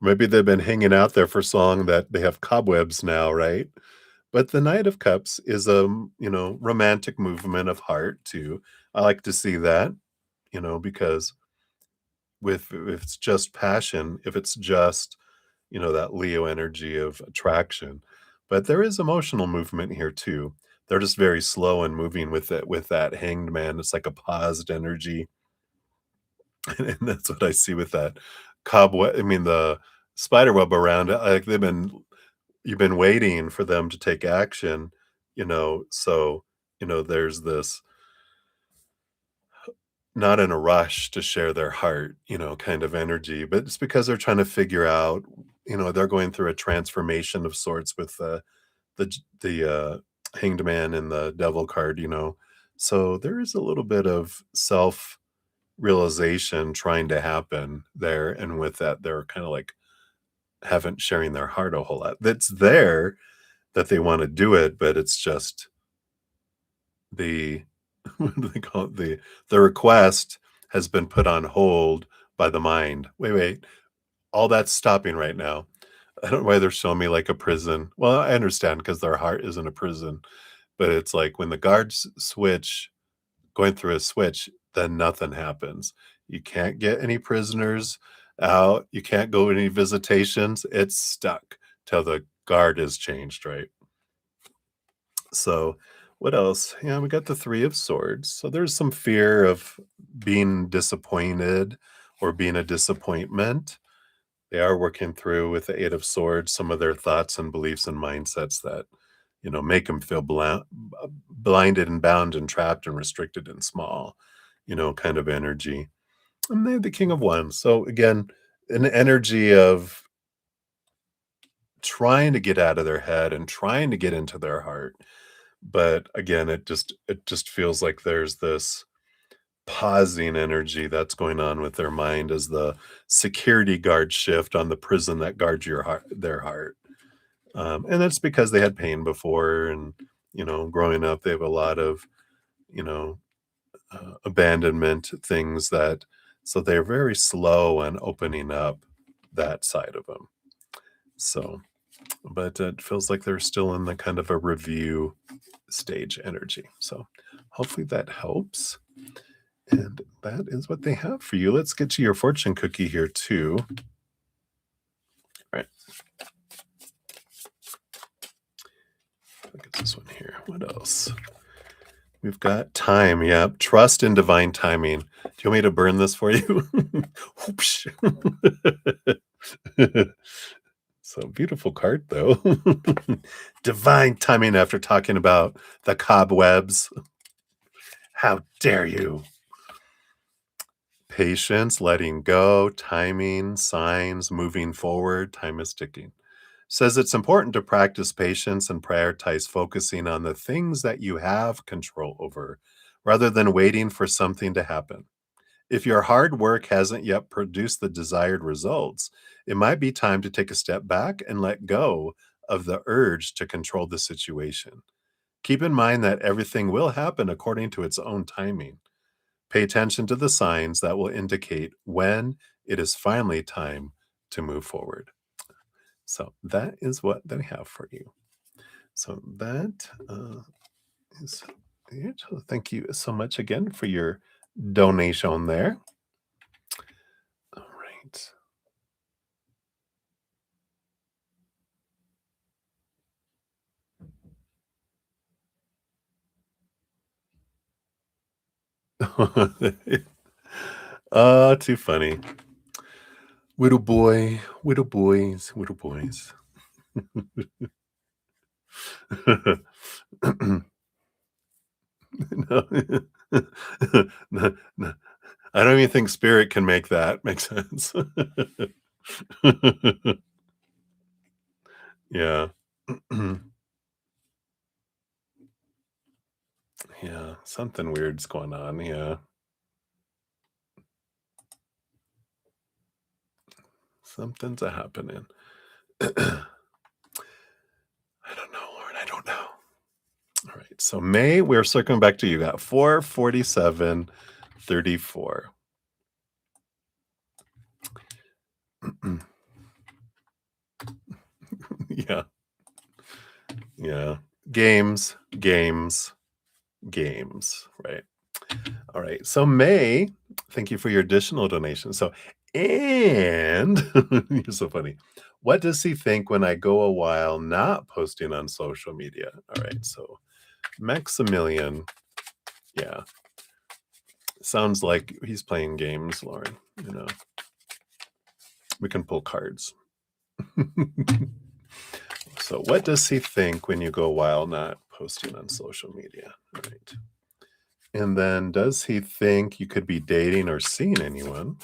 Maybe they've been hanging out there for so long that they have cobwebs now, right? But the Knight of Cups is a, romantic movement of heart too. I like to see that, because if it's just passion, if it's just, that Leo energy of attraction, but there is emotional movement here too. They're just very slow and moving with it, with that hanged man. It's like a paused energy. And that's what I see with that cobweb. I mean, the spider web around it. Like you've been waiting for them to take action, so, there's this not in a rush to share their heart, kind of energy, but it's because they're trying to figure out, they're going through a transformation of sorts with the hanged man and the devil card, so there is a little bit of self realization trying to happen there, and with that, they're kind of like haven't sharing their heart a whole lot. That's there that they want to do it, but it's just the what do they call it? The request has been put on hold by the mind. Wait, all that's stopping right now. I don't know why they're showing me like a prison. Well, I understand because their heart isn't a prison, but it's like when the guards switch, going through a switch, then nothing happens. You can't get any prisoners out. You can't go any visitations. It's stuck till the guard is changed, right? So, what else? Yeah, we got the Three of Swords. So there's some fear of being disappointed or being a disappointment. They are working through with the Eight of Swords some of their thoughts and beliefs and mindsets that, make them feel blinded and bound and trapped and restricted and small, kind of energy. And they have the King of Wands. So again, an energy of trying to get out of their head and trying to get into their heart. But again, it just feels like there's this pausing energy that's going on with their mind as the security guard shift on the prison that guards their heart. And that's because they had pain before, and growing up, they have a lot of you know abandonment things that, so they're very slow and opening up that side of them. So, but it feels like they're still in the kind of a review stage energy. So, hopefully that helps. And that is what they have for you. Let's get to your fortune cookie here too. All right. Look at this one here. What else? We've got time. Yep. Trust in divine timing. Do you want me to burn this for you? Whoosh. So beautiful card though. Divine timing after talking about the cobwebs. How dare you? Patience, letting go, timing, signs, moving forward, time is ticking. Says it's important to practice patience and prioritize focusing on the things that you have control over rather than waiting for something to happen. If your hard work hasn't yet produced the desired results, it might be time to take a step back and let go of the urge to control the situation. Keep in mind that everything will happen according to its own timing. Pay attention to the signs that will indicate when it is finally time to move forward. So that is what they have for you. So that is it. So thank you so much again for your donation there. All right. Too funny. Widow boy, widow boys, widow boys. No. No, no. I don't even think spirit can make that make sense. Yeah. Yeah, something weird's going on, yeah. Something's a happening. I don't know, Lord, I don't know. All right, so May, we're circling back to you. Got 447.34. Yeah, yeah. Games, games, games, right? All right. So May, thank you for your additional donation. So, and you're so funny. What does he think when I go a while not posting on social media? All right. So Maximilian, yeah, sounds like he's playing games, Lauren. You know, we can pull cards. So, what does he think when you go a while not posting on social media? All right. And then, does he think you could be dating or seeing anyone?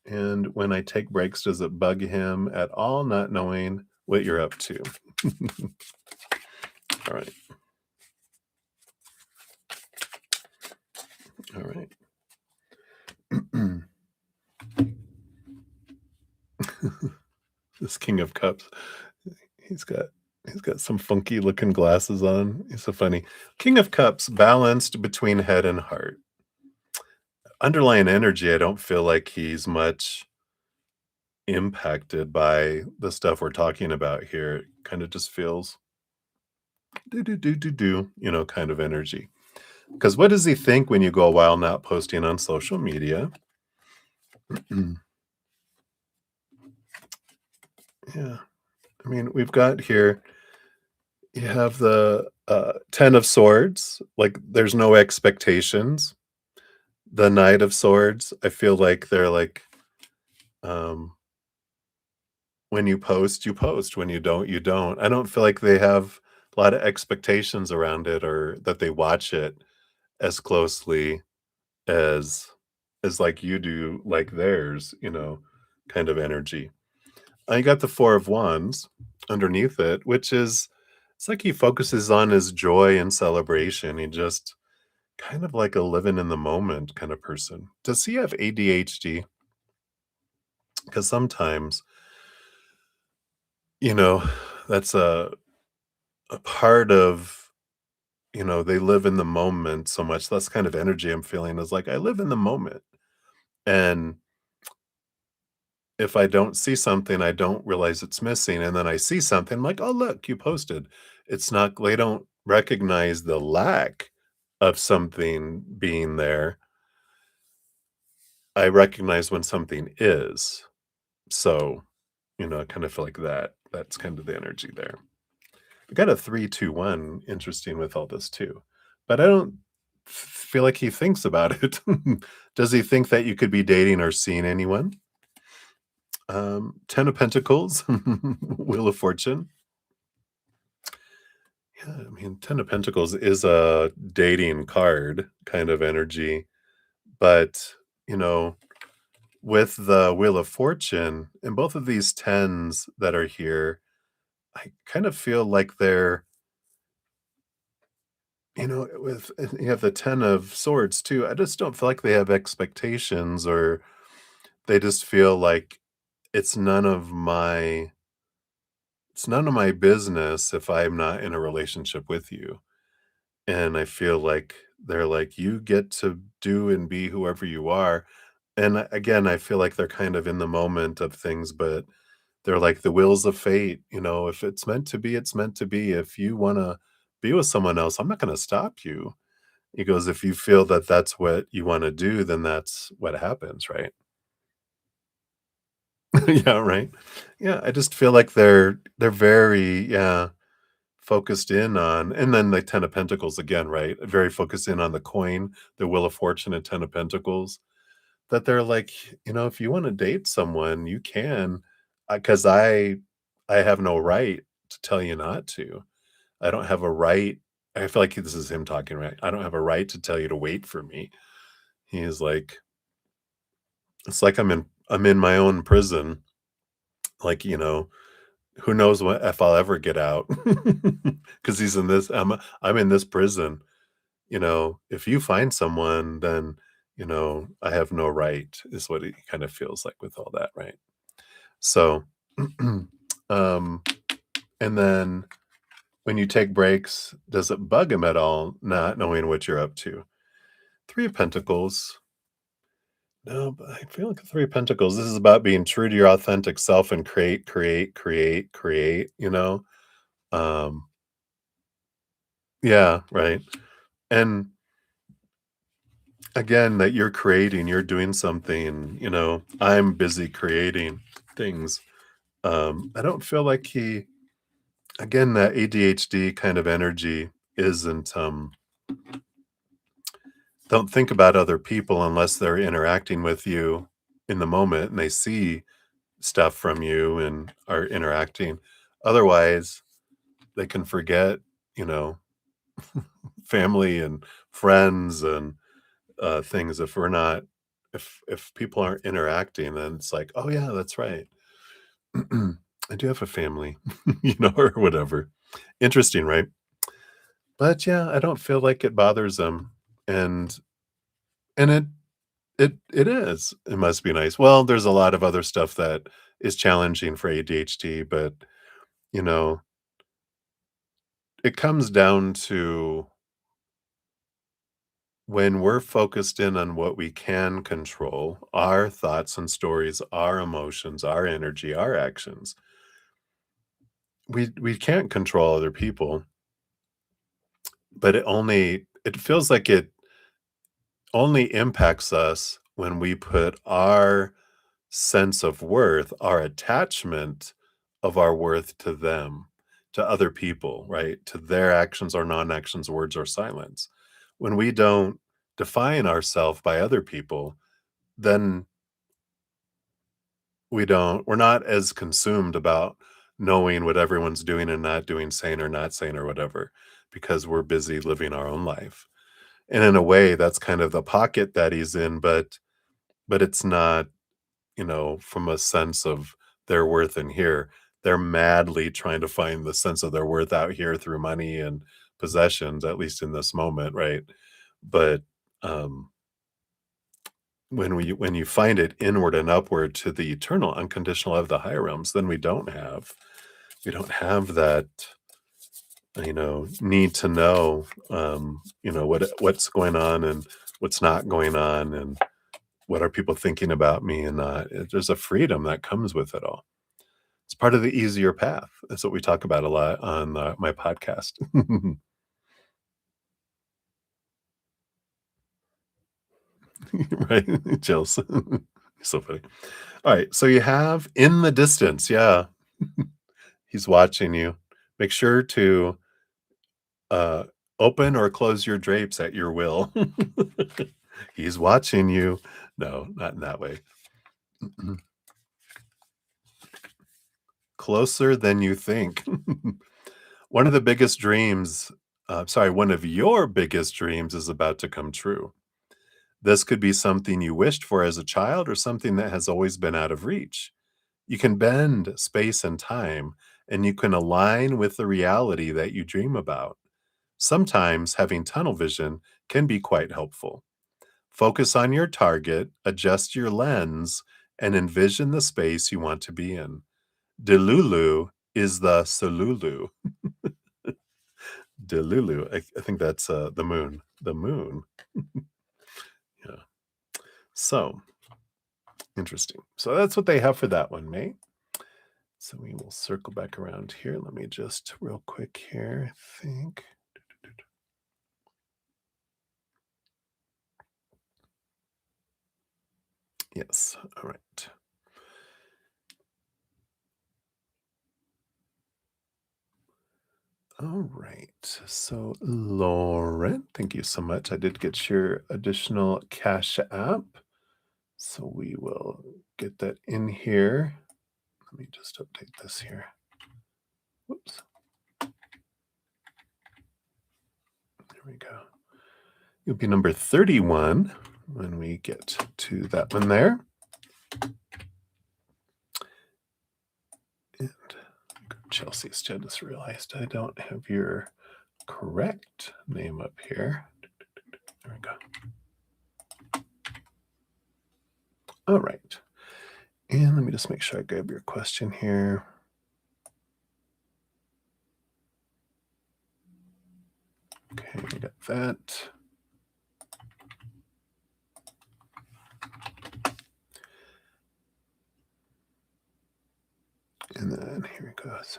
And when I take breaks, does it bug him at all not knowing what you're up to? All right. All right. This King of Cups. He's got he's got some funky looking glasses on. He's so funny. King of Cups balanced between head and heart. Underlying energy, I don't feel like he's much impacted by the stuff we're talking about here. It kind of just feels do do do do do, kind of energy. Because what does he think when you go a while not posting on social media? Yeah. I mean, we've got here, you have the 10 of Swords, like there's no expectations. The Knight of Swords, I feel like they're like, um, when you post, you post. When you don't, you don't. I don't feel like they have a lot of expectations around it or that they watch it as closely as like you do, like theirs, kind of energy. I got the 4 of Wands underneath it, which is it's like he focuses on his joy and celebration. He just kind of like a living in the moment kind of person. Does he have ADHD? Because sometimes, you know, that's a part of, they live in the moment so much. That's kind of energy I'm feeling is like I live in the moment. And if I don't see something, I don't realize it's missing, and then I see something, I'm like, "Oh, look, you posted." It's not they don't recognize the lack of something being there. I recognize when something is. So, I kind of feel like that's kind of the energy there. We got a 3-2-1 interesting with all this too, but I don't feel like he thinks about it. Does he think that you could be dating or seeing anyone? 10 of Pentacles, Wheel of Fortune. Yeah, I mean, 10 of Pentacles is a dating card kind of energy, but, you know, with the Wheel of Fortune and both of these 10s that are here, I kind of feel like they're, with and you have the 10 of Swords too. I just don't feel like they have expectations or they just feel like it's none of my it's none of my business if I'm not in a relationship with you. And I feel like They're like, "You get to do and be whoever you are." And again, I feel like they're kind of in the moment of things, but they're like the wheels of fate, if it's meant to be, it's meant to be. If you wanna be with someone else, I'm not gonna stop you. He goes, "If you feel that that's what you wanna do, then that's what happens," right? Yeah, right? Yeah, I just feel like they're very, yeah, focused in on, and then the 10 of Pentacles again, right? Very focused in on the coin, the Wheel of Fortune and 10 of Pentacles, that they're like, "If you wanna date someone, you can, because I have no right to tell you not to. I don't have a right." I feel like this is him talking, right? "I don't have a right to tell you to wait for me." He's like, "It's like I'm in my own prison, like, who knows what if I'll ever get out." Because he's in this I'm in this prison, "If you find someone, then, I have no right," is what he kind of feels like with all that, right? So, um, and then when you take breaks, does it bug him at all not knowing what you're up to? 3 of Pentacles. No, but I feel like the 3 of Pentacles, this is about being true to your authentic self and create, create, create, create, Um, yeah, right. And again, that you're creating, you're doing something, I'm busy creating things. I don't feel like again, that ADHD kind of energy isn't, don't think about other people unless they're interacting with you in the moment and they see stuff from you and are interacting. Otherwise, they can forget, you know, family and friends and things. If we're not, if people aren't interacting, then it's like, oh yeah, that's right. I do have a family, or whatever. Interesting, right? But yeah, I don't feel like it bothers them, and it is. It must be nice. Well, there's a lot of other stuff that is challenging for ADHD, but you know, it comes down to when we're focused in on what we can control, our thoughts and stories, our emotions, our energy, our actions. We can't control other people, but it feels like it only impacts us when we put our sense of worth, our attachment of our worth to them, to other people, right? To their actions or non-actions, words or silence. When we don't define ourselves by other people, then we're not as consumed about knowing what everyone's doing and not doing, saying or not saying or whatever, because we're busy living our own life. And in a way, that's kind of the pocket that he's in, but it's not, from a sense of their worth in here. They're madly trying to find the sense of their worth out here through money and possessions, at least in this moment, right? But um, when you find it inward and upward to the eternal, unconditional of the higher realms, then we don't have that need to know what's going on and what's not going on and what are people thinking about me and not. There's a freedom that comes with it all. It's part of the easier path. That's what we talk about a lot on my podcast. Right? Chills. So funny. All right. So you have in the distance. Yeah. He's watching you. Make sure to uh, open or close your drapes at your will. He's watching you. No, not in that way. Closer than you think. One of the biggest dreams, one of your biggest dreams is about to come true. This could be something you wished for as a child or something that has always been out of reach. You can bend space and time, and you can align with the reality that you dream about. Sometimes having tunnel vision can be quite helpful. Focus on your target, adjust your lens, and envision the space you want to be in. Delulu is the Solulu. Delulu. I think that's the moon. the moon. Yeah. So interesting. So that's what they have for that one, mate. So we will circle back around here. Let me just real quick here, I think. Yes. All right. All right. So, Lauren, thank you so much. I did get your additional Cash App. So we will get that in here. Let me just update this here. Whoops. There we go. You'll be number 31 when we get to that one there. And Chelsea's just realized I don't have your correct name up here. There we go. All right. And let me just make sure I grab your question here. Okay, we got that. And then here it goes.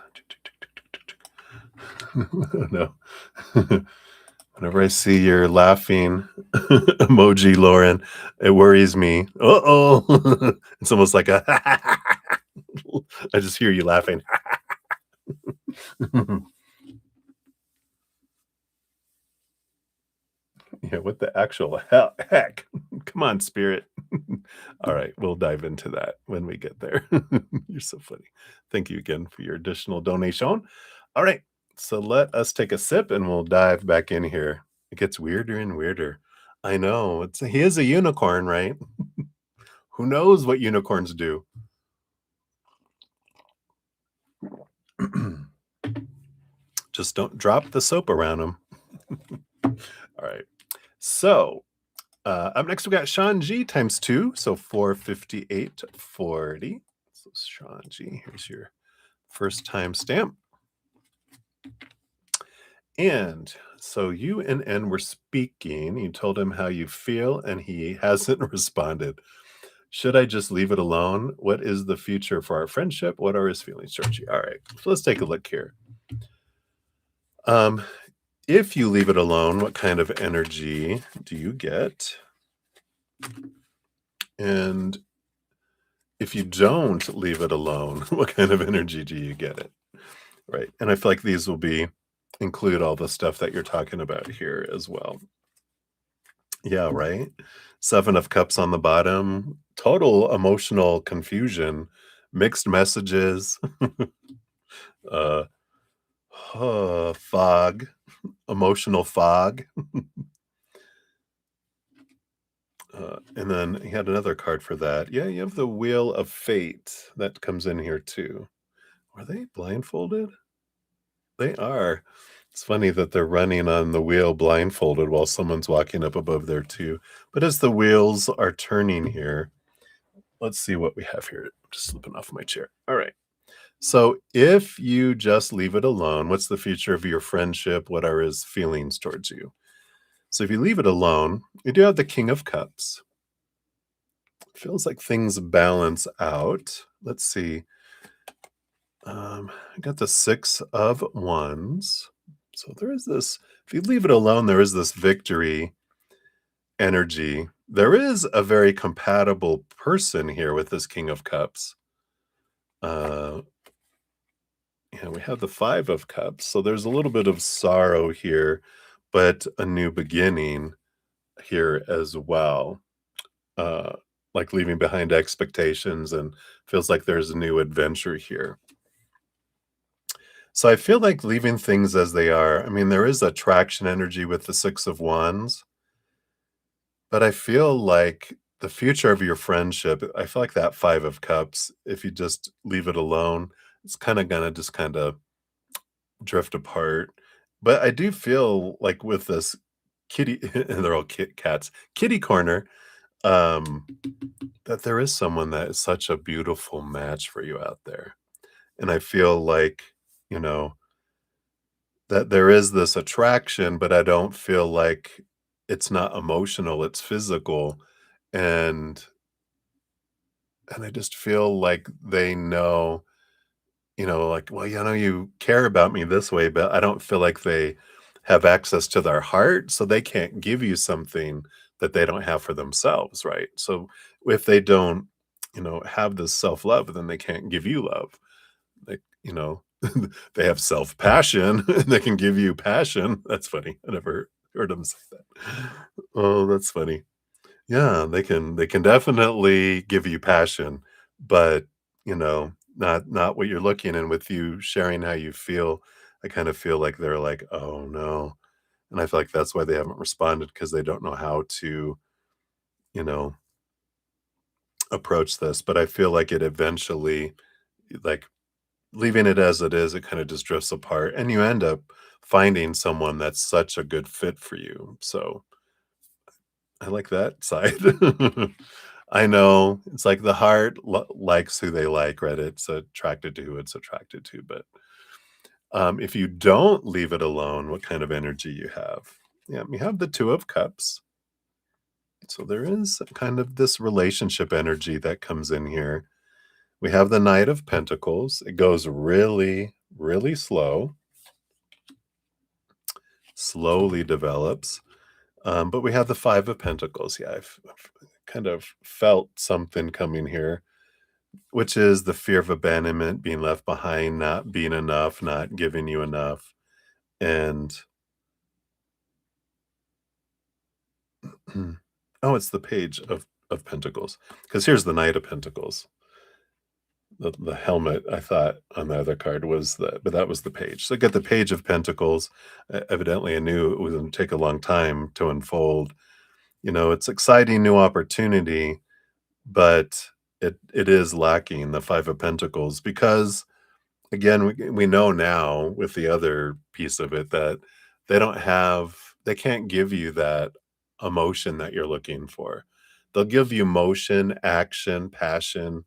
No. Whenever I see your laughing emoji, Lauren, it worries me. Uh-oh. It's almost like a I just hear you laughing. Yeah, what the actual hell heck? Come on, spirit. All right, we'll dive into that when we get there. You're so funny. Thank you again for your additional donation. All right, so let us take a sip and we'll dive back in here. It gets weirder and weirder. I know. He is a unicorn, right? Who knows what unicorns do? Just don't drop the soap around them. All right. So up next, we got Sean G times 2, so 458.40. So Sean G, here's your first time stamp. And so you and N were speaking. You told him how you feel, and he hasn't responded. Should I just leave it alone? What is the future for our friendship? What are his feelings towards you? All right, so let's take a look here. If you leave it alone, what kind of energy do you get? And if you don't leave it alone, what kind of energy do you get it? Right. And I feel like these will include all the stuff that you're talking about here as well. Yeah, right. 7 of Cups on the bottom, total emotional confusion, mixed messages, uh, fog, emotional fog. And then he had another card for that. Yeah, you have the Wheel of Fate that comes in here too. Are they blindfolded? They are. It's funny that they're running on the wheel blindfolded while someone's walking up above there too. But as the wheels are turning here, let's see what we have here. I'm just slipping off my chair. All right. So if you just leave it alone, what's the future of your friendship? What are his feelings towards you? So if you leave it alone, you do have the King of Cups. Feels like things balance out. Let's see. I got the 6 of Wands. So there is this, if you leave it alone, there is this victory energy. There is a very compatible person here with this King of Cups. Yeah, we have the 5 of Cups. So there's a little bit of sorrow here, but a new beginning here as well. Like leaving behind expectations, and feels like there's a new adventure here. So I feel like leaving things as they are. I mean, there is attraction energy with the 6 of Wands, but I feel like the future of your friendship, I feel like that 5 of Cups, if you just leave it alone, it's kind of gonna just kind of drift apart. But I do feel like with this kitty, and they're all cats, kitty corner, um, that there is someone that is such a beautiful match for you out there. And I feel like, you know, that there is this attraction, but I don't feel like it's not emotional, it's physical, and I just feel like they know, like, "Well, you care about me this way," but I don't feel like they have access to their heart, so they can't give you something that they don't have for themselves, right? So, if they don't, have this self-love, then they can't give you love. They they have self-passion, and they can give you passion. That's funny. I never heard them say that. Oh, that's funny. Yeah, they can definitely give you passion, but, not what you're looking, and with you sharing how you feel, I kind of feel like they're like, "Oh, no." And I feel like that's why they haven't responded because they don't know how to, you know, approach this, but I feel like it eventually, like, leaving it as it is, it kinda just drifts apart, and you end up finding someone that's such a good fit for you, so I like that side. I know, it's like the heart likes who they like, right? It's attracted to who it's attracted to, but, if you don't leave it alone, what kind of energy you have? Yeah, you have the 2 of Cups, so there is kind of this relationship energy that comes in here. We have the Knight of Pentacles. It goes really, really slow, slowly develops. But we have the Five of Pentacles. Yeah, I've kind of felt something coming here, which is the fear of abandonment, being left behind, not being enough, not giving you enough. And oh, it's the Page of Pentacles. Because here's the Knight of Pentacles. The helmet I thought on the other card was but that was the page. So I got the Page of Pentacles. Evidently, I knew it was going to take a long time to unfold. It's exciting new opportunity, but it is lacking the Five of Pentacles because, again, we know now with the other piece of it that they can't give you that emotion that you're looking for. They'll give you motion, action, passion,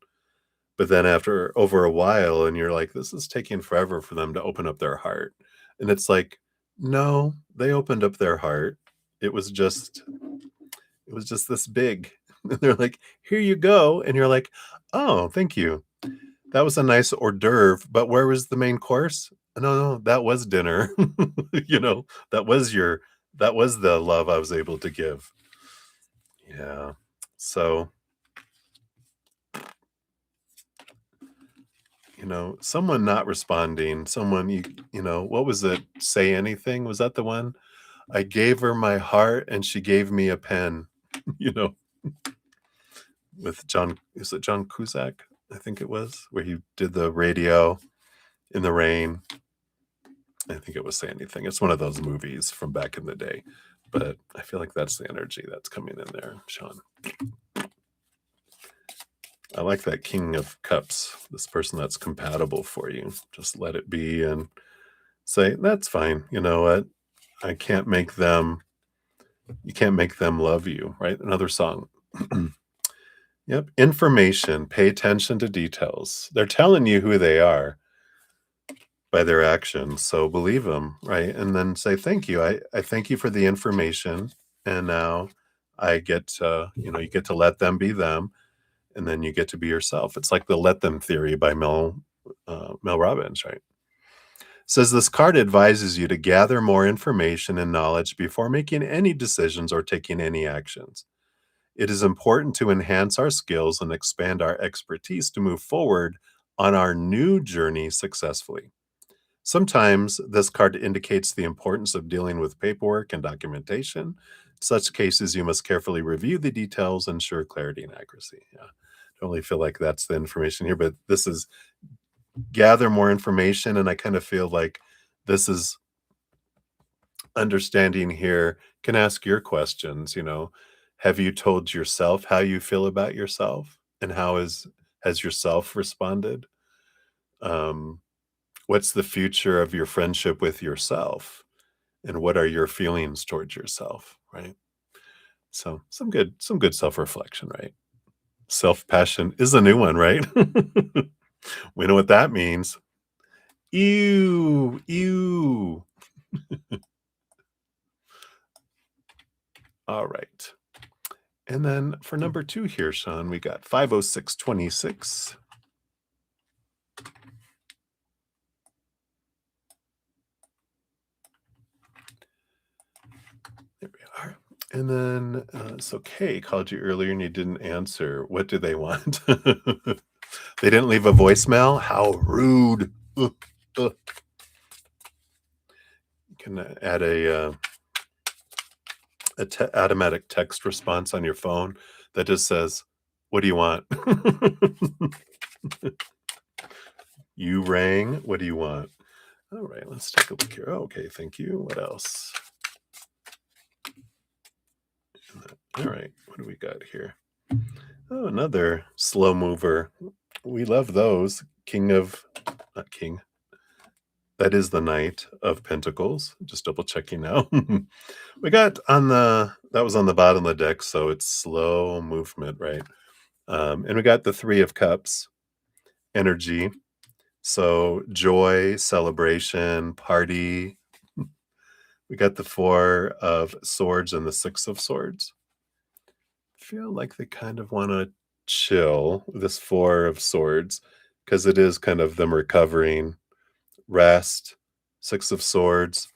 but then after over a while and you're like, "This is taking forever for them to open up their heart." And it's like, "No, they opened up their heart. It was just it was just this big." And they're like, "Here you go." And you're like, "Oh, thank you. That was a nice hors d'oeuvre, but where was the main course?" "No, no, that was dinner." You know, that was your that was the love I was able to give. Yeah. So, someone not responding, someone what was it? Say anything? Was that the one? I gave her my heart and she gave me a pen, you know, with is it John Cusack? I think it was, where he did the radio in the rain. I think it was Say Anything. It's one of those movies from back in the day, but I feel like that's the energy that's coming in there, Sean. I like that King of Cups, this person that's compatible for you. Just let it be and say, that's fine. You know what? I can't make them, you can't make them love you, right? Another song. Yep. Information. Pay attention to details. They're telling you who they are by their actions. So believe them, right? And then say, thank you. I thank you for the information. And now I get to, you get to let them be them. And then you get to be yourself. It's like the let them theory by Mel Robbins, right? Says this card advises you to gather more information and knowledge before making any decisions or taking any actions. It is important to enhance our skills and expand our expertise to move forward on our new journey successfully. Sometimes this card indicates the importance of dealing with paperwork and documentation. In such cases, you must carefully review the details, ensure clarity and accuracy. Yeah, don't really feel like that's the information here, but this is gather more information. And I kind of feel like this is understanding here can ask your questions. Have you told yourself how you feel about yourself, and has yourself responded? Um, what's the future of your friendship with yourself, and what are your feelings towards yourself, right? So some good self-reflection, right? Self-passion is a new one, right? We know what that means. Ew, ew. All right. And then for number 2 here, Sean, we got 50626. There we are. And then, so Kay called you earlier and you didn't answer. What do they want? They didn't leave a voicemail? How rude. Ugh, ugh. You can add a automatic text response on your phone that just says, "What do you want?" You rang. What do you want? All right, let's take a look here. Oh, okay, thank you. What else? All right, what do we got here? Oh, another slow mover. We love those. Not king. That is the Knight of Pentacles. Just double checking now. We got that was on the bottom of the deck, so it's slow movement, right? And we got the Three of Cups energy. So joy, celebration, party. We got the Four of Swords and the Six of Swords. Feel like they kind of want to chill, this Four of Swords, because it is kind of them recovering, rest, Six of Swords,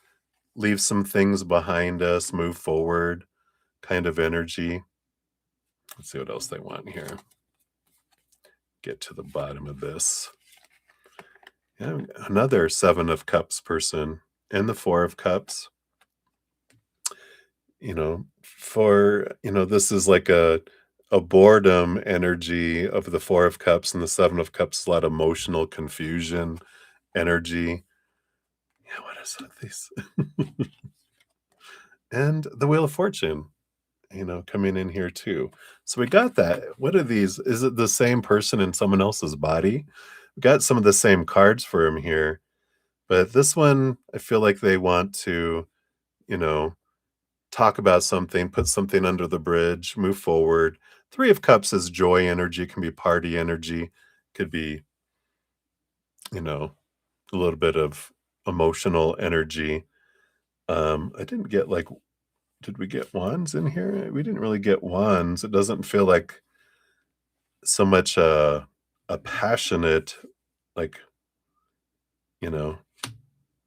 leave some things behind us, move forward kind of energy. Let's see what else they want here. Get to the bottom of this. Yeah, another Seven of Cups person and the Four of Cups. This is like a boredom energy of the Four of Cups, and the Seven of Cups, a lot of emotional confusion energy. Yeah, what is this? And the Wheel of Fortune, coming in here too. So we got that. What are these? Is it the same person in someone else's body? We got some of the same cards for him here, but this one, I feel like they want to, you know, talk about something, put something under the bridge, move forward. Three of Cups is joy energy, can be party energy, could be, a little bit of emotional energy. I didn't get did we get wands in here? We didn't really get wands. It doesn't feel like so much a passionate, like, you know,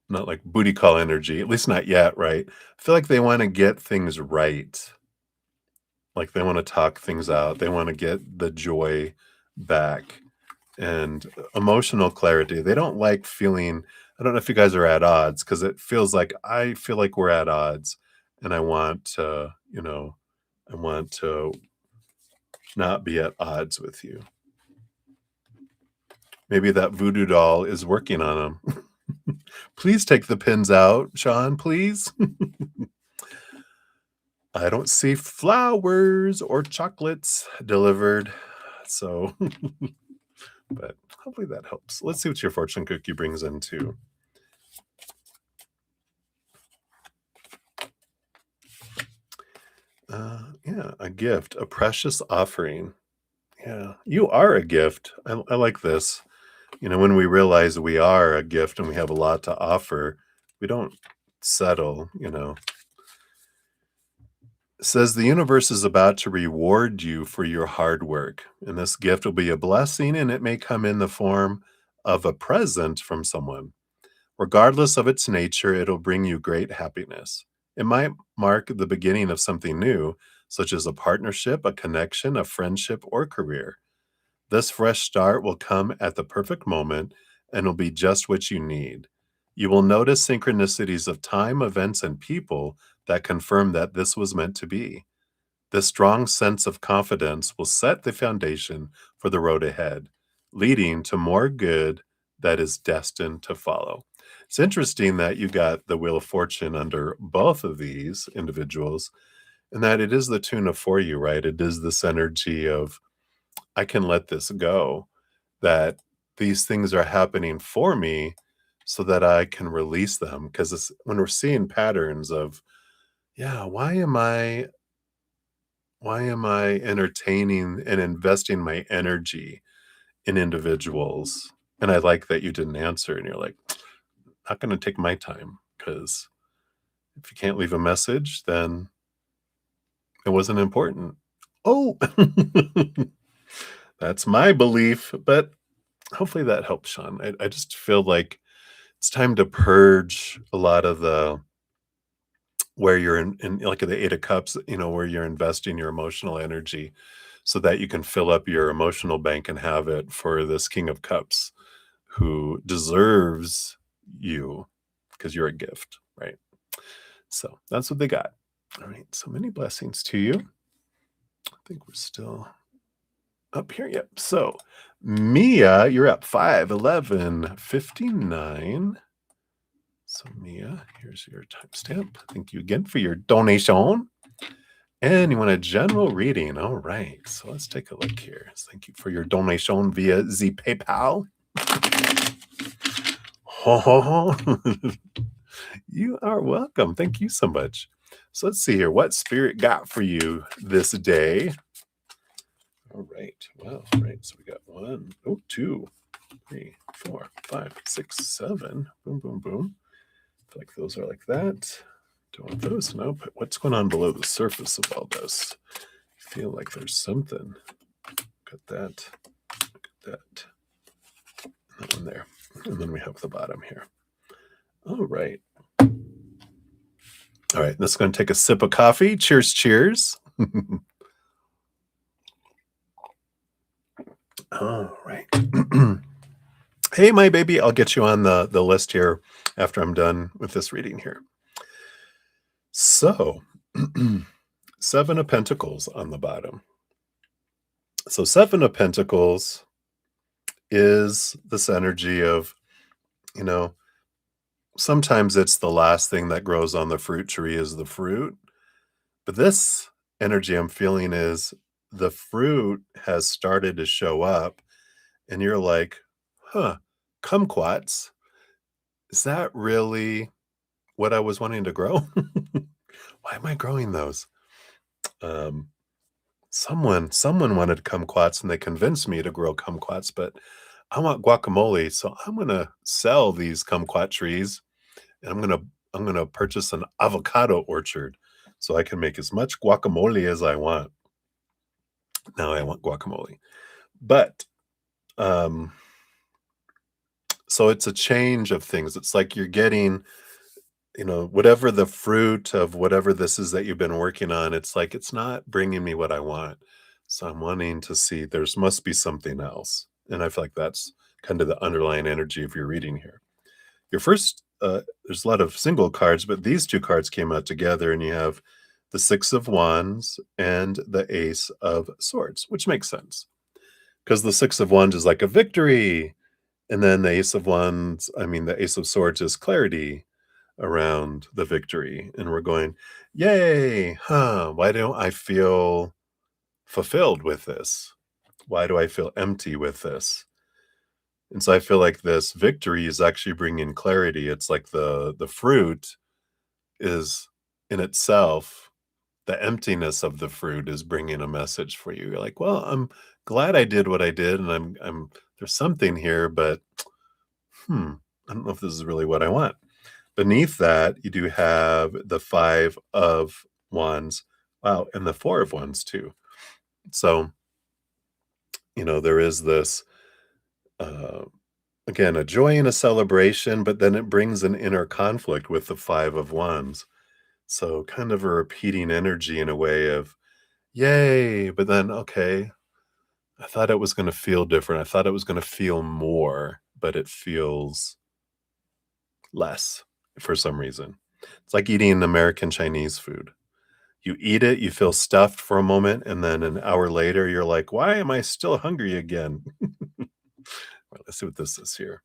not like booty call energy, at least not yet, right? I feel like they want to get things right. Like they want to talk things out. They want to get the joy back and emotional clarity. They don't like feeling, I don't know if you guys are at odds, because it feels like I feel like we're at odds and I want to, I want to not be at odds with you. Maybe that voodoo doll is working on them. Please take the pins out, Sean, please. I don't see flowers or chocolates delivered. So, but hopefully that helps. Let's see what your fortune cookie brings in too. Yeah, a gift, a precious offering. Yeah, you are a gift. I like this. When we realize we are a gift and we have a lot to offer, we don't settle. It says the universe is about to reward you for your hard work, and this gift will be a blessing, and it may come in the form of a present from someone. Regardless of its nature, it'll bring you great happiness. It might mark the beginning of something new, such as a partnership, a connection, a friendship, or career. This fresh start will come at the perfect moment and will be just what you need. You will notice synchronicities of time, events, and people that confirm that this was meant to be. This strong sense of confidence will set the foundation for the road ahead, leading to more good that is destined to follow. It's interesting that you got the Wheel of Fortune under both of these individuals, and that it is the tune of for you, right? It is this energy of, I can let this go, that these things are happening for me so that I can release them. Because when we're seeing patterns of, yeah, why am I entertaining and investing my energy in individuals? And I like that you didn't answer and you're like, not going to take my time, because if you can't leave a message, then It wasn't important. Oh, that's my belief, but hopefully that helps, Sean. I just feel like it's time to purge a lot of the where you're in like the Eight of Cups, where you're investing your emotional energy so that you can fill up your emotional bank and have it for this King of Cups who deserves you because you're a gift, right? So that's what they got. All right. So many blessings to you. I think we're still up here. Yep. So Mia, you're up 5/11/59. So Mia, here's your timestamp. Thank you again for your donation. And you want a general reading. All right. So let's take a look here. Thank you for your donation via the PayPal. Ho, ho, ho. You are welcome. Thank you so much. So let's see here. What spirit got for you this day? All right. Wow. All right. So we got 1, 2, 3, 4, 5, 6, 7. Boom, boom, boom. I feel like those are like that. Don't want those. Nope. What's going on below the surface of all this? I feel like there's something. Got that. Got that. That one there. And then we have the bottom here. All right. All right. This is going to take a sip of coffee. Cheers, cheers. All right. Hey, my baby. I'll get you on the list here after I'm done with this reading here. So, 7 of Pentacles on the bottom. So 7 of Pentacles is this energy of, sometimes it's the last thing that grows on the fruit tree is the fruit. But this energy I'm feeling is the fruit has started to show up and you're like, kumquats, is that really what I was wanting to grow? Why am I growing those? Someone wanted kumquats and they convinced me to grow kumquats, but I want guacamole, so I'm gonna sell these kumquat trees and I'm gonna purchase an avocado orchard so I can make as much guacamole as I want. Now I want guacamole. But so it's a change of things. It's like you're getting, whatever the fruit of whatever this is that you've been working on, it's like it's not bringing me what I want. So I'm wanting to see must be something else. And I feel like that's kind of the underlying energy of your reading here. Your first, there's a lot of single cards, but these 2 cards came out together and you have the 6 of Wands and the Ace of Swords, which makes sense because the 6 of Wands is like a victory. And then the Ace of Wands, the Ace of Swords is clarity around the victory. And we're going, yay, why don't I feel fulfilled with this? Why do I feel empty with this? And so I feel like this victory is actually bringing clarity. It's like the fruit is in itself, the emptiness of the fruit is bringing a message for you. You're like, well, I'm glad I did what I did, and I'm there's something here, but I don't know if this is really what I want. Beneath that, you do have the 5 of Wands. Wow, and the 4 of Wands too. So, there is this again, a joy and a celebration, but then it brings an inner conflict with the 5 of Wands. So kind of a repeating energy in a way of, yay, but then, okay, I thought it was going to feel different. I thought it was going to feel more, but it feels less for some reason. It's like eating American Chinese food. You eat it, you feel stuffed for a moment, and then an hour later, you're like, why am I still hungry again? Well, let's see what this is here.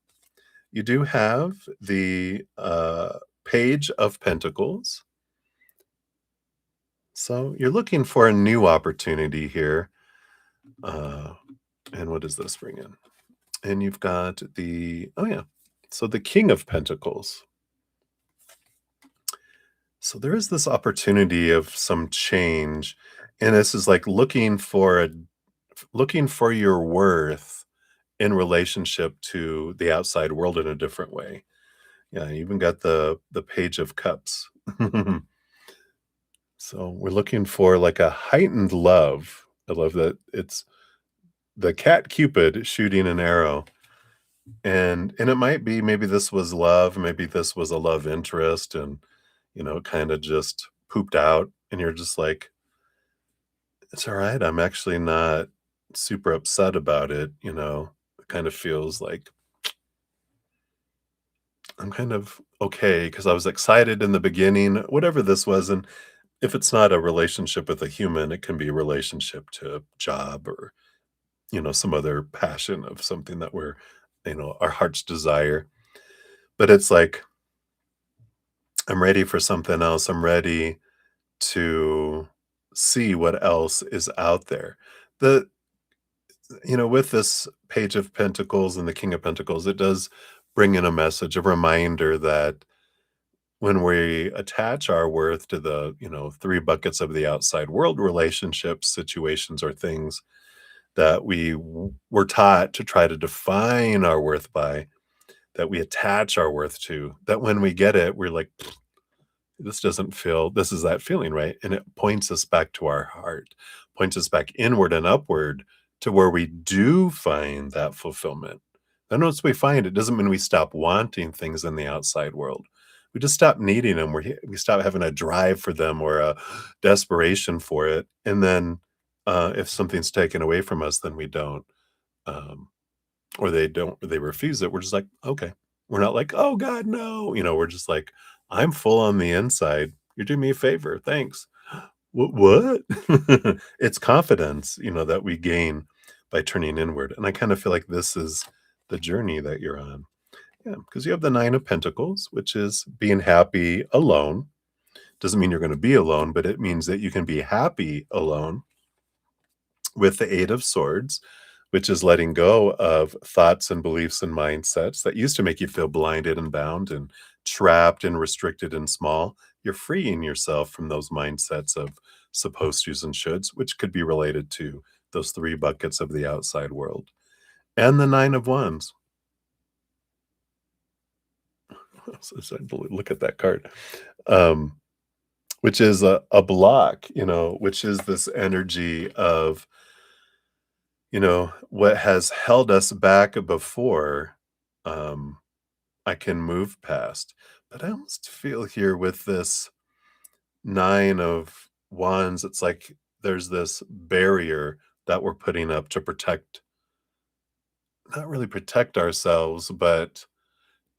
You do have the Page of Pentacles. So you're looking for a new opportunity here. And what does this bring in? And you've got so the King of Pentacles. So there is this opportunity of some change. And this is like looking for your worth in relationship to the outside world in a different way. Yeah, you even got the Page of Cups. So we're looking for like a heightened love. I love that it's the cat Cupid shooting an arrow. And it might be maybe this was love, maybe this was a love interest and kind of just pooped out and you're just like, it's all right. I'm actually not super upset about it. It kind of feels like I'm kind of okay because I was excited in the beginning, whatever this was. And if it's not a relationship with a human, it can be a relationship to a job or, some other passion of something that our heart's desire. But it's like, I'm ready for something else. I'm ready to see what else is out there. The with this Page of Pentacles and the King of Pentacles, it does bring in a message, a reminder that when we attach our worth to the, three buckets of the outside world, relationships, situations, or things that were taught to try to define our worth by, that we attach our worth to, that when we get it, we're like, this is that feeling, right? And it points us back to our heart, points us back inward and upward to where we do find that fulfillment. And once we find it, doesn't mean we stop wanting things in the outside world. We just stop needing them. We stop having a drive for them or a desperation for it. And then if something's taken away from us, then we don't. Um, or they refuse it. We're just like, okay. We're not like, oh God, no. We're just like, I'm full on the inside. You're doing me a favor. Thanks. What? It's confidence, that we gain by turning inward. And I kind of feel like this is the journey that you're on. Yeah, because you have the Nine of Pentacles, which is being happy alone. Doesn't mean you're going to be alone, but it means that you can be happy alone. With the Eight of Swords, which is letting go of thoughts and beliefs and mindsets that used to make you feel blinded and bound and trapped and restricted and small. You're freeing yourself from those mindsets of supposed tos and shoulds, which could be related to those three buckets of the outside world. And the Nine of Wands. So starting to look at that card. Which is a block, which is this energy of what has held us back before, um, I can move past. But I almost feel here with this Nine of Wands, it's like there's this barrier that we're putting up to not really protect ourselves, but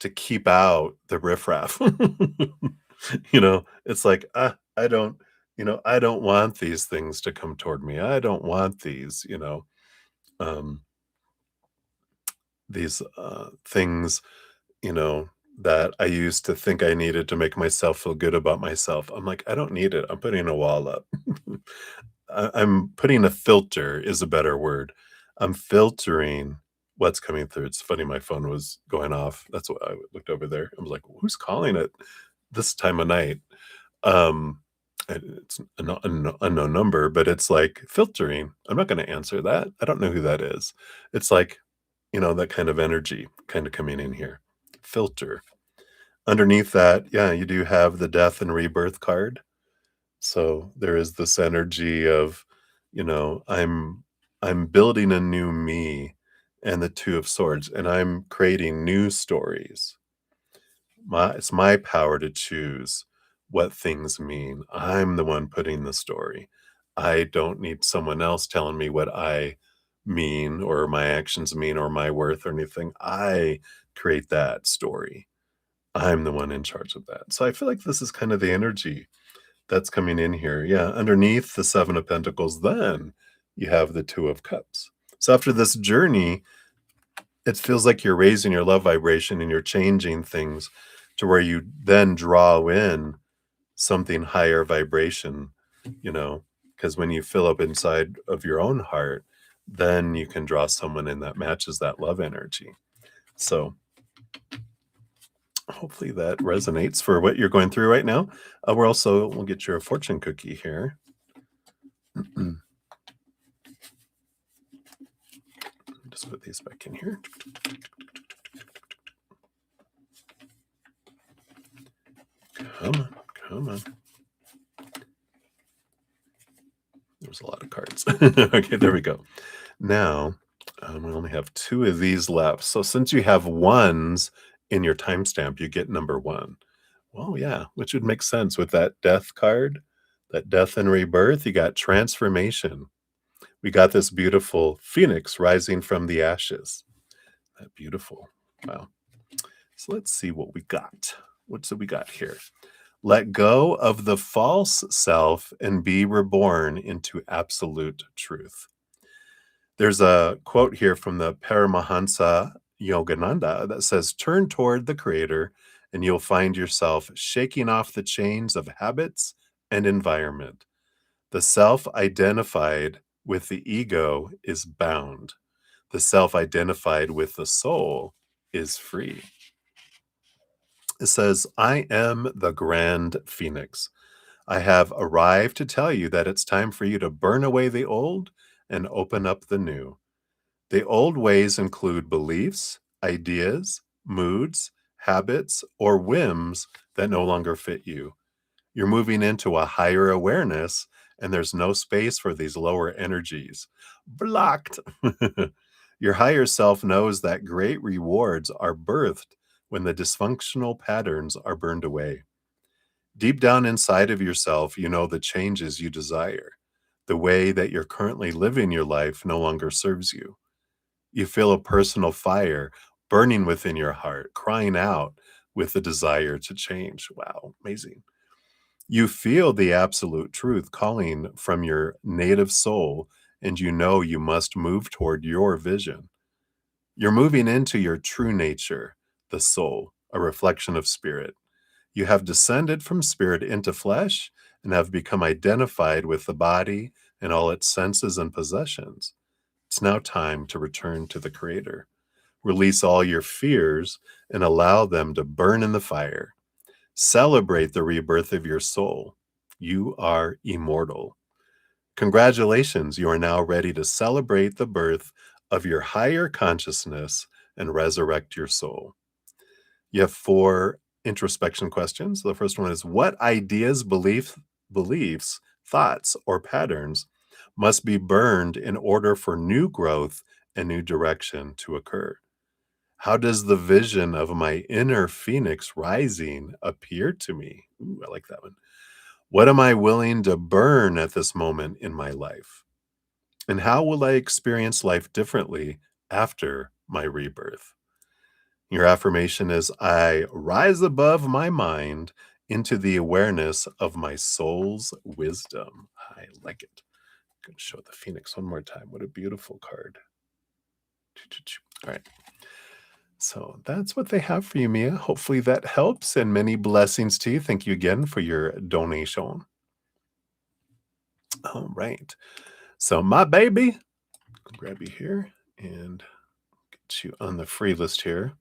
to keep out the riffraff. It's like, I don't want these things to come toward me. I don't want um, these things, you know, that I used to think I needed to make myself feel good about myself. I'm like, I don't need it. I'm putting a wall up. I'm putting a filter is a better word. I'm filtering what's coming through. It's funny, my phone was going off. That's what I looked over there. I was like, who's calling it this time of night? Um, it's an unknown number, but it's like filtering. I'm not going to answer that. I don't know who that is. It's like, that kind of energy kind of coming in here. Filter. Underneath that, yeah, you do have the death and rebirth card. So there is this energy of, I'm building a new me and the Two of Swords, and I'm creating new stories. It's my power to choose what things mean. I'm the one putting the story. I don't need someone else telling me what I mean or my actions mean or my worth or anything. I create that story. I'm the one in charge of that. So I feel like this is kind of the energy that's coming in here. Yeah, underneath the Seven of Pentacles, then you have the Two of Cups. So after this journey, it feels like you're raising your love vibration and you're changing things to where you then draw in something higher vibration, because when you fill up inside of your own heart, then you can draw someone in that matches that love energy. So hopefully that resonates for what you're going through right now. We'll get you a fortune cookie here. Just put these back in here. Come on. was a lot of cards. Okay, there we go. Now, we only have 2 of these left. So since you have ones in your timestamp, you get number 1. Well, yeah, which would make sense with that death card, that death and rebirth. You got transformation. We got this beautiful phoenix rising from the ashes. That beautiful. Wow. So let's see what we got. What's we got here? Let go of the false self and be reborn into absolute truth. There's a quote here from the Paramahansa Yogananda that says, turn toward the creator and you'll find yourself shaking off the chains of habits and environment. The self identified with the ego is bound. The self identified with the soul is free. It says, I am the grand phoenix. I have arrived to tell you that it's time for you to burn away the old and open up the new. The old ways include beliefs, ideas, moods, habits, or whims that no longer fit you. You're moving into a higher awareness, and there's no space for these lower energies. Blocked. Your higher self knows that great rewards are birthed when the dysfunctional patterns are burned away. Deep down inside of yourself, you know the changes you desire. The way that you're currently living your life no longer serves you. You feel a personal fire burning within your heart, crying out with the desire to change. Wow, amazing. You feel the absolute truth calling from your native soul, and you know you must move toward your vision. You're moving into your true nature, the soul, a reflection of spirit. You have descended from spirit into flesh and have become identified with the body and all its senses and possessions. It's now time to return to the Creator. Release all your fears and allow them to burn in the fire. Celebrate the rebirth of your soul. You are immortal. Congratulations, you are now ready to celebrate the birth of your higher consciousness and resurrect your soul. You have 4 introspection questions. The first one is, what ideas, beliefs, thoughts, or patterns must be burned in order for new growth and new direction to occur? How does the vision of my inner phoenix rising appear to me? Ooh, I like that one. What am I willing to burn at this moment in my life? And how will I experience life differently after my rebirth? Your affirmation is, I rise above my mind into the awareness of my soul's wisdom. I like it. I'm going to show the phoenix one more time. What a beautiful card. All right. So that's what they have for you, Mia. Hopefully that helps, and many blessings to you. Thank you again for your donation. All right. So my baby, I'll grab you here and get you on the free list here.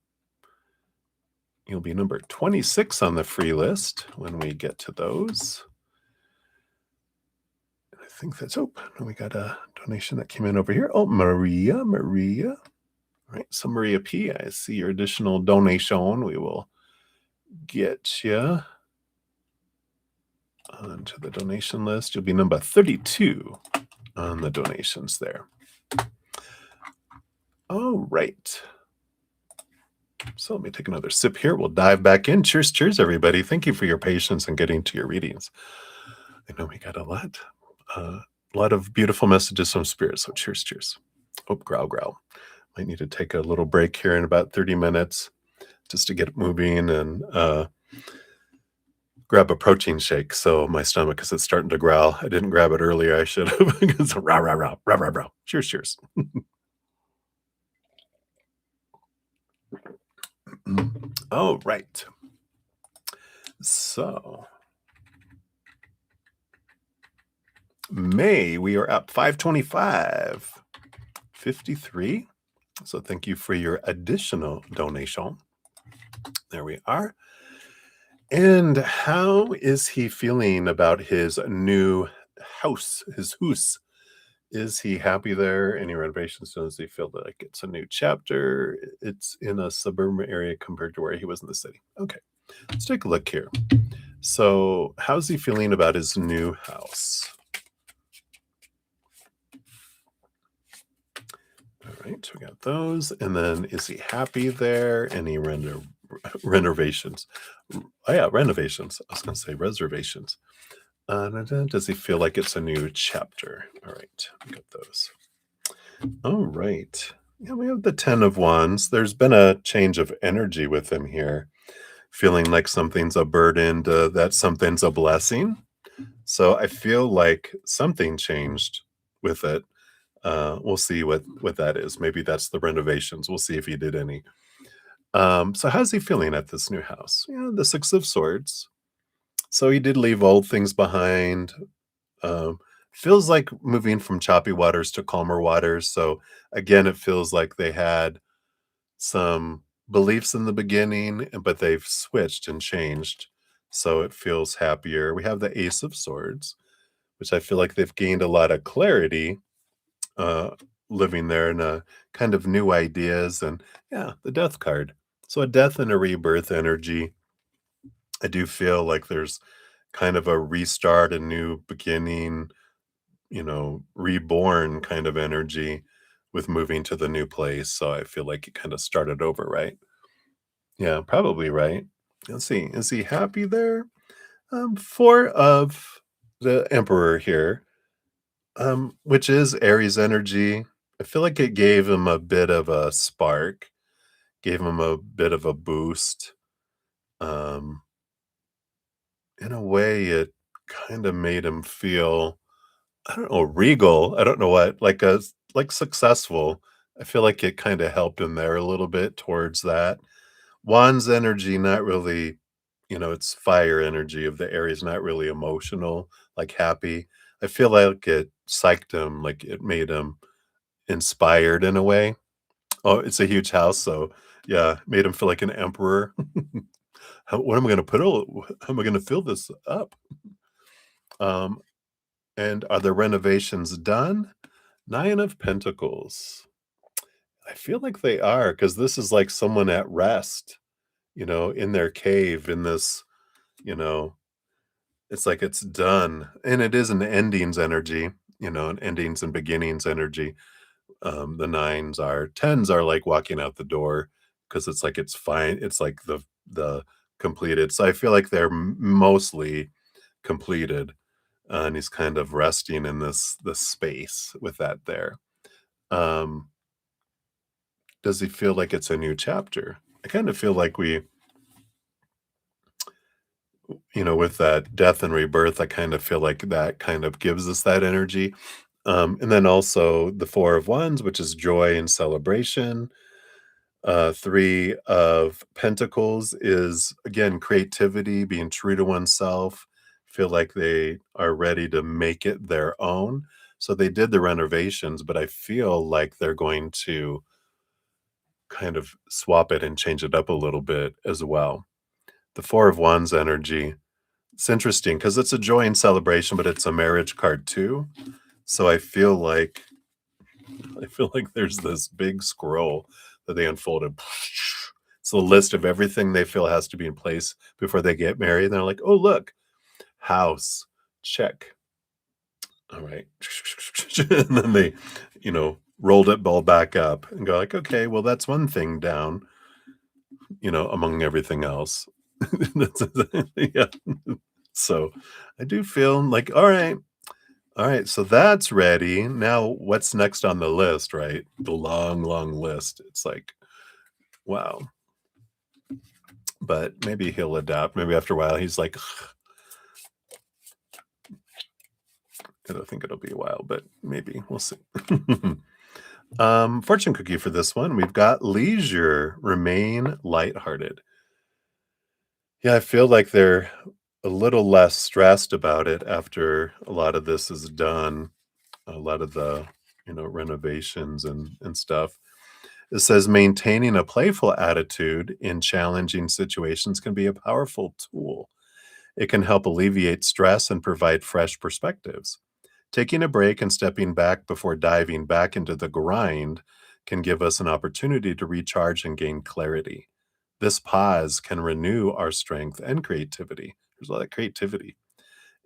You'll be number 26 on the free list when we get to those. And I think that's, we got a donation that came in over here. Oh, Maria. All right, so Maria P., I see your additional donation. We will get you onto the donation list. You'll be number 32 on the donations there. All right. So let me take another sip here. We'll dive back in. Cheers, everybody. Thank you for your patience in getting to your readings. I know we got a lot of beautiful messages from Spirit. So cheers. Oh, growl. Might need to take a little break here in about 30 minutes just to get it moving and grab a protein shake. So my stomach, because it's starting to growl. I didn't grab it earlier. I should have. It's rah. Cheers. All right. So May, we are up 525.53. So thank you for your additional donation. There we are. And how is he feeling about his new house, his house? Is he happy there? Any renovations? Does he feel like it's a new chapter? It's in a suburban area compared to where he was in the city. Okay, let's take a look here. So how's he feeling about his new house? right, we got those. And then is he happy there? Any renovations? Oh yeah, renovations. I was gonna say reservations. Does he feel like it's a new chapter? All right, we got those. All right. Yeah, we have the 10 of Wands. There's been a change of energy with him here, feeling like something's a burden, that something's a blessing. So I feel like something changed with it. We'll see what that is. Maybe that's the renovations. We'll see if he did any. So how's he feeling at this new house? Yeah, the 6 of Swords. So he did leave old things behind. Um, Feels like moving from choppy waters to calmer waters. So again, it feels like they had some beliefs in the beginning, but they've switched and changed. So it feels happier. We have the Ace of Swords, which I feel like they've gained a lot of clarity uh, living there and kind of new ideas. And yeah, the Death card. So a death and a rebirth energy. I do feel like there's kind of a restart, a new beginning, reborn kind of energy with moving to the new place. So I feel like it kind of started over, right? Yeah, probably right. Let's see. Is he happy there? Four of the Emperor here, which is Aries energy. I feel like it gave him a bit of a spark, gave him a bit of a boost. Um, in a way, it kind of made him feel, I don't know, regal. I don't know what, like successful. I feel like it kind of helped him there a little bit towards that. Wands energy, not really, it's fire energy of the Aries, not really emotional, like happy. I feel like it psyched him, like it made him inspired in a way. Oh, it's a huge house, so yeah, made him feel like an emperor. What am I gonna put how am I gonna fill this up? Um, and are the renovations done? 9 of Pentacles. I feel like they are, because this is like someone at rest, in their cave in this, you know, it's like it's done. And it is an endings energy, an endings and beginnings energy. The nines are tens are like walking out the door because it's like it's fine. It's like the completed. So I feel like they're mostly completed. And he's kind of resting in this space with that there. Um, does he feel like it's a new chapter? I kind of feel like with that death and rebirth, I kind of feel like that kind of gives us that energy. And then also the Four of Wands, which is joy and celebration. 3 of Pentacles is, again, creativity, being true to oneself, feel like they are ready to make it their own. So they did the renovations, but I feel like they're going to kind of swap it and change it up a little bit as well. The Four of Wands energy, it's interesting because it's a joy and celebration, but it's a marriage card too. So I feel like there's this big scroll that they unfolded. It's a list of everything they feel has to be in place before they get married. And they're like, oh, look, house, check. All right. And then they, rolled it all back up and go like, okay, well, that's one thing down, among everything else. Yeah. So I do feel like, all right, so that's ready. Now, what's next on the list, right? The long, long list. It's like, wow. But maybe he'll adapt. Maybe after a while, he's like, I don't think it'll be a while, but maybe we'll see. Fortune cookie for this one. We've got leisure, remain lighthearted. Yeah, I feel like they're a little less stressed about it after a lot of this is done. A lot of the, renovations and stuff. It says maintaining a playful attitude in challenging situations can be a powerful tool. It can help alleviate stress and provide fresh perspectives. Taking a break and stepping back before diving back into the grind can give us an opportunity to recharge and gain clarity. This pause can renew our strength and creativity. There's a lot of creativity.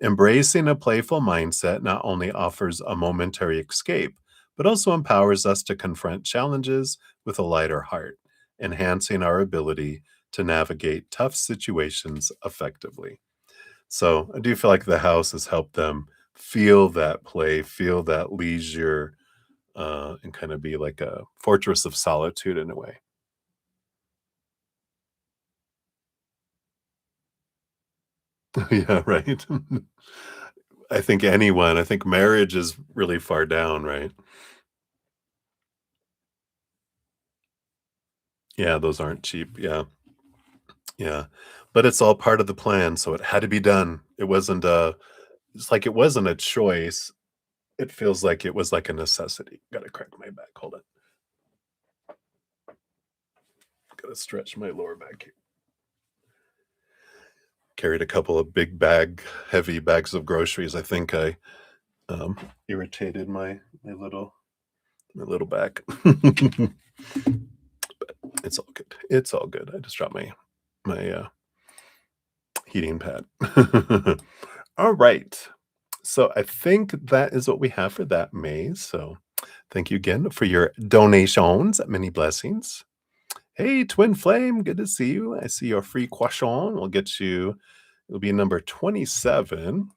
Embracing a playful mindset not only offers a momentary escape, but also empowers us to confront challenges with a lighter heart, enhancing our ability to navigate tough situations effectively. So I do feel like the house has helped them feel that play, feel that leisure, and kind of be like a fortress of solitude in a way. Yeah, right. I think marriage is really far down, right? Yeah, those aren't cheap. Yeah, yeah. But it's all part of the plan, so it had to be done. It's like it wasn't a choice. It feels like it was like a necessity. Gotta crack my back. Hold on. Gotta stretch my lower back here. Carried a couple of heavy bags of groceries. I think I um, irritated my little back. It's all good. It's all good. I just dropped my heating pad. All right. So I think that is what we have for that, May. So thank you again for your donations. Many blessings. Hey, Twin Flame, good to see you. I see your free croissant. We'll get you, it'll be number 27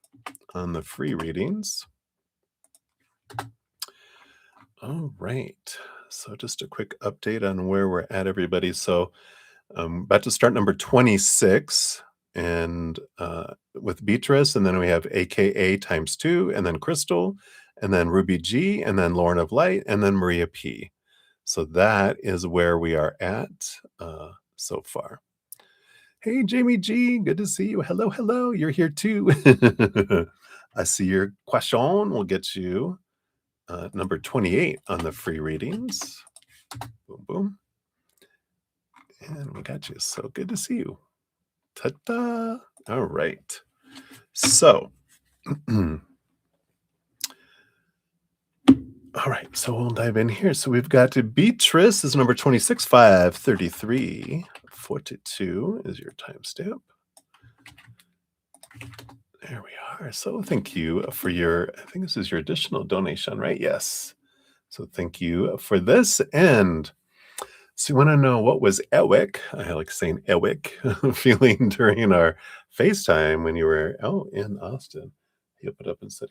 on the free readings. All right. So just a quick update on where we're at, everybody. So I'm about to start number 26 and with Beatrice, and then we have AKA times two, and then Crystal, and then Ruby G, and then Lauren of Light, and then Maria P. So that is where we are at so far. Hey, Jamie G, good to see you. Hello, hello. You're here too. I see your question. We'll get you number 28 on the free readings. Boom, boom. And we got you. So good to see you. Ta-da. All right. So, all right. So we'll dive in here. So we've got Beatrice is number 26, 533. 42 is your timestamp. There we are. So thank you for I think this is your additional donation, right? Yes. So thank you for this. And so you want to know what was Ewick, I like saying Ewick, feeling during our FaceTime when you were out in Austin? He opened up and said,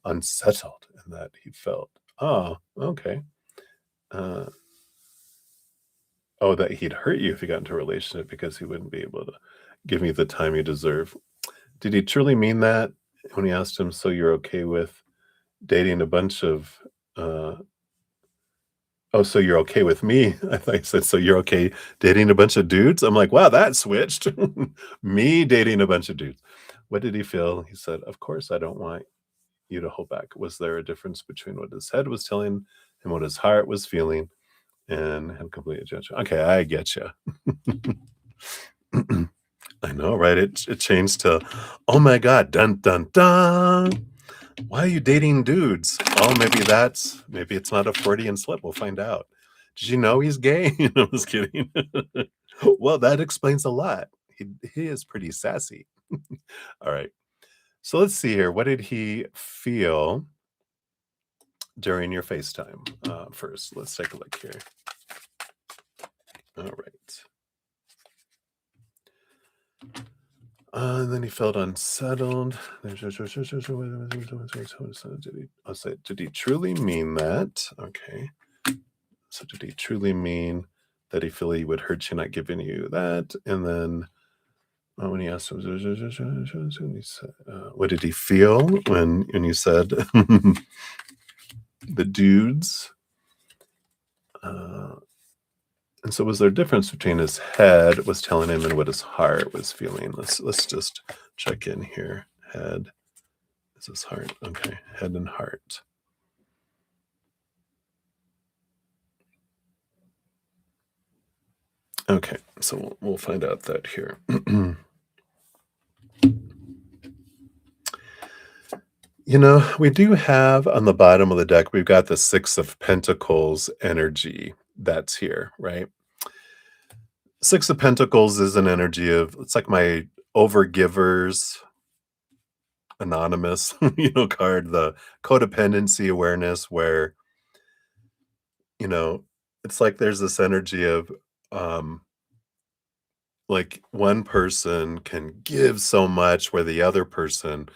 unsettled, and that he felt, okay. Uh, that he'd hurt you if you got into a relationship because he wouldn't be able to give you the time you deserve. Did he truly mean that when he asked him, so you're okay with dating a bunch of, so you're okay with me? I thought you said, so you're okay dating a bunch of dudes? I'm like, wow, that switched. Me dating a bunch of dudes. What did he feel? He said, of course, I don't want you to hold back. Was there a difference between what his head was telling and what his heart was feeling? And had complete judgment. Okay, I get you. I know, right? It changed to, oh my God, dun dun dun. Why are you dating dudes? Oh, maybe it's not a Freudian slip. We'll find out. Did you know he's gay? I'm just kidding. Well, that explains a lot. He is pretty sassy. All right. So let's see here. What did he feel during your FaceTime? First, let's take a look here. All right. And then he felt unsettled. Did he truly mean that? Okay. So did he truly mean that he feel he would hurt you not giving you that? And then when he asked him, what did he feel when you said the dudes? And so was there a difference between his head was telling him and what his heart was feeling? Let's just check in here. Head is his heart. Okay, head and heart. Okay, so we'll find out that here. We do have on the bottom of the deck, we've got the Six of Pentacles energy that's here, right? Six of Pentacles is an energy it's like my overgivers anonymous, card, the codependency awareness where you know, it's like there's this energy of, um, like, one person can give so much where the other person,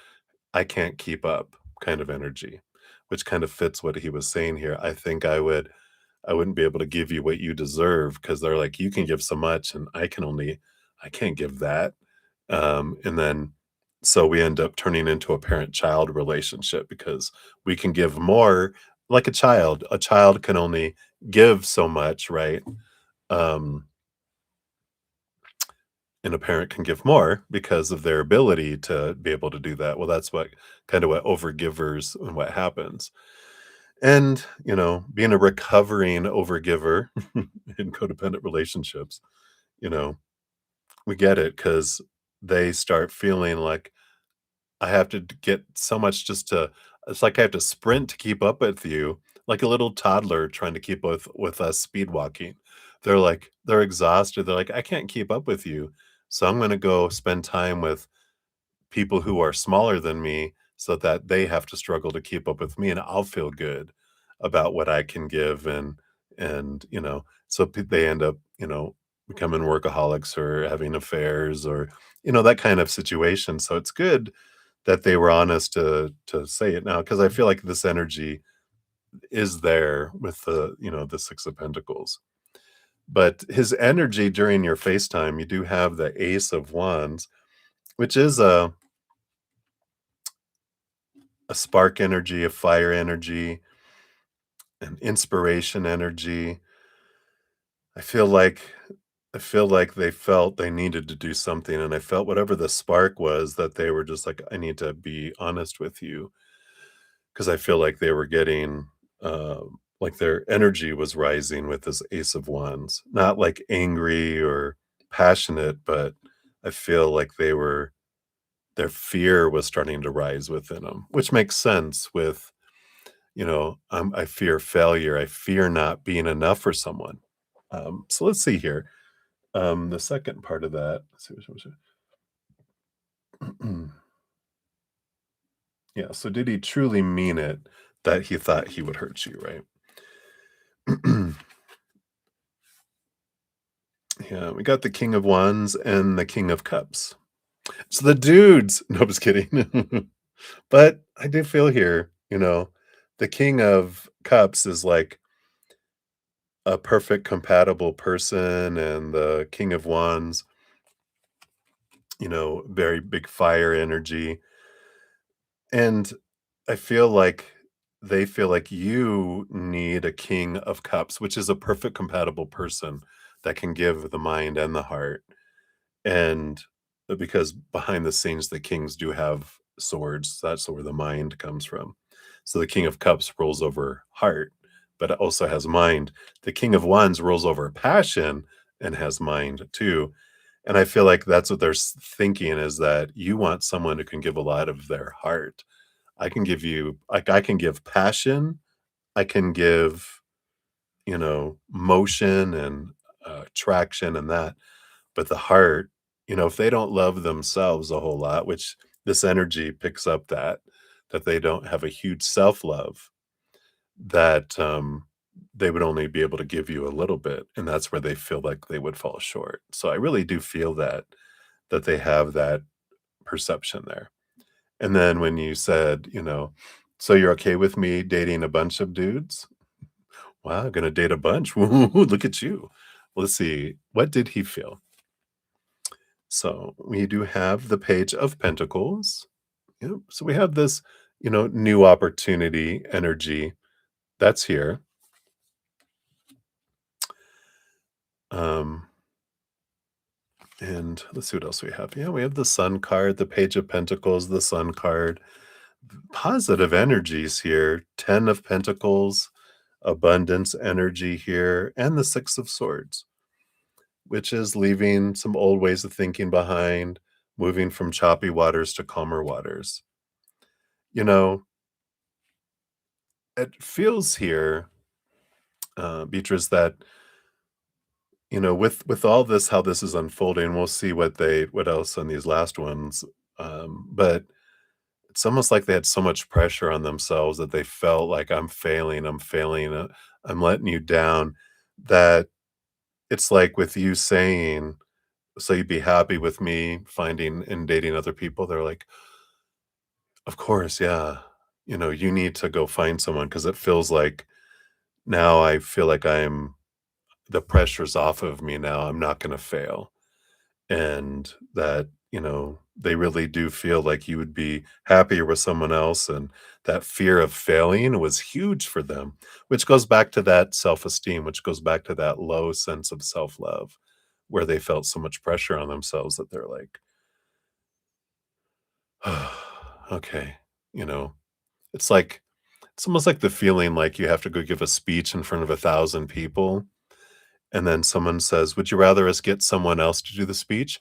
"I can't keep up," kind of energy, which kind of fits what he was saying here. I think I wouldn't be able to give you what you deserve because 'cause they're like, "You can give so much, and I can't give that." And then so we end up turning into a parent-child relationship because we can give more like a child. A child can only give so much, right? Um, and a parent can give more because of their ability to be able to do that. Well, that's what kind of what overgivers and what happens. And, being a recovering overgiver in codependent relationships, you know, we get it because they start feeling like I have to get so much just to it's like I have to sprint to keep up with you, like a little toddler trying to keep with us speed walking. They're exhausted. They're like, I can't keep up with you. So I'm gonna go spend time with people who are smaller than me so that they have to struggle to keep up with me and I'll feel good about what I can give and so they end up, becoming workaholics or having affairs or that kind of situation. So it's good that they were honest to say it now because I feel like this energy is there with the 6 of Pentacles. But his energy during your FaceTime, you do have the Ace of Wands, which is a spark energy, a fire energy, an inspiration energy. I feel like I feel like they felt they needed to do something, and I felt whatever the spark was that they were just like, "I need to be honest with you," because I feel like they were getting, like their energy was rising with this Ace of Wands. Not like angry or passionate, but I feel like their fear was starting to rise within them, which makes sense with I fear failure. I fear not being enough for someone. So let's see here. The second part of that. Let's see, yeah. So did he truly mean it that he thought he would hurt you, right? Yeah, we got the King of Wands and the King of Cups. So the dudes. No, I'm just kidding. But I do feel here, the King of Cups is like a perfect compatible person, and the King of Wands very big fire energy. And I feel like they feel like you need a king of cups, which is a perfect compatible person that can give the mind and the heart. And because behind the scenes, the kings do have swords. That's where the mind comes from. So the king of cups rolls over heart, but it also has mind. The king of wands rolls over passion and has mind too. And I feel like that's what they're thinking is that you want someone who can give a lot of their heart. I can give you like I can give passion, I can give, motion and traction and that. But the heart, if they don't love themselves a whole lot, which this energy picks up that they don't have a huge self-love, that they would only be able to give you a little bit. And that's where they feel like they would fall short. So I really do feel that they have that perception there. And then when you said, "So you're okay with me dating a bunch of dudes?" Wow, gonna date a bunch. Woo, look at you. Let's see. What did he feel? So we do have the Page of Pentacles. Yep. So we have this, new opportunity energy that's here. Um, and let's see what else we have. Yeah, we have the Sun card, the Page of Pentacles, the Sun card. Positive energies here. 10 of Pentacles, abundance energy here, and the Six of Swords, which is leaving some old ways of thinking behind, moving from choppy waters to calmer waters. You know, it feels here, Beatrice, that with all this, how this is unfolding, we'll see what else on these last ones. But it's almost like they had so much pressure on themselves that they felt like I'm failing, I'm letting you down, that it's like with you saying, "So you'd be happy with me finding and dating other people?" They're like, "Of course, yeah. You need to go find someone because it feels like now I feel like the pressure's off of me now. I'm not gonna fail." And that, they really do feel like you would be happier with someone else, and that fear of failing was huge for them, which goes back to that self-esteem, which goes back to that low sense of self-love, where they felt so much pressure on themselves that they're like, "Okay," you know? It's like it's almost like the feeling like you have to go give a speech in front of 1,000 people, and then someone says, "Would you rather us get someone else to do the speech?"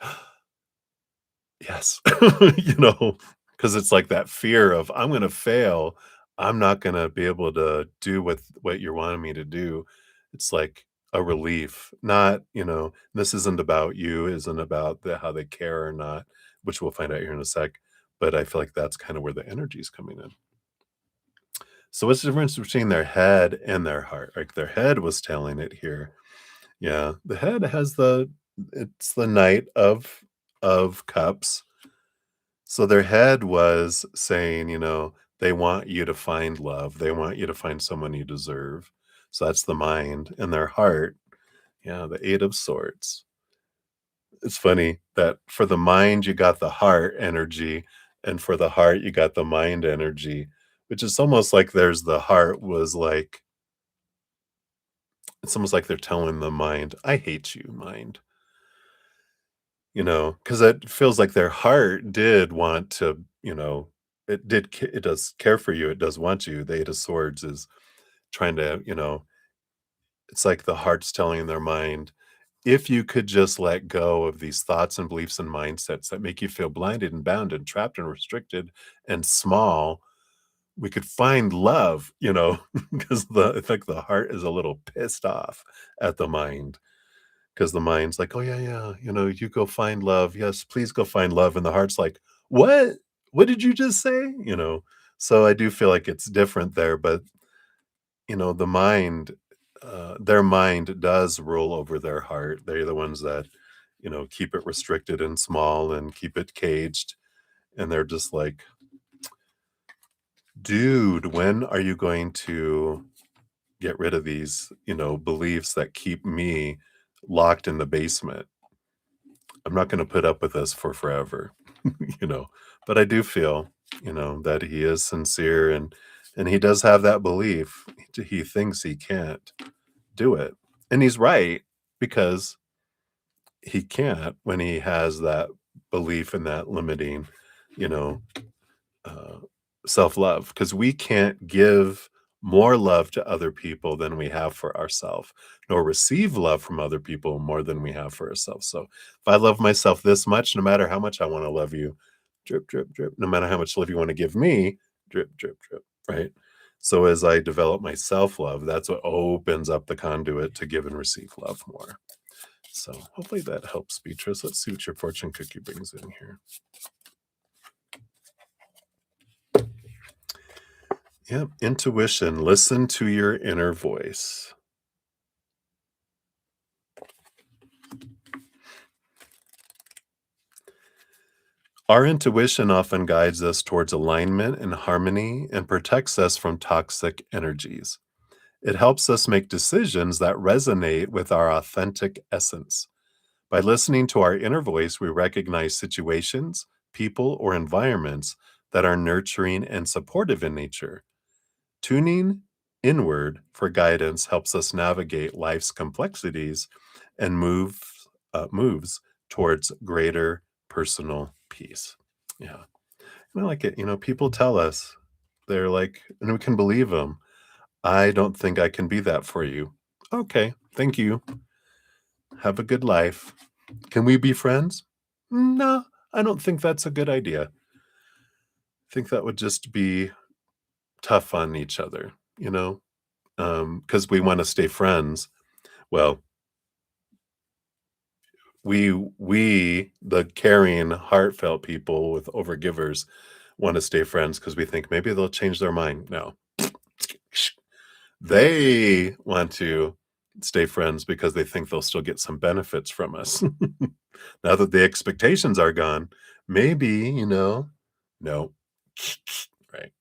Yes. Because it's like that fear of, "I'm gonna fail. I'm not gonna be able to do what you're wanting me to do." It's like a relief, not, this isn't about you, isn't about how they care or not, which we'll find out here in a sec, but I feel like that's kinda where the energy is coming in. So what's the difference between their head and their heart? Like, their head was telling it here. Yeah, the head has it's the Knight of Cups. So their head was saying, they want you to find love. They want you to find someone you deserve. So that's the mind. And their heart, yeah, the Eight of Swords. It's funny that for the mind, you got the heart energy, and for the heart, you got the mind energy, which is almost like there's the heart was like, it's almost like they're telling the mind, I hate you, mind. Because it feels like their heart did want to, it does care for you, it does want you. The Eight of Swords is trying to, it's like the heart's telling their mind, if you could just let go of these thoughts and beliefs and mindsets that make you feel blinded and bound and trapped and restricted and small, we could find love, because I think the heart is a little pissed off at the mind. 'Cause the mind's like, "Oh, yeah, yeah, you go find love. Yes, please go find love." And the heart's like, "What? What did you just say?" So I do feel like it's different there, but, the mind, their mind does rule over their heart. They're the ones that, keep it restricted and small and keep it caged, and they're just like, "Dude, when are you going to get rid of these, beliefs that keep me locked in the basement? I'm not gonna put up with this for forever," you know? But I do feel, that he is sincere, and he does have that belief. He thinks he can't do it, and he's right, because he can't when he has that belief and that limiting, you know, uh, self-love, because we can't give more love to other people than we have for ourselves, nor receive love from other people more than we have for ourselves. So if I love myself this much, no matter how much I want to love you, drip, drip, drip, no matter how much love you want to give me, drip, drip, drip, right? So as I develop my self-love, that's what opens up the conduit to give and receive love more. So hopefully that helps, Beatrice. Let's see what your fortune cookie brings in here. Yep, intuition. Listen to your inner voice. Our intuition often guides us towards alignment and harmony and protects us from toxic energies. It helps us make decisions that resonate with our authentic essence. By listening to our inner voice, we recognize situations, people, or environments that are nurturing and supportive in nature. Tuning inward for guidance helps us navigate life's complexities and moves towards greater personal peace. Yeah, and I like it. People tell us, they're like, and we can believe them. I don't think I can be that for you. Okay, thank you. Have a good life. Can we be friends? No, I don't think that's a good idea. I think that would just be tough on each other, because we want to stay friends. Well, the caring, heartfelt people with overgivers want to stay friends because we think maybe they'll change their mind. No. They want to stay friends because they think they'll still get some benefits from us. Now that the expectations are gone, maybe, no. Right.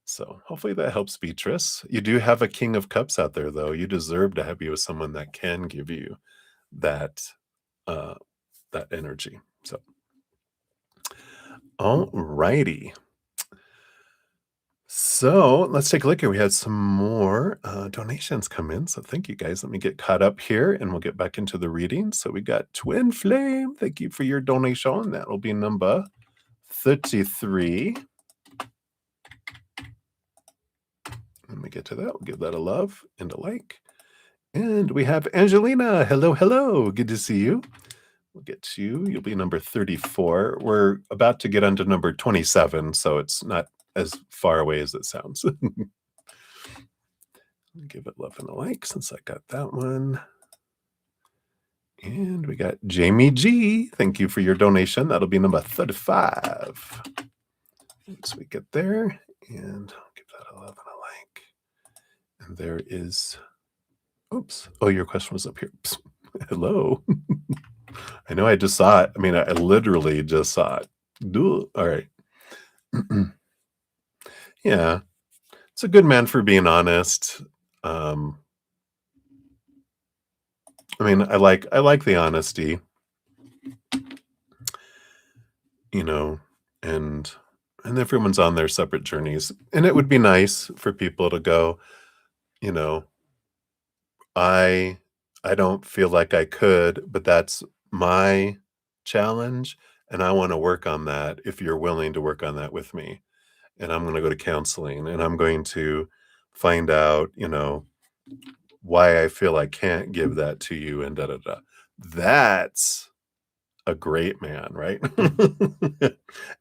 So hopefully that helps, Beatrice. You do have a King of Cups out there, though. You deserve to be with someone that can give you that uh, that energy. So, all righty. So let's take a look here. We had some more donations come in. So thank you guys. Let me get caught up here and we'll get back into the reading. So we got Twin Flame. Thank you for your donation. That will be number 33. When we get to that, we'll give that a love and a like. And we have Angelina. Hello, hello. Good to see you. We'll get you. You'll be number 34. We're about to get onto number 27, so it's not as far away as it sounds. Give it love and a like since I got that one. And we got Jamie G. Thank you for your donation. That'll be number 35. Once we get there, and I'll give that a love and a like. And there is, oops. Oh, your question was up here. Oops. Hello. I know I just saw it. I mean, I literally just saw it. All right. Yeah. It's a good man for being honest. I mean, I like the honesty, and everyone's on their separate journeys. And it would be nice for people to go, I don't feel like I could, but that's my challenge, and I want to work on that if you're willing to work on that with me. And I'm going to go to counseling, and I'm going to find out, why I feel I can't give that to you, and da da da. That's a great man, right?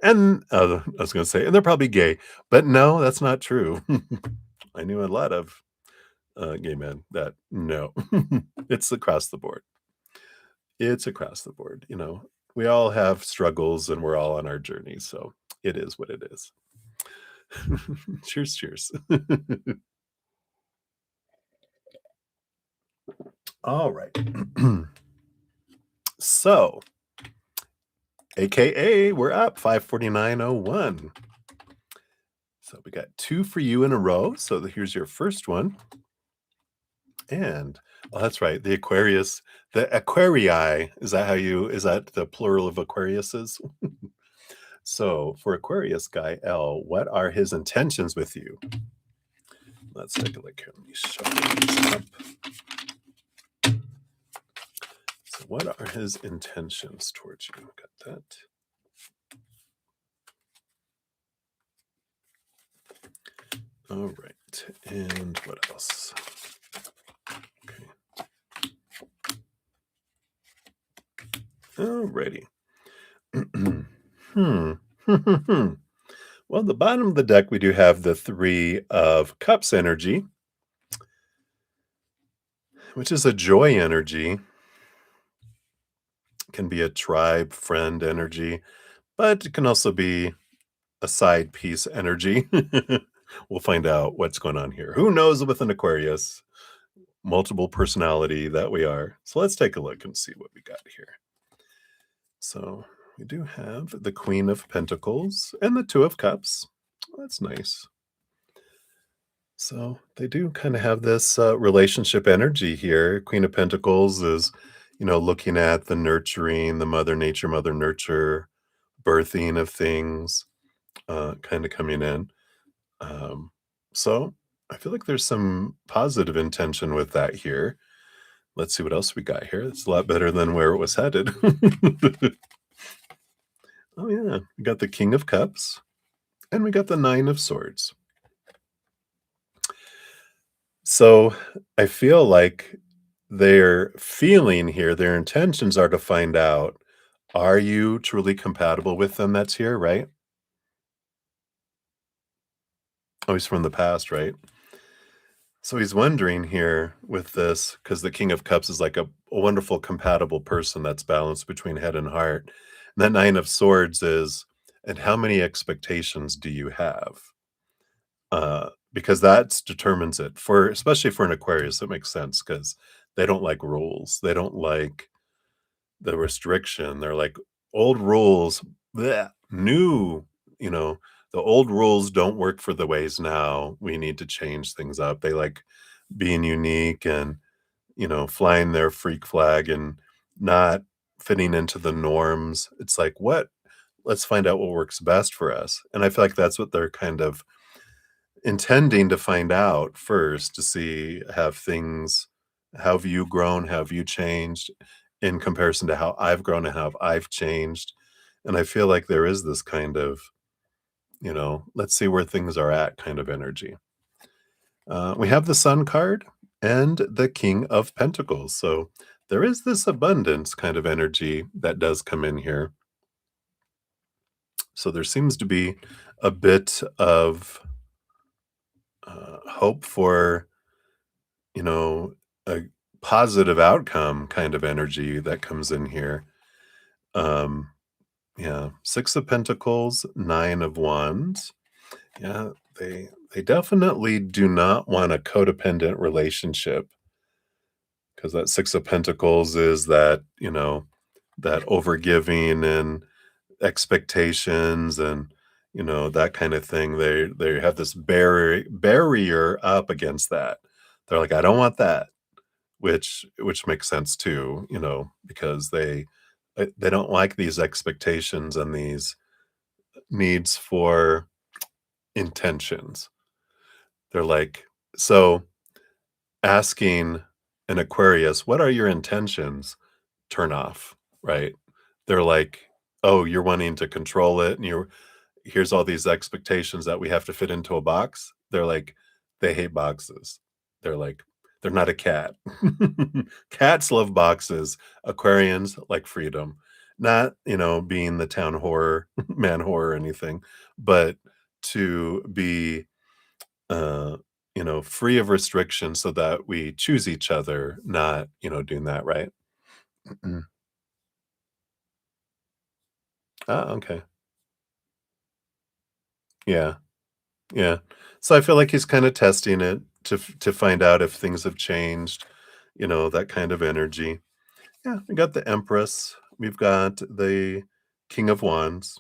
And I was going to say, and they're probably gay, but no, that's not true. I knew a lot of gay men that no, it's across the board. It's across the board. We all have struggles, and we're all on our journey. So it is what it is. Cheers, cheers. All right. So, AKA, we're up 549.01. So we got 2 for you in a row. So here's your first one. And, oh, that's right. The Aquarius, the Aquarii, is that the plural of Aquariuses? So for Aquarius guy L, what are his intentions with you? Let's take a look here. Let me shuffle these up. So what are his intentions towards you? Got that. All right. And what else? Okay. All righty. Well, the bottom of the deck, we do have the 3 of Cups energy, which is a joy energy. Can be a tribe friend energy, but it can also be a side piece energy. We'll find out what's going on here. Who knows with an Aquarius, multiple personality that we are. So let's take a look and see what we got here. So we do have the Queen of Pentacles and the 2 of Cups. That's nice. So they do kind of have this relationship energy here. Queen of Pentacles is, looking at the nurturing, the mother nurture, birthing of things, kind of coming in. So I feel like there's some positive intention with that here. Let's see what else we got here. It's a lot better than where it was headed. Oh yeah, we got the King of Cups and we got the 9 of Swords. So I feel like their feeling here, their intentions are to find out, are you truly compatible with them? That's here, right? Oh, he's from the past, right? So he's wondering here with this, because the King of Cups is like a wonderful compatible person that's balanced between head and heart. And that 9 of Swords is, and how many expectations do you have? because that determines it. For especially for an Aquarius, it makes sense because they don't like rules. They don't like the restriction. They're like, "Old rules, bleh, new," you know, "The old rules don't work for the ways now. We need to change things up." They like being unique and, flying their freak flag and not fitting into the norms. It's like, "What? Let's find out what works best for us." And I feel like that's what they're kind of intending to find out first to see how have you grown, how have you changed in comparison to how I've grown and how I've changed. And I feel like there is this kind of, let's see where things are at kind of energy. We have the Sun card and the King of Pentacles. So there is this abundance kind of energy that does come in here. So there seems to be a bit of hope for, you know, a positive outcome kind of energy that comes in here. Um, yeah, 6 of Pentacles, 9 of Wands. Yeah, they definitely do not want a codependent relationship because that 6 of Pentacles is that, that overgiving and expectations and, that kind of thing. They have this barrier up against that. They're like, "I don't want that." Which makes sense too, because they don't like these expectations and these needs for intentions. They're like, so asking an Aquarius, "What are your intentions?" Turn off, right? They're like, "Oh, you're wanting to control it and here's all these expectations that we have to fit into a box." They're like, they hate boxes. They're like, they're not a cat. Cats love boxes. Aquarians like freedom. Not, being the town horror, man horror or anything, but to be, uh, free of restriction so that we choose each other, not, doing that, right? Mm. Ah, okay. Yeah. Yeah. So I feel like he's kinda testing it to find out if things have changed, that kind of energy. Yeah, we got the Empress, we've got the King of Wands,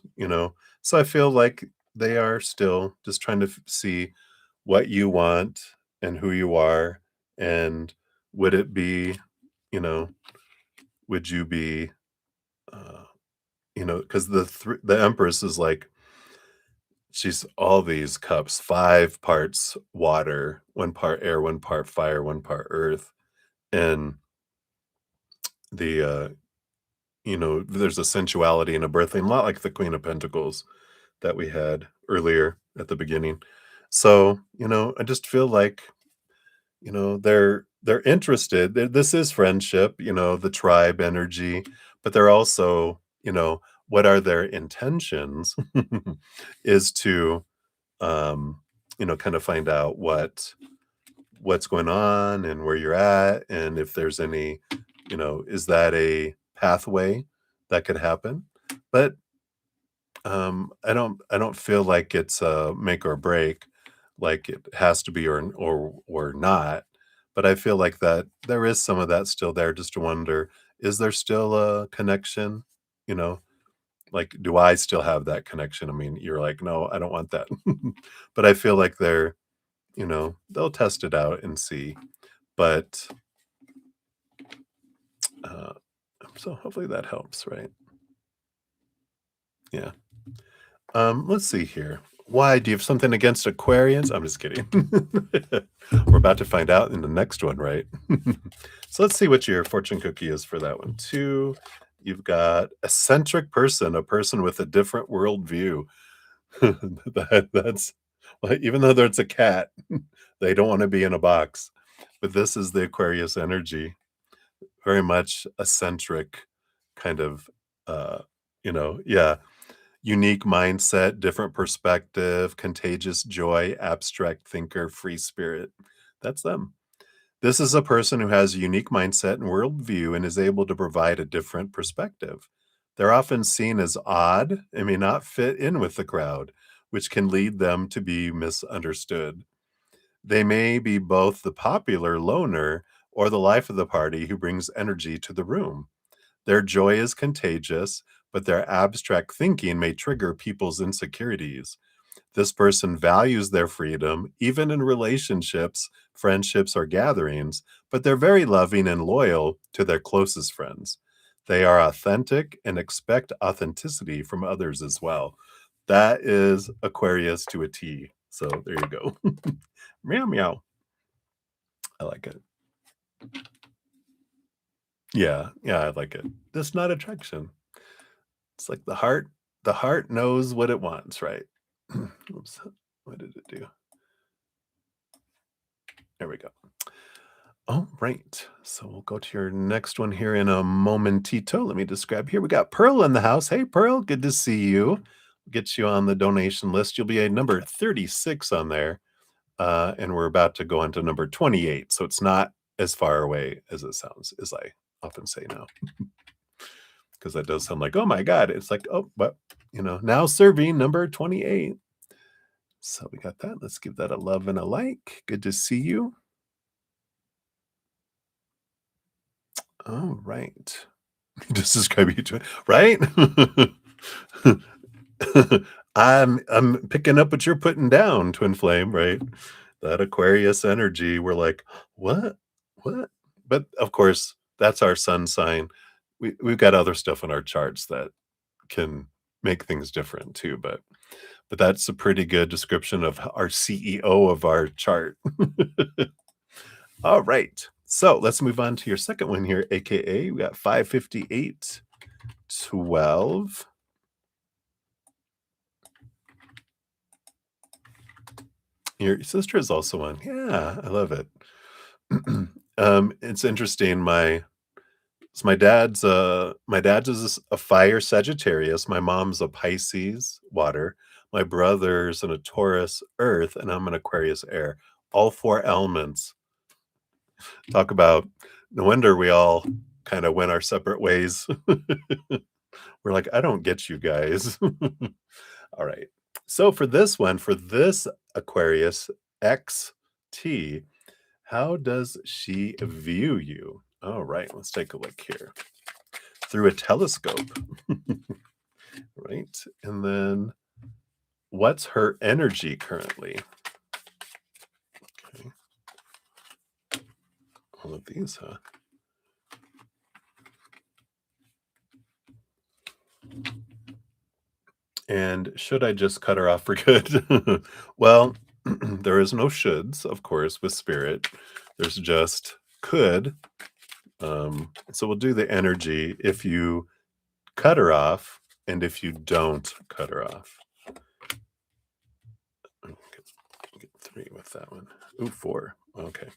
so I feel like they are still just trying to see what you want and who you are, and would it be, you know, would you be, uh, because the Empress is like she's all these cups, 5 parts water, 1 part air, 1 part fire, 1 part earth, and the, there's a sensuality and a birthing, a lot like the Queen of Pentacles that we had earlier at the beginning. So, I just feel like, they're interested. This is friendship, the tribe energy, but they're also, what are their intentions is to kind of find out what's going on and where you're at, and if there's any, is that a pathway that could happen? But I don't feel like it's a make or break, like it has to be or not. But I feel like that there is some of that still there, just to wonder, is there still a connection? You know, like, do I still have that connection? I mean, you're like, no, I don't want that. But I feel like they'll test it out and see. But uh, so hopefully that helps, right? Yeah. Let's see here. Why do you have something against Aquarians? I'm just kidding. We're about to find out in the next one, right? So let's see what your fortune cookie is for that one too. You've got eccentric person, a person with a different worldview. That's like, even though it's a cat, they don't want to be in a box. But this is the Aquarius energy, very much eccentric, kind of, yeah, unique mindset, different perspective, contagious joy, abstract thinker, free spirit. That's them. This is a person who has a unique mindset and worldview and is able to provide a different perspective. They're often seen as odd and may not fit in with the crowd, which can lead them to be misunderstood. They may be both the popular loner or the life of the party who brings energy to the room. Their joy is contagious, but their abstract thinking may trigger people's insecurities. This person values their freedom, even in relationships, friendships, or gatherings, but they're very loving and loyal to their closest friends. They are authentic and expect authenticity from others as well. That is Aquarius to a T. So there you go. Meow meow. I like it. Yeah, yeah, I like it. That's not attraction. It's like the heart knows what it wants, right? Oops. What did it do? There we go. All right. So we'll go to your next one here in a momentito. Let me describe here. We got Pearl in the house. Hey, Pearl, good to see you. Get you on the donation list. You'll be a number 36 on there. And we're about to go on to number 28. So it's not as far away as it sounds, as I often say now. Because that does sound like, oh my God. It's like, oh, but, now serving number 28. So we got that. Let's give that a love and a like. Good to see you. All right. Just describe each one, right? I'm picking up what you're putting down, Twin Flame, right? That Aquarius energy, we're like, what? What? But of course, that's our sun sign. We've got other stuff in our charts that can make things different too, but that's a pretty good description of our CEO of our chart. All right. So let's move on to your second one here, aka we got 558 12. Your sister is also on. Yeah, I love it. It's interesting. My dad's is a fire Sagittarius. My mom's a Pisces water. My brother's in a Taurus earth, and I'm an Aquarius air. All four elements. Talk about no wonder we all kind of went our separate ways. We're like, I don't get you guys. All right. So for this one, for this Aquarius XT, how does she view you? All right, let's take a look here. Through a telescope. Right. And then what's her energy currently? Okay. All of these, huh? And should I just cut her off for good? Well, there is no shoulds, of course, with spirit. There's just could. So we'll do the energy if you cut her off and if you don't cut her off. Get 3 with that one. Ooh, 4. Okay.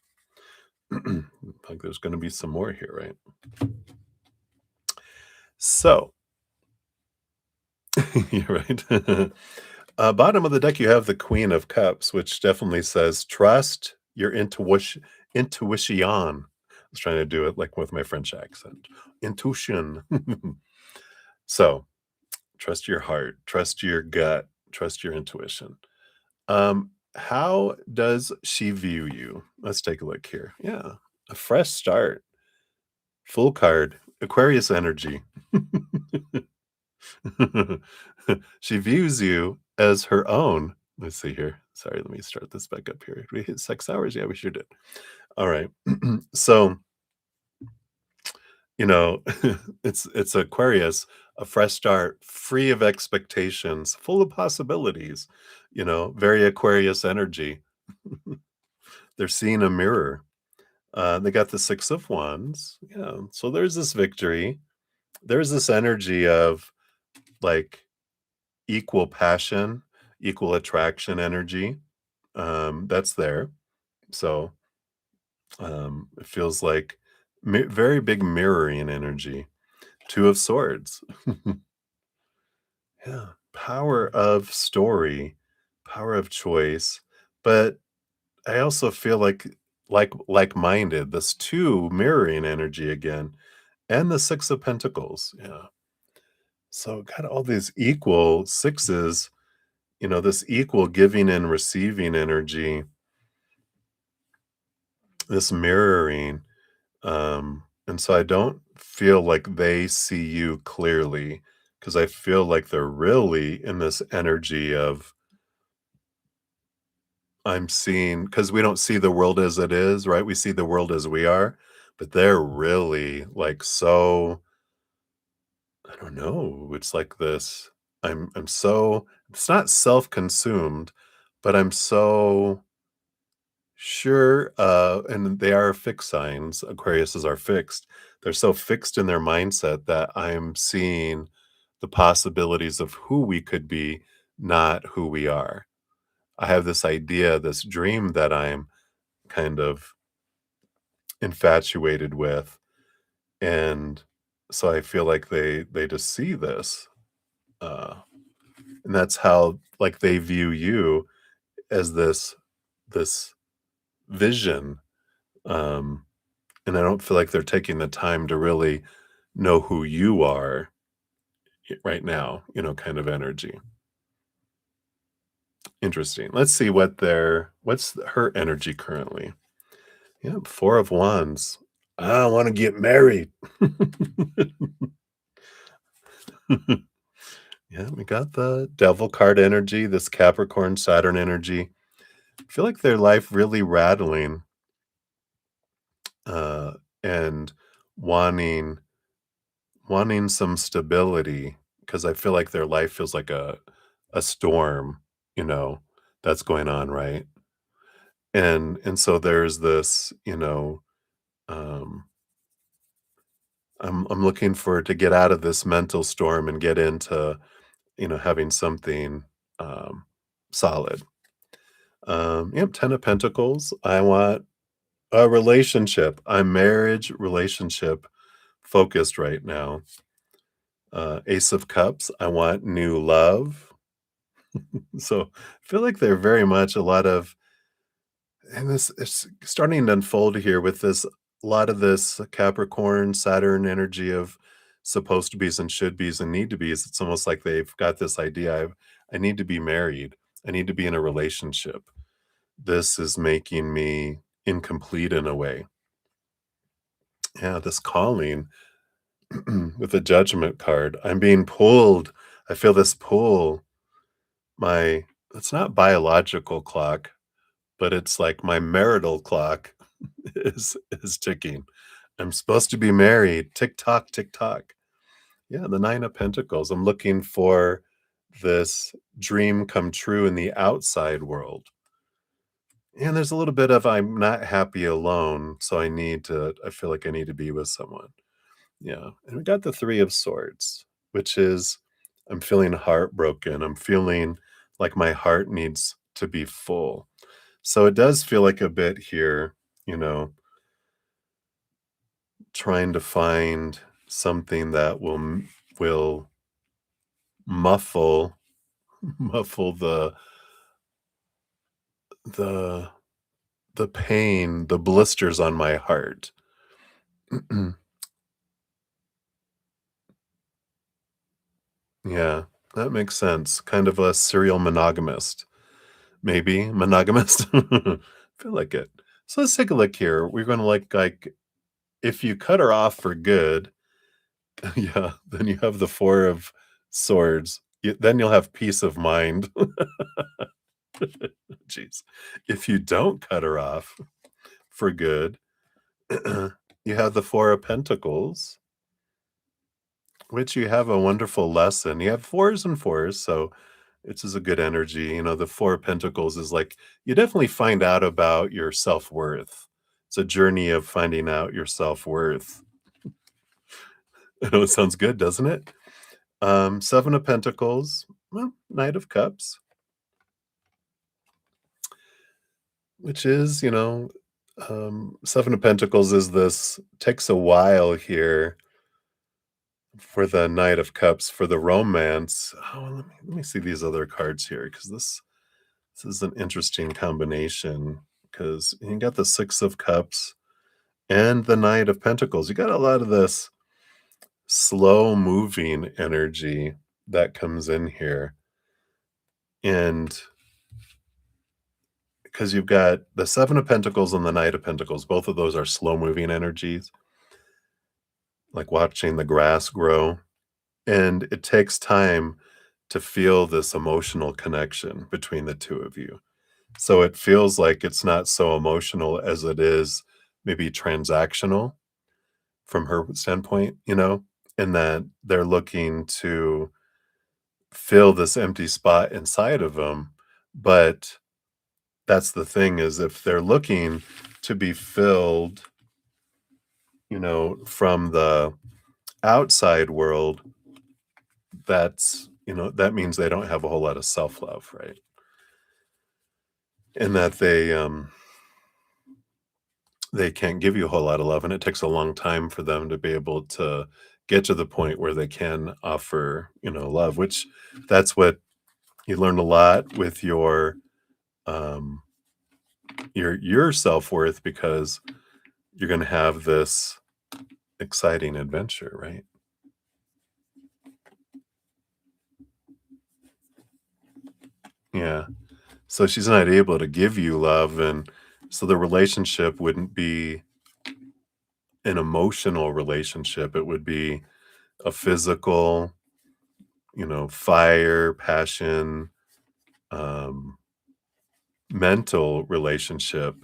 Like there's going to be some more here, right? So, you're right. Bottom of the deck, you have the Queen of Cups, which definitely says trust your intuition. Intuition. I was trying to do it like with my French accent. Intuition. So, trust your heart, trust your gut, trust your intuition. How does she view you? Let's take a look here. Yeah, a fresh start, full card, Aquarius energy. She views you as her own. Let's see here. Sorry, let me start this back up here. Did we hit 6 hours? Yeah, we sure did. All right. So, you know, it's Aquarius, a fresh start, free of expectations, full of possibilities, very Aquarius energy. They're seeing a mirror. They got the 6 of Wands. Yeah. So there's this victory. There's this energy of like equal passion, equal attraction energy. That's there. So it feels like very big mirroring energy. 2 of Swords. Yeah. Power of story, power of choice. But I also feel like-minded. This 2 mirroring energy again. And the 6 of Pentacles. Yeah. So got all these equal sixes, this equal giving and receiving energy. this mirroring, and so I don't feel like they see you clearly, because I feel like they're really in this energy of I'm seeing, because we don't see the world as it is, right? We see the world as we are, but they're really like so, I don't know. It's like this. I'm so, it's not self-consumed, but I'm so sure, and they are fixed signs. Aquariuses are fixed. They're so fixed in their mindset that I'm seeing the possibilities of who we could be, not who we are. I have this idea, this dream that I'm kind of infatuated with, and so I feel like they just see this, uh, and that's how like they view you as this vision, um, and I don't feel like they're taking the time to really know who you are right now, kind of energy. Interesting. Let's see what's her energy currently. Yep, 4 of Wands. I wanna get married. Yeah, we got the Devil card energy, this Capricorn, Saturn energy. I feel like their life really rattling, uh, and wanting wanting some stability, because I feel like their life feels like a storm, you know, that's going on, right? And so there's this, um I'm looking for to get out of this mental storm and get into, having something solid. Yep, 10 of Pentacles. I want a relationship. I'm marriage relationship focused right now. Ace of Cups. I want new love. So I feel like they're very much a lot of, and this it's starting to unfold here with this a lot of this Capricorn, Saturn energy of supposed to be's and should be's and need to be's. It's almost like they've got this idea I need to be married. I need to be in a relationship. This is making me incomplete in a way. Yeah, this calling with the judgment card. I'm being pulled. I feel this pull. My It's not biological clock, but it's like my marital clock is ticking. I'm supposed to be married. Tick tock, tick tock. Yeah, the 9 of Pentacles. I'm looking for this dream come true in the outside world. And there's a little bit of I'm not happy alone, so I feel like I need to be with someone. Yeah. And we got the 3 of Swords, which is I'm feeling heartbroken. I'm feeling like my heart needs to be full. So it does feel like a bit here, you know, trying to find something that will muffle muffle the the pain, the blisters on my heart. Yeah, that makes sense. Kind of a serial monogamist. Maybe monogamist. Feel like it. So let's take a look here. We're gonna like if you cut her off for good, yeah, then you have the 4 of Swords. Then you'll have peace of mind. Jeez. If you don't cut her off for good, you have the 4 of Pentacles, which you have a wonderful lesson. You have 4s and 4s, so it's is a good energy. The 4 of Pentacles is like you definitely find out about your self-worth. It's a journey of finding out your self-worth. I know it sounds good, doesn't it? 7 of Pentacles, well, Knight of Cups, which is, 7 of Pentacles is this takes a while here for the Knight of Cups for the romance. Oh, let me see these other cards here because this is an interesting combination because you got the 6 of Cups and the Knight of Pentacles. You got a lot of this slow moving energy that comes in here. And because you've got the Seven of Pentacles and the Knight of Pentacles. Both of those are slow-moving energies, like watching the grass grow. And it takes time to feel this emotional connection between the two of you. So it feels like it's not so emotional as it is maybe transactional from her standpoint, and that they're looking to fill this empty spot inside of them. But that's the thing, is if they're looking to be filled, from the outside world, that means they don't have a whole lot of self-love, right? And that they can't give you a whole lot of love, and it takes a long time for them to be able to get to the point where they can offer, love, which that's what you learn a lot with um your self-worth, because you're going to have this exciting adventure, right? Yeah. So she's not able to give you love, and so the relationship wouldn't be an emotional relationship. It would be a physical, fire, passion, um, mental relationship,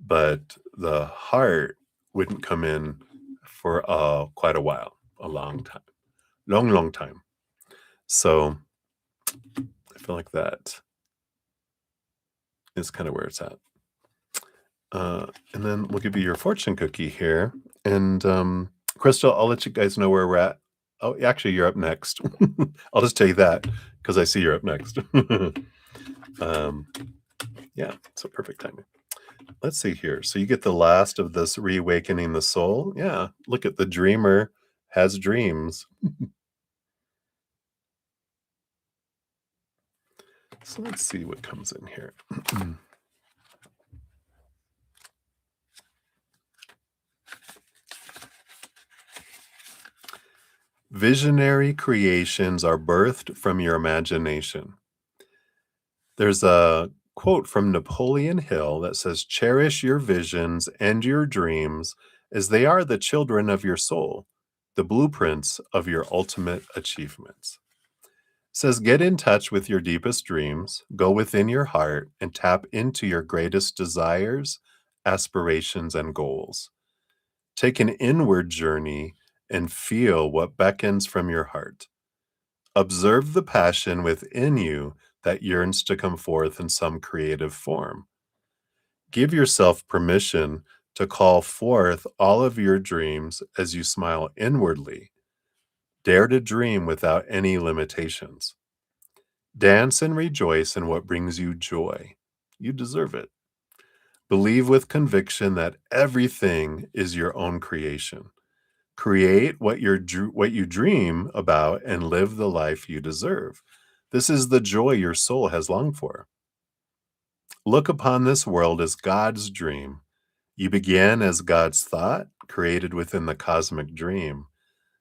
but the heart wouldn't come in for quite a while, a long time, long time. So I feel like that is kind of where it's at. And then we'll give you your fortune cookie here. And Crystal, I'll let you guys know where we're at. Oh, actually, you're up next. I'll just tell you that because I see you're up next. Yeah, so perfect timing. Let's see here. So you get the last of this reawakening the soul. Yeah, look at the dreamer has dreams. So let's see what comes in here. Visionary creations are birthed from your imagination. There's a quote from Napoleon Hill that says, "Cherish your visions and your dreams, as they are the children of your soul, the blueprints of your ultimate achievements." It says, get in touch with your deepest dreams, go within your heart, and tap into your greatest desires, aspirations, and goals. Take an inward journey and feel what beckons from your heart. Observe the passion within you that yearns to come forth in some creative form. Give yourself permission to call forth all of your dreams as you smile inwardly. Dare to dream without any limitations. Dance and rejoice in what brings you joy. You deserve it. Believe with conviction that everything is your own creation. Create what you dream about and live the life you deserve. This is the joy your soul has longed for. Look upon this world as God's dream. You began as God's thought, created within the cosmic dream.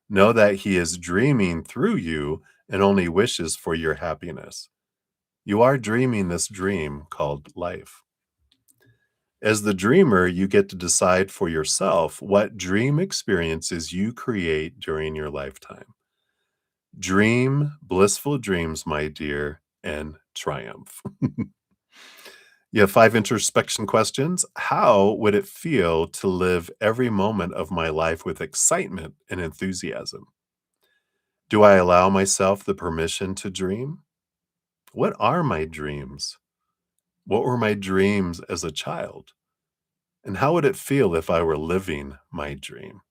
Know that He is dreaming through you and only wishes for your happiness. You are dreaming this dream called life. As the dreamer, you get to decide for yourself what dream experiences you create during your lifetime. Dream blissful dreams, my dear, and triumph. You have 5 introspection questions. How would it feel to live every moment of my life with excitement and enthusiasm? Do I allow myself the permission to dream? What are my dreams? What were my dreams as a child? And how would it feel if I were living my dream?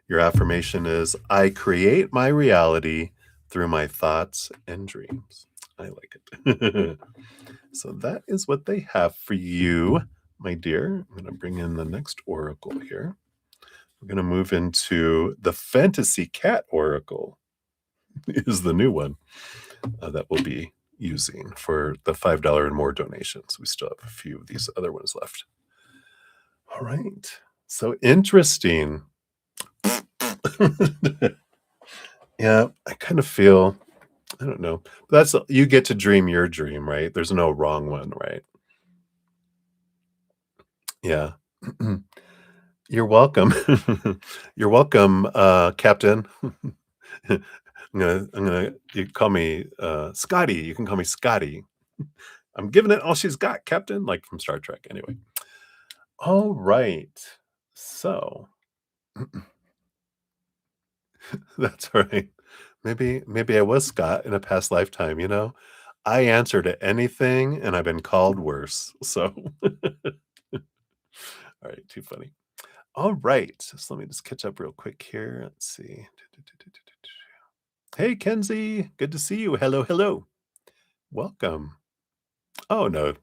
Your affirmation is, I create my reality through my thoughts and dreams. I like it. So that is what they have for you, my dear. I'm going to bring in the next oracle here. We're going to move into the Fantasy Cat Oracle is the new one that we'll be using for the $5 and more donations. We still have a few of these other ones left. All right. So interesting. Yeah, I kind of feel, I don't know. That's, you get to dream your dream, right? There's no wrong one, right? Yeah. You're welcome. You're welcome, Captain. You call me, Scotty. You can call me Scotty. I'm giving it all she's got, Captain, like from Star Trek, anyway. All right. So, that's right. Maybe I was Scott in a past lifetime, you know? I answer to anything, and I've been called worse, so all right, too funny. All right, so let me just catch up real quick here. Let's see. Hey, Kenzie, good to see you. Hello, hello. Welcome. Oh, no,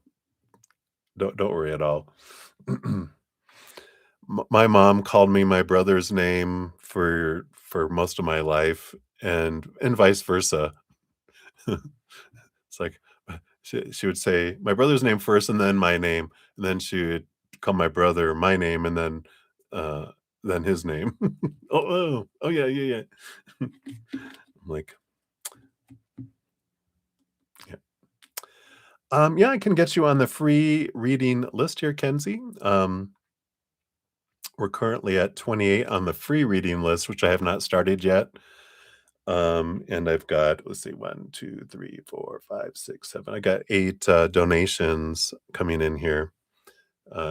don't worry at all. My mom called me my brother's name for most of my life and vice versa. It's like, she would say my brother's name first and then my name, and then she would call my brother my name and uh, then his name. Oh, yeah, yeah, yeah. I'm like, yeah. Yeah, I can get you on the free reading list here, Kenzie. We're currently at 28 on the free reading list, which I have not started yet. And I've got, let's see, 1, 2, 3, 4, 5, 6, 7. I got 8 donations coming in here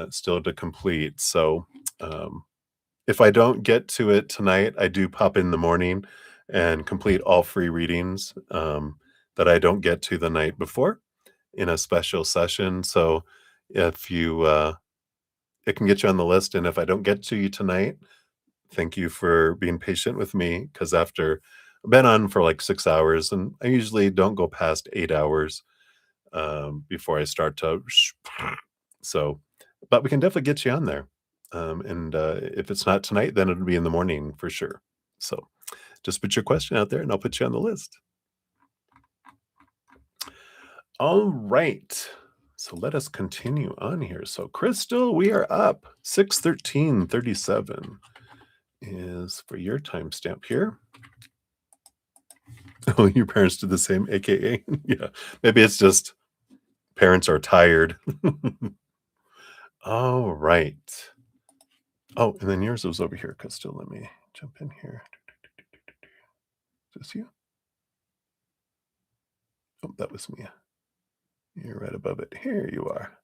still to complete. So if I don't get to it tonight, I do pop in the morning and complete all free readings that I don't get to the night before in a special session. So if you, it can get you on the list. And if I don't get to you tonight, thank you for being patient with me because after I've been on for like 6 hours, and I usually don't go past 8 hours before I start to. So, but we can definitely get you on there. And if it's not tonight, then it'll be in the morning for sure. So just put your question out there and I'll put you on the list. All right. So let us continue on here. So, Crystal, we are up 6:13:37 is for your timestamp here. Oh, your parents did the same, AKA? Yeah. Maybe it's just parents are tired. All right. Oh, and then yours was over here, Crystal. Let me jump in here. Is this you? Oh, that was me. You're right above it. Here you are.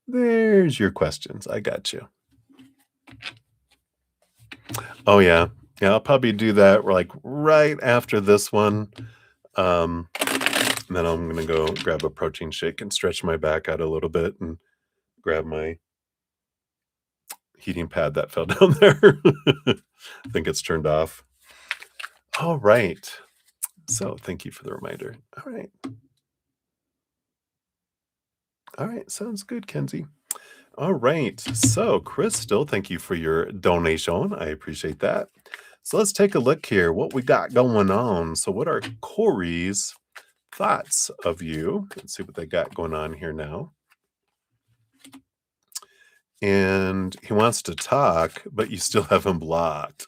There's your questions. I got you. Oh, yeah. Yeah, I'll probably do that. We're like right after this one. And then I'm going to go grab a protein shake and stretch my back out a little bit and grab my heating pad that fell down there. I think it's turned off. All right. So thank you for the reminder. All right. All right. Sounds good, Kenzie. All right. So, Crystal, thank you for your donation. I appreciate that. So let's take a look here. What we got going on. So, what are Corey's thoughts of you? Let's see what they got going on here now. And he wants to talk, but you still have him blocked.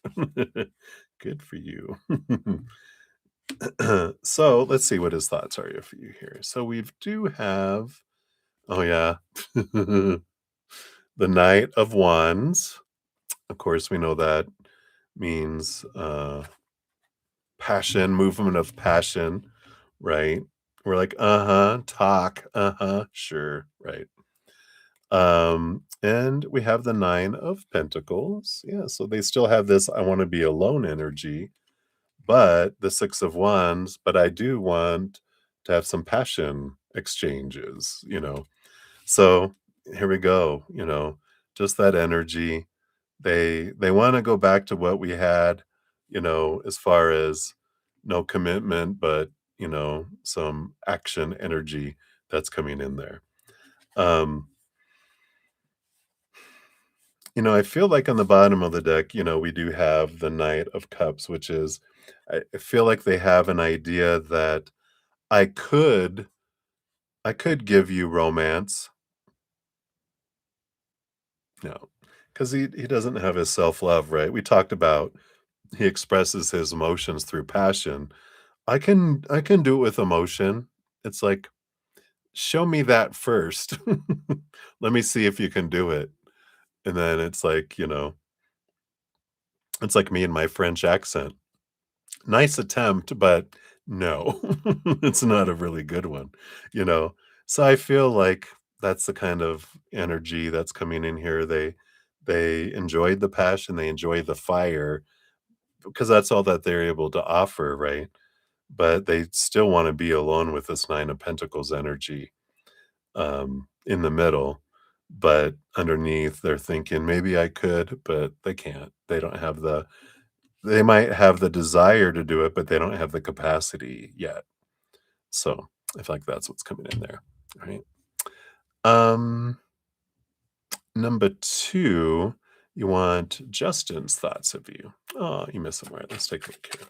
Good for you. So let's see what his thoughts are for you here. So we do have, oh yeah, the Knight of Wands. Of course, we know that means passion, movement of passion, right? We're like, talk, sure, right. And we have the Nine of Pentacles. Yeah, so they still have this I want to be alone energy, but the Six of Wands, but I do want to have some passion exchanges. So here we go, just that energy. They want to go back to what we had, as far as no commitment, but some action energy that's coming in there. I feel like on the bottom of the deck, we do have the Knight of Cups, which is, I feel like they have an idea that I could, I could give you romance. No, because he doesn't have his self love, right? We talked about he expresses his emotions through passion. I can do it with emotion. It's like show me that first. Let me see if you can do it. And then it's like, it's like me and my French accent. Nice attempt, but no, it's not a really good one, you know? So I feel like that's the kind of energy that's coming in here. They enjoyed the passion, they enjoy the fire because that's all that they're able to offer, right? But they still want to be alone with this Nine of Pentacles energy in the middle. But underneath, they're thinking maybe I could, but they can't. They don't have they might have the desire to do it, but they don't have the capacity yet. So I feel like that's what's coming in there. Right. Um, Number two, you want Justin's thoughts of you. Oh, you missed somewhere. Let's take a look here.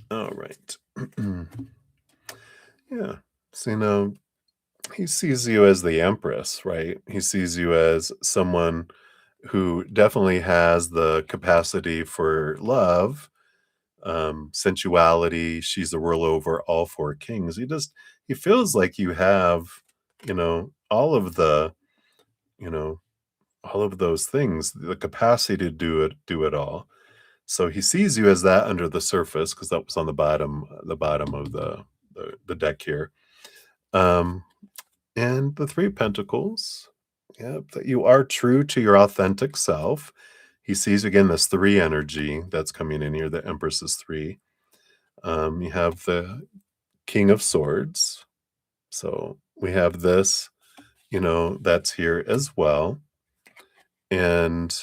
All right. Yeah. So, he sees you as the Empress, right? He sees you as someone who definitely has the capacity for love, sensuality. She's the ruler over all four kings. He feels like you have, all of you know, all of those things, the capacity to do it all. So he sees you as that under the surface because that was on the bottom of the deck here. Um, and the Three of Pentacles, yep, that you are true to your authentic self. He sees again this three energy that's coming in here. The Empress is three. You have the King of Swords. So we have this, that's here as well. And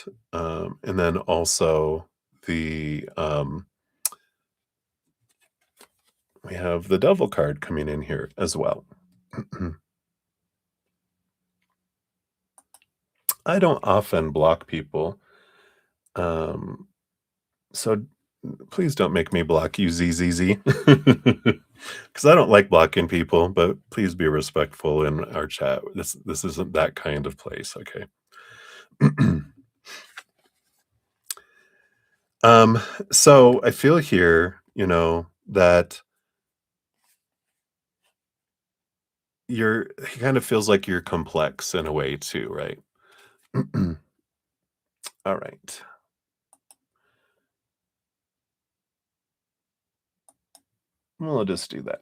then also the we have the Devil card coming in here as well. I don't often block people. Um, so please don't make me block you, ZZZ. Because I don't like blocking people, but please be respectful in our chat. This isn't that kind of place, okay? um, so I feel here, that he kind of feels like you're complex in a way too, right? All right. Well, I'll just do that.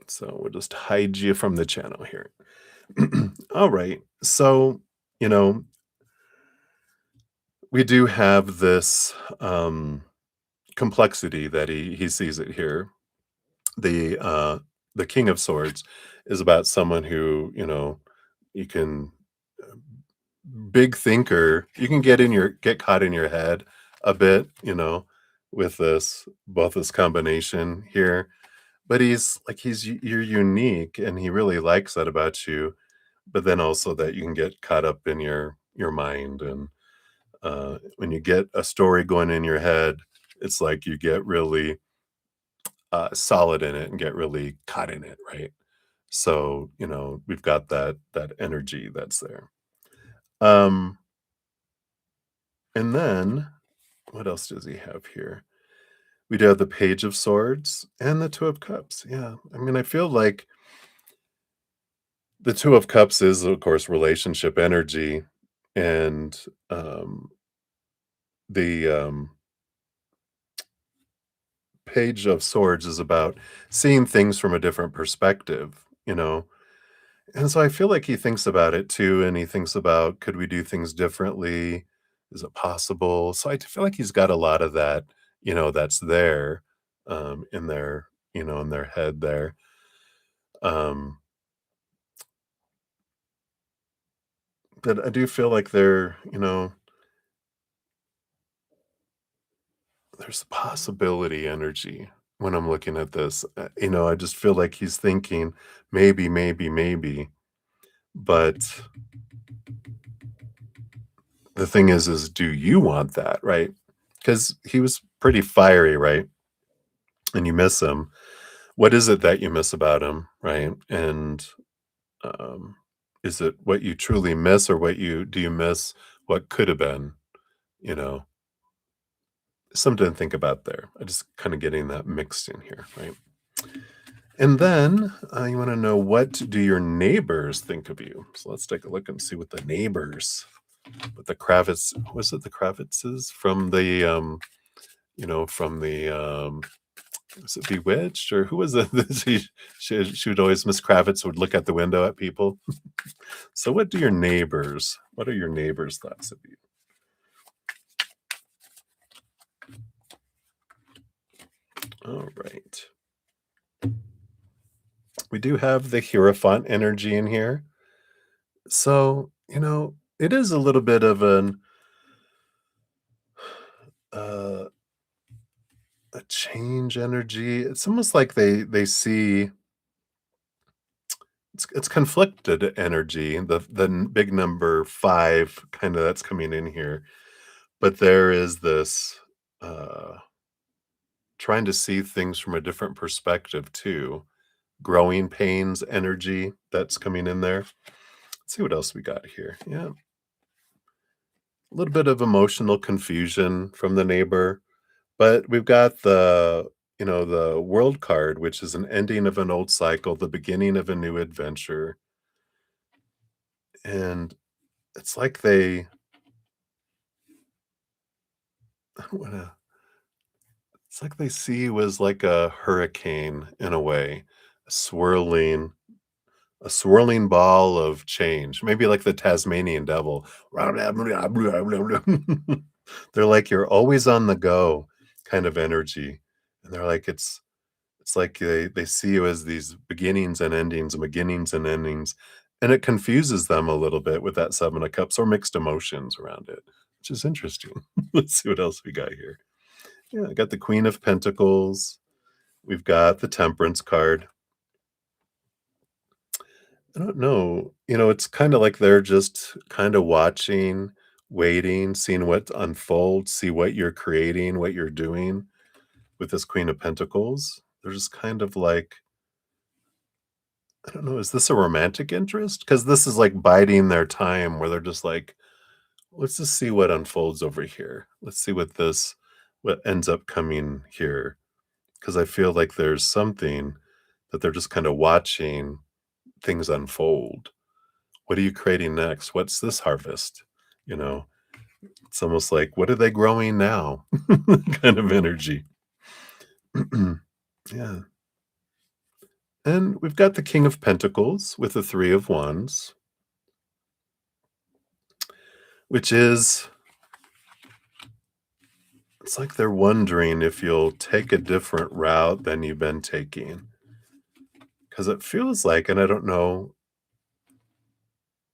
So we'll just hide you from the channel here. All right. So, you know, we do have this complexity that he sees it here. The King of Swords is about someone who, you can big thinker, you can get caught in your head a bit, with this combination here. But you're unique and he really likes that about you. But then also that you can get caught up in your mind and when you get a story going in your head, it's like you get really solid in it and get really caught in it, right? So, we've got that energy that's there. Um, and then what else does he have here? We do have the Page of Swords and the Two of Cups. Yeah. I mean, I feel like the Two of Cups is, of course, relationship energy. And the Page of Swords is about seeing things from a different perspective, And so I feel like he thinks about it too. And he thinks about, could we do things differently? Is it possible? So I feel like he's got a lot of that, that's there in their, in their head there. Um, but I do feel like there's a possibility energy when I'm looking at this. I just feel like he's thinking maybe, maybe, maybe. But the thing is do you want that, right? Because he was pretty fiery, right? And you miss him. What is it that you miss about him, right? And um, is it what you truly miss, or do you miss what could have been? you know, something to think about there. I just kind of getting that mixed in here, right? And then you want to know, what do your neighbors think of you? So let's take a look and see what the neighbors, what the Kravitz, was it the Kravitzes from the, from the, was it Bewitched, or who was it? She would always, Miss Kravitz would look out the window at people. So what are your neighbors' thoughts of you? All right. We do have the Hierophant energy in here. So, it is a little bit of uh, a change energy. It's almost like they see, it's conflicted energy. The big number 5 kind of that's coming in here. But there is this uh trying to see things from a different perspective too. Growing pains energy that's coming in there. Let's see what else we got here. Yeah, a little bit of emotional confusion from the neighbor, but we've got the world card, which is an ending of an old cycle, the beginning of a new adventure. And it's like they, I don't wanna, it's like they see you as like a hurricane in a way, a swirling a swirling ball of change, maybe like the Tasmanian devil. They're like you're always on the go kind of energy. And they're like it's like they see you as these beginnings and endings, and it confuses them a little bit with that 7 of cups or mixed emotions around it, which is interesting. Let's see what else we got here. Yeah, I got the Queen of Pentacles. We've got the Temperance card. I don't know. It's kinda like they're just kinda watching, waiting, seeing what unfolds, see what you're creating, what you're doing with this Queen of Pentacles. They're just kind of like, I don't know, is this a romantic interest? Because this is like biding their time where they're just like, "Let's just see what unfolds over here. Let's see what ends up coming here." Because I feel like there's something that they're just kinda watching things unfold. What are you creating next? What's this harvest? You know, it's almost like, what are they growing now? Kind of energy. Yeah. And we've got the King of Pentacles with the Three of Wands, which is, it's like they're wondering if you'll take a different route than you've been taking. Because it feels like, and I don't know,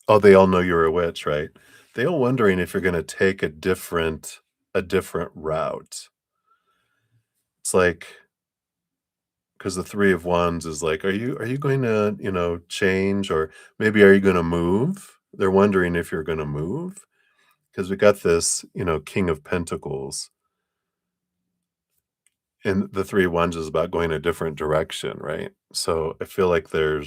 oh, they all know you're a witch, right? They all wondering if you're going to take a different route. It's like, because the Three of Wands is like, are you going to, change, or maybe are you gonna move? They're wondering if you're gonna move, because we got this, King of Pentacles, and the Three of Wands is about going a different direction, right? So, I feel like they're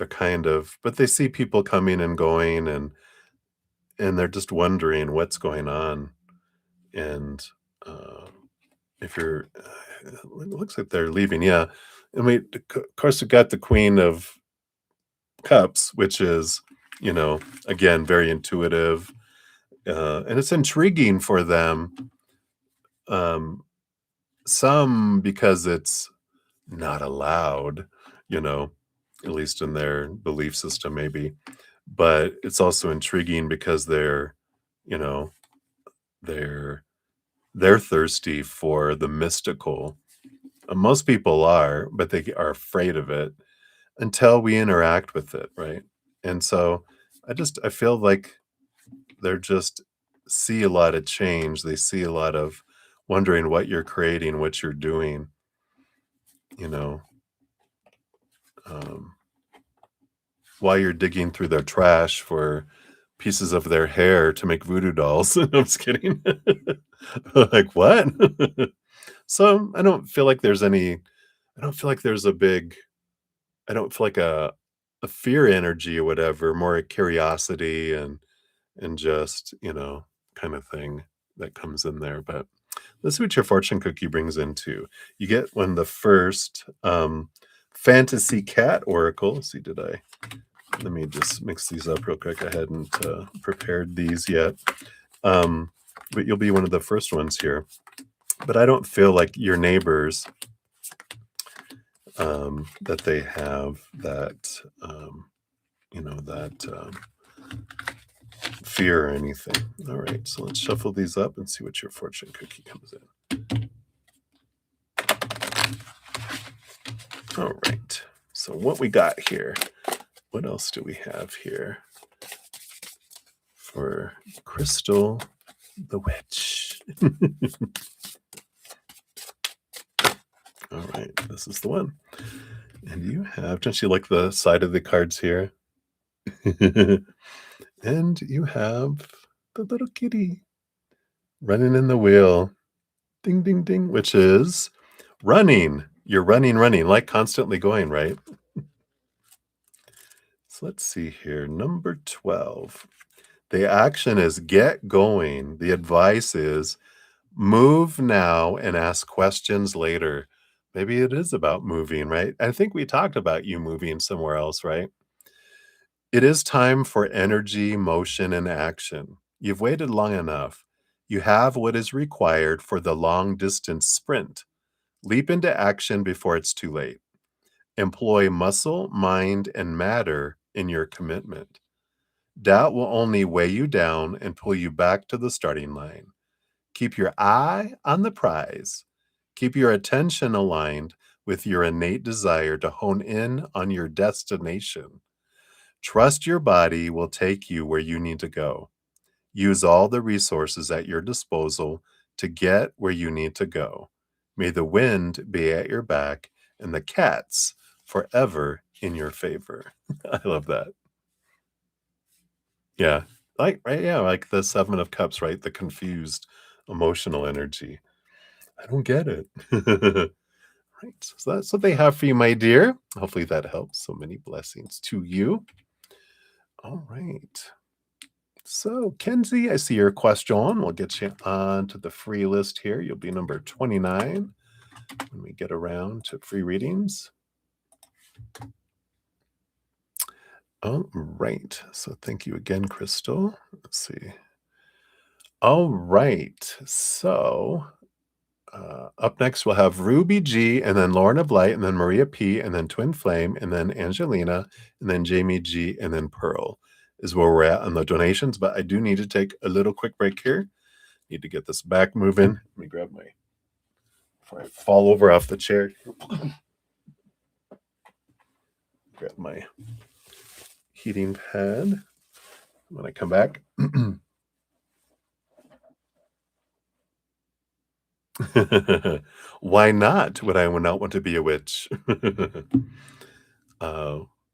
kind of, but they see people coming and going, and they're just wondering what's going on, and, uh, if you're it looks like they're leaving, yeah, and of course, we got the Queen of Cups, which is, again, very intuitive, and it's intriguing for them. Um, some because it's not allowed, you know, at least in their belief system, maybe. But it's also intriguing because you know, they're they're thirsty for the mystical. Most people are, but they are afraid of it until we interact with it, right? And so I feel like they're just see a lot of change. They see a lot of wondering what you're creating, what you're doing, you know, um, while you're digging through their trash for pieces of their hair to make voodoo dolls. I'm just kidding. Like, what? So I don't feel like there's a big, I don't feel like a fear energy or whatever, more a curiosity and just, kind of thing. that comes in there. But let's see what your fortune cookie brings into. You get one of the first fantasy cat oracle. Let's see, let me just mix these up real quick. I hadn't prepared these yet. But you'll be one of the first ones here. But I don't feel like your neighbors that they have that, fear or anything. All right, so let's shuffle these up and see what your fortune cookie comes in. All right, so what we got here? What else do we have here for Crystal the Witch? All right, this is the one. And you have, don't you like the side of the cards here? And you have the little kitty running in the wheel. Ding, ding, ding, which is running. You're running, like constantly going, right? So let's see here. Number 12. The action is get going. The advice is move now and ask questions later. Maybe it is about moving, right? I think we talked about you moving somewhere else, right? It is time for energy, motion, and action. You've waited long enough. You have what is required for the long distance sprint. Leap into action before it's too late. Employ muscle, mind, and matter in your commitment. Doubt will only weigh you down and pull you back to the starting line. Keep your eye on the prize. Keep your attention aligned with your innate desire to hone in on your destination. Trust your body will take you where you need to go. Use all the resources at your disposal to get where you need to go. May the wind be at your back and the cats forever in your favor. I love that. Yeah. Right, yeah, like the 7 of Cups, right? The confused emotional energy. I don't get it. Right. So that's what they have for you, my dear. Hopefully that helps. So many blessings to you. All right. So, Kenzie, I see your question. We'll get you on to the free list here. You'll be number 29 when we get around to free readings. All right. So, thank you again, Crystal. Let's see. All right. So, up next, we'll have Ruby G, and then Lauren of Light, and then Maria P, and then Twin Flame, and then Angelina, and then Jamie G, and then Pearl is where we're at on the donations. But I do need to take a little quick break here. Need to get this back moving. Let me grab before I fall over off the chair. Grab my heating pad when I come back. Why not? Would I not want to be a witch?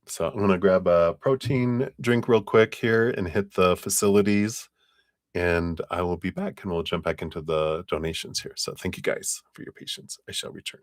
So I'm going to grab a protein drink real quick here and hit the facilities. And I will be back and we'll jump back into the donations here. So thank you guys for your patience. I shall return.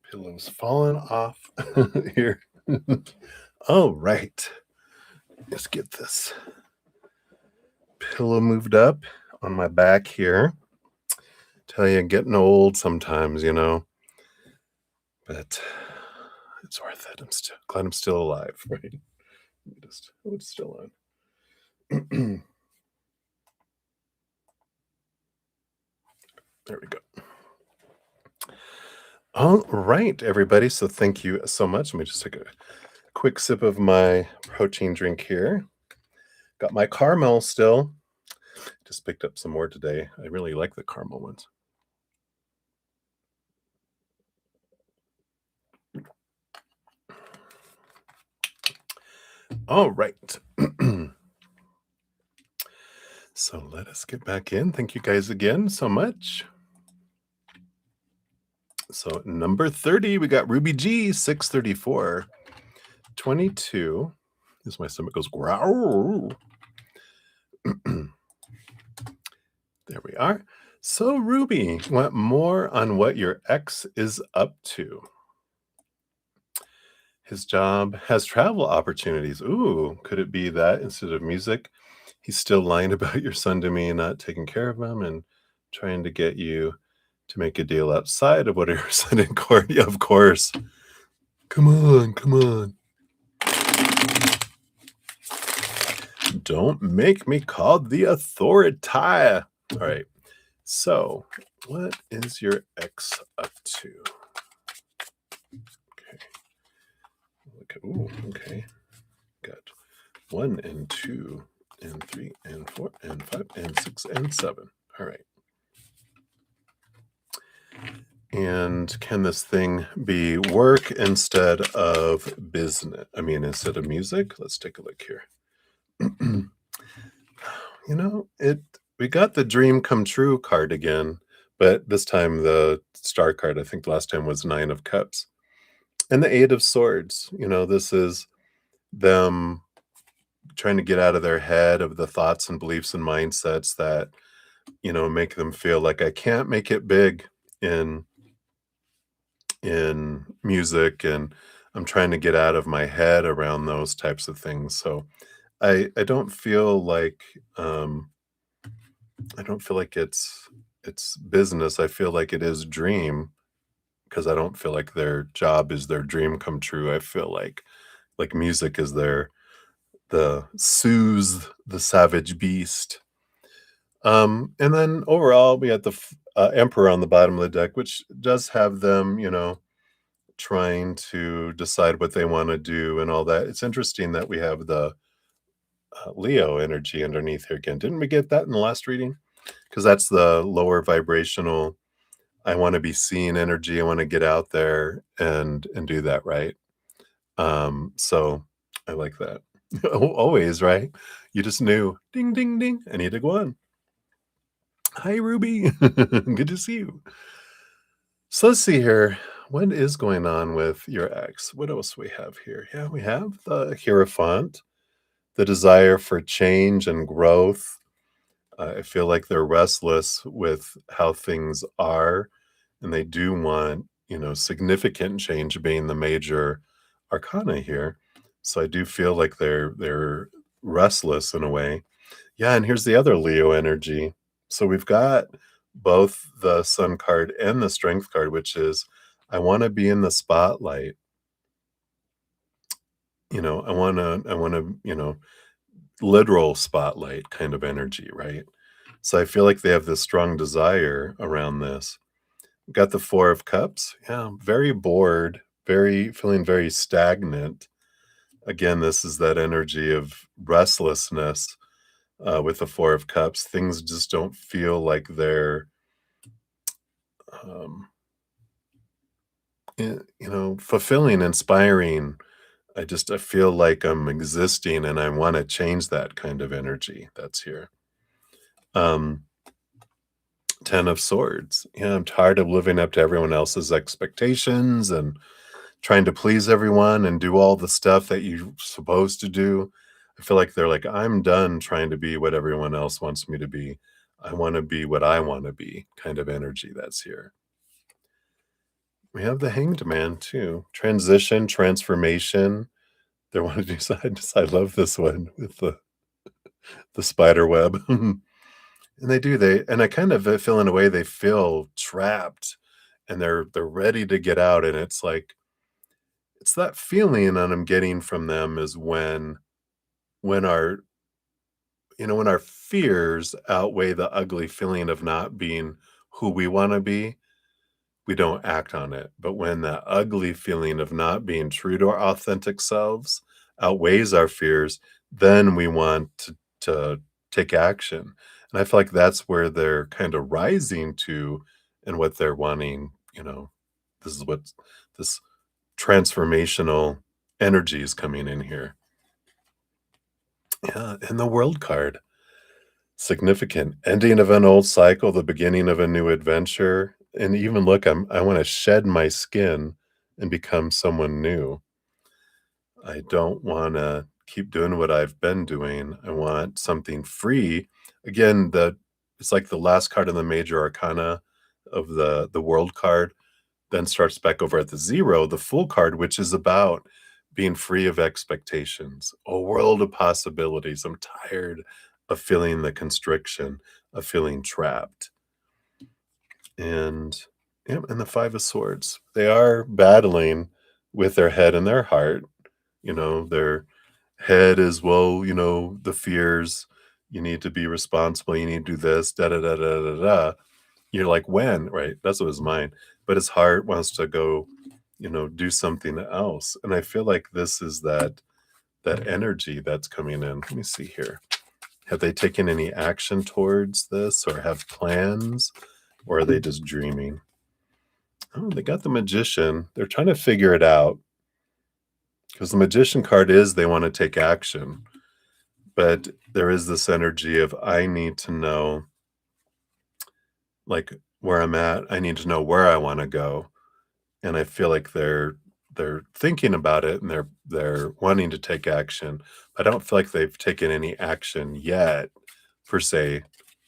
Pillow's falling off here. All right. Let's get this pillow moved up on my back here. Tell you, getting old sometimes, but it's worth it. I'm still glad I'm still alive, right? It's still on. There we go. All right, everybody. So thank you so much. Let me just take a quick sip of my protein drink here. Got my caramel still. Just picked up some more today. I really like the caramel ones. All right. So let us get back in. Thank you guys again so much. So number 30, we got Ruby G, 634. 22. This my stomach goes growl. There we are. So Ruby, want more on what your ex is up to? His job has travel opportunities. Ooh, could it be that instead of music, he's still lying about your son to me and not taking care of him and trying to get you to make a deal outside of what your son in court? Yeah, of course. Come on, come on. Don't make me call the authority. All right. So, what is your ex up to? Okay. Ooh, okay. Got 1 and 2 and 3 and 4 and 5 and 6 and 7. All right. And can this thing be work instead of business? I mean, instead of music? Let's take a look here. We got the dream come true card again, but this time the star card, I think the last time was 9 of cups. And the 8 of swords. This is them trying to get out of their head of the thoughts and beliefs and mindsets that, make them feel like I can't make it big in music, and I'm trying to get out of my head around those types of things. So I don't feel like it's business. I feel like it is dream, because I don't feel like their job is their dream come true. I feel like music is the soothe the savage beast. And then overall we got the Emperor on the bottom of the deck, which does have them, trying to decide what they want to do and all that. It's interesting that we have the Leo energy underneath here again. Didn't we get that in the last reading? Because that's the lower vibrational. I want to be seen energy. I want to get out there and do that, right? So I like that. Always, right? You just knew. Ding, ding, ding. I need to go on. Hi, Ruby. Good to see you. So let's see here. What is going on with your ex? What else we have here? Yeah, we have the Hierophant, the desire for change and growth. I feel like they're restless with how things are, and they do want, significant change being the major arcana here. So I do feel like they're restless in a way. Yeah, and here's the other Leo energy. So we've got both the Sun card and the Strength card, which is I want to be in the spotlight. I want to, literal spotlight kind of energy, right? So I feel like they have this strong desire around this. Got the 4 of Cups. Yeah, very bored, feeling very stagnant. Again, this is that energy of restlessness with the 4 of Cups. Things just don't feel like they're, fulfilling, inspiring. I feel like I'm existing and I want to change that kind of energy that's here. 10 of Swords. Yeah, I'm tired of living up to everyone else's expectations and trying to please everyone and do all the stuff that you're supposed to do. I feel like they're like, I'm done trying to be what everyone else wants me to be. I want to be what I want to be, kind of energy that's here. We have the Hanged Man too. Transition, transformation. They want to do side to side. I love this one with the spider web. And they do, and I kind of feel in a way they feel trapped and they're ready to get out. And it's like it's that feeling that I'm getting from them is when our when our fears outweigh the ugly feeling of not being who we want to be, we don't act on it. But when that ugly feeling of not being true to our authentic selves outweighs our fears, then we want to take action. And I feel like that's where they're kind of rising to and what they're wanting, this is what this transformational energy is coming in here. Yeah, and the world card. Significant ending of an old cycle, the beginning of a new adventure, and even look, I wanna shed my skin and become someone new. I don't wanna keep doing what I've been doing. I want something free. Again, it's like the last card in the major arcana of the world card, then starts back over at the 0, the Fool card, which is about being free of expectations, a world of possibilities. I'm tired of feeling the constriction, of feeling trapped. And yeah, and the 5 of Swords. They are battling with their head and their heart. Their head is, well, the fears, you need to be responsible, you need to do this, da da da da da da. You're like, "When?" Right? That's what his mind. But his heart wants to go, do something else. And I feel like this is that energy that's coming in. Let me see here. Have they taken any action towards this or have plans? Or are they just dreaming? Oh, they got the Magician. They're trying to figure it out. Because the Magician card is they want to take action. But there is this energy of I need to know like where I'm at. I need to know where I want to go. And I feel like they're thinking about it and they're wanting to take action. I don't feel like they've taken any action yet per se,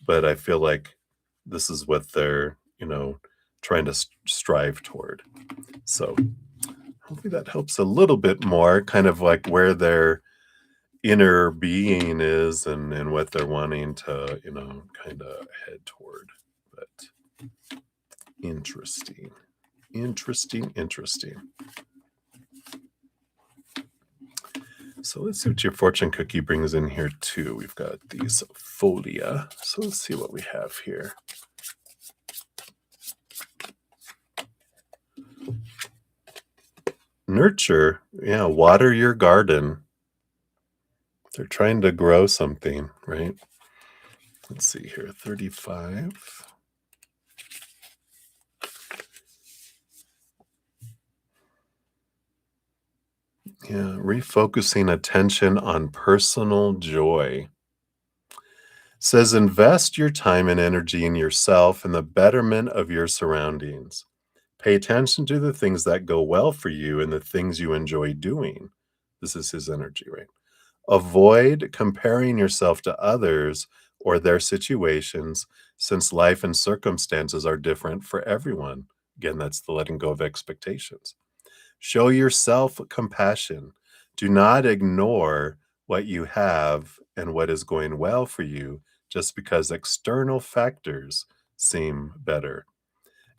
but I feel like this is what they're, trying to strive toward. So hopefully that helps a little bit more, kind of like where their inner being is and what they're wanting to, kind of head toward. But interesting. Interesting. So let's see what your fortune cookie brings in here too. We've got these folia. So let's see what we have here. Nurture. Yeah, water your garden. They're trying to grow something, right? Let's see here. 35. Yeah, refocusing attention on personal joy. Says invest your time and energy in yourself and the betterment of your surroundings. Pay attention to the things that go well for you and the things you enjoy doing. This is his energy, right? Avoid comparing yourself to others or their situations, since life and circumstances are different for everyone. Again, that's the letting go of expectations. Show yourself compassion. Do not ignore what you have and what is going well for you just because external factors seem better.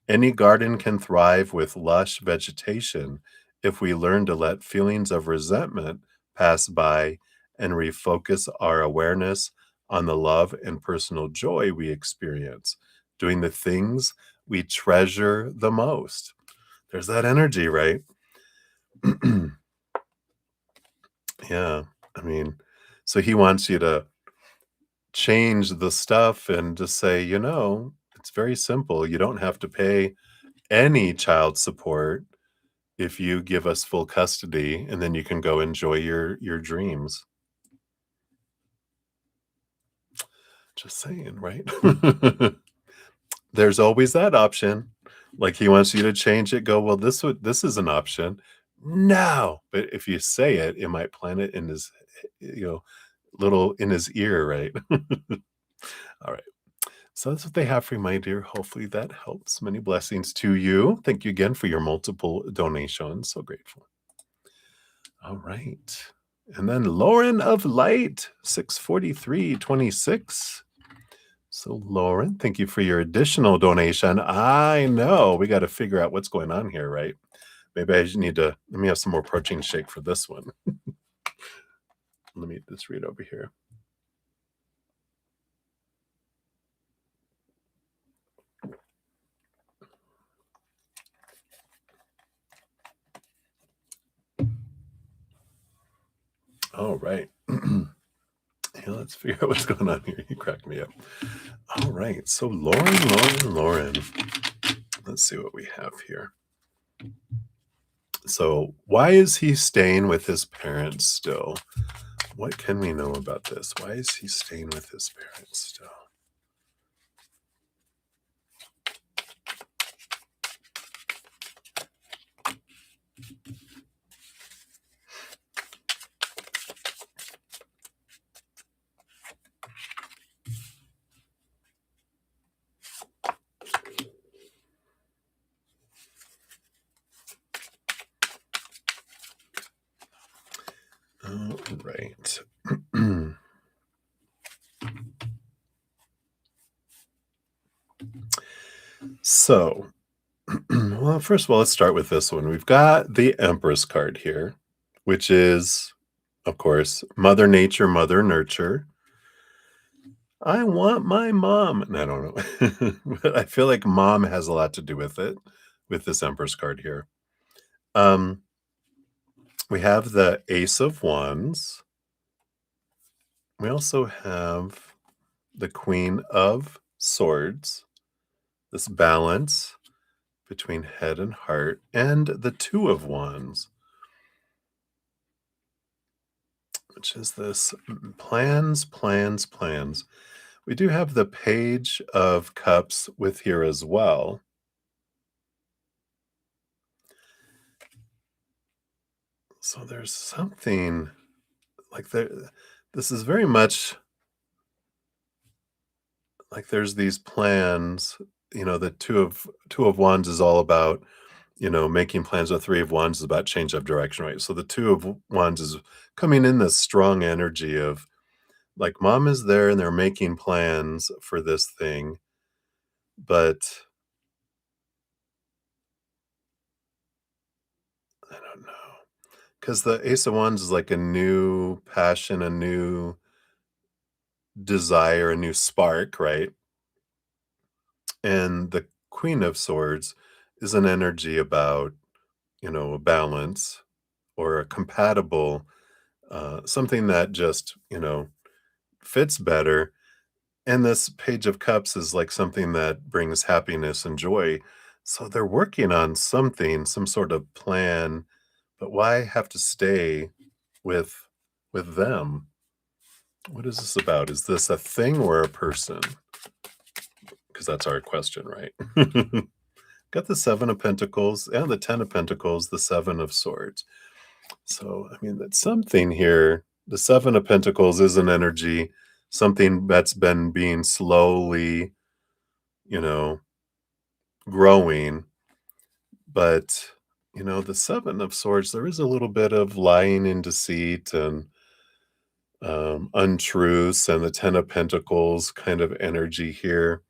Any garden can thrive with lush vegetation if we learn to let feelings of resentment pass by and refocus our awareness on the love and personal joy we experience, doing the things we treasure the most. There's that energy, right? Yeah. I mean, so he wants you to change the stuff and just say, it's very simple. You don't have to pay any child support if you give us full custody, and then you can go enjoy your dreams. Just saying, right? There's always that option. Like he wants you to change it, go, well, this is an option. No. But if you say it, it might plant it in his, little in his ear, right? All right. So that's what they have for you, my dear. Hopefully that helps. Many blessings to you. Thank you again for your multiple donations. So grateful. All right. And then Lauren of Light, 643.26. So Lauren, thank you for your additional donation. I know we got to figure out what's going on here, right? Maybe I just need to, let me have some more protein shake for this one. Let me just read over here. All right. Yeah, let's figure out what's going on here. You cracked me up. All right. So Lauren. Let's see what we have here. So why is he staying with his parents still? What can we know about this? Why is he staying with his parents still? All right. So, well, first of all, let's start with this one. We've got the Empress card here, which is, of course, Mother Nature, Mother Nurture. I want my mom. And I don't know. But I feel like mom has a lot to do with it, with this Empress card here. We have the Ace of Wands. We also have the Queen of Swords, this balance between head and heart, and the Two of Wands, which is this plans. We do have the Page of Cups with here as well. So there's something like this is very much like there's these plans, the two of wands is all about, making plans. The Three of Wands is about change of direction, right? So the Two of Wands is coming in this strong energy of like mom is there and they're making plans for this thing, but I don't know. Because the Ace of Wands is like a new passion, a new desire, a new spark, right? And the Queen of Swords is an energy about, a balance or a compatible, something that just, fits better. And this Page of Cups is like something that brings happiness and joy. So they're working on something, some sort of plan, but why have to stay with them? What is this about? Is this a thing or a person? Because that's our question, right? Got the Seven of Pentacles and the Ten of Pentacles, the Seven of Swords. So, I mean, that's something here. The Seven of Pentacles is an energy, something that's been being slowly, growing. But, the Seven of Swords, there is a little bit of lying and deceit and untruths, and the Ten of Pentacles kind of energy here.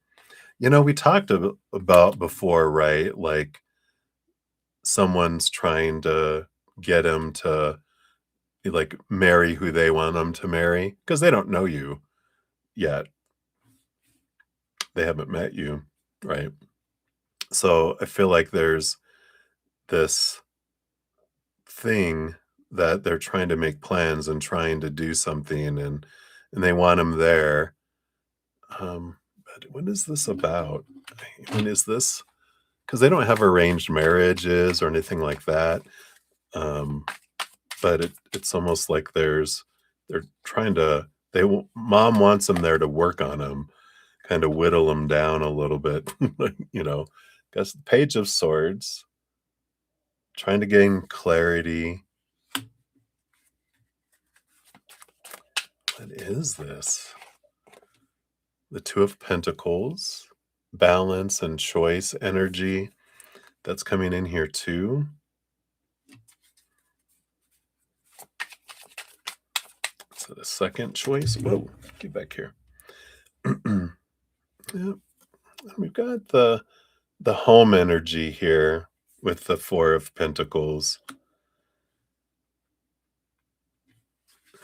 We talked about before, right? Like someone's trying to get him to like marry who they want them to marry because they don't know you yet. They haven't met you, right? So I feel like there's this thing that they're trying to make plans and trying to do something and they want him there. But what is this about? When is this? Because they don't have arranged marriages or anything like that. But it's almost like they're trying to mom wants them there to work on them, kind of whittle them down a little bit, Guess Page of Swords, trying to gain clarity. What is this? the Two of Pentacles, balance and choice energy. That's coming in here too. So the second choice. Whoa, get back here. Yep. We've got the home energy here with the Four of Pentacles.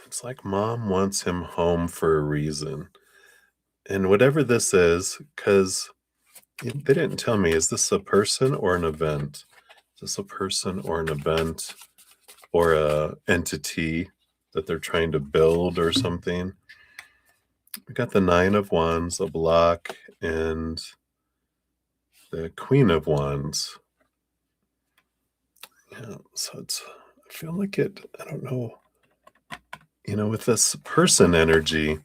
It's like mom wants him home for a reason. And whatever this is, because they didn't tell me, is this a person or an event? Is this a person or an event or a entity that they're trying to build or something? We got the Nine of Wands, a block, and the Queen of Wands. Yeah, so it's, I feel like it, I don't know, with this person energy,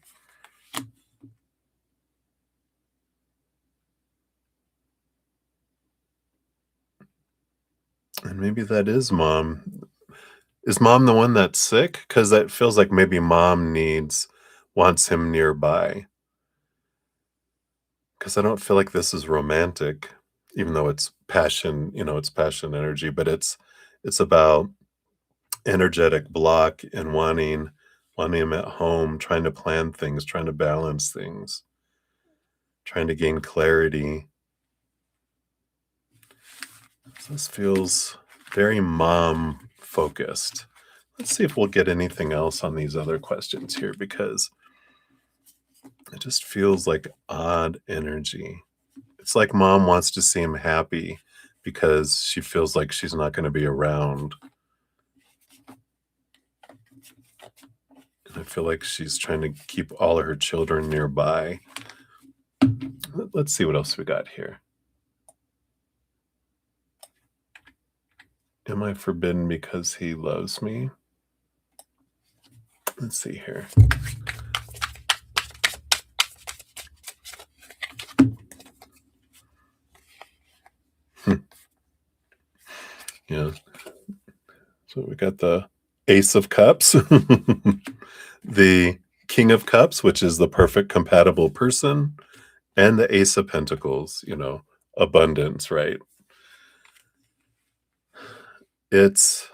and maybe that is mom. Is mom the one that's sick? Because that feels like maybe mom wants him nearby. Because I don't feel like this is romantic, even though it's passion, it's passion energy, but it's about energetic block and wanting him at home, trying to plan things, trying to balance things, trying to gain clarity. So this feels very mom focused. Let's see if we'll get anything else on these other questions here, because it just feels like odd energy. It's like mom wants to see him happy because she feels like she's not going to be around. And I feel like she's trying to keep all of her children nearby. Let's see what else we got here. Am I forbidden because he loves me? Let's see here. Yeah. So we got the Ace of Cups, the King of Cups, which is the perfect compatible person, and the Ace of Pentacles, abundance, right? It's,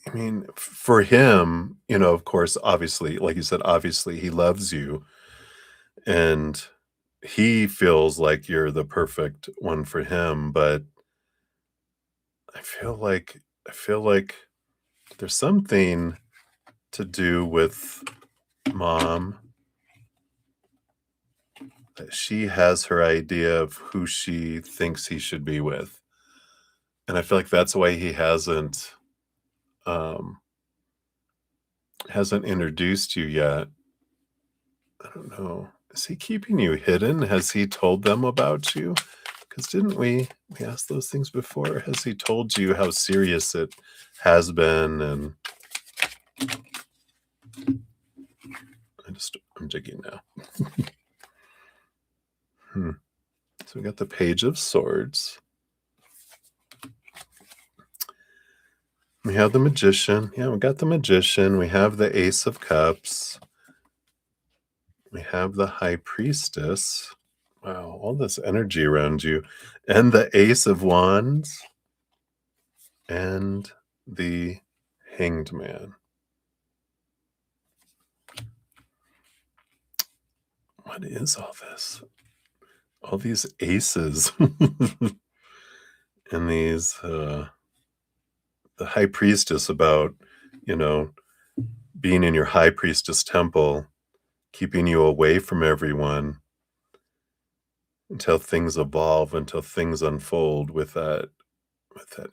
I mean, for him, of course, obviously, like you said, obviously he loves you and he feels like you're the perfect one for him. But I feel like there's something to do with mom, that she has her idea of who she thinks he should be with. And I feel like that's why he hasn't introduced you yet. I don't know. Is he keeping you hidden? Has he told them about you? Because didn't we asked those things before? Has he told you how serious it has been? And I'm digging now. So we got the Page of Swords. We have the Magician. Yeah, we got the Magician. We have the Ace of Cups. We have the High Priestess. Wow, all this energy around you. And the Ace of Wands. And the Hanged Man. What is all this? All these aces. And these, the High Priestess about, being in your High Priestess temple, keeping you away from everyone until things evolve, until things unfold with that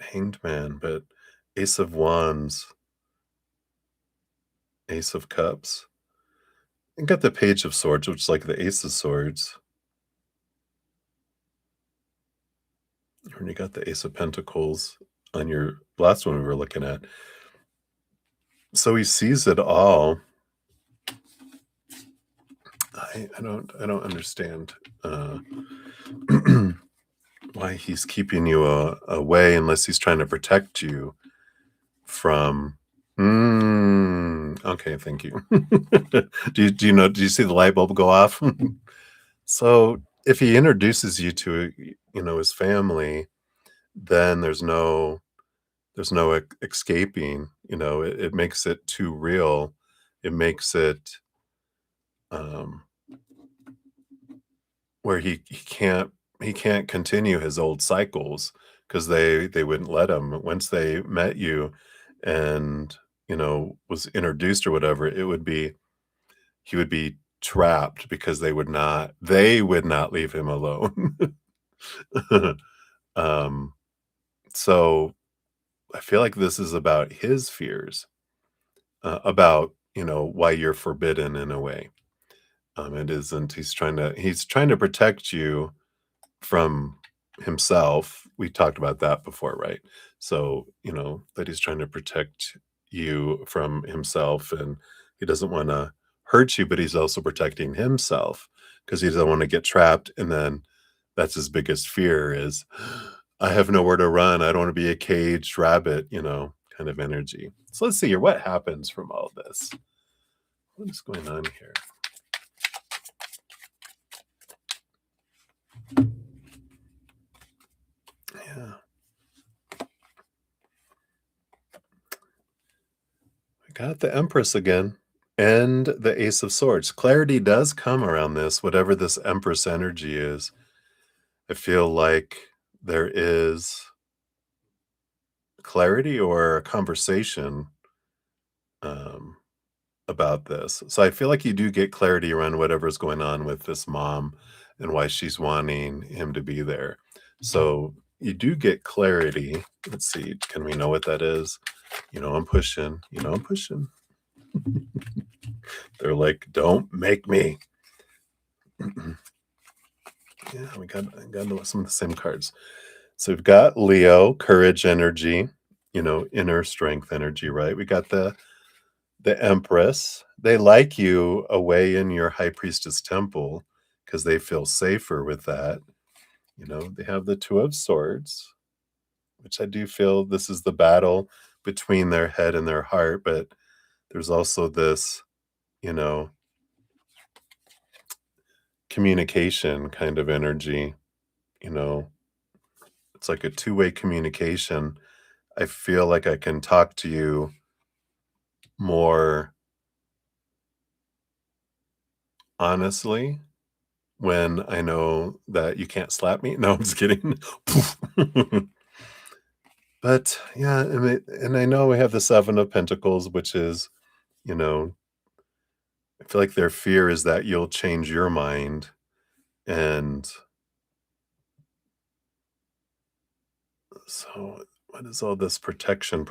Hanged Man. But Ace of Wands, Ace of Cups, and got the Page of Swords, which is like the Ace of Swords. And you got the Ace of Pentacles on your last one we were looking at. So he sees it all. I don't understand why he's keeping you away unless he's trying to protect you from Okay, thank you. Do you see the light bulb go off? So, if he introduces you to, his family, then there's no escaping, it makes it too real. It makes it, um, where he can't continue his old cycles because they wouldn't let him. Once they met you and, was introduced or whatever, he would be trapped because they would not leave him alone. Um, so I feel like this is about his fears, about, why you're forbidden in a way. It isn't he's trying to protect you from himself. We talked about that before, right? So, that he's trying to protect you from himself and he doesn't want to hurt you, but he's also protecting himself because he doesn't want to get trapped. And then that's his biggest fear is I have nowhere to run. I don't want to be a caged rabbit, kind of energy. So let's see here. What happens from all this? What is going on here? Yeah. I got the Empress again and the Ace of Swords. Clarity does come around this, whatever this Empress energy is. I feel like there is clarity or a conversation um, about this. So I feel like you do get clarity around whatever's going on with this mom and why she's wanting him to be there. So you do get clarity. Let's see. Can we know what that is? I'm pushing. I'm pushing. They're like, don't make me. Yeah, I got some of the same cards. So we've got Leo, courage energy, inner strength energy, right? We got the Empress. They like you away in your High Priestess temple because they feel safer with that. They have the Two of Swords, which I do feel this is the battle between their head and their heart, but there's also this, you know, communication kind of energy, you know, it's like a two-way communication. I feel like I can talk to you more honestly when I know that you can't slap me. No, I'm just kidding. But yeah, and I know we have the Seven of Pentacles, which is, you know, I feel like their fear is that you'll change your mind. And so what is all this protection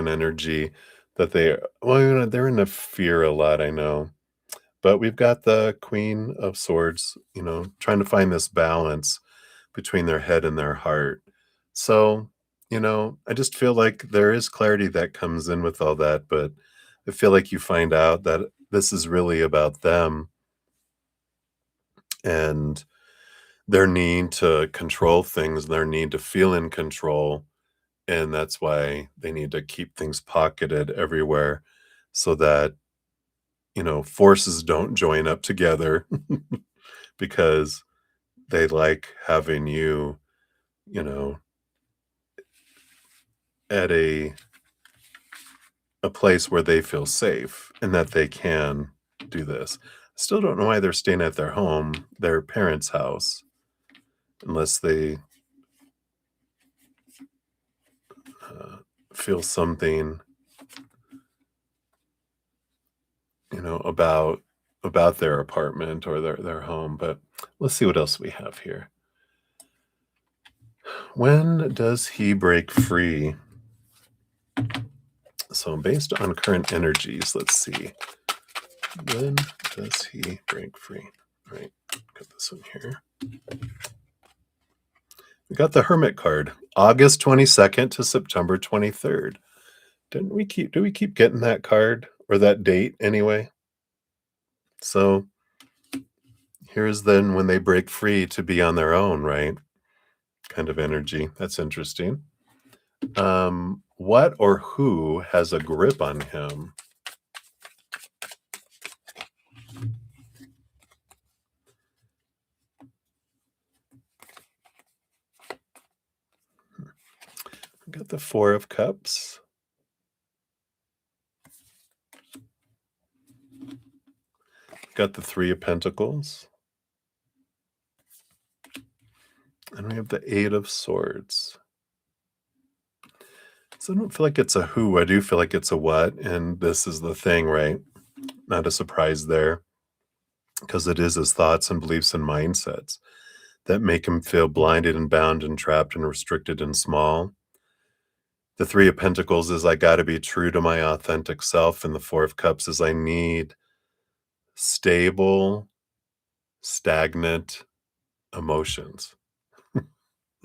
energy that they're in a fear a lot, I know. But we've got the Queen of Swords, trying to find this balance between their head and their heart. So, I just feel like there is clarity that comes in with all that, but I feel like you find out that this is really about them and their need to control things, their need to feel in control. And that's why they need to keep things pocketed everywhere so that, forces don't join up together because they like having you, you know, at a place where they feel safe and that they can do this. Still don't know why they're staying at their home, their parents' house, unless they uh, feel something, about their apartment or their home. But let's see what else we have here. When does he break free? So based on current energies, let's see. When does he break free? All right, got this one here. We got the Hermit card, August 22nd to September 23rd. Do we keep getting that card or that date anyway? So here's then when they break free to be on their own, right? Kind of energy. That's interesting. What or who has a grip on him? Got the Four of Cups. Got the Three of Pentacles. And we have the Eight of Swords. So I don't feel like it's a who, I do feel like it's a what, and this is the thing, right? Not a surprise there, because it is his thoughts and beliefs and mindsets that make him feel blinded and bound and trapped and restricted and small. The Three of Pentacles is I got to be true to my authentic self, and the Four of Cups is I need stable, stagnant emotions,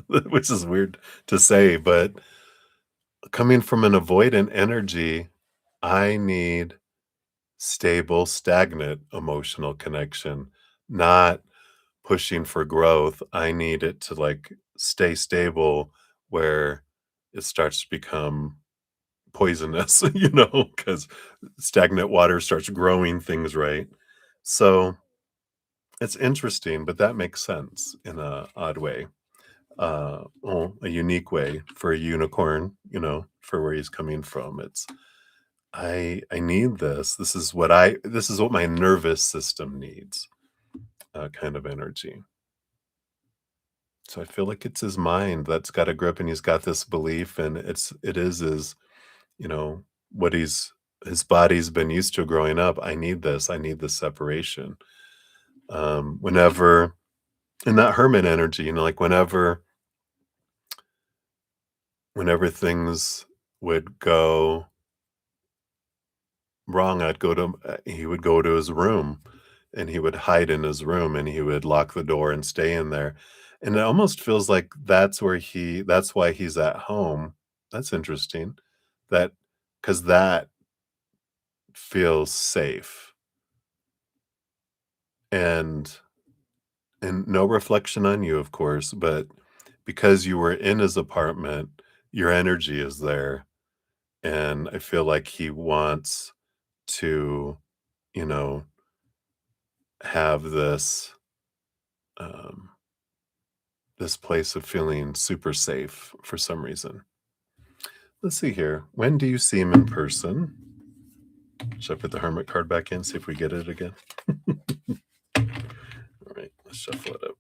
which is weird to say, but coming from an avoidant energy, I need stable, stagnant emotional connection, not pushing for growth. I need it to like stay stable where it starts to become poisonous, because stagnant water starts growing things, right? So it's interesting, but that makes sense in a odd way. Well, a unique way for a unicorn, for where he's coming from. It's I need this. This is what my nervous system needs, kind of energy. So I feel like it's his mind that's got a grip and he's got this belief and it is his, what his body's been used to growing up. I need this. I need this separation. Whenever in that hermit energy, like whenever things would go wrong, he would go to his room and he would hide in his room and he would lock the door and stay in there. And it almost feels like that's why he's at home. That's interesting. That because that feels safe and no reflection on you, of course, but because you were in his apartment, your energy is there. And I feel like he wants to, you know, have um, this place of feeling super safe for some reason. Let's see here. When do you see him in person? Should I put the Hermit card back in, see if we get it again? All right, let's shuffle it up.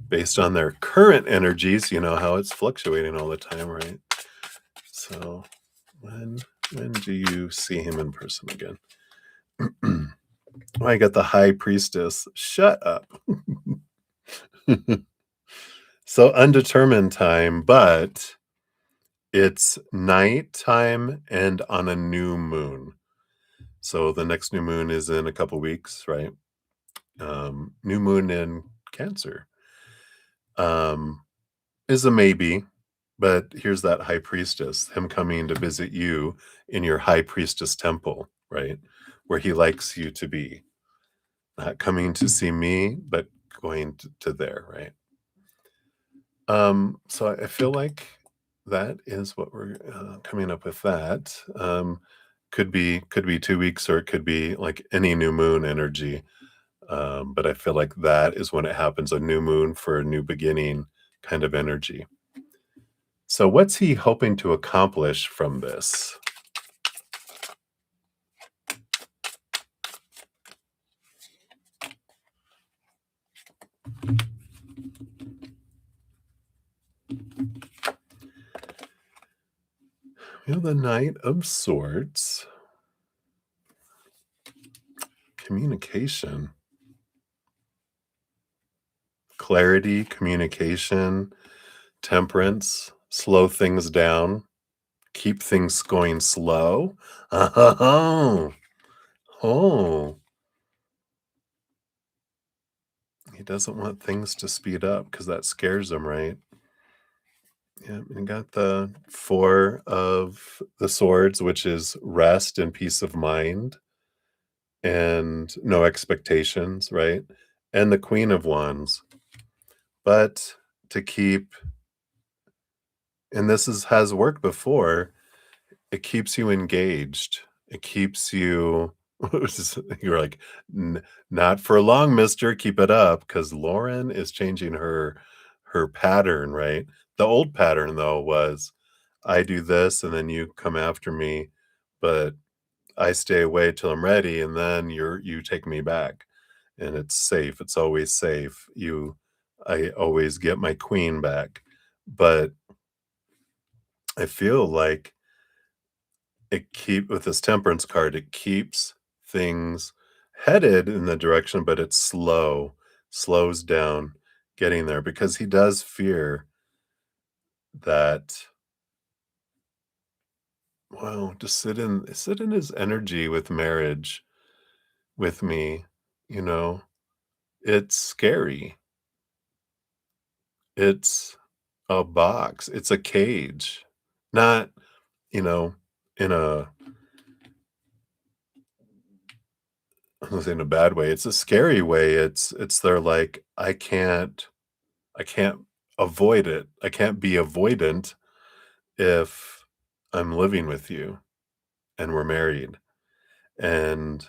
Based on their current energies, you know how it's fluctuating all the time, right? So when do you see him in person again? I got the High Priestess. Shut up. So undetermined time, but it's nighttime and on a new moon. So the next new moon is in a couple weeks, right? New moon in Cancer is a maybe, but here's that High Priestess, him coming to visit you in your High Priestess temple, right? Where he likes you to be. Not coming to see me, but going to there, right? So I feel like that is what we're coming up with. That could be 2 weeks, or it could be like any new moon energy. But I feel like that is when it happens, a new moon for a new beginning kind of energy. So what's he hoping to accomplish from this? We have the Knight of Swords. Communication. Clarity, communication, temperance, slow things down, keep things going slow. Oh, oh. He doesn't want things to speed up because that scares him, right? Yeah, and got the Four of the Swords, which is rest and peace of mind and no expectations, right? And the Queen of Wands. But to keep, and has worked before, it keeps you engaged. It keeps you Which is you're like, Not for long, mister, keep it up," because Lauren is changing her pattern, right? The old pattern, though, was, I do this, and then you come after me, but I stay away till I'm ready, and then you take me back, and it's safe, it's always safe. I always get my queen back, but I feel like with this temperance card, it keeps things headed in the direction, but it's slows down getting there because he does fear that, well, just sit in his energy with marriage with me, you know? It's scary. It's a box. It's a cage. Not, you know, in a I'm gonna say in a bad way. It's a scary way. It's they're like, I can't avoid it. I can't be avoidant if I'm living with you and we're married. And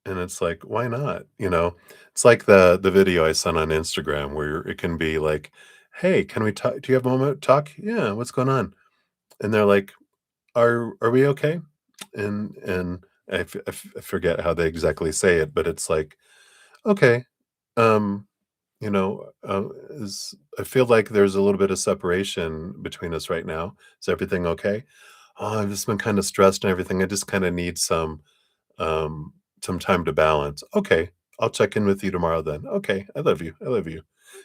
it's like, why not? It's like the video I sent on Instagram where it can be like, "Hey, can we talk? Do you have a moment to talk? Yeah, what's going on?" And they're like, "Are we okay?" And I forget how they exactly say it, but it's like, "Okay, um, is I feel like there's a little bit of separation between us right now. Is everything okay? Oh, I've just been kind of stressed and everything. I just kind of need some time to balance. Okay, I'll check in with you tomorrow then. Okay, I love you. I love you.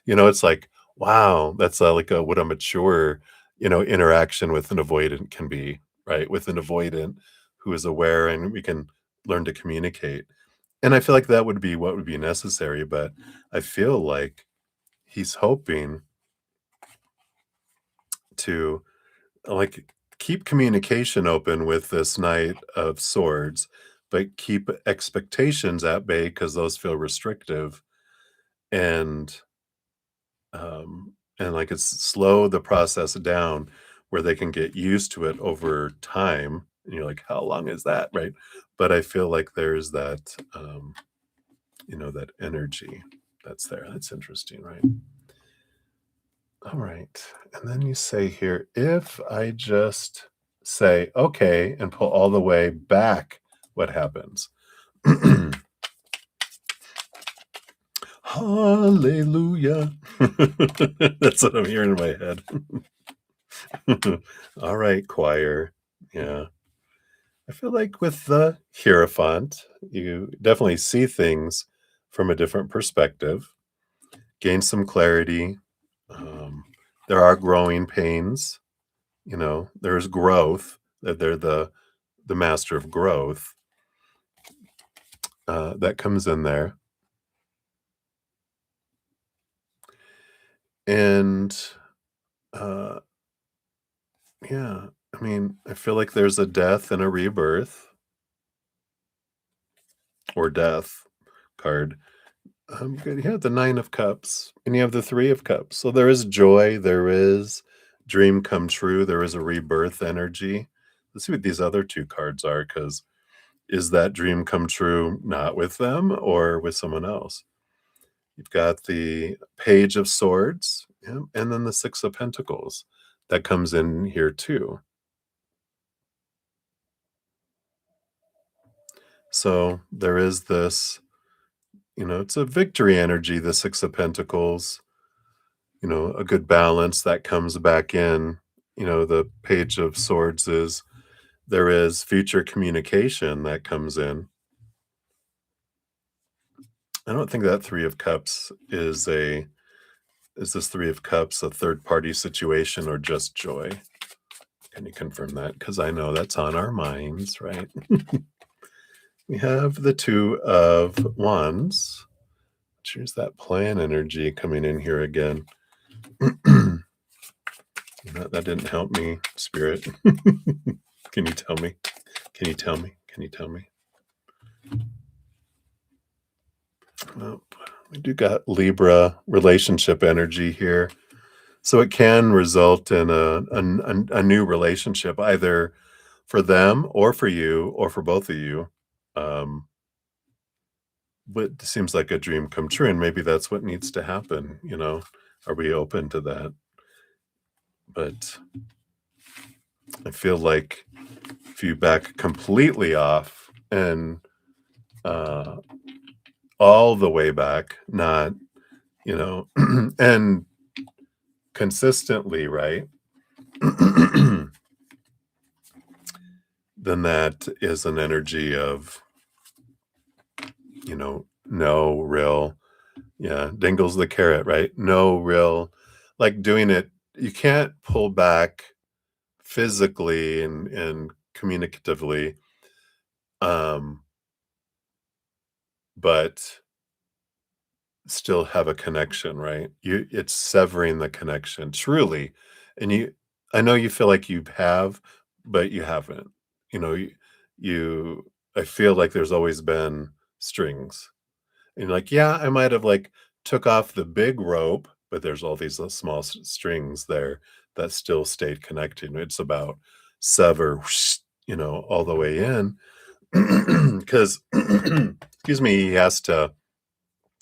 It's like, wow, that's like what a mature, interaction with an avoidant can be, right? With an avoidant who is aware and we can learn to communicate. And I feel like that would be what would be necessary, but I feel like he's hoping to, like, keep communication open with this Knight of Swords, but keep expectations at bay because those feel restrictive, and, like, it's slow the process down where they can get used to it over time, and you're like, "How long is that?" Right? But I feel like there's that, that energy that's there. That's interesting, right? All right. And then you say here, if I just say, okay, and pull all the way back, what happens? Hallelujah. That's what I'm hearing in my head. All right, choir. Yeah. I feel like with the Hierophant, you definitely see things from a different perspective, gain some clarity. Um, there are growing pains. There's growth, that they're the master of growth, that comes in there. And, uh, yeah, I mean, I feel like there's a death and a rebirth or death card. Good. You have the 9 of Cups, and you have the 3 of Cups. So there is joy, there is dream come true, there is a rebirth energy. Let's see what these other 2 cards are, because is that dream come true not with them or with someone else? You've got the Page of Swords, yeah, and then the 6 of Pentacles. That comes in here too. So there is this, it's a victory energy, the 6 of Pentacles, a good balance that comes back in. The Page of Swords is there is future communication that comes in. I don't think that 3 of Cups is this 3 of Cups a third party situation or just joy? Can you confirm that? Because I know that's on our minds, right? We have the 2 of Wands. Choose that plan energy coming in here again. That didn't help me, Spirit. Can you tell me? Can you tell me? Can you tell me? Well, we do got Libra relationship energy here. So it can result in a new relationship, either for them or for you or for both of you. Um, but it seems like a dream come true, and maybe that's what needs to happen, you know? Are we open to that? But I feel like if you back completely off and uh, all the way back, not, you know, and consistently, right? Then that is an energy of, no real, yeah, dingles the carrot, right? No real, like doing it, you can't pull back physically and communicatively, um, but still have a connection, right? It's severing the connection truly. And I know you feel like you have, but you haven't. You know, you I feel like there's always been strings. And like, yeah, I might have like took off the big rope, but there's all these small strings there that still stayed connected. It's about sever, whoosh, all the way in. Because excuse me, he has to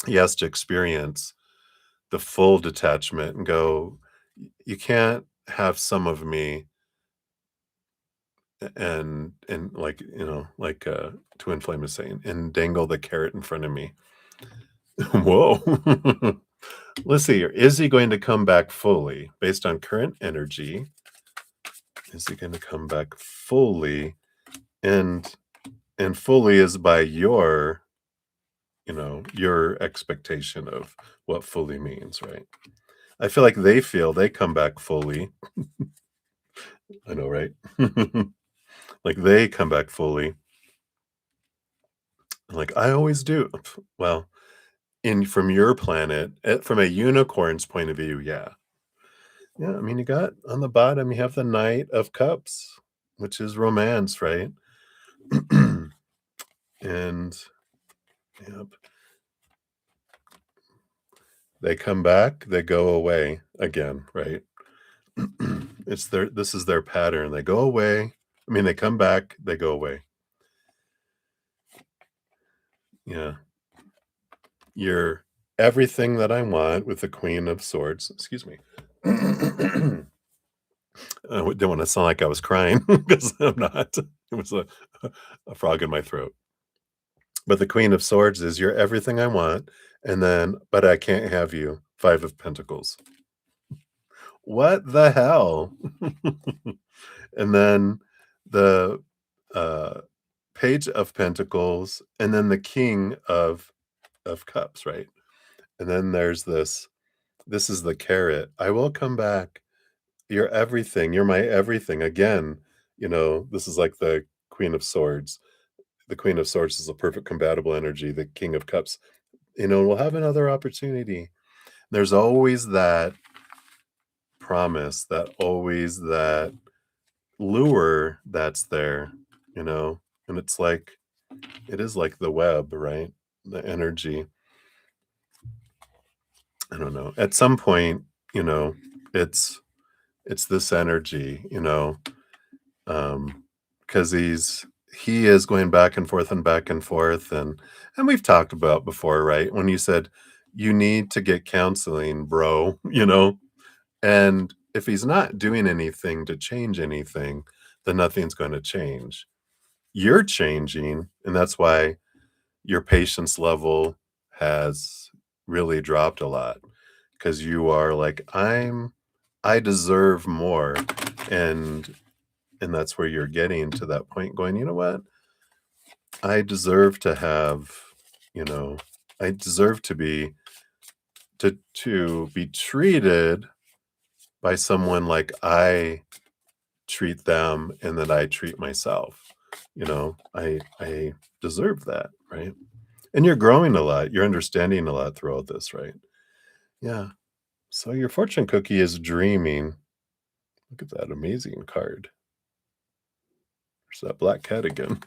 experience the full detachment and go, you can't have some of me and like, like Twin Flame is saying, and dangle the carrot in front of me. Whoa. Let's see here. Is he going to come back fully based on current energy? Is he going to come back fully? And fully is by your expectation of what fully means, right? I feel like they come back fully. I know, right? Like they come back fully. Like I always do. Well, in from your planet, from a unicorn's point of view, yeah. Yeah, I mean, you got on the bottom, you have the Knight of Cups, which is romance, right? And yep, they come back, they go away again, right? This is their pattern. They go away. I mean, they come back, they go away. Yeah. You're everything that I want with the Queen of Swords. Excuse me. I didn't want to sound like I was crying because I'm not. It was a frog in my throat. But the Queen of Swords is you're everything I want, and then, but I can't have you. Five of Pentacles. What the hell? And then the uh, Page of Pentacles, and then the King of Cups, right? And then there's this. This is the carrot. I will come back. You're everything. You're my everything. Again, this is like the Queen of Swords. The Queen of Swords is a perfect compatible energy. The King of Cups, we'll have another opportunity. There's always that promise, that lure that's there, and it is like the web, right? The energy. I don't know. At some point, it's this energy, because he is going back and forth and back and forth, and we've talked about before, right? When you said you need to get counseling, bro, and if he's not doing anything to change anything, then nothing's going to change. You're changing, and that's why your patience level has really dropped a lot, because you are like, I deserve more, and that's where you're getting to that point going, you know what? I deserve to have, you know, I deserve to be treated by someone like I treat them and that I treat myself. I deserve that, right? And you're growing a lot. You're understanding a lot throughout this, right? Yeah. So your fortune cookie is dreaming. Look at that amazing card. There's that black cat again.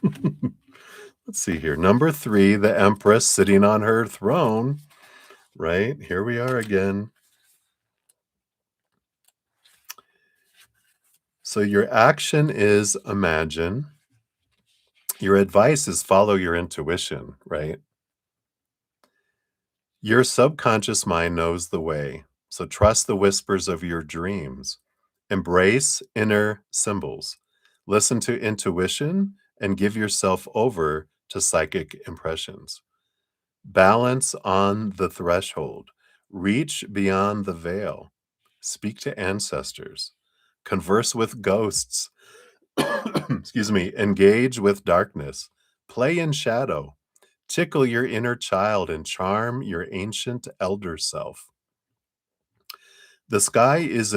Let's see here. Number 3, the Empress sitting on her throne. Right? Here we are again. So your action is imagine. Your advice is follow your intuition, right? Your subconscious mind knows the way, so trust the whispers of your dreams. Embrace inner symbols. Listen to intuition and give yourself over to psychic impressions. Balance on the threshold. Reach beyond the veil. Speak to ancestors. Converse with ghosts. Excuse me. Engage with darkness. Play in shadow. Tickle your inner child and charm your ancient elder self. The sky is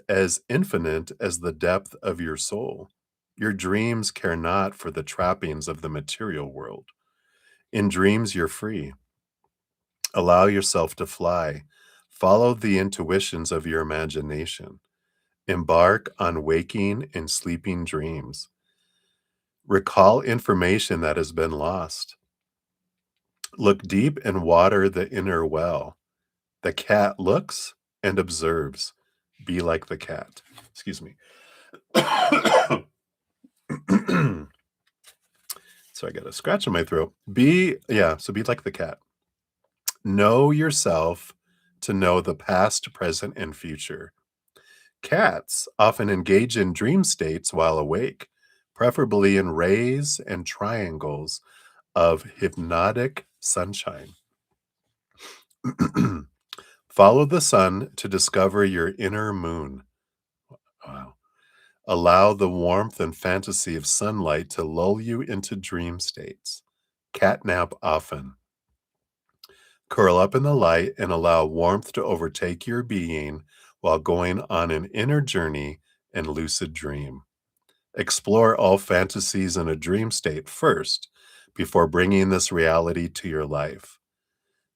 as infinite as the depth of your soul. Your dreams care not for the trappings of the material world. In dreams, you're free. Allow yourself to fly. Follow the intuitions of your imagination. Embark on waking and sleeping dreams. Recall information that has been lost. Look deep and water the inner well. The cat looks and observes. Be like the cat. Excuse me. So I got a scratch in my throat. Be like the cat. Know yourself to know the past, present, and future. Cats often engage in dream states while awake, preferably in rays and triangles of hypnotic sunshine. Follow the sun to discover your inner moon. Wow. Allow the warmth and fantasy of sunlight to lull you into dream states. Catnap often. Curl up in the light and allow warmth to overtake your being while going on an inner journey and lucid dream. Explore all fantasies in a dream state first before bringing this reality to your life.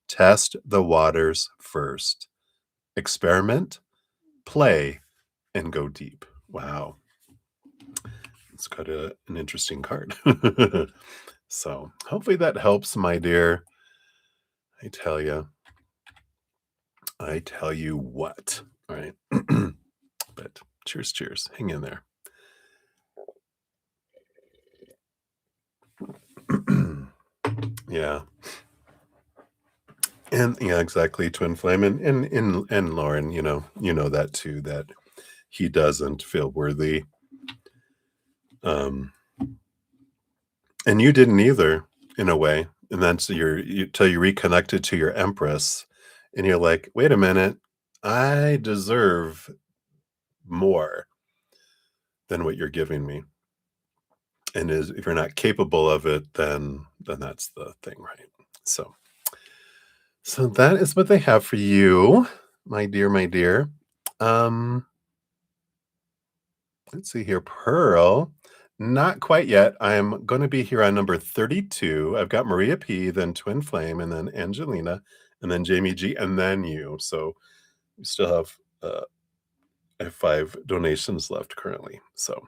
Test the waters first. Experiment, play, and go deep. Wow. It's got an interesting card. So hopefully that helps, my dear. I tell you what. All right. But cheers. Hang in there. Yeah. And yeah, exactly. Twin flame. And Lauren, you know that too, that he doesn't feel worthy. And you didn't either, in a way. And then so till you reconnected to your Empress, and you're like, wait a minute, I deserve more than what you're giving me. And if you're not capable of it, then that's the thing, right? So that is what they have for you, my dear. Let's see here, Pearl. Not quite yet. I'm going to be here on number 32. I've got Maria P, then Twin Flame, and then Angelina, and then Jamie G, and then you. So we still have I have 5 donations left currently. So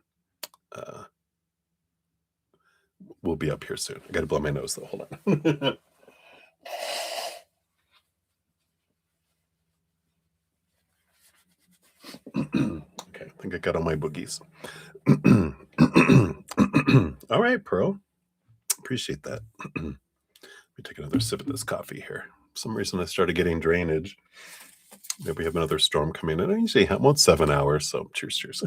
we'll be up here soon. I got to blow my nose though. Hold on. Okay, I think I got all my boogies. All right, Pearl. Appreciate that. Let me take another sip of this coffee here. For some reason I started getting drainage. Maybe we have another storm coming in. I usually have about 7 hours, so cheers.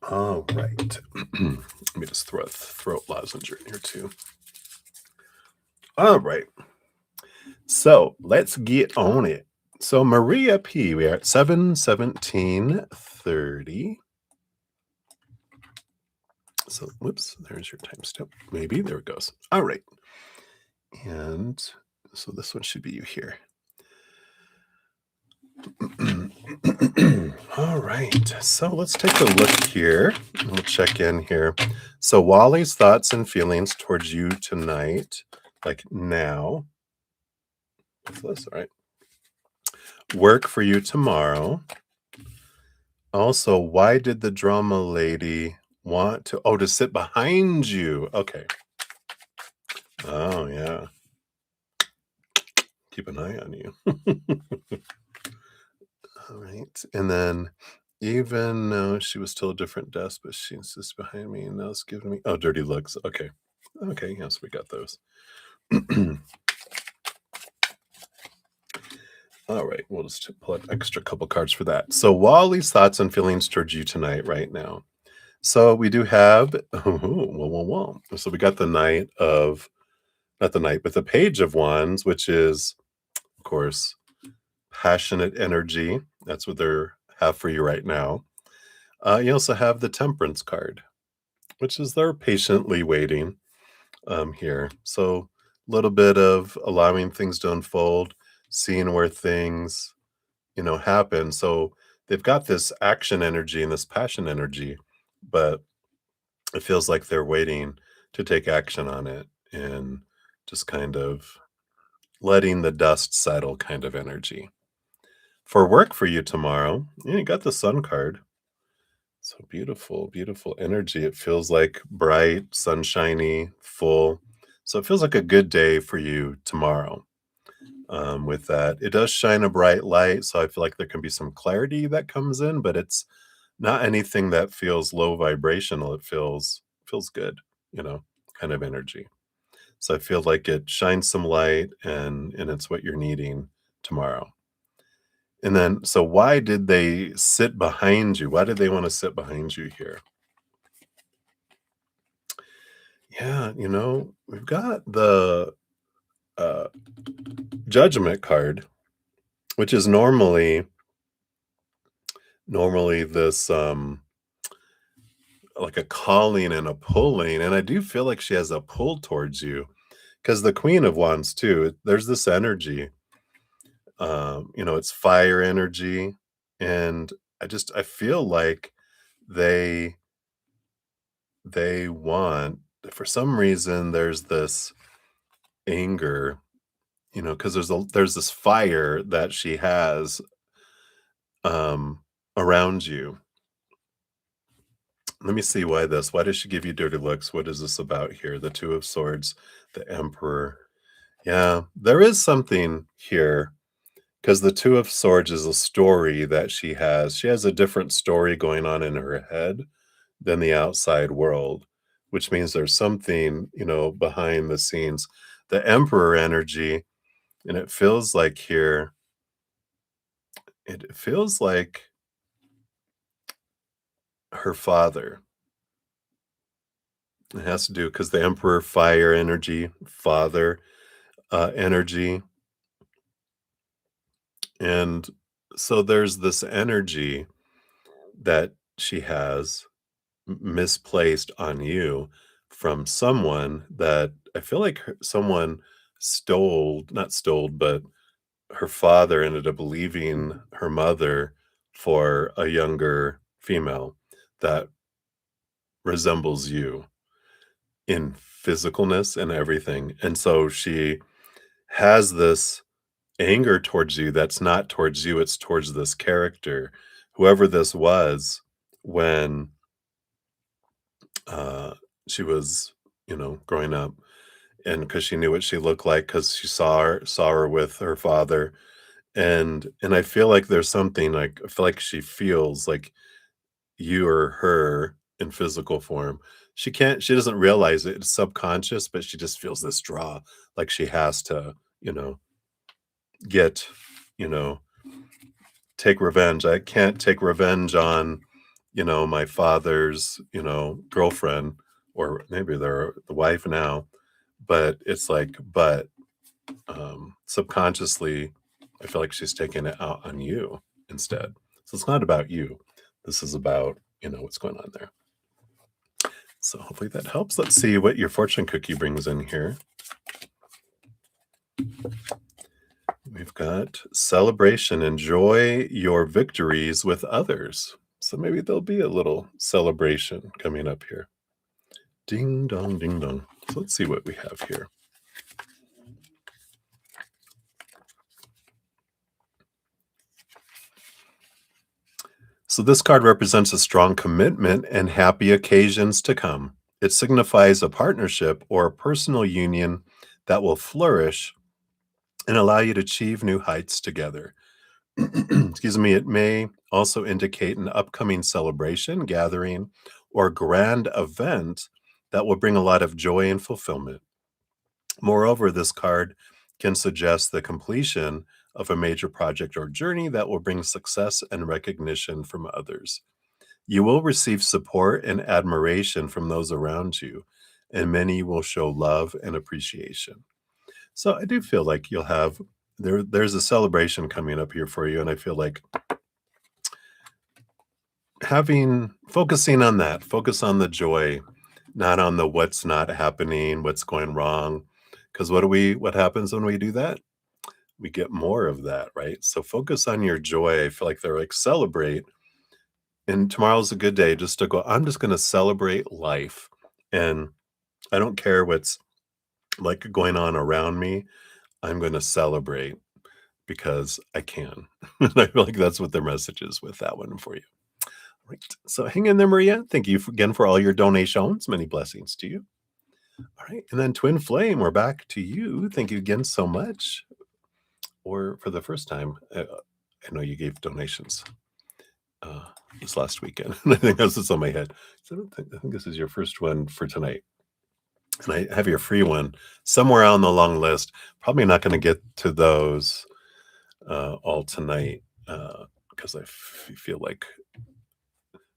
All right. Let me just throw a throat lozenge in here too. All right. So let's get on it. So Maria P, we are at 7:17:30. So whoops, there's your timestamp. Maybe there it goes. All right. And so this one should be you here. All right. So let's take a look here. We'll check in here. So Wally's thoughts and feelings towards you tonight, like now. What's this? All right. Work for you tomorrow. Also, why did the drama lady want to sit behind you? Okay. Oh, yeah. Keep an eye on you. All right. And then Even though she was still a different desk, but she insists behind me and now it's giving me dirty looks. Okay. Okay, yes, we got those. All right, we'll just pull an extra couple cards for that. So Wally's thoughts and feelings towards you tonight, right now. So we do have whoa. So we got the knight of not the knight, but the page of wands, which is, of course, passionate energy. That's what they have for you right now. You also have the temperance card, which is they're patiently waiting here. So a little bit of allowing things to unfold, seeing where things, happen. So they've got this action energy and this passion energy, but it feels like they're waiting to take action on it and just kind of letting the dust settle kind of energy. For work for you tomorrow, you got the sun card. So beautiful, beautiful energy. It feels like bright, sunshiny, full. So it feels like a good day for you tomorrow. With that, it does shine a bright light. So I feel like there can be some clarity that comes in, but it's not anything that feels low vibrational. It feels good, kind of energy. So I feel like it shines some light and it's what you're needing tomorrow. And then, so why did they sit behind you? Why did they want to sit behind you here? Yeah, we've got the uh, judgment card, which is normally this like a calling and a pulling, and I do feel like she has a pull towards you because the Queen of Wands too. There's this energy, it's fire energy, and I feel like they they want for some reason there's this anger, because there's this fire that she has um around you. Let me see why does she give you dirty looks? What is this about here? The Two of Swords, the Emperor. Yeah, there is something here because the Two of Swords is a story that she has. She has a different story going on in her head than the outside world, which means there's something, behind the scenes. The Emperor energy, and it feels like here, it feels like her father. It has to do because the Emperor, fire energy, father energy. And so there's this energy that she has misplaced on you from someone that I feel like someone stole, not stole, but her father ended up leaving her mother for a younger female that resembles you in physicalness and everything. And so she has this anger towards you that's not towards you, it's towards this character, whoever this was when uh, she was, growing up. And because she knew what she looked like, because she saw her with her father, and I feel like there's something like I feel like she feels like you are her in physical form. She doesn't realize it, it's subconscious, but she just feels this draw, like she has to, get, you know, take revenge. I can't take revenge on, my father's, girlfriend, or maybe they're the wife now, but it's like, subconsciously, I feel like she's taking it out on you instead. So it's not about you. This is about, what's going on there. So hopefully that helps. Let's see what your fortune cookie brings in here. We've got celebration. Enjoy your victories with others. So maybe there'll be a little celebration coming up here. Ding dong, ding dong. So let's see what we have here. So this card represents a strong commitment and happy occasions to come. It signifies a partnership or a personal union that will flourish and allow you to achieve new heights together. Excuse me, it may also indicate an upcoming celebration, gathering, or grand event that will bring a lot of joy and fulfillment. Moreover, this card can suggest the completion of a major project or journey that will bring success and recognition from others. You will receive support and admiration from those around you, and many will show love and appreciation. So I do feel like you'll have there's a celebration coming up here for you, and I feel like focusing on that, focus on the joy, not on the what's not happening, what's going wrong. Because what happens when we do that? We get more of that, right? So focus on your joy. I feel like they're like celebrate. And tomorrow's a good day just to go, I'm just going to celebrate life. And I don't care what's like going on around me. I'm going to celebrate because I can. And I feel like that's what their message is with that one for you. Right. So hang in there, Maria. Thank you again for all your donations. Many blessings to you. All right. And then Twin Flame, we're back to you. Thank you again so much. Or for the first time, I know you gave donations this last weekend. I think that's what's on my head. So I think this is your first one for tonight. And I have your free one somewhere on the long list. Probably not going to get to those all tonight because I feel like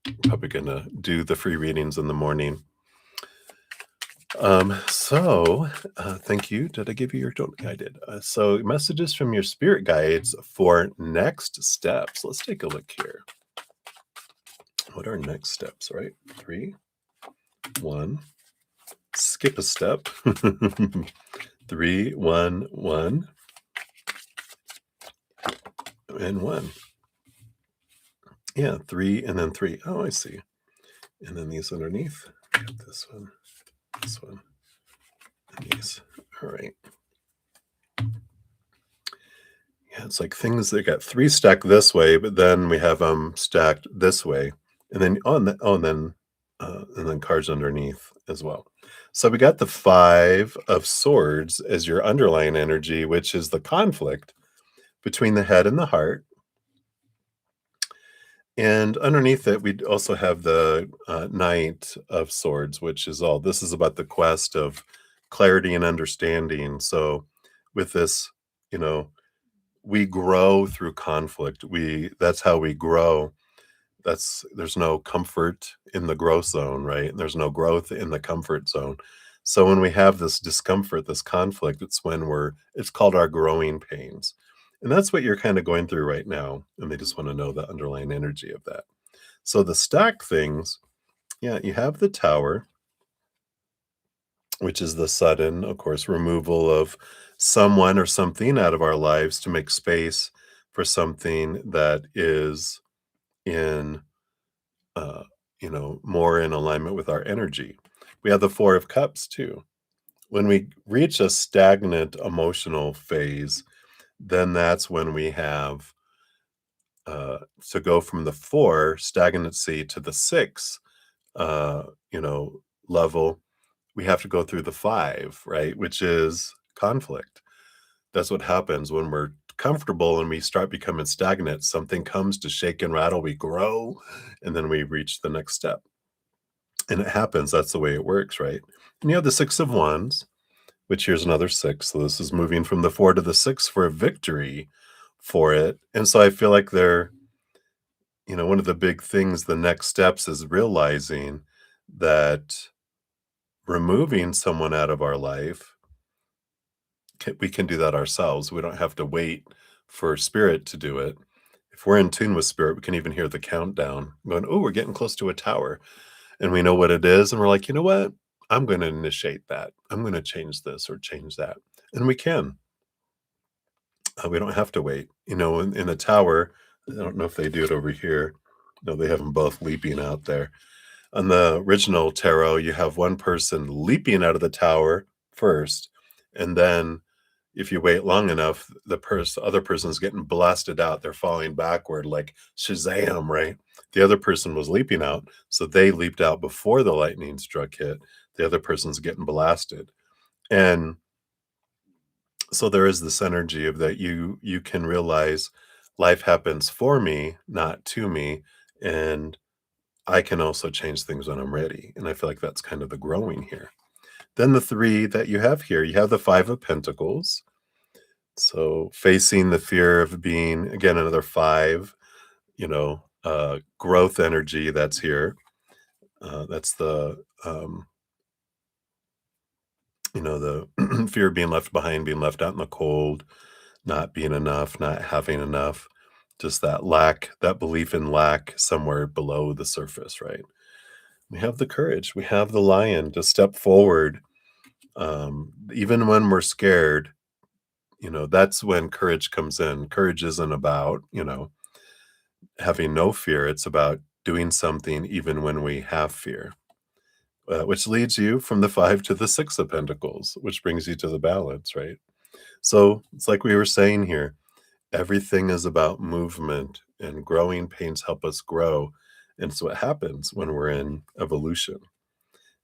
I'm probably going to do the free readings in the morning. Thank you. Did I give you your donation? I did. So messages from your spirit guides for next steps. Let's take a look here. What are next steps, right? 3, 1, skip a step. 3, 1, 1, and 1. Yeah, 3 and then 3. Oh, I see. And then these underneath. This one, and these. All right. Yeah, it's like things that got 3 stacked this way, but then we have them stacked this way, and then and then cards underneath as well. So we got the 5 of Swords as your underlying energy, which is the conflict between the head and the heart. And underneath it, we also have the Knight of Swords, which is this is about the quest of clarity and understanding. So with this, we grow through conflict. That's how we grow. There's no comfort in the growth zone, right? There's no growth in the comfort zone. So when we have this discomfort, this conflict, it's called our growing pains. And that's what you're kind of going through right now. And they just want to know the underlying energy of that. So the stack things, yeah, you have the Tower, which is the sudden, of course, removal of someone or something out of our lives to make space for something that is in, more in alignment with our energy. We have the 4 of Cups too. When we reach a stagnant emotional phase, then that's when we have to go from the 4 stagnancy to the 6, level. We have to go through the 5, right? Which is conflict. That's what happens when we're comfortable and we start becoming stagnant. Something comes to shake and rattle, we grow, and then we reach the next step. And it happens. That's the way it works, right? And you have the 6 of Wands, which here's another 6. So this is moving from the 4 to the 6 for a victory for it. And so I feel like one of the big things, the next steps is realizing that removing someone out of our life, we can do that ourselves. We don't have to wait for spirit to do it. If we're in tune with spirit, we can even hear the countdown going, oh, we're getting close to a tower. And we know what it is. And we're like, you know what? I'm going to initiate that. I'm going to change this or change that. And we can. We don't have to wait. In the tower, I don't know if they do it over here. No, they have them both leaping out there. On the original tarot, you have one person leaping out of the tower first, and then if you wait long enough, the other person's getting blasted out. They're falling backward like Shazam, right? The other person was leaping out, so they leaped out before the lightning struck hit. The other person's getting blasted. And so there is this energy of that you can realize life happens for me, not to me, and I can also change things when I'm ready, and I feel like that's kind of the growing here. Then the 3 that you have here, you have the 5 of Pentacles, so facing the fear of being again, another 5, growth energy that's here. That's the fear of being left behind, being left out in the cold, not being enough, not having enough, just that lack, that belief in lack somewhere below the surface, right? We have the courage, we have the lion to step forward, even when we're scared. That's when courage comes in. Courage isn't about, having no fear. It's about doing something even when we have fear, which leads you from the 5 to the 6 of Pentacles, which brings you to the balance, right? So it's like we were saying here, everything is about movement, and growing pains help us grow. And it's what happens when we're in evolution.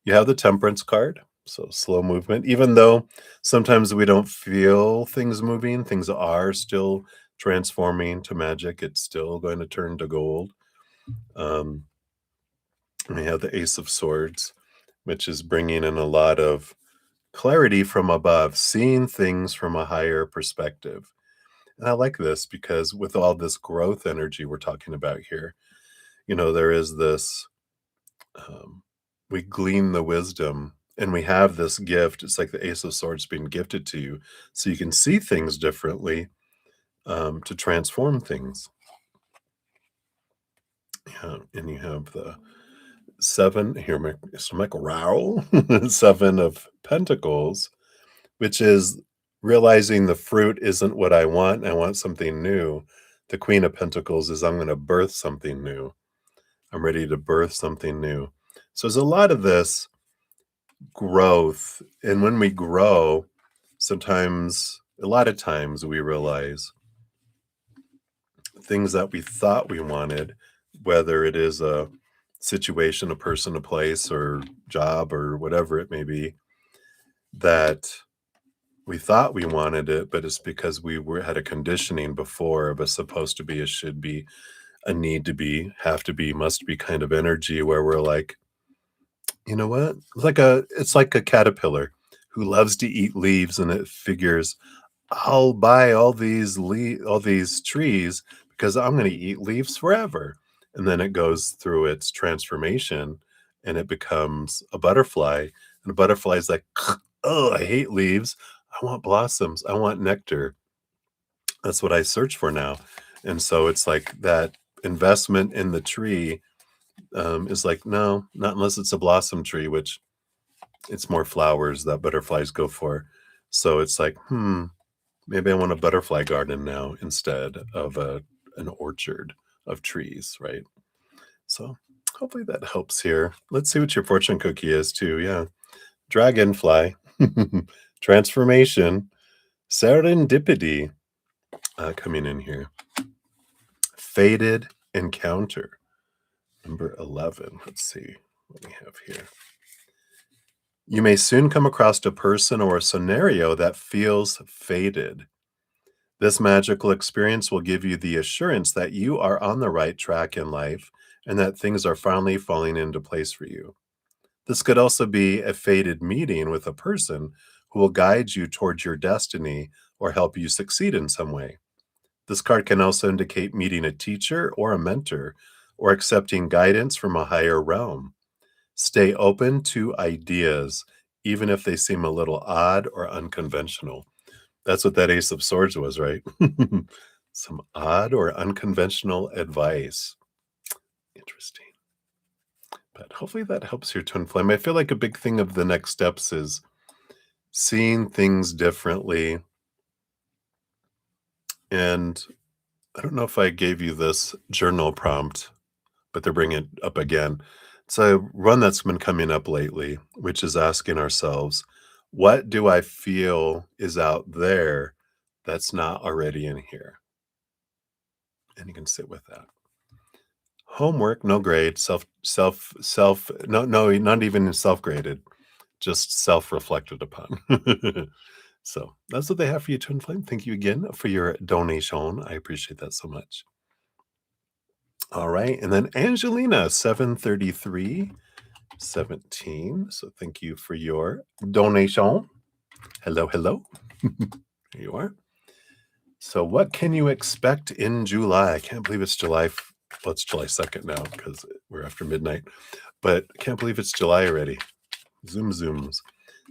You have the Temperance card, so slow movement. Even though sometimes we don't feel things moving, things are still transforming to magic. It's still going to turn to gold. Um, we have the Ace of Swords, which is bringing in a lot of clarity from above, seeing things from a higher perspective. And I like this because with all this growth energy we're talking about here, there is this, um, we glean the wisdom and we have this gift. It's like the Ace of Swords being gifted to you so you can see things differently, to transform things. Yeah, and you have the 7 here, Mr. Michael Rowell, 7 of Pentacles, which is realizing the fruit isn't what I want. I want something new. The Queen of Pentacles is I'm going to birth something new. I'm ready to birth something new. So there's a lot of this growth. And when we grow, a lot of times we realize things that we thought we wanted, whether it is a situation, a person, a place, or job, or whatever it may be, that we thought we wanted it, but it's because had a conditioning before of a supposed to be, a should be, a need to be, have to be, must be kind of energy where we're like, you know what? It's like a caterpillar who loves to eat leaves and it figures, I'll buy all these trees because I'm going to eat leaves forever. And then it goes through its transformation and it becomes a butterfly. And a butterfly is like, oh, I hate leaves. I want blossoms. I want nectar. That's what I search for now. And so it's like that investment in the tree, is like, no, not unless it's a blossom tree, which it's more flowers that butterflies go for. So it's like, maybe I want a butterfly garden now instead of an orchard of trees, right? So hopefully that helps here. Let's see what your fortune cookie is too. Yeah. Dragonfly, transformation, serendipity, coming in here. Fated encounter, number 11. Let's see what we have here. You may soon come across a person or a scenario that feels fated. This magical experience will give you the assurance that you are on the right track in life and that things are finally falling into place for you. This could also be a fated meeting with a person who will guide you towards your destiny or help you succeed in some way. This card can also indicate meeting a teacher or a mentor or accepting guidance from a higher realm. Stay open to ideas, even if they seem a little odd or unconventional. That's what that Ace of Swords was, right? Some odd or unconventional advice. Interesting. But hopefully that helps your twin flame. I feel like a big thing of the next steps is seeing things differently. And I don't know if I gave you this journal prompt, but they're bringing it up again. It's a one that's been coming up lately, which is asking ourselves, what do I feel is out there that's not already in here? And you can sit with that. Homework, no grade, no, not even self-graded, just self-reflected upon. So that's what they have for you, Twin Flame. Thank you again for your donation. I appreciate that so much. All right. And then Angelina, 73317. So thank you for your donation. Hello, hello. Here you are. So what can you expect in July? I can't believe it's July. Well, it's July 2nd now because we're after midnight. But I can't believe it's July already. Zoom zooms.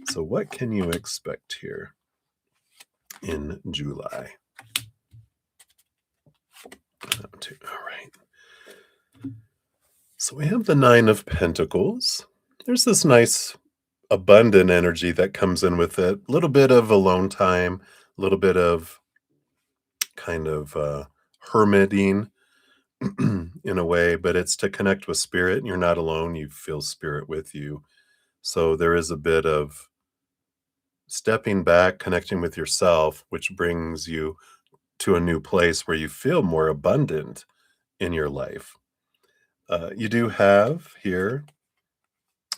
So what can you expect here in July? All right. So we have the Nine of Pentacles. There's this nice abundant energy that comes in with it. A little bit of alone time, a little bit of kind of hermiting in a way, but it's to connect with spirit. You're not alone. You feel spirit with you. So there is a bit of stepping back, connecting with yourself, which brings you to a new place where you feel more abundant in your life. You do have here,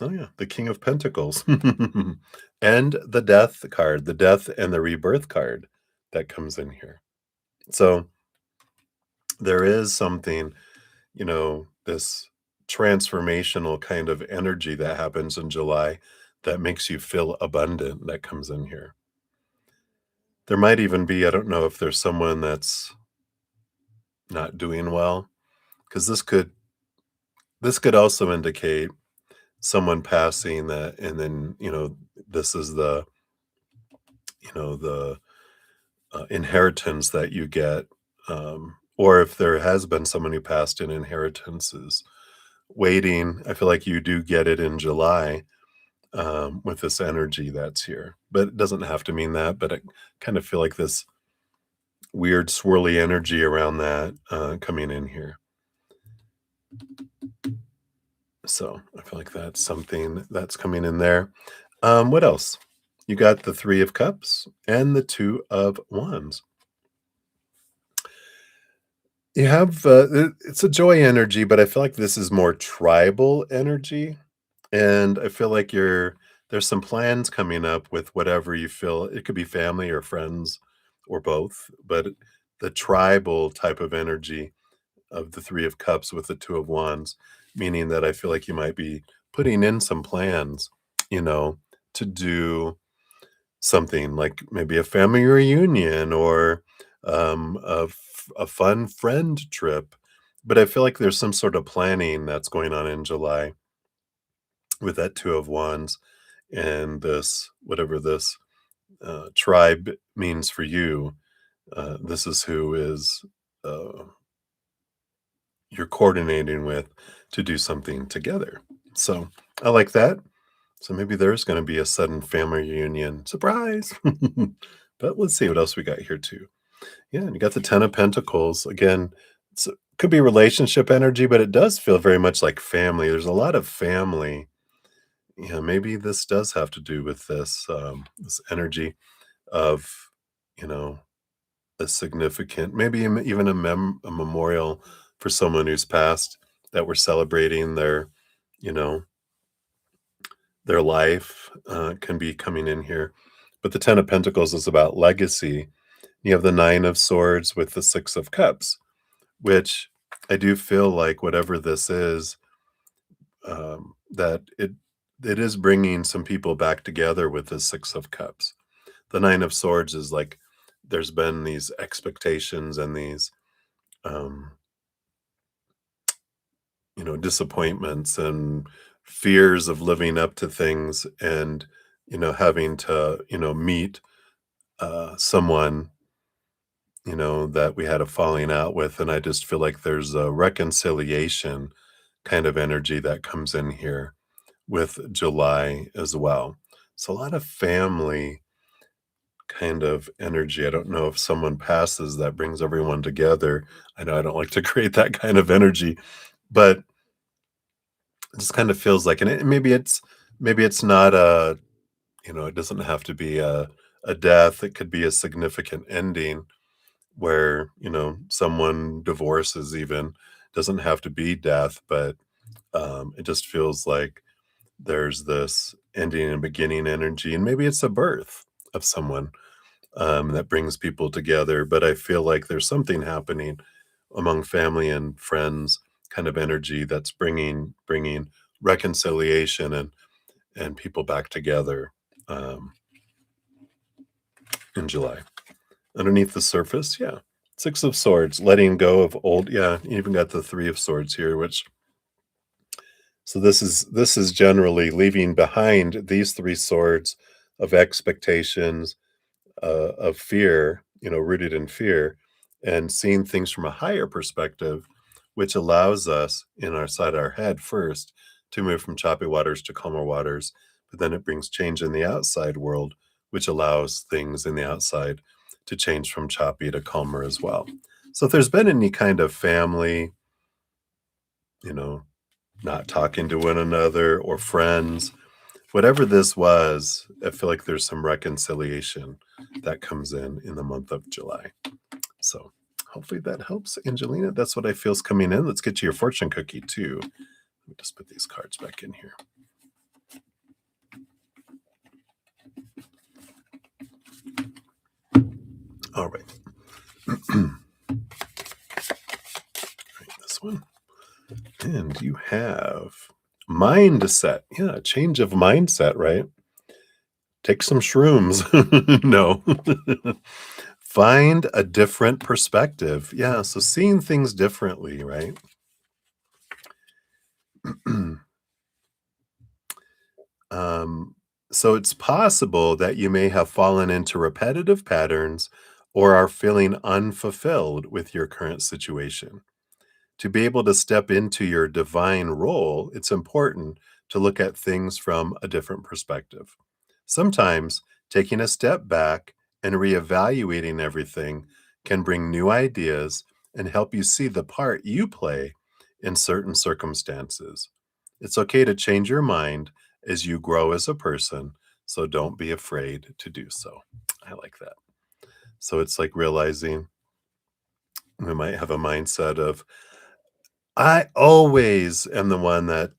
oh yeah, the King of Pentacles and the Death card, the Death and the Rebirth card that comes in here. So there is something, this transformational kind of energy that happens in July that makes you feel abundant that comes in here. There might even be, I don't know if there's someone that's not doing well, because this could also indicate someone passing that, and then, this is the, the inheritance that you get, or if there has been someone who passed in inheritances waiting. I feel like you do get it in July, with this energy that's here, but it doesn't have to mean that. But I kind of feel like this weird swirly energy around that coming in here. So I feel like that's something that's coming in there. What else? You got the Three of Cups and the Two of Wands. You have it's a joy energy, but I feel like this is more tribal energy. And I feel like there's some plans coming up with whatever you feel. It could be family or friends or both, but the tribal type of energy of the Three of Cups with the Two of Wands, meaning that I feel like you might be putting in some plans, to do something like maybe a family reunion or a fun friend trip. But I feel like there's some sort of planning that's going on in July with that Two of Wands and this, whatever this tribe means for you. This is who is you're coordinating with to do something together. So I like that. So maybe there's going to be a sudden family reunion surprise. But let's see what else we got here too. Yeah, and you got the Ten of Pentacles again. Could be relationship energy, but it does feel very much like family. There's a lot of family. Yeah, maybe this does have to do with this energy of, you know, a significant, maybe even a memorial for someone who's passed that we're celebrating you know, their life can be coming in here. But the Ten of Pentacles is about legacy. You have the Nine of Swords with the Six of Cups, which I do feel like whatever this is, that it is bringing some people back together with the Six of Cups. The Nine of Swords is like there's been these expectations and these um, disappointments and fears of living up to things, and having to meet someone that we had a falling out with. And I just feel like there's a reconciliation kind of energy that comes in here with July as well. So a lot of family kind of energy. I don't know if someone passes that brings everyone together. I know I don't like to create that kind of energy, but it just kind of feels like, and maybe it's not it doesn't have to be a death. It could be a significant ending where, someone divorces, even doesn't have to be death, but it just feels like there's this ending and beginning energy, and maybe it's a birth of someone. that brings people together. But I feel like there's something happening among family and friends, kind of energy that's bringing reconciliation and people back together um, in July. Underneath the surface, yeah. Six of Swords, letting go of old. Yeah, you even got the Three of Swords here, which so this is generally leaving behind these three swords of expectations, of fear, rooted in fear, and seeing things from a higher perspective, which allows us in our side of our head first to move from choppy waters to calmer waters, but then it brings change in the outside world, which allows things in the outside to change from choppy to calmer as well. So if there's been any kind of family, you know, not talking to one another or friends, whatever this was, I feel like there's some reconciliation that comes in the month of July. So hopefully that helps, Angelina. That's what I feel is coming in. Let's get to your fortune cookie too. Let me just put these cards back in here. All right. This one. And you have mindset. Yeah, change of mindset, right? Take some shrooms. No. Find a different perspective. Yeah, so seeing things differently, right? um, so it's possible that you may have fallen into repetitive patterns or are feeling unfulfilled with your current situation. To be able to step into your divine role, it's important to look at things from a different perspective. Sometimes taking a step back and reevaluating everything can bring new ideas and help you see the part you play in certain circumstances. It's okay to change your mind as you grow as a person, so don't be afraid to do so. I like that. So it's like realizing we might have a mindset of, I always am the one that,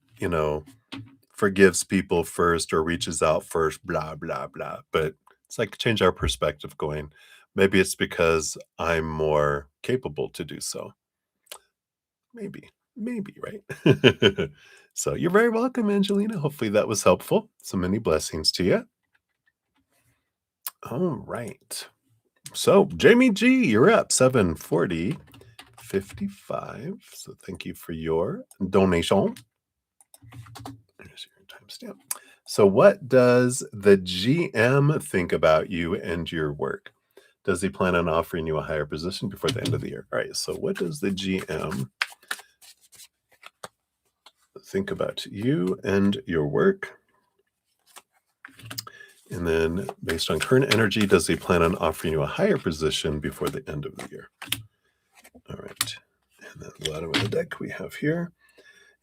forgives people first or reaches out first, blah, blah, blah. But it's like change our perspective going, maybe it's because I'm more capable to do so. Maybe, right? So you're very welcome, Angelina. Hopefully that was helpful. So many blessings to you. All right. So Jamie G, you're up 740.55. So thank you for your donation. There's your timestamp. So, what does the GM think about you and your work? Does he plan on offering you a higher position before the end of the year? All right. So, what does the GM think about you and your work? And then, based on current energy, does he plan on offering you a higher position before the end of the year? All right. And then, the bottom of the deck we have here.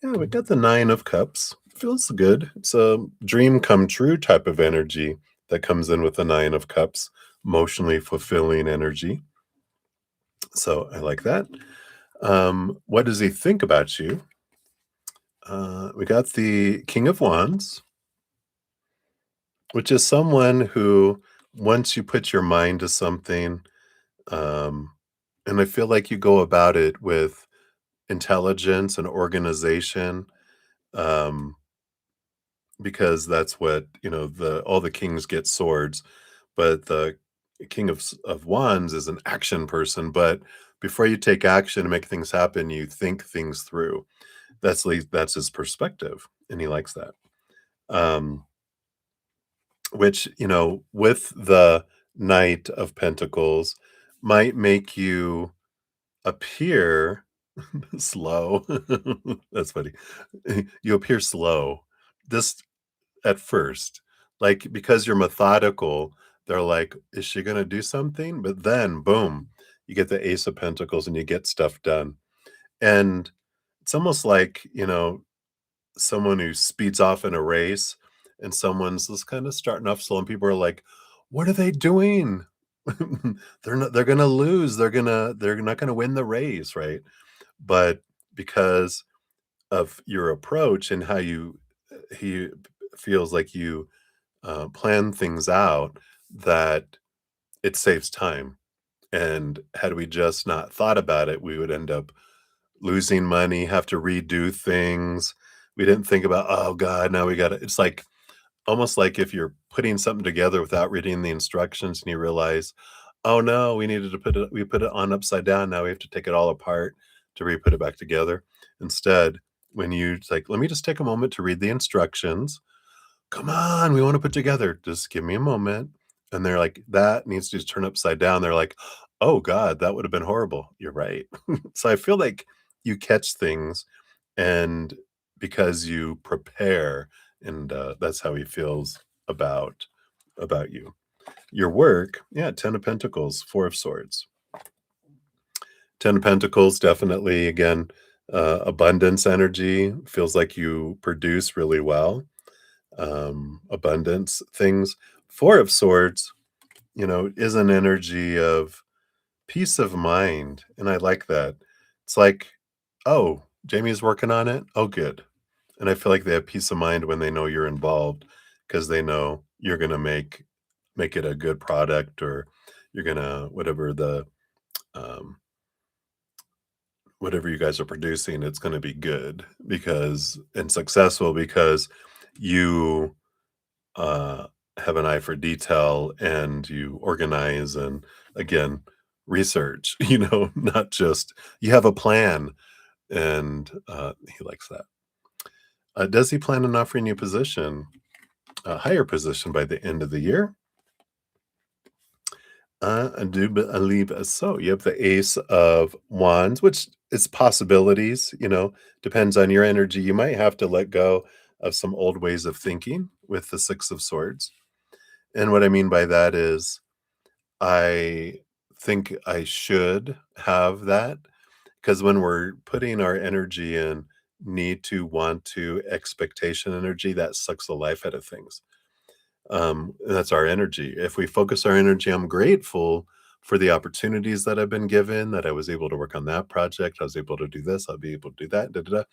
Yeah, we got the Nine of Cups. Feels good. It's a dream come true type of energy that comes in with the Nine of Cups, emotionally fulfilling energy. So I like that. What does he think about you? We got the King of Wands, which is someone who, once you put your mind to something, um, and I feel like you go about it with intelligence and organization, um, because that's what the all the kings get swords, but the king of wands is an action person. But before you take action and make things happen, you think things through. That's his perspective, and he likes that. um which, with the Knight of Pentacles, might make you appear slow. That's funny. You appear slow this at first, like, because you're methodical, they're like, "Is she gonna do something?" But then, boom, you get the Ace of Pentacles and you get stuff done. And it's almost like, someone who speeds off in a race and someone's just kinda starting off slow and people are like, "What are they doing?" They're gonna lose, they're not gonna win the race, right? But because of your approach and how he feels like you plan things out, that it saves time. And had we just not thought about it, we would end up losing money, have to redo things. We didn't think about, oh God, now we got to. It's like almost like if you're putting something together without reading the instructions and you realize, oh no, we needed to we put it on upside down. Now we have to take it all apart to re-put it back together. Instead, when you it's like, let me just take a moment to read the instructions. Come on, we want to put together. Just give me a moment. And they're like, that needs to just turn upside down. They're like, oh God, that would have been horrible. You're right. So I feel like you catch things and because you prepare, and that's how he feels about about you. Your work, yeah, 10 of Pentacles, 4 of Swords. 10 of Pentacles, definitely, again, abundance energy. Feels like you produce really well. Abundance things. 4 of Swords, is an energy of peace of mind. And I like that. It's like, oh, Jamie's working on it. Oh, good. And I feel like they have peace of mind when they know you're involved because they know you're going to make it a good product, or you're going to um, whatever you guys are producing, it's going to be good because and successful because you uh, have an eye for detail and you organize and again research. Not just you have a plan, and he likes that. Does he plan on offering you a higher position by the end of the year? I do believe so. You have the Ace of Wands, which is possibilities, depends on your energy. You might have to let go of some old ways of thinking with the Six of Swords. And what I mean by that is I think I should have that because when we're putting our energy in need to, want to, expectation energy, that sucks the life out of things. And that's our energy. If we focus our energy, I'm grateful for the opportunities that I've been given, that I was able to work on that project. I was able to do this. I'll be able to do that. Da, da, da.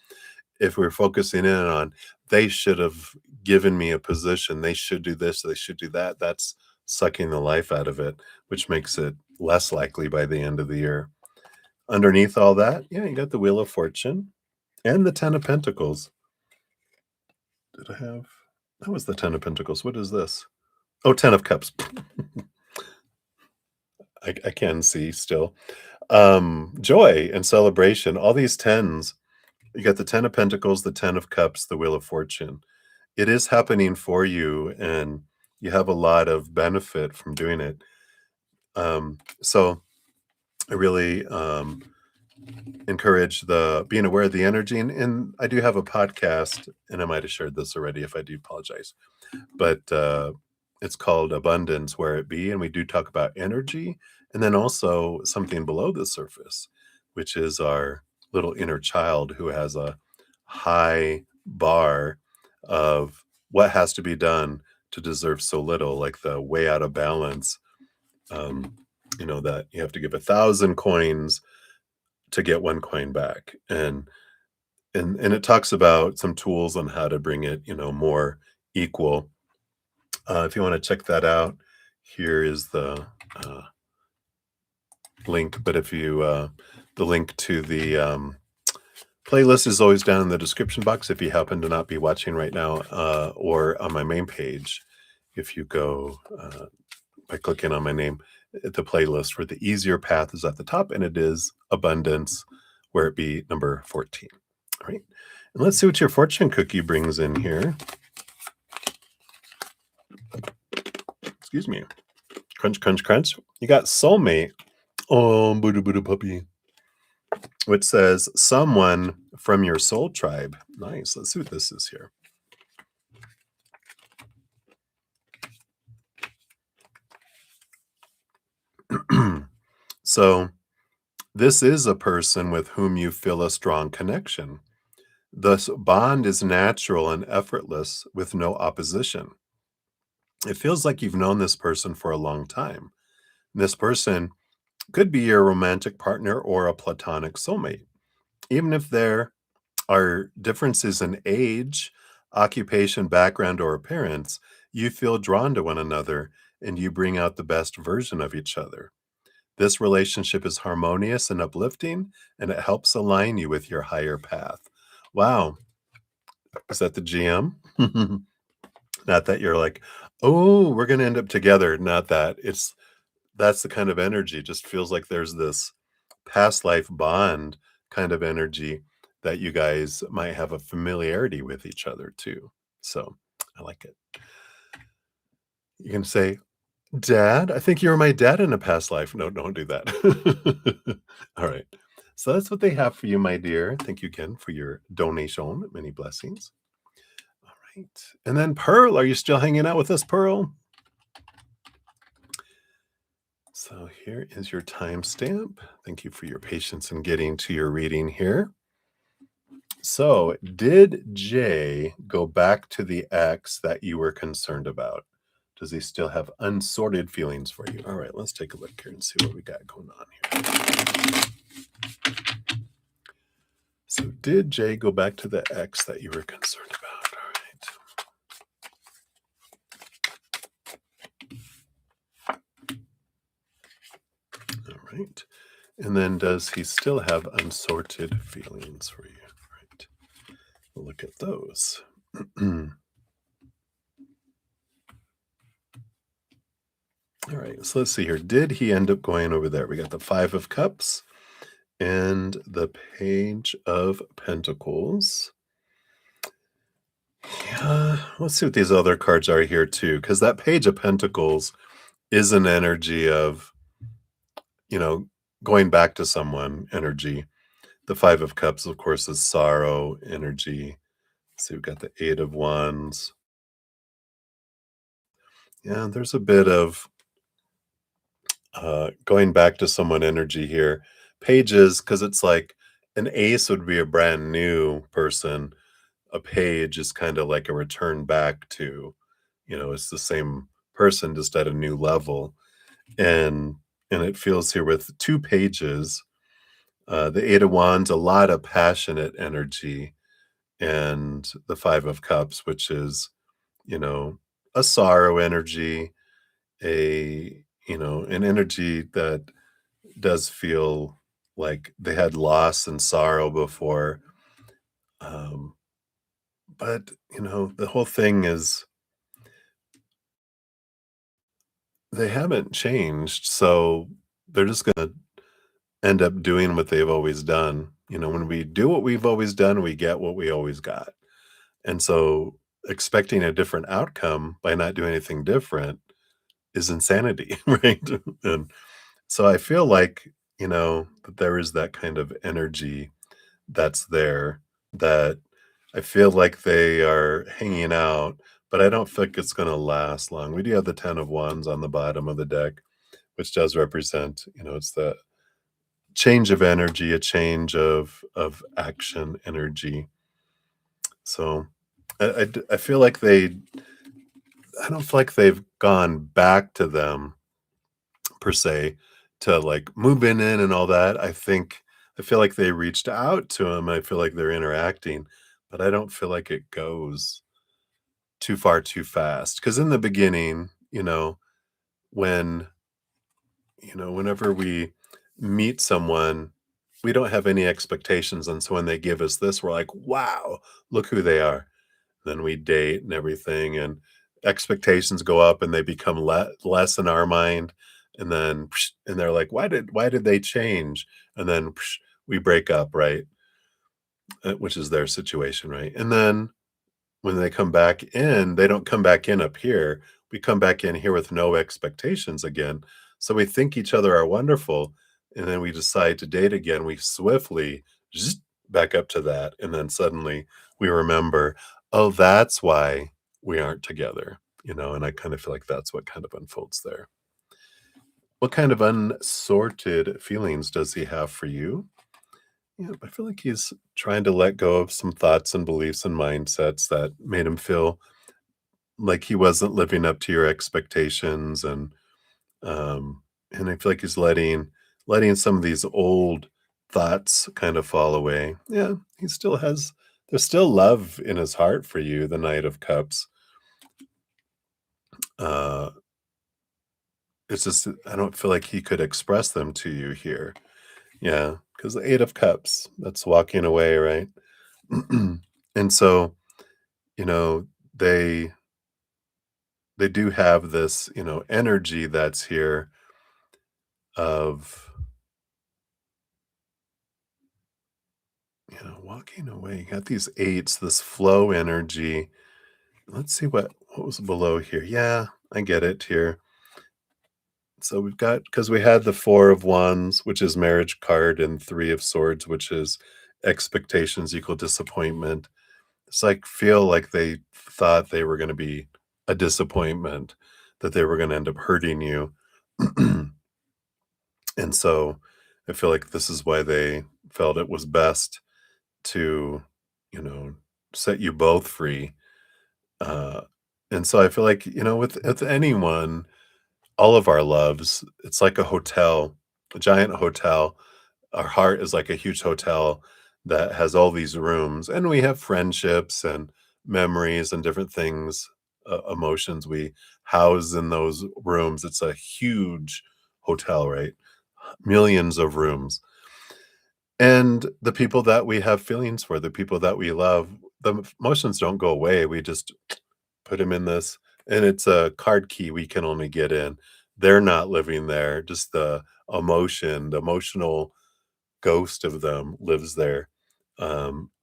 If we're focusing in on, they should have given me a position, they should do this, they should do that, that's sucking the life out of it, which makes it less likely by the end of the year. Underneath all that, yeah, you got the Wheel of Fortune and the Ten of Pentacles. Did I have? That was the Ten of Pentacles. What is this? Oh, 10 of Cups. I can see still. Joy and celebration. All these tens. You got the 10 of Pentacles, the 10 of Cups, the Wheel of Fortune. It is happening for you, and you have a lot of benefit from doing it. So I really encourage the being aware of the energy. And I do have a podcast, and I might have shared this already. If I do, apologize. But it's called Abundance Where It Be, and we do talk about energy, and then also something below the surface, which is our little inner child who has a high bar of what has to be done to deserve so little, like the way out of balance. That you have to give 1,000 coins to get 1 coin back, and it talks about some tools on how to bring it, more equal. If you want to check that out, here is the link. But if you, the link to the playlist is always down in the description box if you happen to not be watching right now, or on my main page. If you go by clicking on my name, the playlist where the easier path is at the top, and it is Abundance, where it be number 14. All right. And let's see what your fortune cookie brings in here. Excuse me. Crunch, crunch, crunch. You got soulmate. Oh, Buddha, Buddha puppy. Which says someone from your soul tribe. Nice. Let's see what this is here. So this is a person with whom you feel a strong connection. This bond is natural and effortless with no opposition. It feels like you've known this person for a long time. This person could be your romantic partner or a platonic soulmate. Even if there are differences in age, occupation, background, or appearance, you feel drawn to one another and you bring out the best version of each other. This relationship is harmonious and uplifting, and it helps align you with your higher path. Wow. Is that the GM? Not that you're like, oh, we're going to end up together. Not that. That's the kind of energy. Just feels like there's this past life bond kind of energy that you guys might have a familiarity with each other too. So I like it. You can say, Dad, I think you were my dad in a past life. No, don't do that. All right. So that's what they have for you, my dear. Thank you again for your donation. Many blessings. All right. And then Pearl, are you still hanging out with us, Pearl? So here is your timestamp. Thank you for your patience in getting to your reading here. So, did Jay go back to the ex that you were concerned about? Does he still have unsorted feelings for you? All right, let's take a look here and see what we got going on here. So, did Jay go back to the ex that you were concerned about? All right. And then does he still have unsorted feelings for you? All right. We'll look at those. All right, so let's see here. Did he end up going over there? We got the Five of Cups and the Page of Pentacles. Yeah, let's see what these other cards are here too, because that Page of Pentacles is an energy of, going back to someone energy. The Five of Cups, of course, is sorrow energy. So we've got the Eight of Wands. Yeah, there's a bit of going back to someone energy here. Pages, because it's like an ace would be a brand new person. A page is kind of like a return back to, it's the same person just at a new level. And it feels here with two pages, the Eight of Wands, a lot of passionate energy, and the Five of Cups, which is, a sorrow energy, an energy that does feel like they had loss and sorrow before. But, the whole thing is they haven't changed. So they're just going to end up doing what they've always done. When we do what we've always done, we get what we always got. And so expecting a different outcome by not doing anything different is insanity, right? And so I feel like, that there is that kind of energy that's there, that I feel like they are hanging out, but I don't think it's going to last long. We do have the 10 of Wands on the bottom of the deck, which does represent, it's the change of energy, a change of action energy. So I feel like I don't feel like they've gone back to them per se to like move in and all that. I feel like they reached out to him. I feel like they're interacting, but I don't feel like it goes too far too fast. Because in the beginning, when whenever we meet someone, we don't have any expectations, and so when they give us this, we're like, wow, look who they are. Then we date and everything, and expectations go up and they become less in our mind, and then and they're like, why did they change? And then we break up, right? Which is their situation, right? And then when they come back in, they don't come back in up here. We come back in here with no expectations again. So we think each other are wonderful, and then we decide to date again. We swiftly back up to that, and then suddenly we remember, oh, that's why we aren't together, and I kind of feel like that's what kind of unfolds there. What kind of unsorted feelings does he have for you? Yeah, I feel like he's trying to let go of some thoughts and beliefs and mindsets that made him feel like he wasn't living up to your expectations, and I feel like he's letting some of these old thoughts kind of fall away. Yeah, there's still love in his heart for you, the Knight of Cups. Uh it's just I don't feel like he could express them to you here. Yeah, because the 8 of Cups, that's walking away, right? And so, you know, they they do have this, energy that's here of, walking away. You got these 8s, this flow energy. Let's see what was below here. Yeah, I get it here. So we've got because we had the 4 of Wands, which is marriage card, and 3 of Swords, which is expectations equal disappointment. It's like feel like they thought they were gonna be a disappointment, that they were gonna end up hurting you. And so I feel like this is why they felt it was best to, you know, set you both free. Uh, and so I feel like, with anyone, all of our loves, it's like a hotel, a giant hotel. Our heart is like a huge hotel that has all these rooms, and we have friendships and memories and different things, emotions we house in those rooms. It's a huge hotel, right? Millions of rooms. And the people that we have feelings for, the people that we love, the emotions don't go away. We just put them in this, and it's a card key we can only get in. They're not living there. Just the emotion, the emotional ghost of them lives there.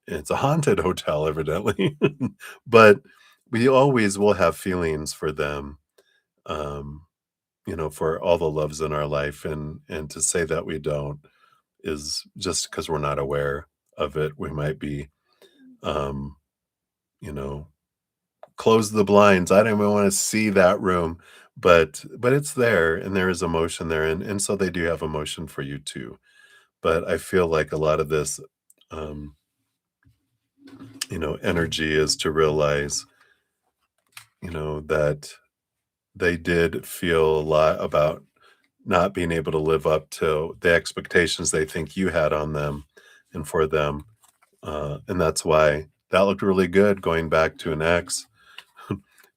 It's a haunted hotel, evidently, but we always will have feelings for them. Um, for all the loves in our life, and to say that we don't is just because we're not aware of it. We might be, um, you know, close the blinds. I don't even want to see that room, but it's there, and there is emotion there, and so they do have emotion for you too. But I feel like a lot of this, um, energy is to realize, that they did feel a lot about not being able to live up to the expectations they think you had on them and for them. And that's why that looked really good going back to an ex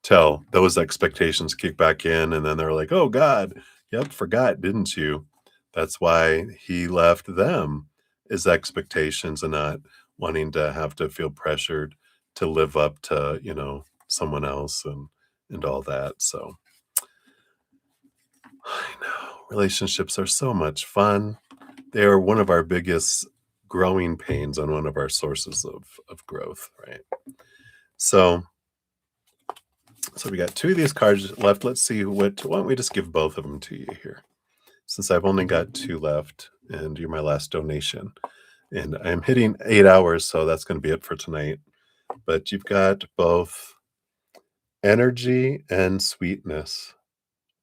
till those expectations kick back in. And then they're like, oh God, yep, forgot, didn't you? That's why he left them, is expectations and not wanting to have to feel pressured to live up to, someone else and all that. So I know relationships are so much fun. They are one of our biggest growing pains and one of our sources of growth, right? So so we got 2 of these cards left. Let's see why don't we just give both of them to you here, since I've only got 2 left, and you're my last donation. And I'm hitting 8 hours, so that's gonna be it for tonight. But you've got both energy and sweetness,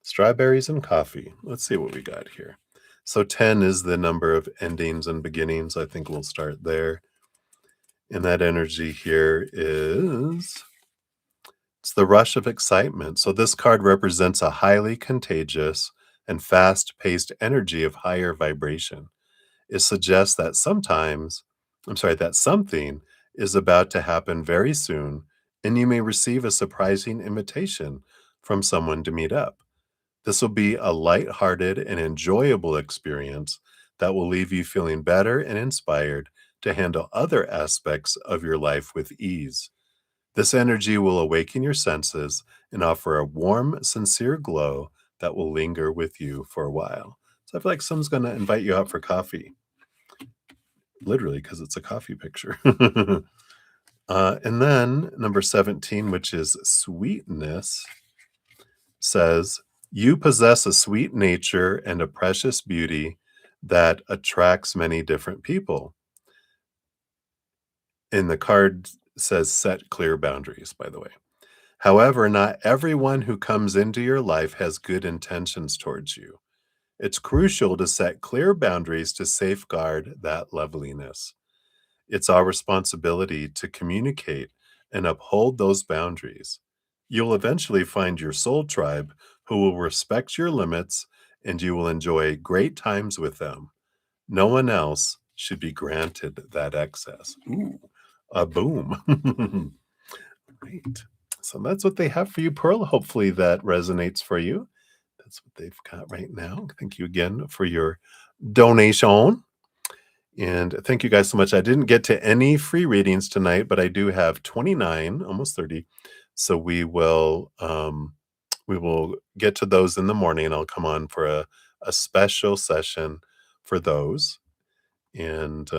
strawberries and coffee. Let's see what we got here. So 10 is the number of endings and beginnings. I think we'll start there. And that energy here is it's the rush of excitement. So this card represents a highly contagious and fast-paced energy of higher vibration. It suggests that that something is about to happen very soon, and you may receive a surprising invitation from someone to meet up. This will be a light-hearted and enjoyable experience that will leave you feeling better and inspired to handle other aspects of your life with ease. This energy will awaken your senses and offer a warm, sincere glow that will linger with you for a while. So I feel like someone's going to invite you out for coffee, literally, because it's a coffee picture. And then number 17, which is sweetness, says, you possess a sweet nature and a precious beauty that attracts many different people. And the card says, set clear boundaries, by the way. However, not everyone who comes into your life has good intentions towards you. It's crucial to set clear boundaries to safeguard that loveliness. It's our responsibility to communicate and uphold those boundaries. You'll eventually find your soul tribe who will respect your limits, and you will enjoy great times with them. No one else should be granted that access. Ooh, a boom. Great. So that's what they have for you, Pearl. Hopefully that resonates for you. That's what they've got right now. Thank you again for your donation. And thank you guys so much. I didn't get to any free readings tonight, but I do have 29, almost 30. So we will get to those in the morning. I'll come on for a special session for those. And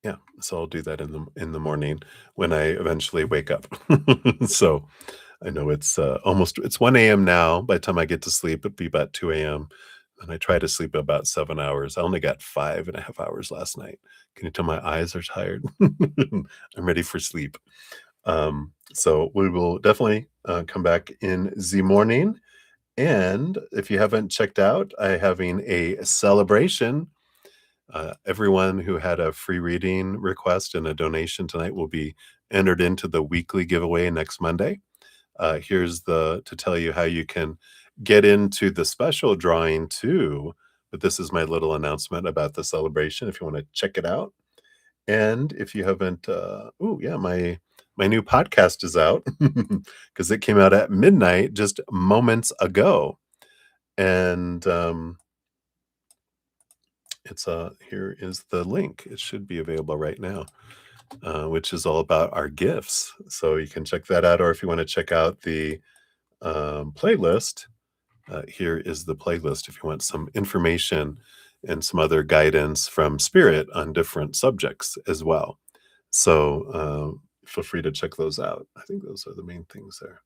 yeah, so I'll do that in the morning when I eventually wake up. So I know it's it's 1 a.m. now. By the time I get to sleep, it'll be about 2 a.m. And I try to sleep about 7 hours. I only got 5.5 hours last night. Can you tell my eyes are tired? I'm ready for sleep. So we will definitely come back in the morning. And if you haven't checked out, I'm having a celebration. Everyone who had a free reading request and a donation tonight will be entered into the weekly giveaway next Monday. Here's to tell you how you can get into the special drawing too. But this is my little announcement about the celebration if you want to check it out. And if you haven't, my new podcast is out because it came out at midnight just moments ago. And it's here is the link. It should be available right now, which is all about our gifts. So you can check that out, or if you want to check out the playlist, here is the playlist if you want some information and some other guidance from Spirit on different subjects as well. So feel free to check those out. I think those are the main things there.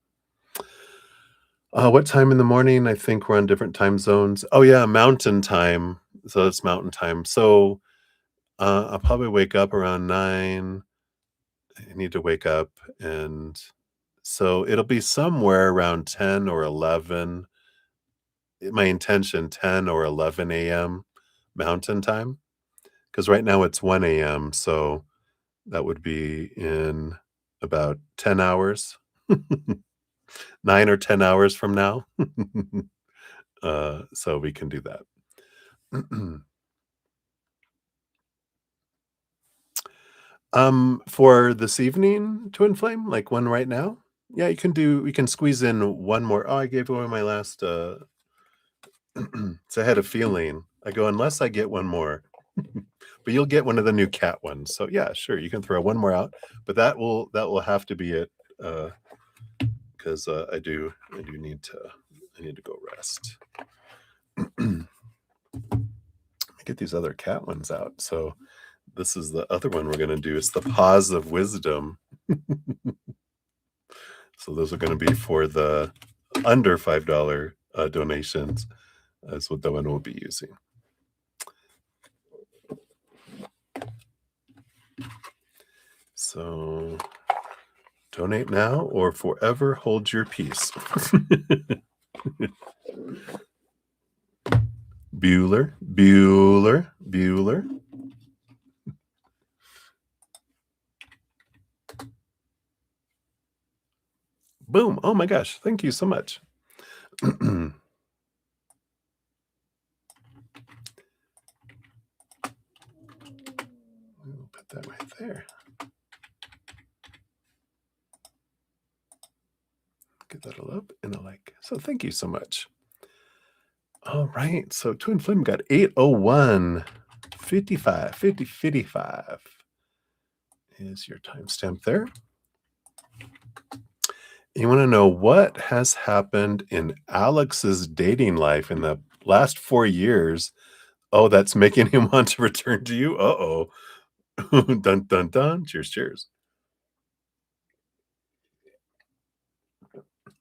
What time in the morning? I think we're on different time zones. Oh yeah, mountain time. So it's mountain time. So I'll probably wake up around 9. I need to wake up, and so it'll be somewhere around 10 or 11. My intention 10 or 11 a.m. Mountain time, because right now it's 1 a.m. So that would be in about 10 hours, 9 or 10 hours from now. So we can do that. For this evening to inflame, like one right now. Yeah, we can squeeze in one more. Oh, I gave away my last so I had a feeling. I go, unless I get one more. But you'll get one of the new cat ones. So yeah, sure, you can throw one more out, but that will have to be it, because I need to go rest. Get these other cat ones out. So this is the other one we're going to do. It's the Paws of Wisdom. So those are going to be for the under $5 donations. That's what the one we'll be using. So donate now or forever hold your peace. Bueller. Boom. Oh my gosh. Thank you so much. We'll put that right there. Get that a love and a like. So thank you so much. All right. So Twin Flame got 801. 55 is your timestamp there. You want to know what has happened in Alex's dating life in the last 4 years? Oh, that's making him want to return to you? Uh-oh. Dun, dun, dun. Cheers, cheers.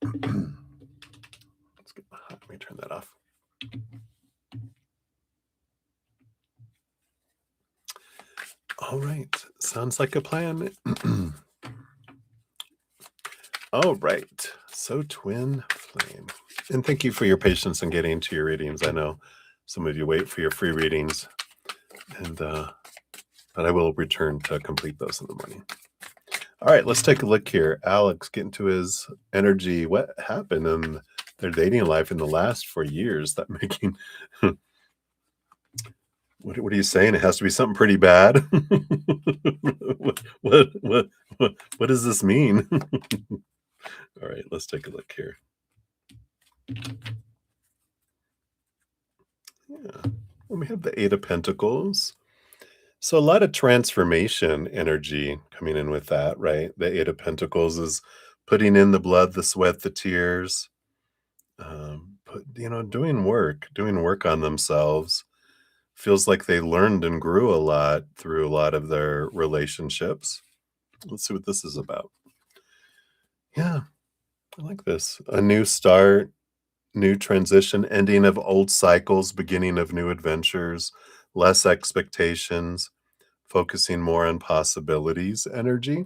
Let's get hot. Let me turn that off. All right. Sounds like a plan. All right. So Twin Flame. And thank you for your patience in getting to your readings. I know some of you wait for your free readings. And but I will return to complete those in the morning. All right, let's take a look here. Alex, get into his energy. What happened in their dating life in the last 4 years? That making what are you saying? It has to be something pretty bad. What does this mean? All right, let's take a look here. Yeah. And we have the Eight of Pentacles. So a lot of transformation energy coming in with that, right? The Eight of Pentacles is putting in the blood, the sweat, the tears, doing work on themselves. Feels like they learned and grew a lot through a lot of their relationships. Let's see what this is about. Yeah, I like this. A new start, new transition, ending of old cycles, beginning of new adventures, less expectations, focusing more on possibilities energy.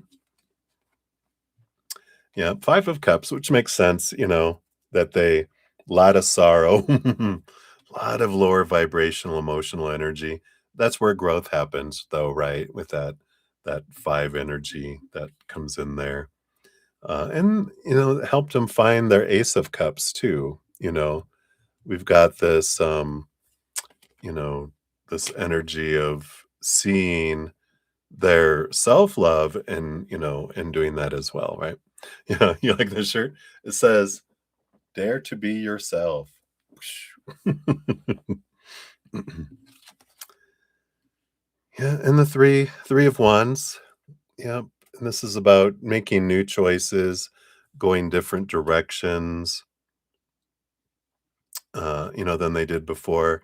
Yeah, 5 of Cups, which makes sense, that they lot of sorrow, lot of lower vibrational emotional energy. That's where growth happens though, right? With that 5 energy that comes in there. And it helped them find their Ace of Cups too, We've got this you know, this energy of seeing their self-love and doing that as well, right? Yeah, you like this shirt? It says, "Dare to be yourself." Yeah, and the three of wands. Yep, and this is about making new choices, going different directions, than they did before,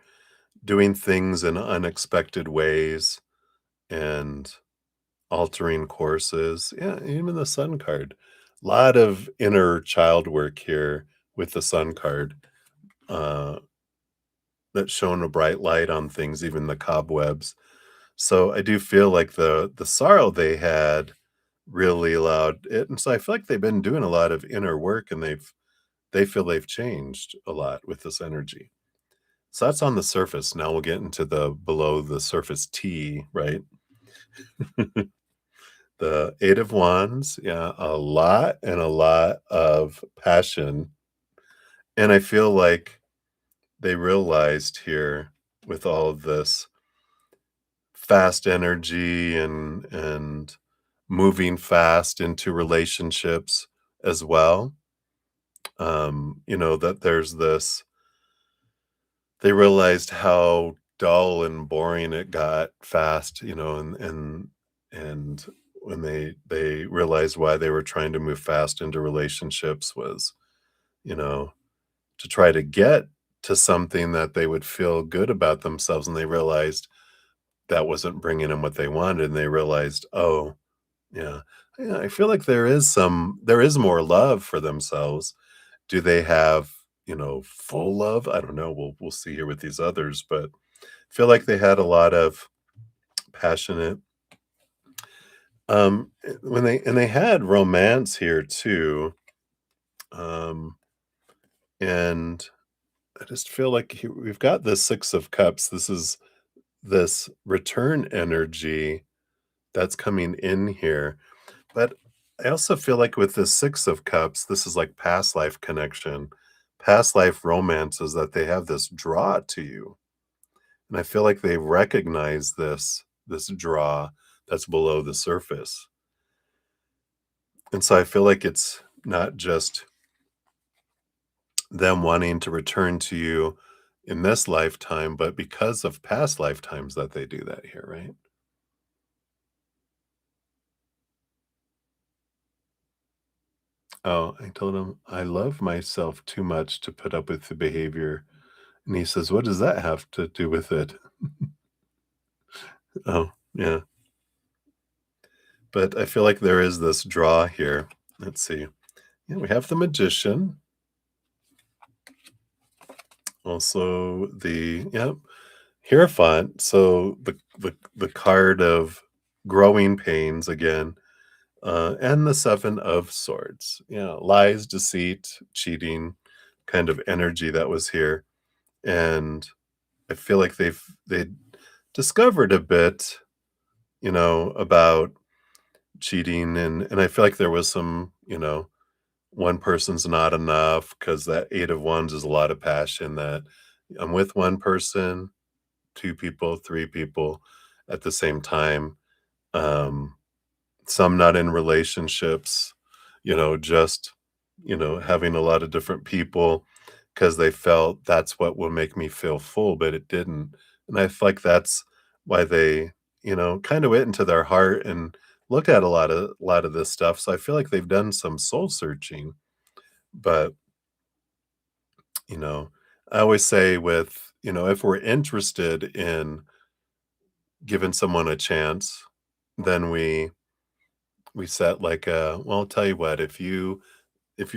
doing things in unexpected ways, and altering courses. Yeah, even the Sun card. Lot of inner child work here with the Sun card, uh, that's shone a bright light on things, even the cobwebs. So I do feel like the sorrow they had really allowed it, and so I feel like they've been doing a lot of inner work, and they feel they've changed a lot with this energy. So that's on the surface. Now we'll get into the below the surface T, right? The Eight of Wands, yeah, a lot of passion, and I feel like they realized here with all of this fast energy and moving fast into relationships as well, that there's this they realized how dull and boring it got fast, and when they realized why they were trying to move fast into relationships was, you know, to try to get to something that they would feel good about themselves, and they realized that wasn't bringing them what they wanted, and they realized, "Oh, yeah, yeah, I feel like there is more love for themselves." Do they have, full love? I don't know. We'll see here with these others, but I feel like they had a lot of passionate when they had romance here too. Um and I just feel like we've got this 6 of Cups. This is this return energy that's coming in here. But I also feel like with this 6 of Cups, this is like past life connection, past life romances that they have this draw to you. And I feel like they recognize this draw that's below the surface. And so I feel like it's not just them wanting to return to you in this lifetime, but because of past lifetimes that they do that here, right? Oh, I told him, "I love myself too much to put up with the behavior." And he says, "What does that have to do with it?" Oh, yeah. But I feel like there is this draw here. Let's see. Yeah, we have the Magician. Also the Hierophant. So the card of growing pains again. And the Seven of Swords. Yeah, lies, deceit, cheating kind of energy that was here. And I feel like they discovered a bit, about cheating, and I feel like there was some, one person's not enough because that Eight of Wands is a lot of passion that I'm with one person, two people, three people at the same time. Um, some not in relationships, just, having a lot of different people because they felt that's what will make me feel full, but it didn't. And I feel like that's why they, kind of went into their heart and looked at a lot of this stuff. So I feel like they've done some soul searching. But, you know, I always say with, if we're interested in giving someone a chance, then we set like well, I'll tell you what, if you're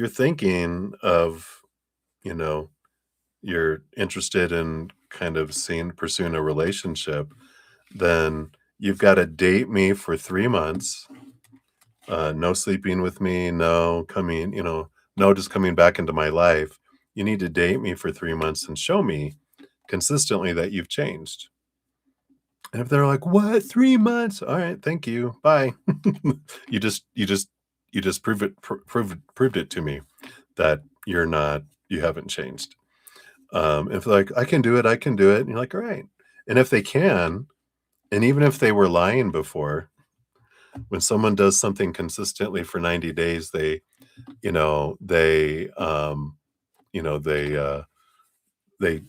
thinking of, you know, you're interested in kind of pursuing a relationship, then you've got to date me for 3 months. No sleeping with me, no coming, no just coming back into my life. You need to date me for 3 months and show me consistently that you've changed. And if they're like, "What? 3 months? All right, thank you. Bye." you just you just you just proved it to me that you haven't changed. If they're like, I can do it, and you're like, all right. And if they can, and even if they were lying before, when someone does something consistently for 90 days, you know, they, um, you know, they, uh, they,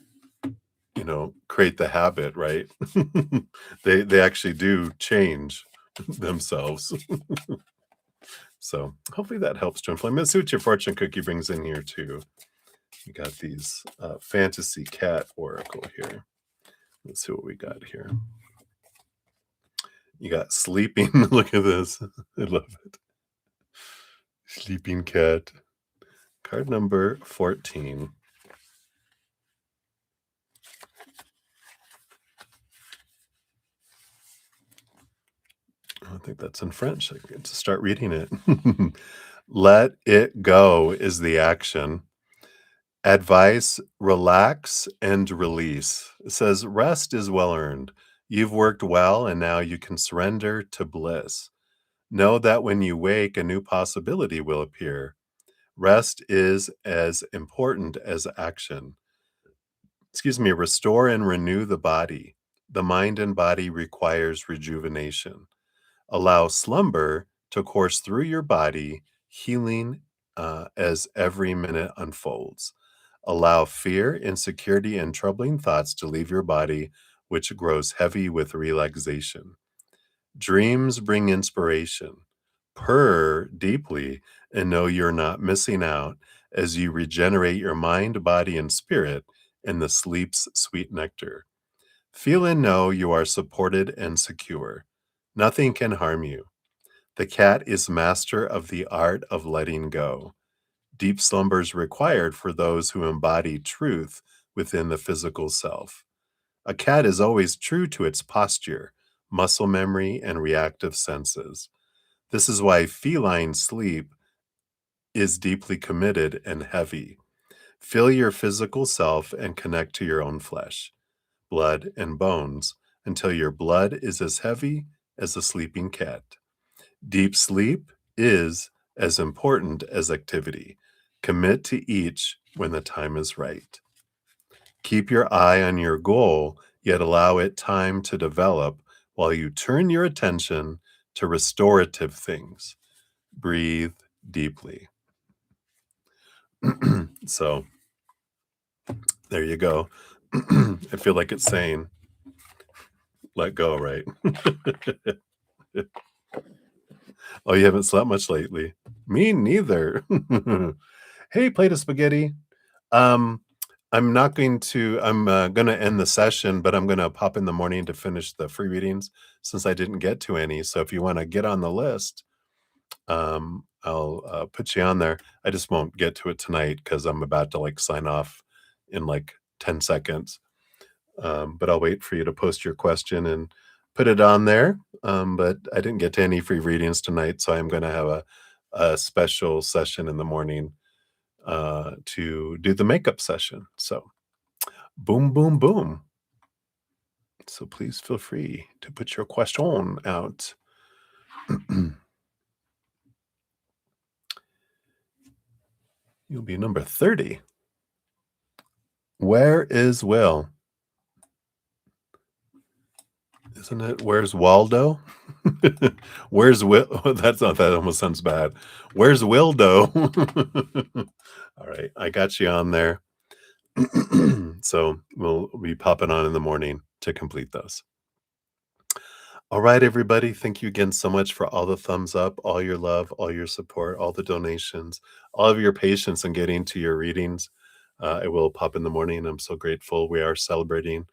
create the habit, right? They actually do change themselves. So hopefully that helps to inflame. Let's see what your fortune cookie brings in here too. You got these fantasy cat oracle here. Let's see what we got here. You got sleeping. Look at this. I love it. Sleeping cat. Card number 14. I think that's in French. I get to start reading it. Let it go is the action. Advice, relax and release. It says, rest is well earned. You've worked well, and now you can surrender to bliss. Know that when you wake, a new possibility will appear. Rest is as important as action. Restore and renew the body. The mind and body requires rejuvenation. Allow slumber to course through your body, healing as every minute unfolds. Allow fear, insecurity, and troubling thoughts to leave your body, which grows heavy with relaxation. Dreams bring inspiration. Purr deeply and know you're not missing out as you regenerate your mind, body, and spirit in the sleep's sweet nectar. Feel and know you are supported and secure. Nothing can harm you. The cat is master of the art of letting go. Deep slumbers required for those who embody truth within the physical self. A cat is always true to its posture, muscle memory, and reactive senses. This is why feline sleep is deeply committed and heavy. Feel your physical self and connect to your own flesh, blood, and bones until your blood is as heavy as a sleeping cat. Deep sleep is as important as activity. Commit to each when the time is right. Keep your eye on your goal, yet allow it time to develop while you turn your attention to restorative things. Breathe deeply. So there you go. I feel like it's saying, let go, right? Oh, you haven't slept much lately. Me neither. Hey, plate of spaghetti. Um, I'm not going to, I'm going to end the session, but I'm going to pop in the morning to finish the free readings since I didn't get to any. So if you want to get on the list, I'll put you on there. I just won't get to it tonight because I'm about to like sign off in like 10 seconds. But I'll wait for you to post your question and put it on there. But I didn't get to any free readings tonight, so I'm going to have a special session in the morning to do the makeup session. So boom, boom, boom. So please feel free to put your question out. You'll be number 30. Where is Will? Isn't it? Where's Waldo? Where's Will? That almost sounds bad. Where's Wildo? All right, I got you on there. So we'll be popping on in the morning to complete those. All right, everybody. Thank you again so much for all the thumbs up, all your love, all your support, all the donations, all of your patience in getting to your readings. It will pop in the morning. I'm so grateful. We are celebrating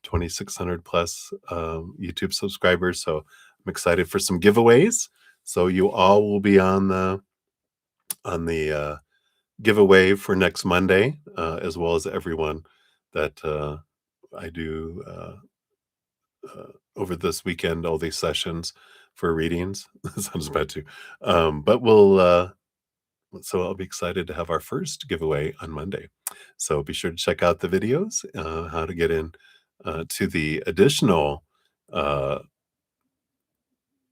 2,600 plus YouTube subscribers. So I'm excited for some giveaways. So you all will be on the giveaway for next Monday, as well as everyone that I do over this weekend, all these sessions for readings. Sounds bad too. But so I'll be excited to have our first giveaway on Monday. So be sure to check out the videos, how to get in to the additional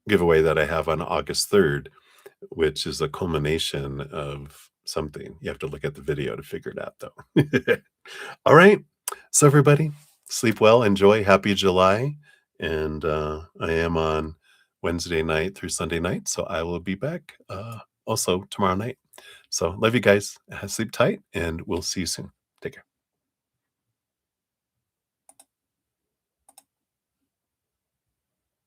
giveaway that I have on August 3rd, which is a culmination of something. You have to look at the video to figure it out, though. All right. So, everybody, sleep well, enjoy. Happy July. And I am on Wednesday night through Sunday night. So, I will be back also tomorrow night. So, love you guys. Sleep tight, and we'll see you soon. Take care.